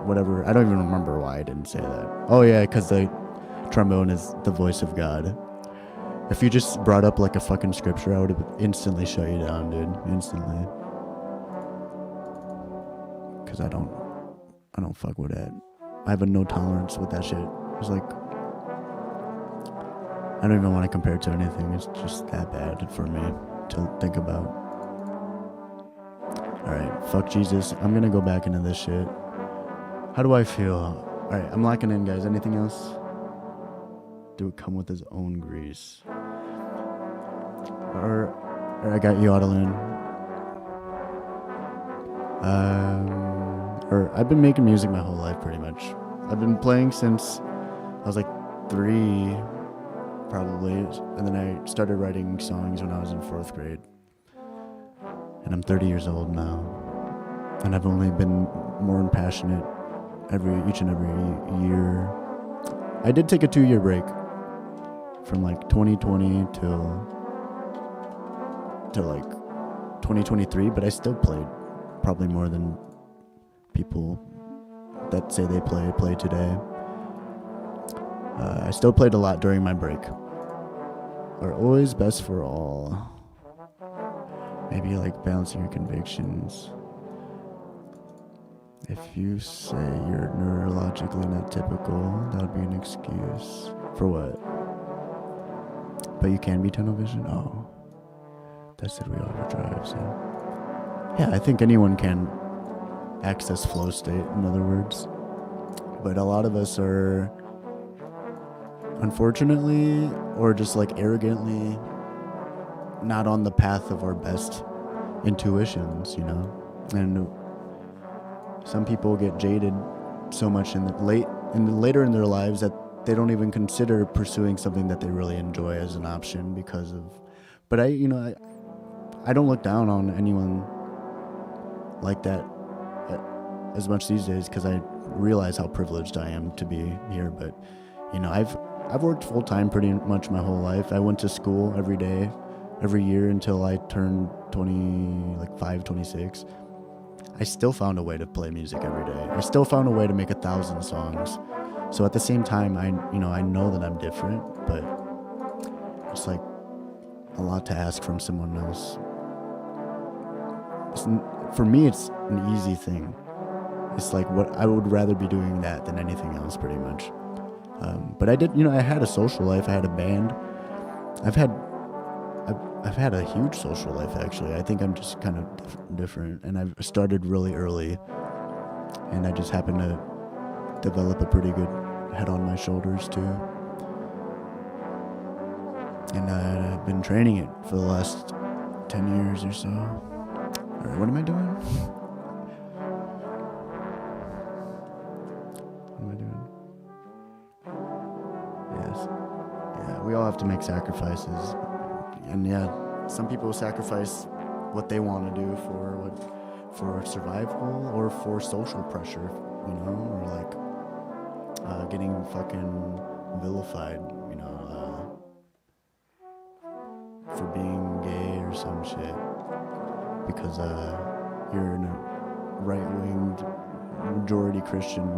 whatever. I don't even remember why I didn't say that. Oh yeah, because the trombone is the voice of God. If you just brought up like a fucking scripture, I would have instantly shut you down, dude. Instantly. Because I don't fuck with that. I have a no tolerance with that shit. It's like, I don't even want to compare it to anything. It's just that bad for me to think about. Alright, fuck Jesus. I'm gonna go back into this shit. How do I feel? Alright, I'm locking in, guys. Anything else? Do it come with his own grease? Or I got you, Adeline. Or I've been making music my whole life, pretty much. I've been playing since I was like 3, probably, and then I started writing songs when I was in 4th grade. And I'm 30 years old now, and I've only been more passionate each and every year. I did take a 2-year break from like 2020 till like 2023, but I still played probably more than people that say they play today. I still played a lot during my break. Are always best for all. Maybe like balancing your convictions. If you say you're neurologically not typical, that would be an excuse. For what? But you can be tunnel vision? Oh. That said we overdrive, so. Yeah, I think anyone can access flow state, in other words. But a lot of us are, unfortunately, or just like arrogantly, not on the path of our best intuitions, you know? And some people get jaded so much later in their lives that they don't even consider pursuing something that they really enjoy as an option because of. But I don't look down on anyone like that as much these days because I realize how privileged I am to be here. But I've worked full time pretty much my whole life. I went to school every day, every year until I turned 26. I still found a way to play music every day. I still found a way to make 1,000 songs. So at the same time, I know that I'm different, but it's like a lot to ask from someone else. For me, it's an easy thing. It's like what I would rather be doing that than anything else, pretty much. But I did, I had a social life. I had a band. I've had a huge social life, actually. I think I'm just kind of different, and I've started really early, and I just happened to develop a pretty good head on my shoulders too. And I've been training it for the last 10 years or so. All right, what am I doing? What am I doing? Yes. Yeah, we all have to make sacrifices. And yeah, some people sacrifice what they want to do for survival or for social pressure, or like getting fucking vilified, for being gay or some shit because you're in a right-winged majority Christian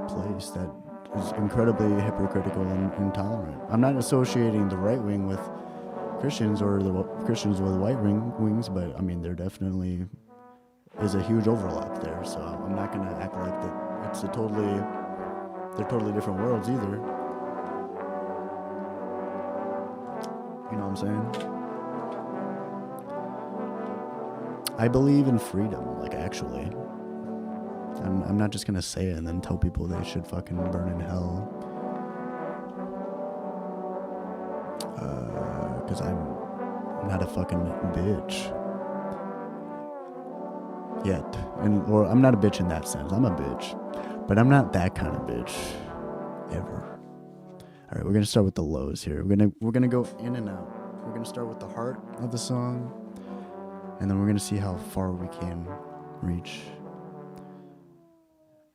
place that is incredibly hypocritical and intolerant. I'm not associating the right wing with Christians or the Christians with white wings, but I mean there definitely is a huge overlap there. So I'm not gonna act like that. They're totally different worlds either. You know what I'm saying? I believe in freedom, like actually. I'm not just gonna say it and then tell people they should fucking burn in hell. Because I'm not a fucking bitch. Yet. Or I'm not a bitch in that sense. I'm a bitch. But I'm not that kind of bitch. Ever. Alright, we're gonna start with the lows here. We're gonna go in and out. We're gonna start with the heart of the song. And then we're gonna see how far we can reach.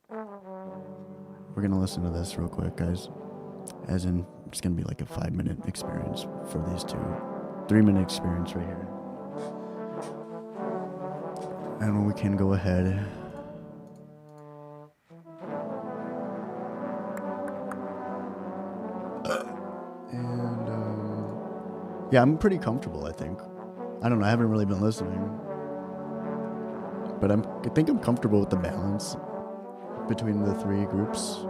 We're gonna listen to this real quick, guys. As in, it's gonna be like a 5-minute experience for these two. 3-minute experience right here. And we can go ahead. Yeah, I'm pretty comfortable, I think. I don't know, I haven't really been listening. But I think I'm comfortable with the balance between the three groups.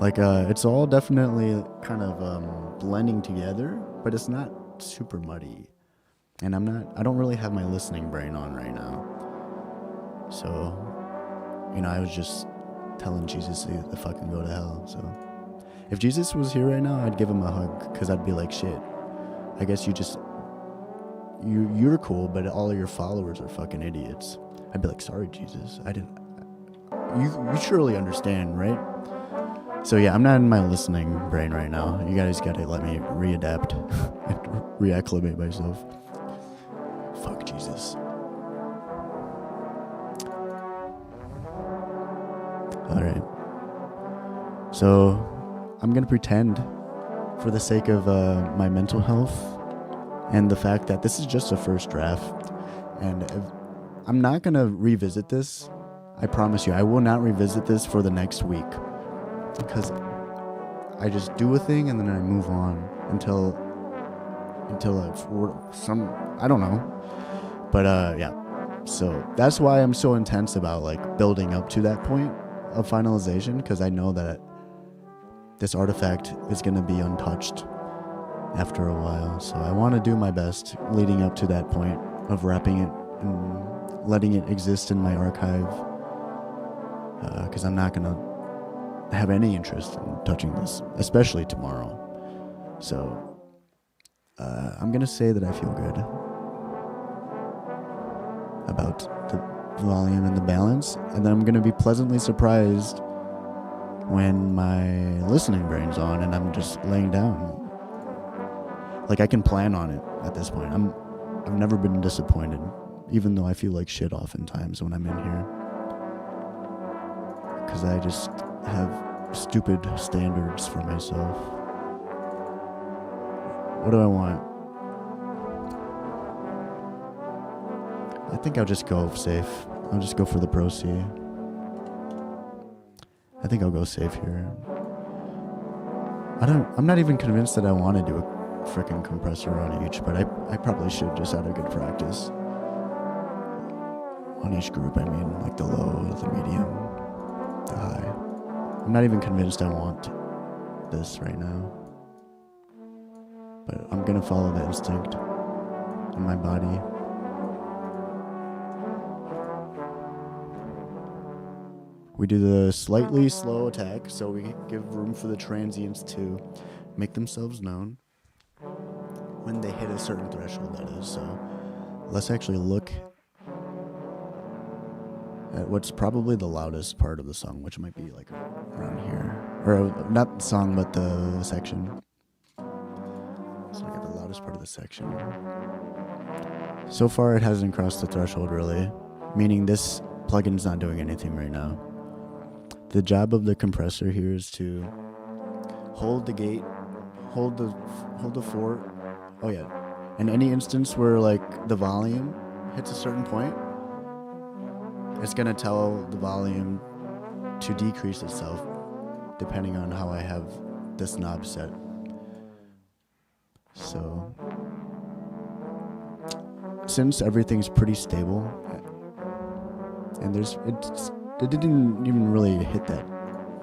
Like, it's all definitely kind of blending together, but it's not super muddy. And I don't really have my listening brain on right now. So, I was just telling Jesus to fucking go to hell. So, if Jesus was here right now, I'd give him a hug, because I'd be like, shit, I guess you're cool, but all of your followers are fucking idiots. I'd be like, sorry, Jesus, you surely understand, right? So yeah, I'm not in my listening brain right now. You guys gotta let me readapt and reacclimate myself. Fuck Jesus. Alright. So, I'm gonna pretend, for the sake of my mental health, and the fact that this is just a first draft, and I'm not gonna revisit this. I promise you, I will not revisit this for the next week, because I just do a thing and then I move on until I don't know. But yeah, so that's why I'm so intense about like building up to that point of finalization, because I know that this artifact is going to be untouched after a while. So I want to do my best leading up to that point of wrapping it and letting it exist in my archive, because I'm not going to have any interest in touching this, especially tomorrow. So I'm going to say that I feel good about the volume and the balance, and then I'm going to be pleasantly surprised when my listening brain's on and I'm just laying down. Like, I can plan on it at this point. I've never been disappointed, even though I feel like shit oftentimes when I'm in here, because I just have stupid standards for myself. What do I want? I think I'll just go safe. I'll just go for the Pro C. I think I'll go safe here. I'm not even convinced that I want to do a freaking compressor on each, but I probably should, just out of good practice. On each group, I mean, like the low, the medium, the high. I'm not even convinced I want this right now, but I'm gonna follow the instinct in my body. We do the slightly slow attack, so we give room for the transients to make themselves known when they hit a certain threshold, that is. So let's actually look at what's probably the loudest part of the song, which might be like around here. Or not the song, but the section. Let's look at the loudest part of the section. So far, it hasn't crossed the threshold, really, meaning this plugin's not doing anything right now. The job of the compressor here is to hold the gate, hold the fort. Oh yeah. In any instance where like the volume hits a certain point, it's gonna tell the volume to decrease itself depending on how I have this knob set. So since everything's pretty stable, and it didn't even really hit that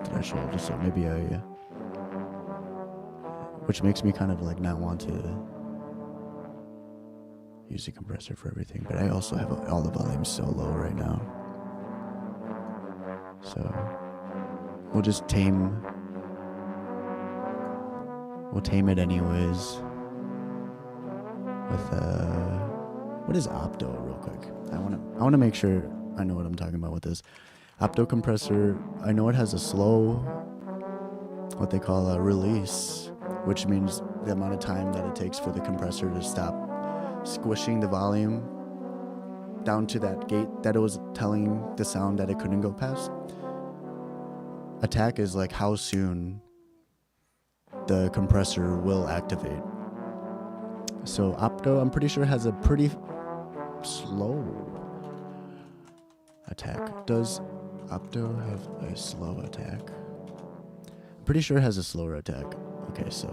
threshold, so maybe which makes me kind of like not want to use the compressor for everything, but I also have all the volumes so low right now. So we'll just tame it anyways with what is opto, real quick? I want to make sure I know what I'm talking about with this. Opto compressor, I know it has a slow, what they call a release, which means the amount of time that it takes for the compressor to stop squishing the volume down to that gate that it was telling the sound that it couldn't go past. Attack is like how soon the compressor will activate. So opto, I'm pretty sure, has a pretty slow attack. Does opto have a slow attack? I'm pretty sure it has a slower attack. Okay, so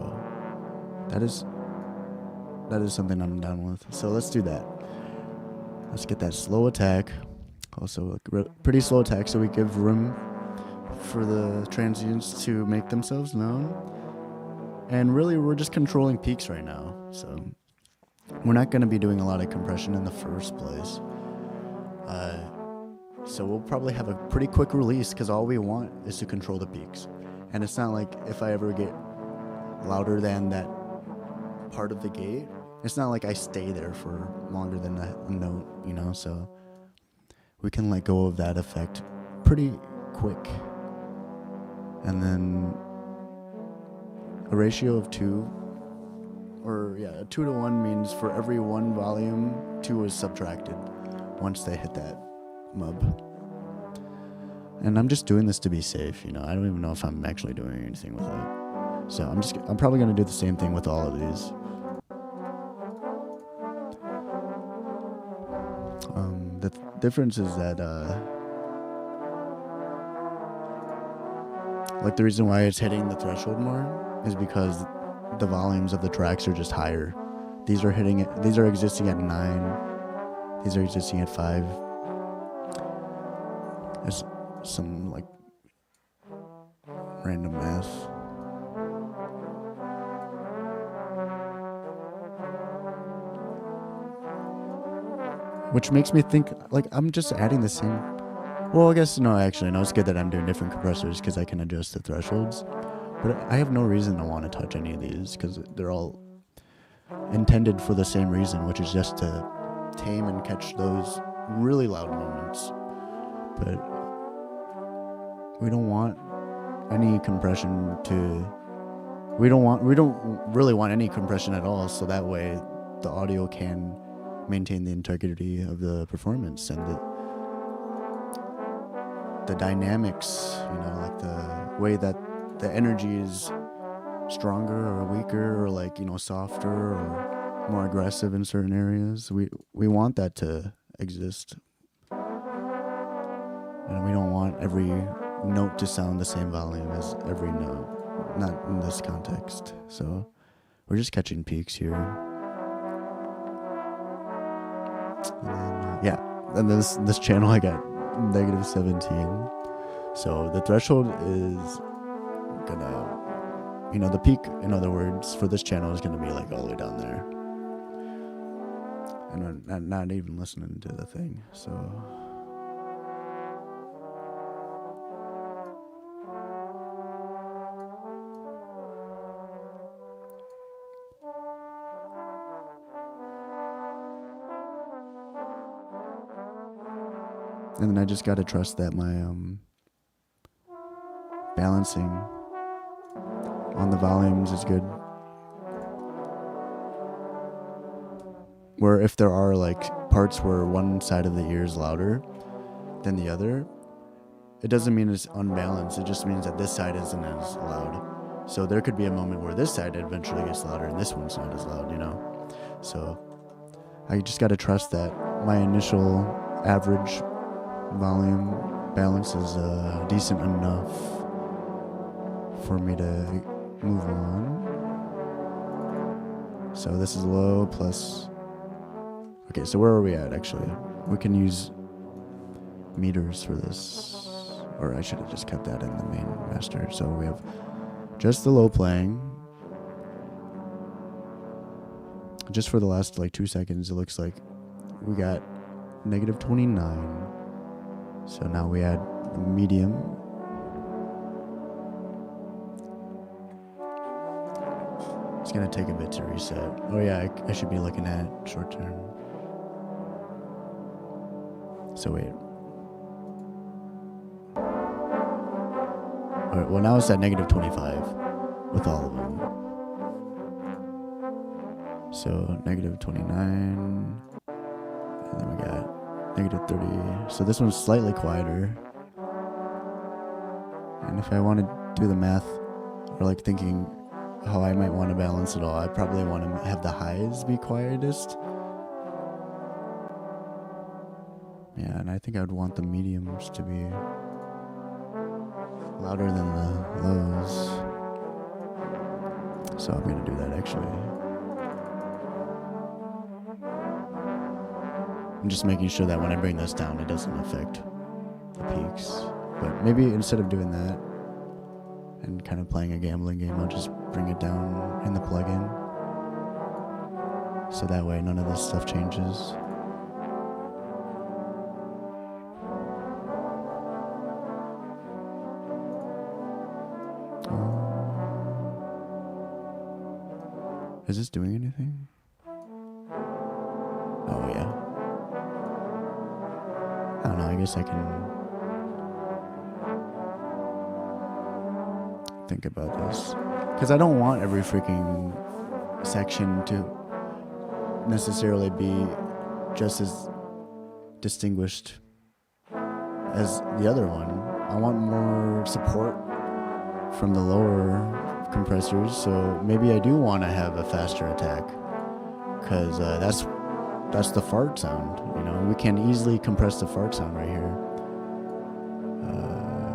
that is something I'm down with. So let's do that. Let's get that slow attack. Also a pretty slow attack, so we give room for the transients to make themselves known. And really, we're just controlling peaks right now. So we're not going to be doing a lot of compression in the first place. So we'll probably have a pretty quick release because all we want is to control the peaks. And it's not like if I ever get louder than that part of the gate, it's not like I stay there for longer than that note, you know, so we can let go of that effect pretty quick. And then a ratio of 2, or yeah, 2 to 1 means for every 1 volume, 2 is subtracted once they hit that mub. And I'm just doing this to be safe, you know. I don't even know if I'm actually doing anything with it. So I'm probably going to do the same thing with all of these. The difference is that like the reason why it's hitting the threshold more is because the volumes of the tracks are just higher. These are existing at 9. These are existing at 5. There's some like random math. Which makes me think like I'm just adding the same. Well, I guess no, actually, no, it's good that I'm doing different compressors because I can adjust the thresholds. But I have no reason to want to touch any of these because they're all intended for the same reason, which is just to tame and catch those really loud moments. But we don't want any compression we don't really want any compression at all, so that way the audio can maintain the integrity of the performance and the dynamics, you know, like the way that the energy is stronger or weaker or like, you know, softer or more aggressive in certain areas. We want that to exist. And we don't want every note to sound the same volume as every note, not in this context. So we're just catching peaks here. And then, and this channel I got -17. So the threshold is gonna, you know, the peak, in other words, for this channel is gonna be like all the way down there. And I'm not even listening to the thing, so. And then I just gotta trust that my balancing on the volumes is good. Where if there are like parts where one side of the ear is louder than the other, it doesn't mean it's unbalanced. It just means that this side isn't as loud. So there could be a moment where this side eventually gets louder and this one's not as loud, you know? So I just gotta trust that my initial average volume balance is decent enough for me to move on. So this is low plus. Okay, so where are we at actually? We can use meters for this, or I should have just kept that in the main master. So we have just the low playing. Just for the last like 2 seconds, it looks like we got -29. So now we add the medium. It's gonna take a bit to reset. Oh yeah, I should be looking at short term. So wait. Alright, well now it's at -25 with all of them. So -29, and then we got -30. So this one's slightly quieter. And if I want to do the math, or like thinking how I might want to balance it all, I probably want to have the highs be quietest. Yeah, and I think I would want the mediums to be louder than the lows. So I'm going to do that actually. I'm just making sure that when I bring this down, it doesn't affect the peaks. But maybe instead of doing that and kind of playing a gambling game, I'll just bring it down in the plugin. So that way none of this stuff changes. Is this doing anything? Oh yeah. I don't know, I guess I can think about this. Because I don't want every freaking section to necessarily be just as distinguished as the other one. I want more support from the lower compressors, so maybe I do want to have a faster attack, because that's the fart sound, you know. We can easily compress the fart sound right here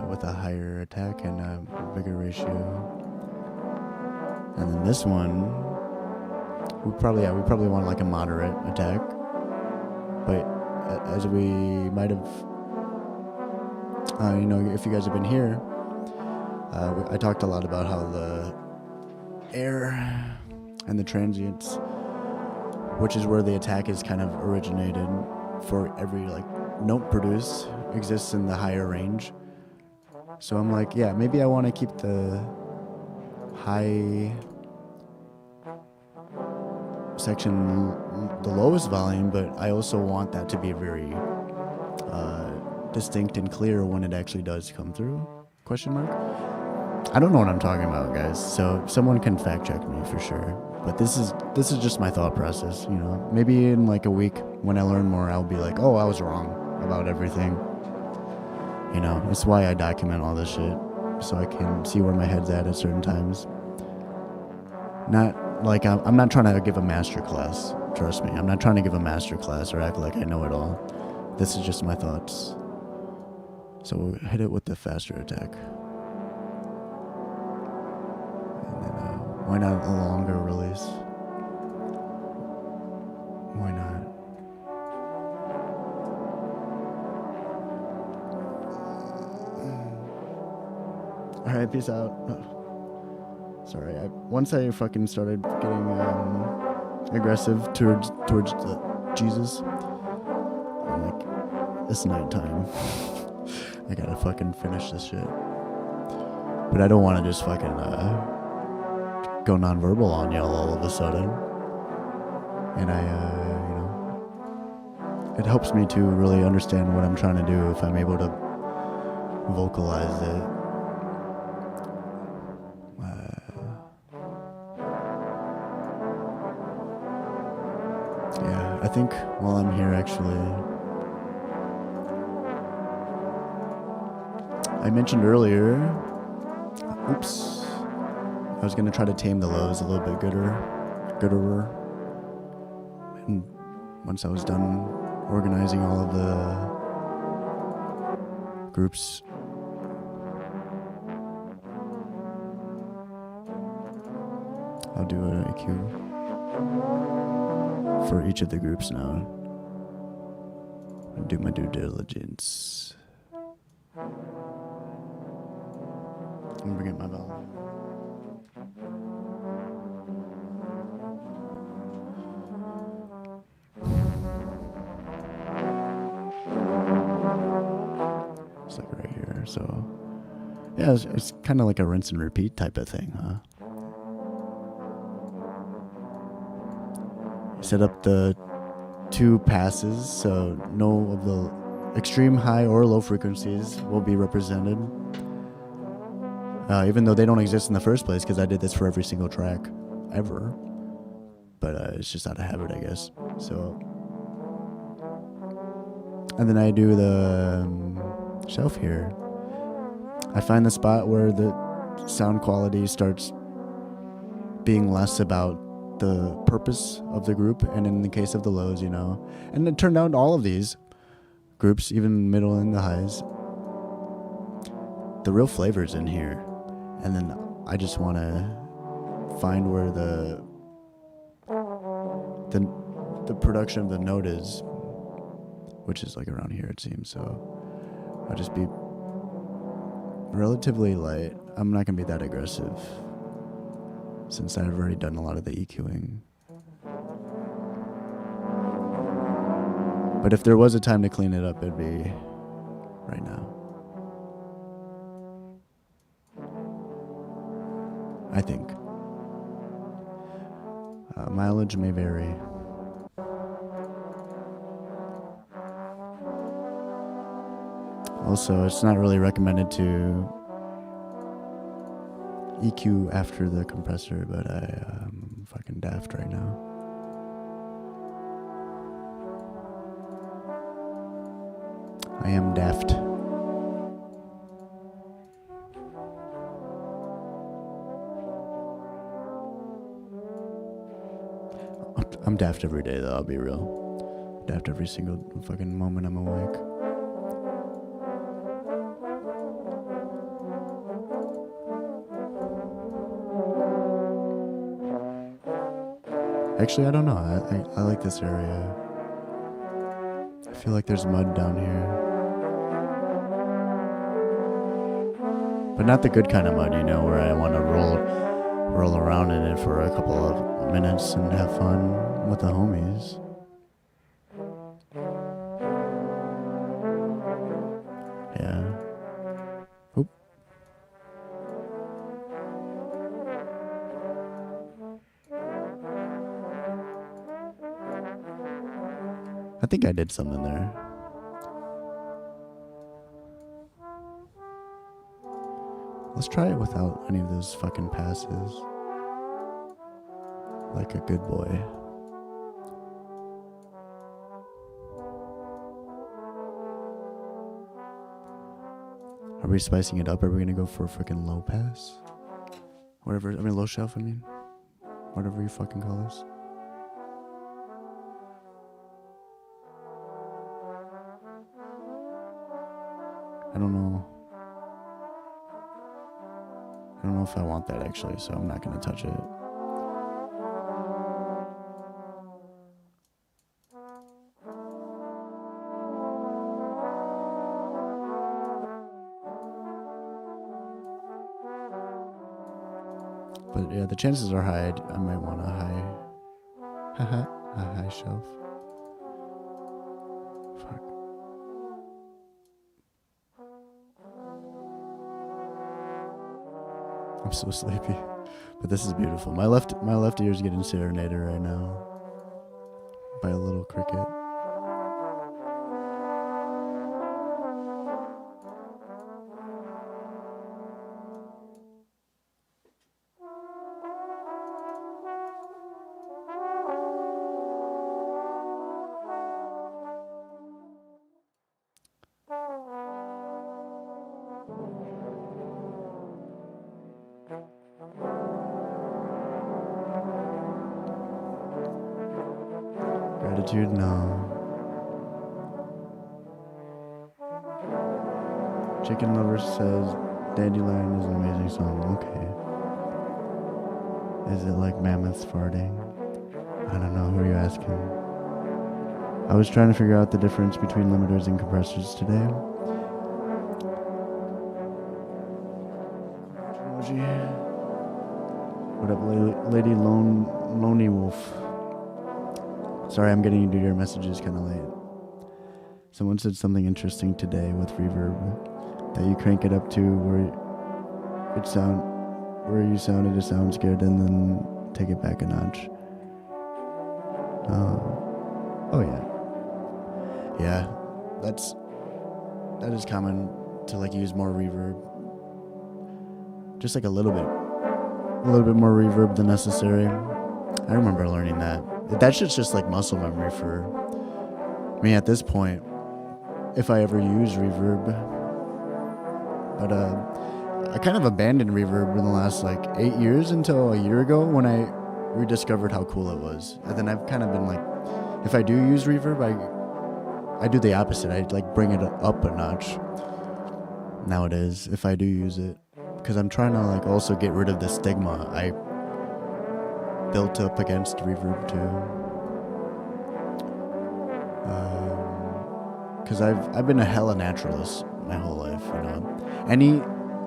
with a higher attack and a bigger ratio. And then this one, we probably want like a moderate attack, but as we might have, you know, if you guys have been here, I talked a lot about how the air and the transients, which is where the attack is kind of originated for every like note produced, exists in the higher range. So I'm like, yeah, maybe I want to keep the high section the lowest volume, but I also want that to be very distinct and clear when it actually does come through. Question mark? I don't know what I'm talking about, guys, so someone can fact check me for sure. But this is just my thought process, you know. Maybe in like a week when I learn more, I'll be like, oh, I was wrong about everything. You know, it's why I document all this shit, so I can see where my head's at certain times. Not like I'm not trying to give a master class. Trust me, I'm not trying to give a master class or act like I know it all. This is just my thoughts. So we'll hit it with the faster attack. And then why not a longer release? Why not? All right, peace out. Sorry, once I fucking started getting aggressive towards Jesus, I'm like, it's nighttime. I gotta fucking finish this shit. But I don't want to just fucking go nonverbal on y'all all of a sudden. And I, you know, it helps me to really understand what I'm trying to do if I'm able to vocalize it. Yeah, I think while I'm here, actually, I mentioned earlier, oops, I was going to try to tame the lows a little bit gooder. And once I was done organizing all of the groups, I'll do an EQ for each of the groups now. I'll do my due diligence. I'm gonna get my volume. It's like right here, so yeah, it's kind of like a rinse and repeat type of thing, huh? Set up the two passes, so no of the extreme high or low frequencies will be represented, even though they don't exist in the first place, because I did this for every single track ever, but it's just out of habit, I guess. So, and then I do the shelf here. I find the spot where the sound quality starts being less about the purpose of the group, and in the case of the lows, you know, and it turned out all of these groups, even middle and the highs, the real flavor's in here. And then I just want to find where the production of the note is, which is like around here, it seems. So I'll just be relatively light. I'm not gonna be that aggressive since I've already done a lot of the EQing. But if there was a time to clean it up, it'd be right now. I think. Mileage may vary. Also, it's not really recommended to EQ after the compressor, but I'm fucking daft right now. I am daft. I'm daft every day, though, I'll be real. Daft every single fucking moment I'm awake. Actually, I don't know. I like this area. I feel like there's mud down here. But not the good kind of mud, you know, where I want to roll around in it for a couple of minutes and have fun with the homies. Yeah. Oop. I think I did something there. Let's try it without any of those fucking passes. Like a good boy. Are we spicing it up? Are we gonna go for a freaking low pass? Whatever, I mean low shelf, I mean. Whatever you fucking call this. I don't know. I don't know if I want that actually, so I'm not gonna touch it. But yeah, the chances are high. I might want a high shelf. Fuck. I'm so sleepy, but this is beautiful. My left ear is getting serenaded right now by a little cricket. Gratitude, no. Chicken Lover says Dandelion is an amazing song. Okay. Is it like mammoths farting? I don't know. Who are you asking? I was trying to figure out the difference between limiters and compressors today. What up, Lady Lonely Wolf? Sorry, I'm getting into your messages kind of late. Someone said something interesting today with reverb, that you crank it up to where you sounded a sound scared and then take it back a notch. Oh yeah. Yeah, that is common to like use more reverb. Just like a little bit more reverb than necessary. I remember learning that. That shit's just like muscle memory for me at this point, if I ever use reverb. But I kind of abandoned reverb in the last like 8 years until a year ago when I rediscovered how cool it was. And then I've kind of been like, if I do use reverb, I do the opposite. I like bring it up a notch nowadays if I do use it. Because I'm trying to like also get rid of the stigma I built up against reverb too. Because I've been a hella naturalist my whole life, you know.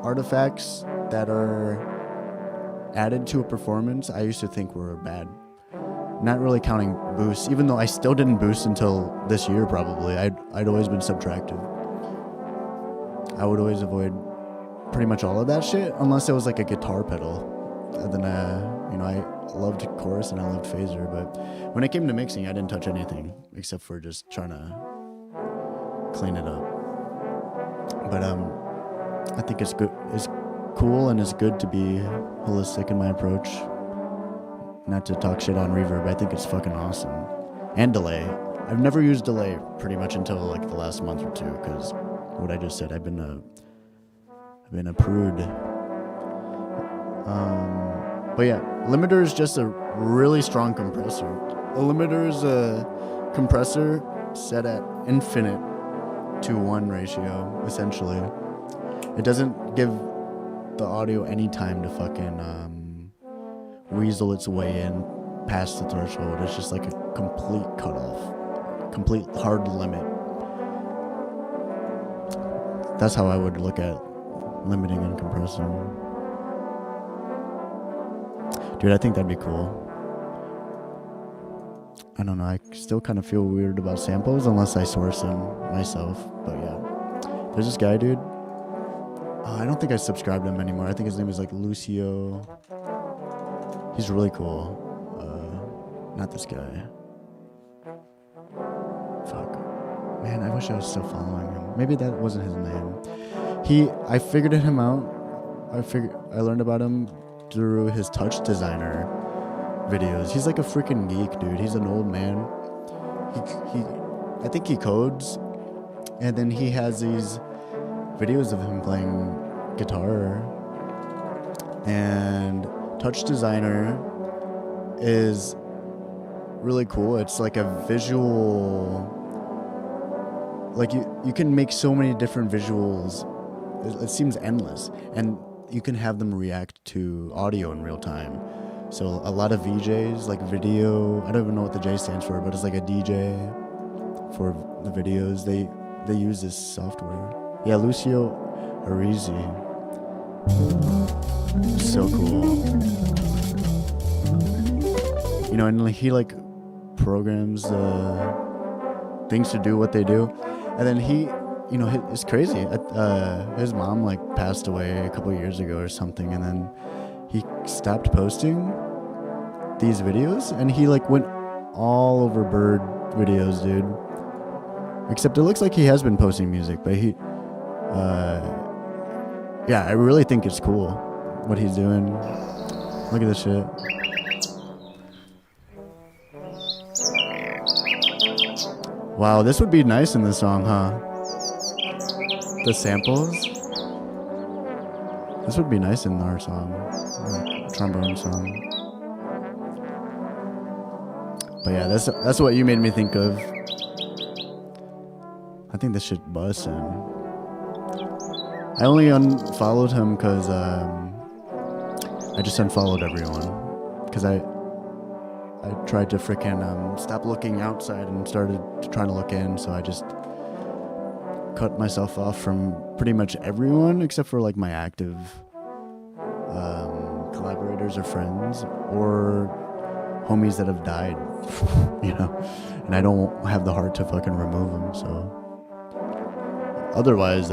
artifacts that are added to a performance, I used to think were bad. Not really counting boosts, even though I still didn't boost until this year probably. I'd always been subtractive. I would always avoid pretty much all of that shit unless it was like a guitar pedal. And then, you know, I loved chorus and I loved phaser, but when it came to mixing, I didn't touch anything except for just trying to clean it up. But I think it's good. It's cool and it's good to be holistic in my approach. Not to talk shit on reverb, I think it's fucking awesome. And delay. I've never used delay pretty much until like the last month or two, because what I just said, I've been a prude. But yeah, limiter is just a really strong compressor. A limiter is a compressor set at infinite to 1 ratio, essentially. It doesn't give the audio any time to fucking weasel its way in past the threshold. It's just like a complete cutoff, complete hard limit. That's how I would look at limiting and compressing. Dude, I think that'd be cool. I don't know, I still kind of feel weird about samples unless I source them myself, but yeah. There's this guy, dude. I don't think I subscribed to him anymore. I think his name is like Lucio. He's really cool. Not this guy. Fuck. Man, I wish I was still following him. Maybe that wasn't his name. I figured him out. I learned about him through his touch designer videos. He's like a freaking geek, dude. He's an old man. I think he codes, and then he has these videos of him playing guitar. And touch designer is really cool. It's like a visual, like you can make so many different visuals. It seems endless, and you can have them react to audio in real time. So a lot of VJs, like video, I don't even know what the J stands for, but it's like a DJ for the videos. They use this software. Yeah, Lucio Arizi. So cool. You know, and he like programs things to do what they do. And then he, you know, it's crazy. His mom like passed away a couple years ago or something, and then he stopped posting these videos, and he like went all over bird videos, dude. Except it looks like he has been posting music, but yeah, I really think it's cool what he's doing. Look at this shit. Wow, this would be nice in this song, huh? The samples. This would be nice in our song, our trombone song. But yeah, that's what you made me think of. I think this should bust in. I only unfollowed him because I just unfollowed everyone because I tried to freaking stop looking outside and started trying to look in, so I just cut myself off from pretty much everyone except for like my active collaborators or friends or homies that have died, you know, and I don't have the heart to fucking remove them, so otherwise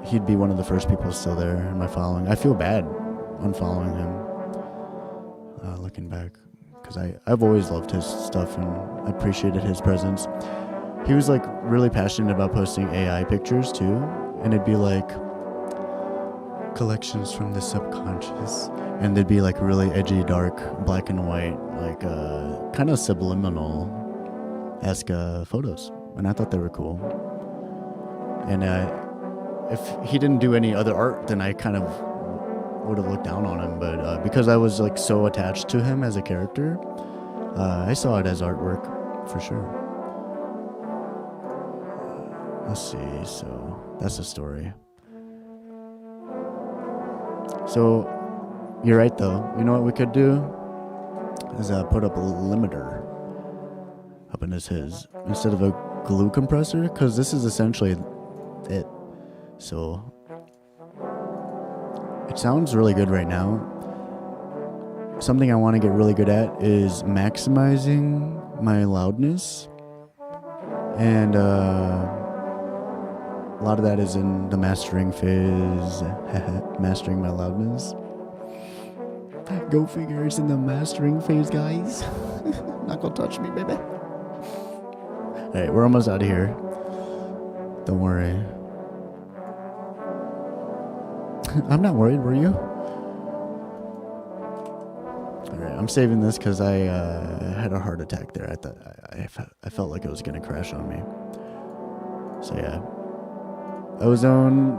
he'd be one of the first people still there in my following. I feel bad unfollowing him looking back, because I've always loved his stuff and appreciated his presence. He was like really passionate about posting AI pictures too, and it'd be like collections from the subconscious, and they'd be like really edgy, dark, black and white, like kind of subliminal-esque photos, and I thought they were cool. And if he didn't do any other art, then I kind of would have looked down on him, but because I was like so attached to him as a character, I saw it as artwork for sure. Let's see, so that's the story. So you're right though, you know what we could do is put up a limiter up in his instead of a glue compressor, because this is essentially it. So It sounds really good right now. Something I want to get really good at is maximizing my loudness. And a lot of that is in the mastering phase. Mastering my loudness. Go figure, it's in the mastering phase, guys. Not gonna touch me, baby. Alright, we're almost out of here. Don't worry. I'm not worried, were you? Alright, I'm saving this because I had a heart attack there. I felt like it was gonna crash on me. So yeah. Ozone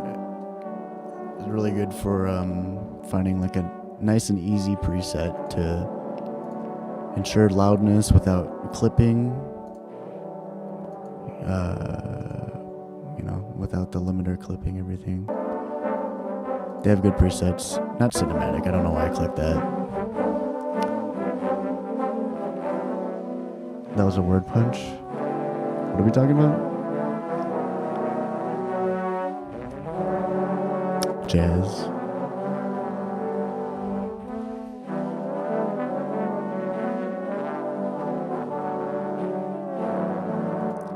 is really good for finding like a nice and easy preset to ensure loudness without clipping. You know, without the limiter clipping everything. They have good presets. Not cinematic. I don't know why I clicked that. That was a word punch. What are we talking about? Jazz.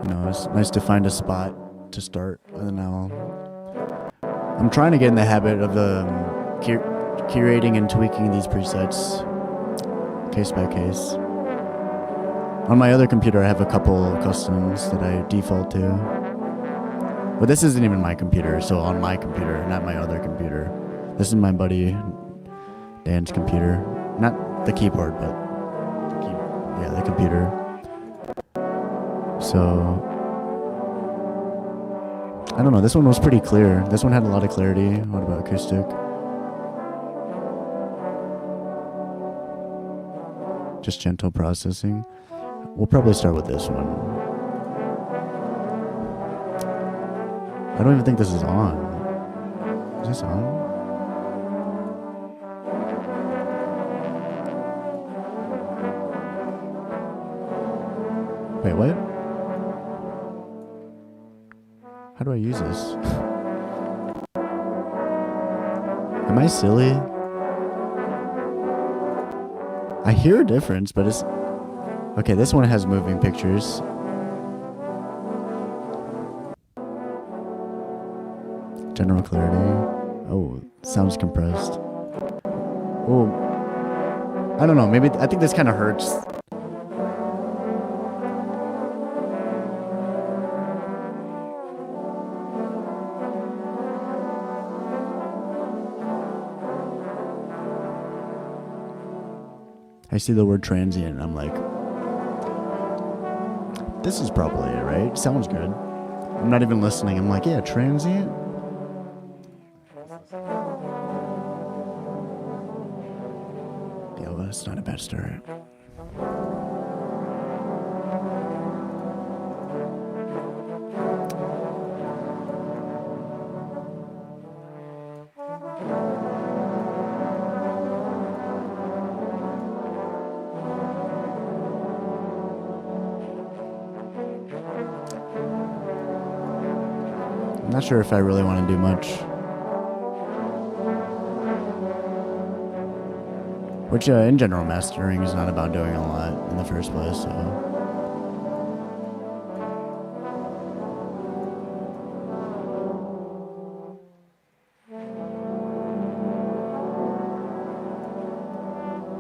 You know, it's nice to find a spot to start, and then I'm trying to get in the habit of curating and tweaking these presets case by case. On my other computer, I have a couple customs that I default to. But this isn't even my computer, so on my computer, not my other computer. This is my buddy Dan's computer. Not the keyboard, but the computer. So, I don't know, this one was pretty clear. This one had a lot of clarity. What about acoustic? Just gentle processing. We'll probably start with this one. I don't even think this is on. Is this on? Wait, what? How do I use this? Am I silly? I hear a difference, but it's... Okay, this one has moving pictures. General clarity. Oh, sounds compressed. Oh, I don't know. Maybe I think this kind of hurts. I see the word transient and I'm like, this is probably it, right? Sounds good. I'm not even listening. I'm like, yeah, transient. Yeah, well, that's not a bad start. I'm not sure if I really want to do much. Which, in general, mastering is not about doing a lot in the first place, so...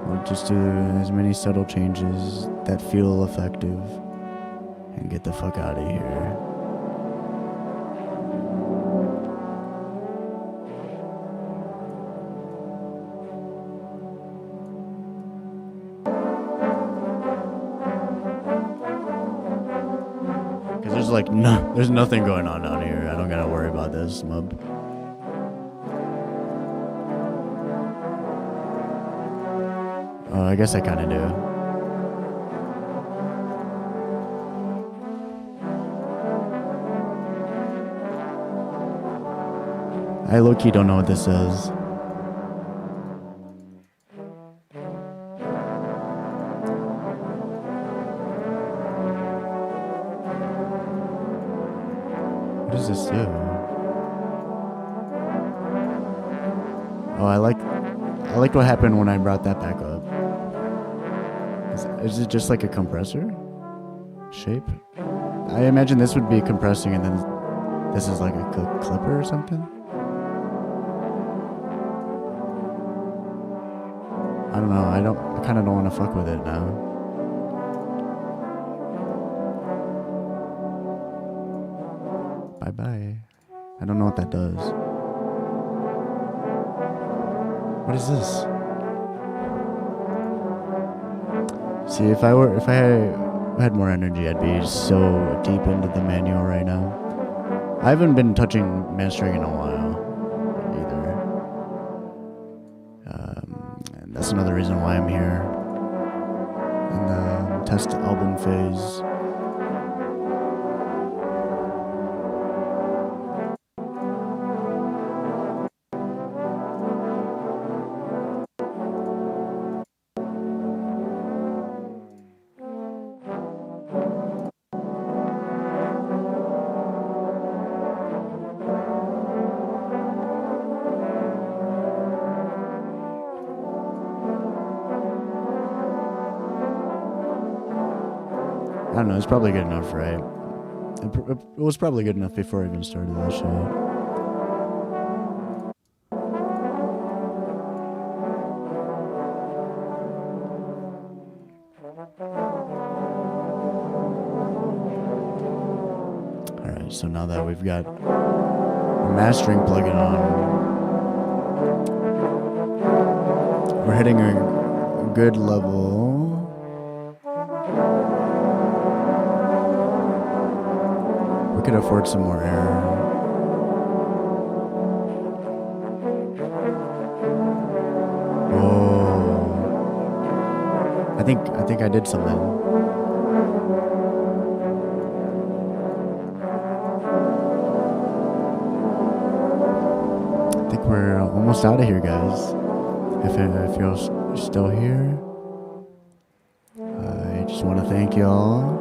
We'll just do as many subtle changes that feel effective and get the fuck out of here. Like, no, there's nothing going on down here. I don't gotta worry about this, mub. I guess I kinda do. I low-key don't know what this is. What does this do? Oh, I like what happened when I brought that back up. Is it just like a compressor shape? I imagine this would be compressing and then this is like a clipper or something. I don't know. I kind of don't want to fuck with it now. Bye-bye. I don't know what that does. What is this? See, if I had more energy, I'd be so deep into the manual right now. I haven't been touching mastering in a while either. And that's another reason why I'm here in the test album phase. I don't know, it's probably good enough, right? It was probably good enough before I even started that shit. Alright, so now that we've got our mastering plugin on, we're hitting a good level. We could afford some more air. Whoa. I think I did something. I think we're almost out of here, guys. If you're still here, I just want to thank y'all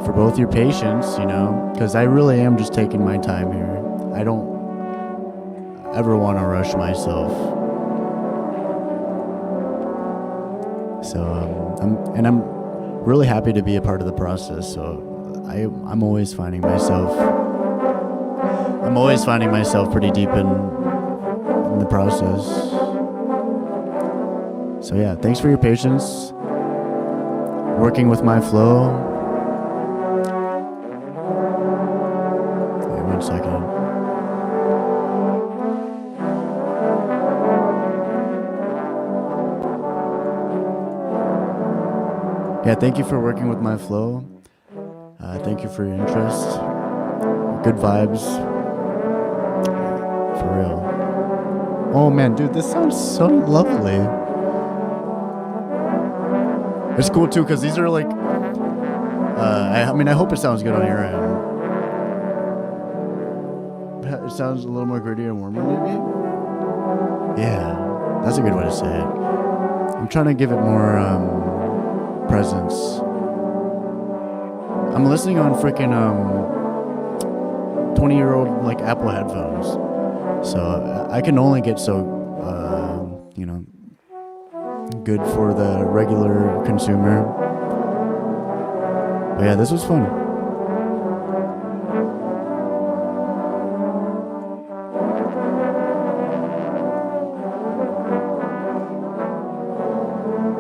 for both your patience, you know, because I really am just taking my time here. I don't ever want to rush myself. So, I'm really happy to be a part of the process. So, I'm always finding myself pretty deep in the process. So yeah, thanks for your patience. Working with my flow. Second. Yeah, thank you for working with my flow. Thank you for your interest. Good vibes. For real. Oh man, dude, this sounds so lovely. It's cool too, because these are like, I mean, I hope it sounds good on your end. It sounds a little more gritty and warmer, maybe? Yeah, that's a good way to say it. I'm trying to give it more presence. I'm listening on freaking 20-year-old like Apple headphones, so I can only get so you know, good for the regular consumer. But yeah, this was fun.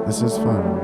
This is fun.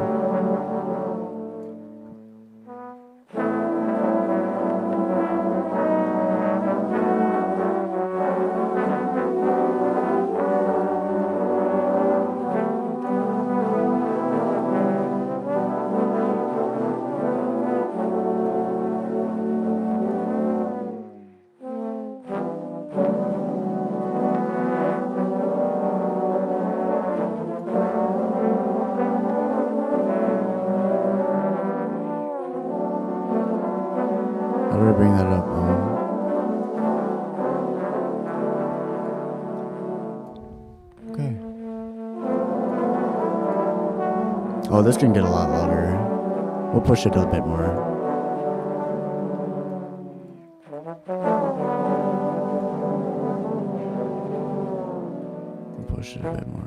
How do I bring that up? Okay. Oh, this can get a lot louder. We'll push it a bit more. push it a bit more.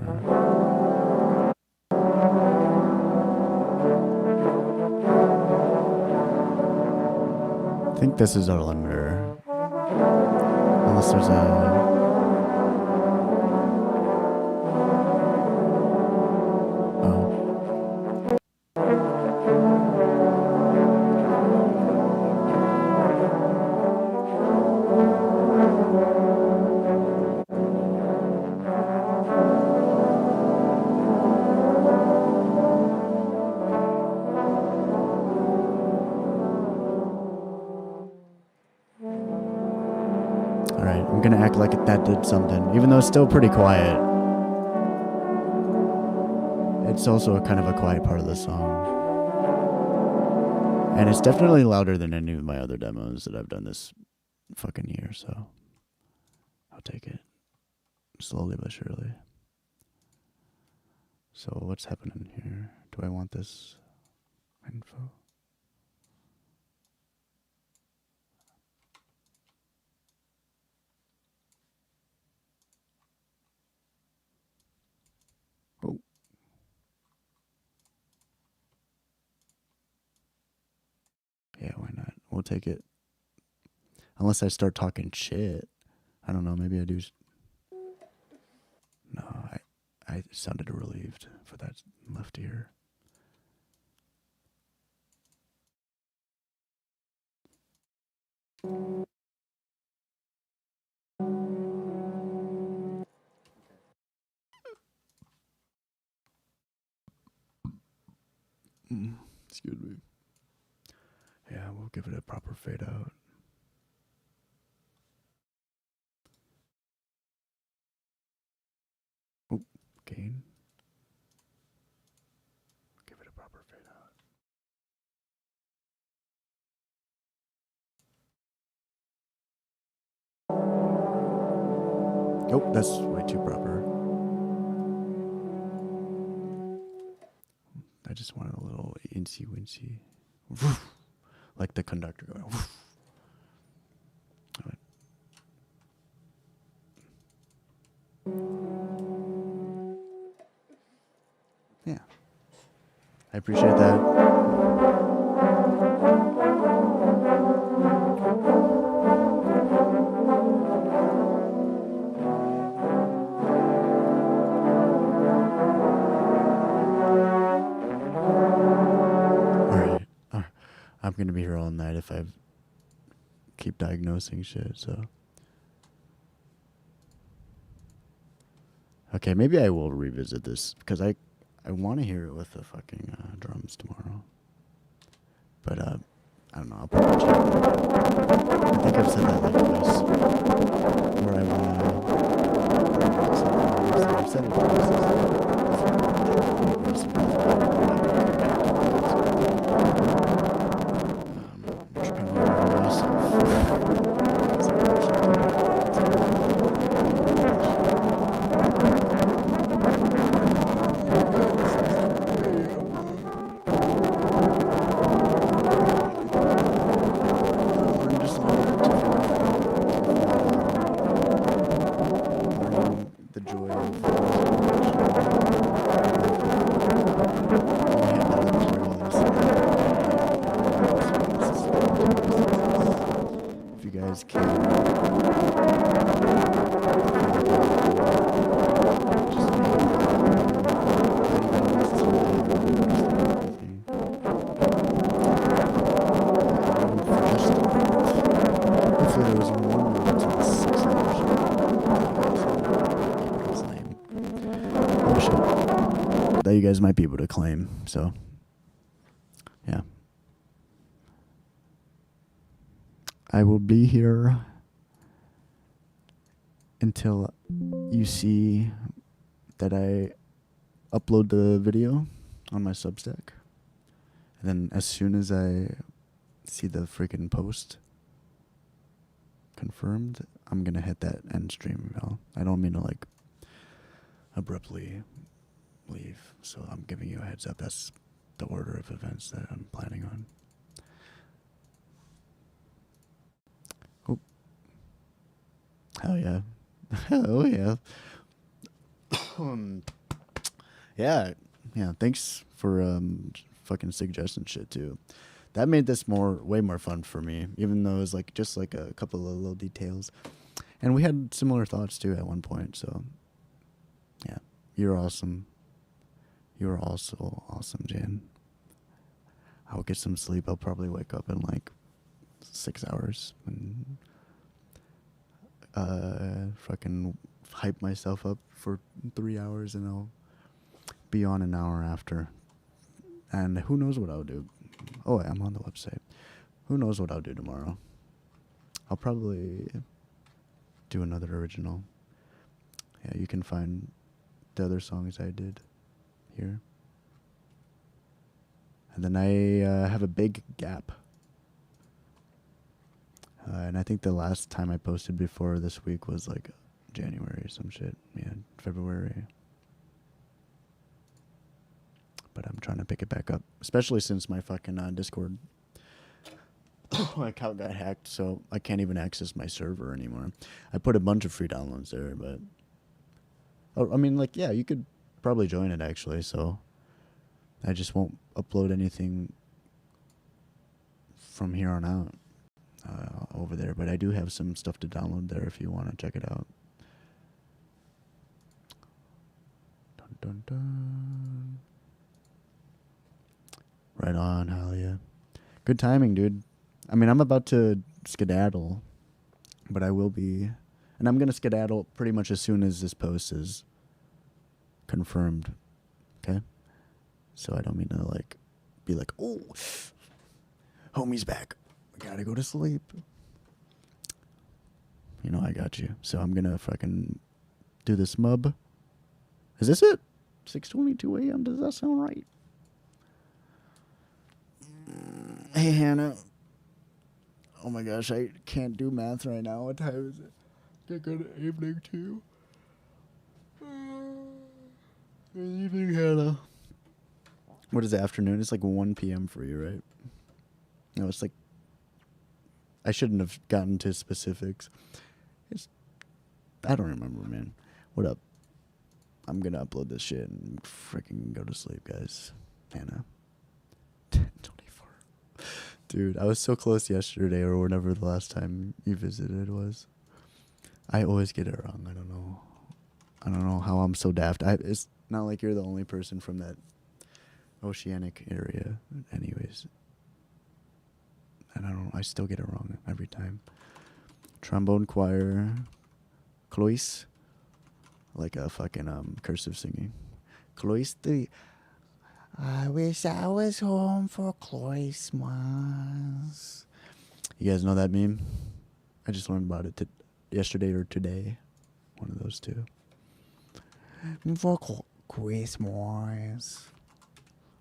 I think this is our limiter. Unless there's a... Alright, I'm gonna act like that did something, even though it's still pretty quiet. It's also a kind of a quiet part of the song. And it's definitely louder than any of my other demos that I've done this fucking year, so I'll take it. Slowly but surely. So what's happening here? Do I want this info? Oh. Yeah, why not? We'll take it. Unless I start talking shit. I don't know, maybe I do. No, I sounded relieved for that left ear. Excuse me. Yeah, we'll give it a proper fade out. Oh, gain. Give it a proper fade out. Oh, that's way too proper. I just wanted a little incy wincy. Like the conductor going. Right. Yeah. I appreciate that. I'm gonna be here all night if I keep diagnosing shit, so. Okay, maybe I will revisit this, because I want to hear it with the fucking drums tomorrow. But, I don't know, I'll probably check that. I think I've said that like twice, where I want to... I've said it twice. That you guys might be able to claim, so yeah. I will be here until you see that I upload the video on my Substack. And then as soon as I see the freaking post confirmed, I'm gonna hit that end stream bell. I don't mean to like abruptly leave, so I'm giving you a heads up. That's the order of events that I'm planning on. Oh, hell yeah. Hell yeah. Yeah, yeah. Thanks for fucking suggesting shit too. That made this way more fun for me, even though it was like just like a couple of little details, and we had similar thoughts too at one point. So, yeah, you're awesome. You're also awesome, Jan. I'll get some sleep. I'll probably wake up in like 6 hours and fucking hype myself up for 3 hours, and I'll be on an hour after. And who knows what I'll do. Oh, I'm on the website. Who knows what I'll do tomorrow. I'll probably do another original. Yeah, you can find the other songs I did here. And then I have a big gap. And I think the last time I posted before this week was like January or some shit. Yeah, February. But I'm trying to pick it back up, especially since my fucking Discord my account got hacked, so I can't even access my server anymore. I put a bunch of free downloads there, but I mean, like, yeah, you could probably join it actually. So I just won't upload anything from here on out over there. But I do have some stuff to download there if you want to check it out. Dun, dun, dun. Right on, hell yeah. Good timing, dude. I mean, I'm about to skedaddle, but I will be, and I'm going to skedaddle pretty much as soon as this post is confirmed, okay? So I don't mean to, like, be like, oh, homie's back. We gotta go to sleep. You know, I got you. So I'm going to fucking do this mub. Is this it? 6:22 a.m. Does that sound right? Hey, Hannah. Oh my gosh, I can't do math right now. What time is it? Get good evening too. Good evening, Hannah. What is the afternoon? It's like 1 p.m. for you, right? No, it's like, I shouldn't have gotten to specifics. I don't remember, man. What up? I'm gonna upload this shit and freaking go to sleep, guys. Hannah. 10:24. Dude, I was so close yesterday or whenever the last time you visited was. I always get it wrong. I don't know how I'm so daft. It's not like you're the only person from that oceanic area. Anyways. And I still get it wrong every time. Trombone choir. Clois. Like a fucking cursive singing. Clois the... I wish I was home for Christmas. You guys know that meme? I just learned about it yesterday or today. One of those two. For Christmas.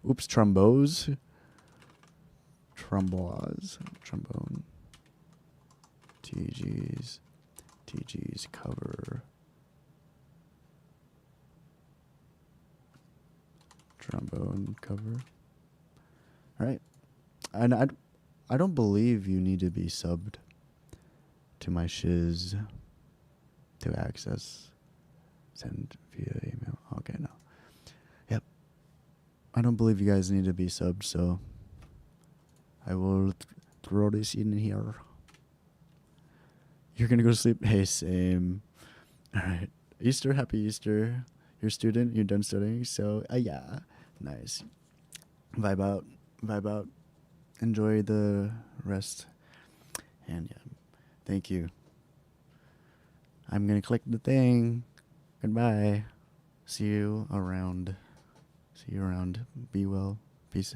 Oops, trombone. Trombone. TEEJYS cover. Trombone cover. All right. And I don't believe you need to be subbed to my shiz to access. Send via email. Okay, no. Yep. I don't believe you guys need to be subbed, so I will throw this in here. You're going to go to sleep? Hey, same. All right. Easter, happy Easter. You're a student, you're done studying, so yeah. Nice. Vibe out. Enjoy the rest. And yeah, thank you. I'm gonna click the thing. Goodbye. See you around. Be well. Be safe.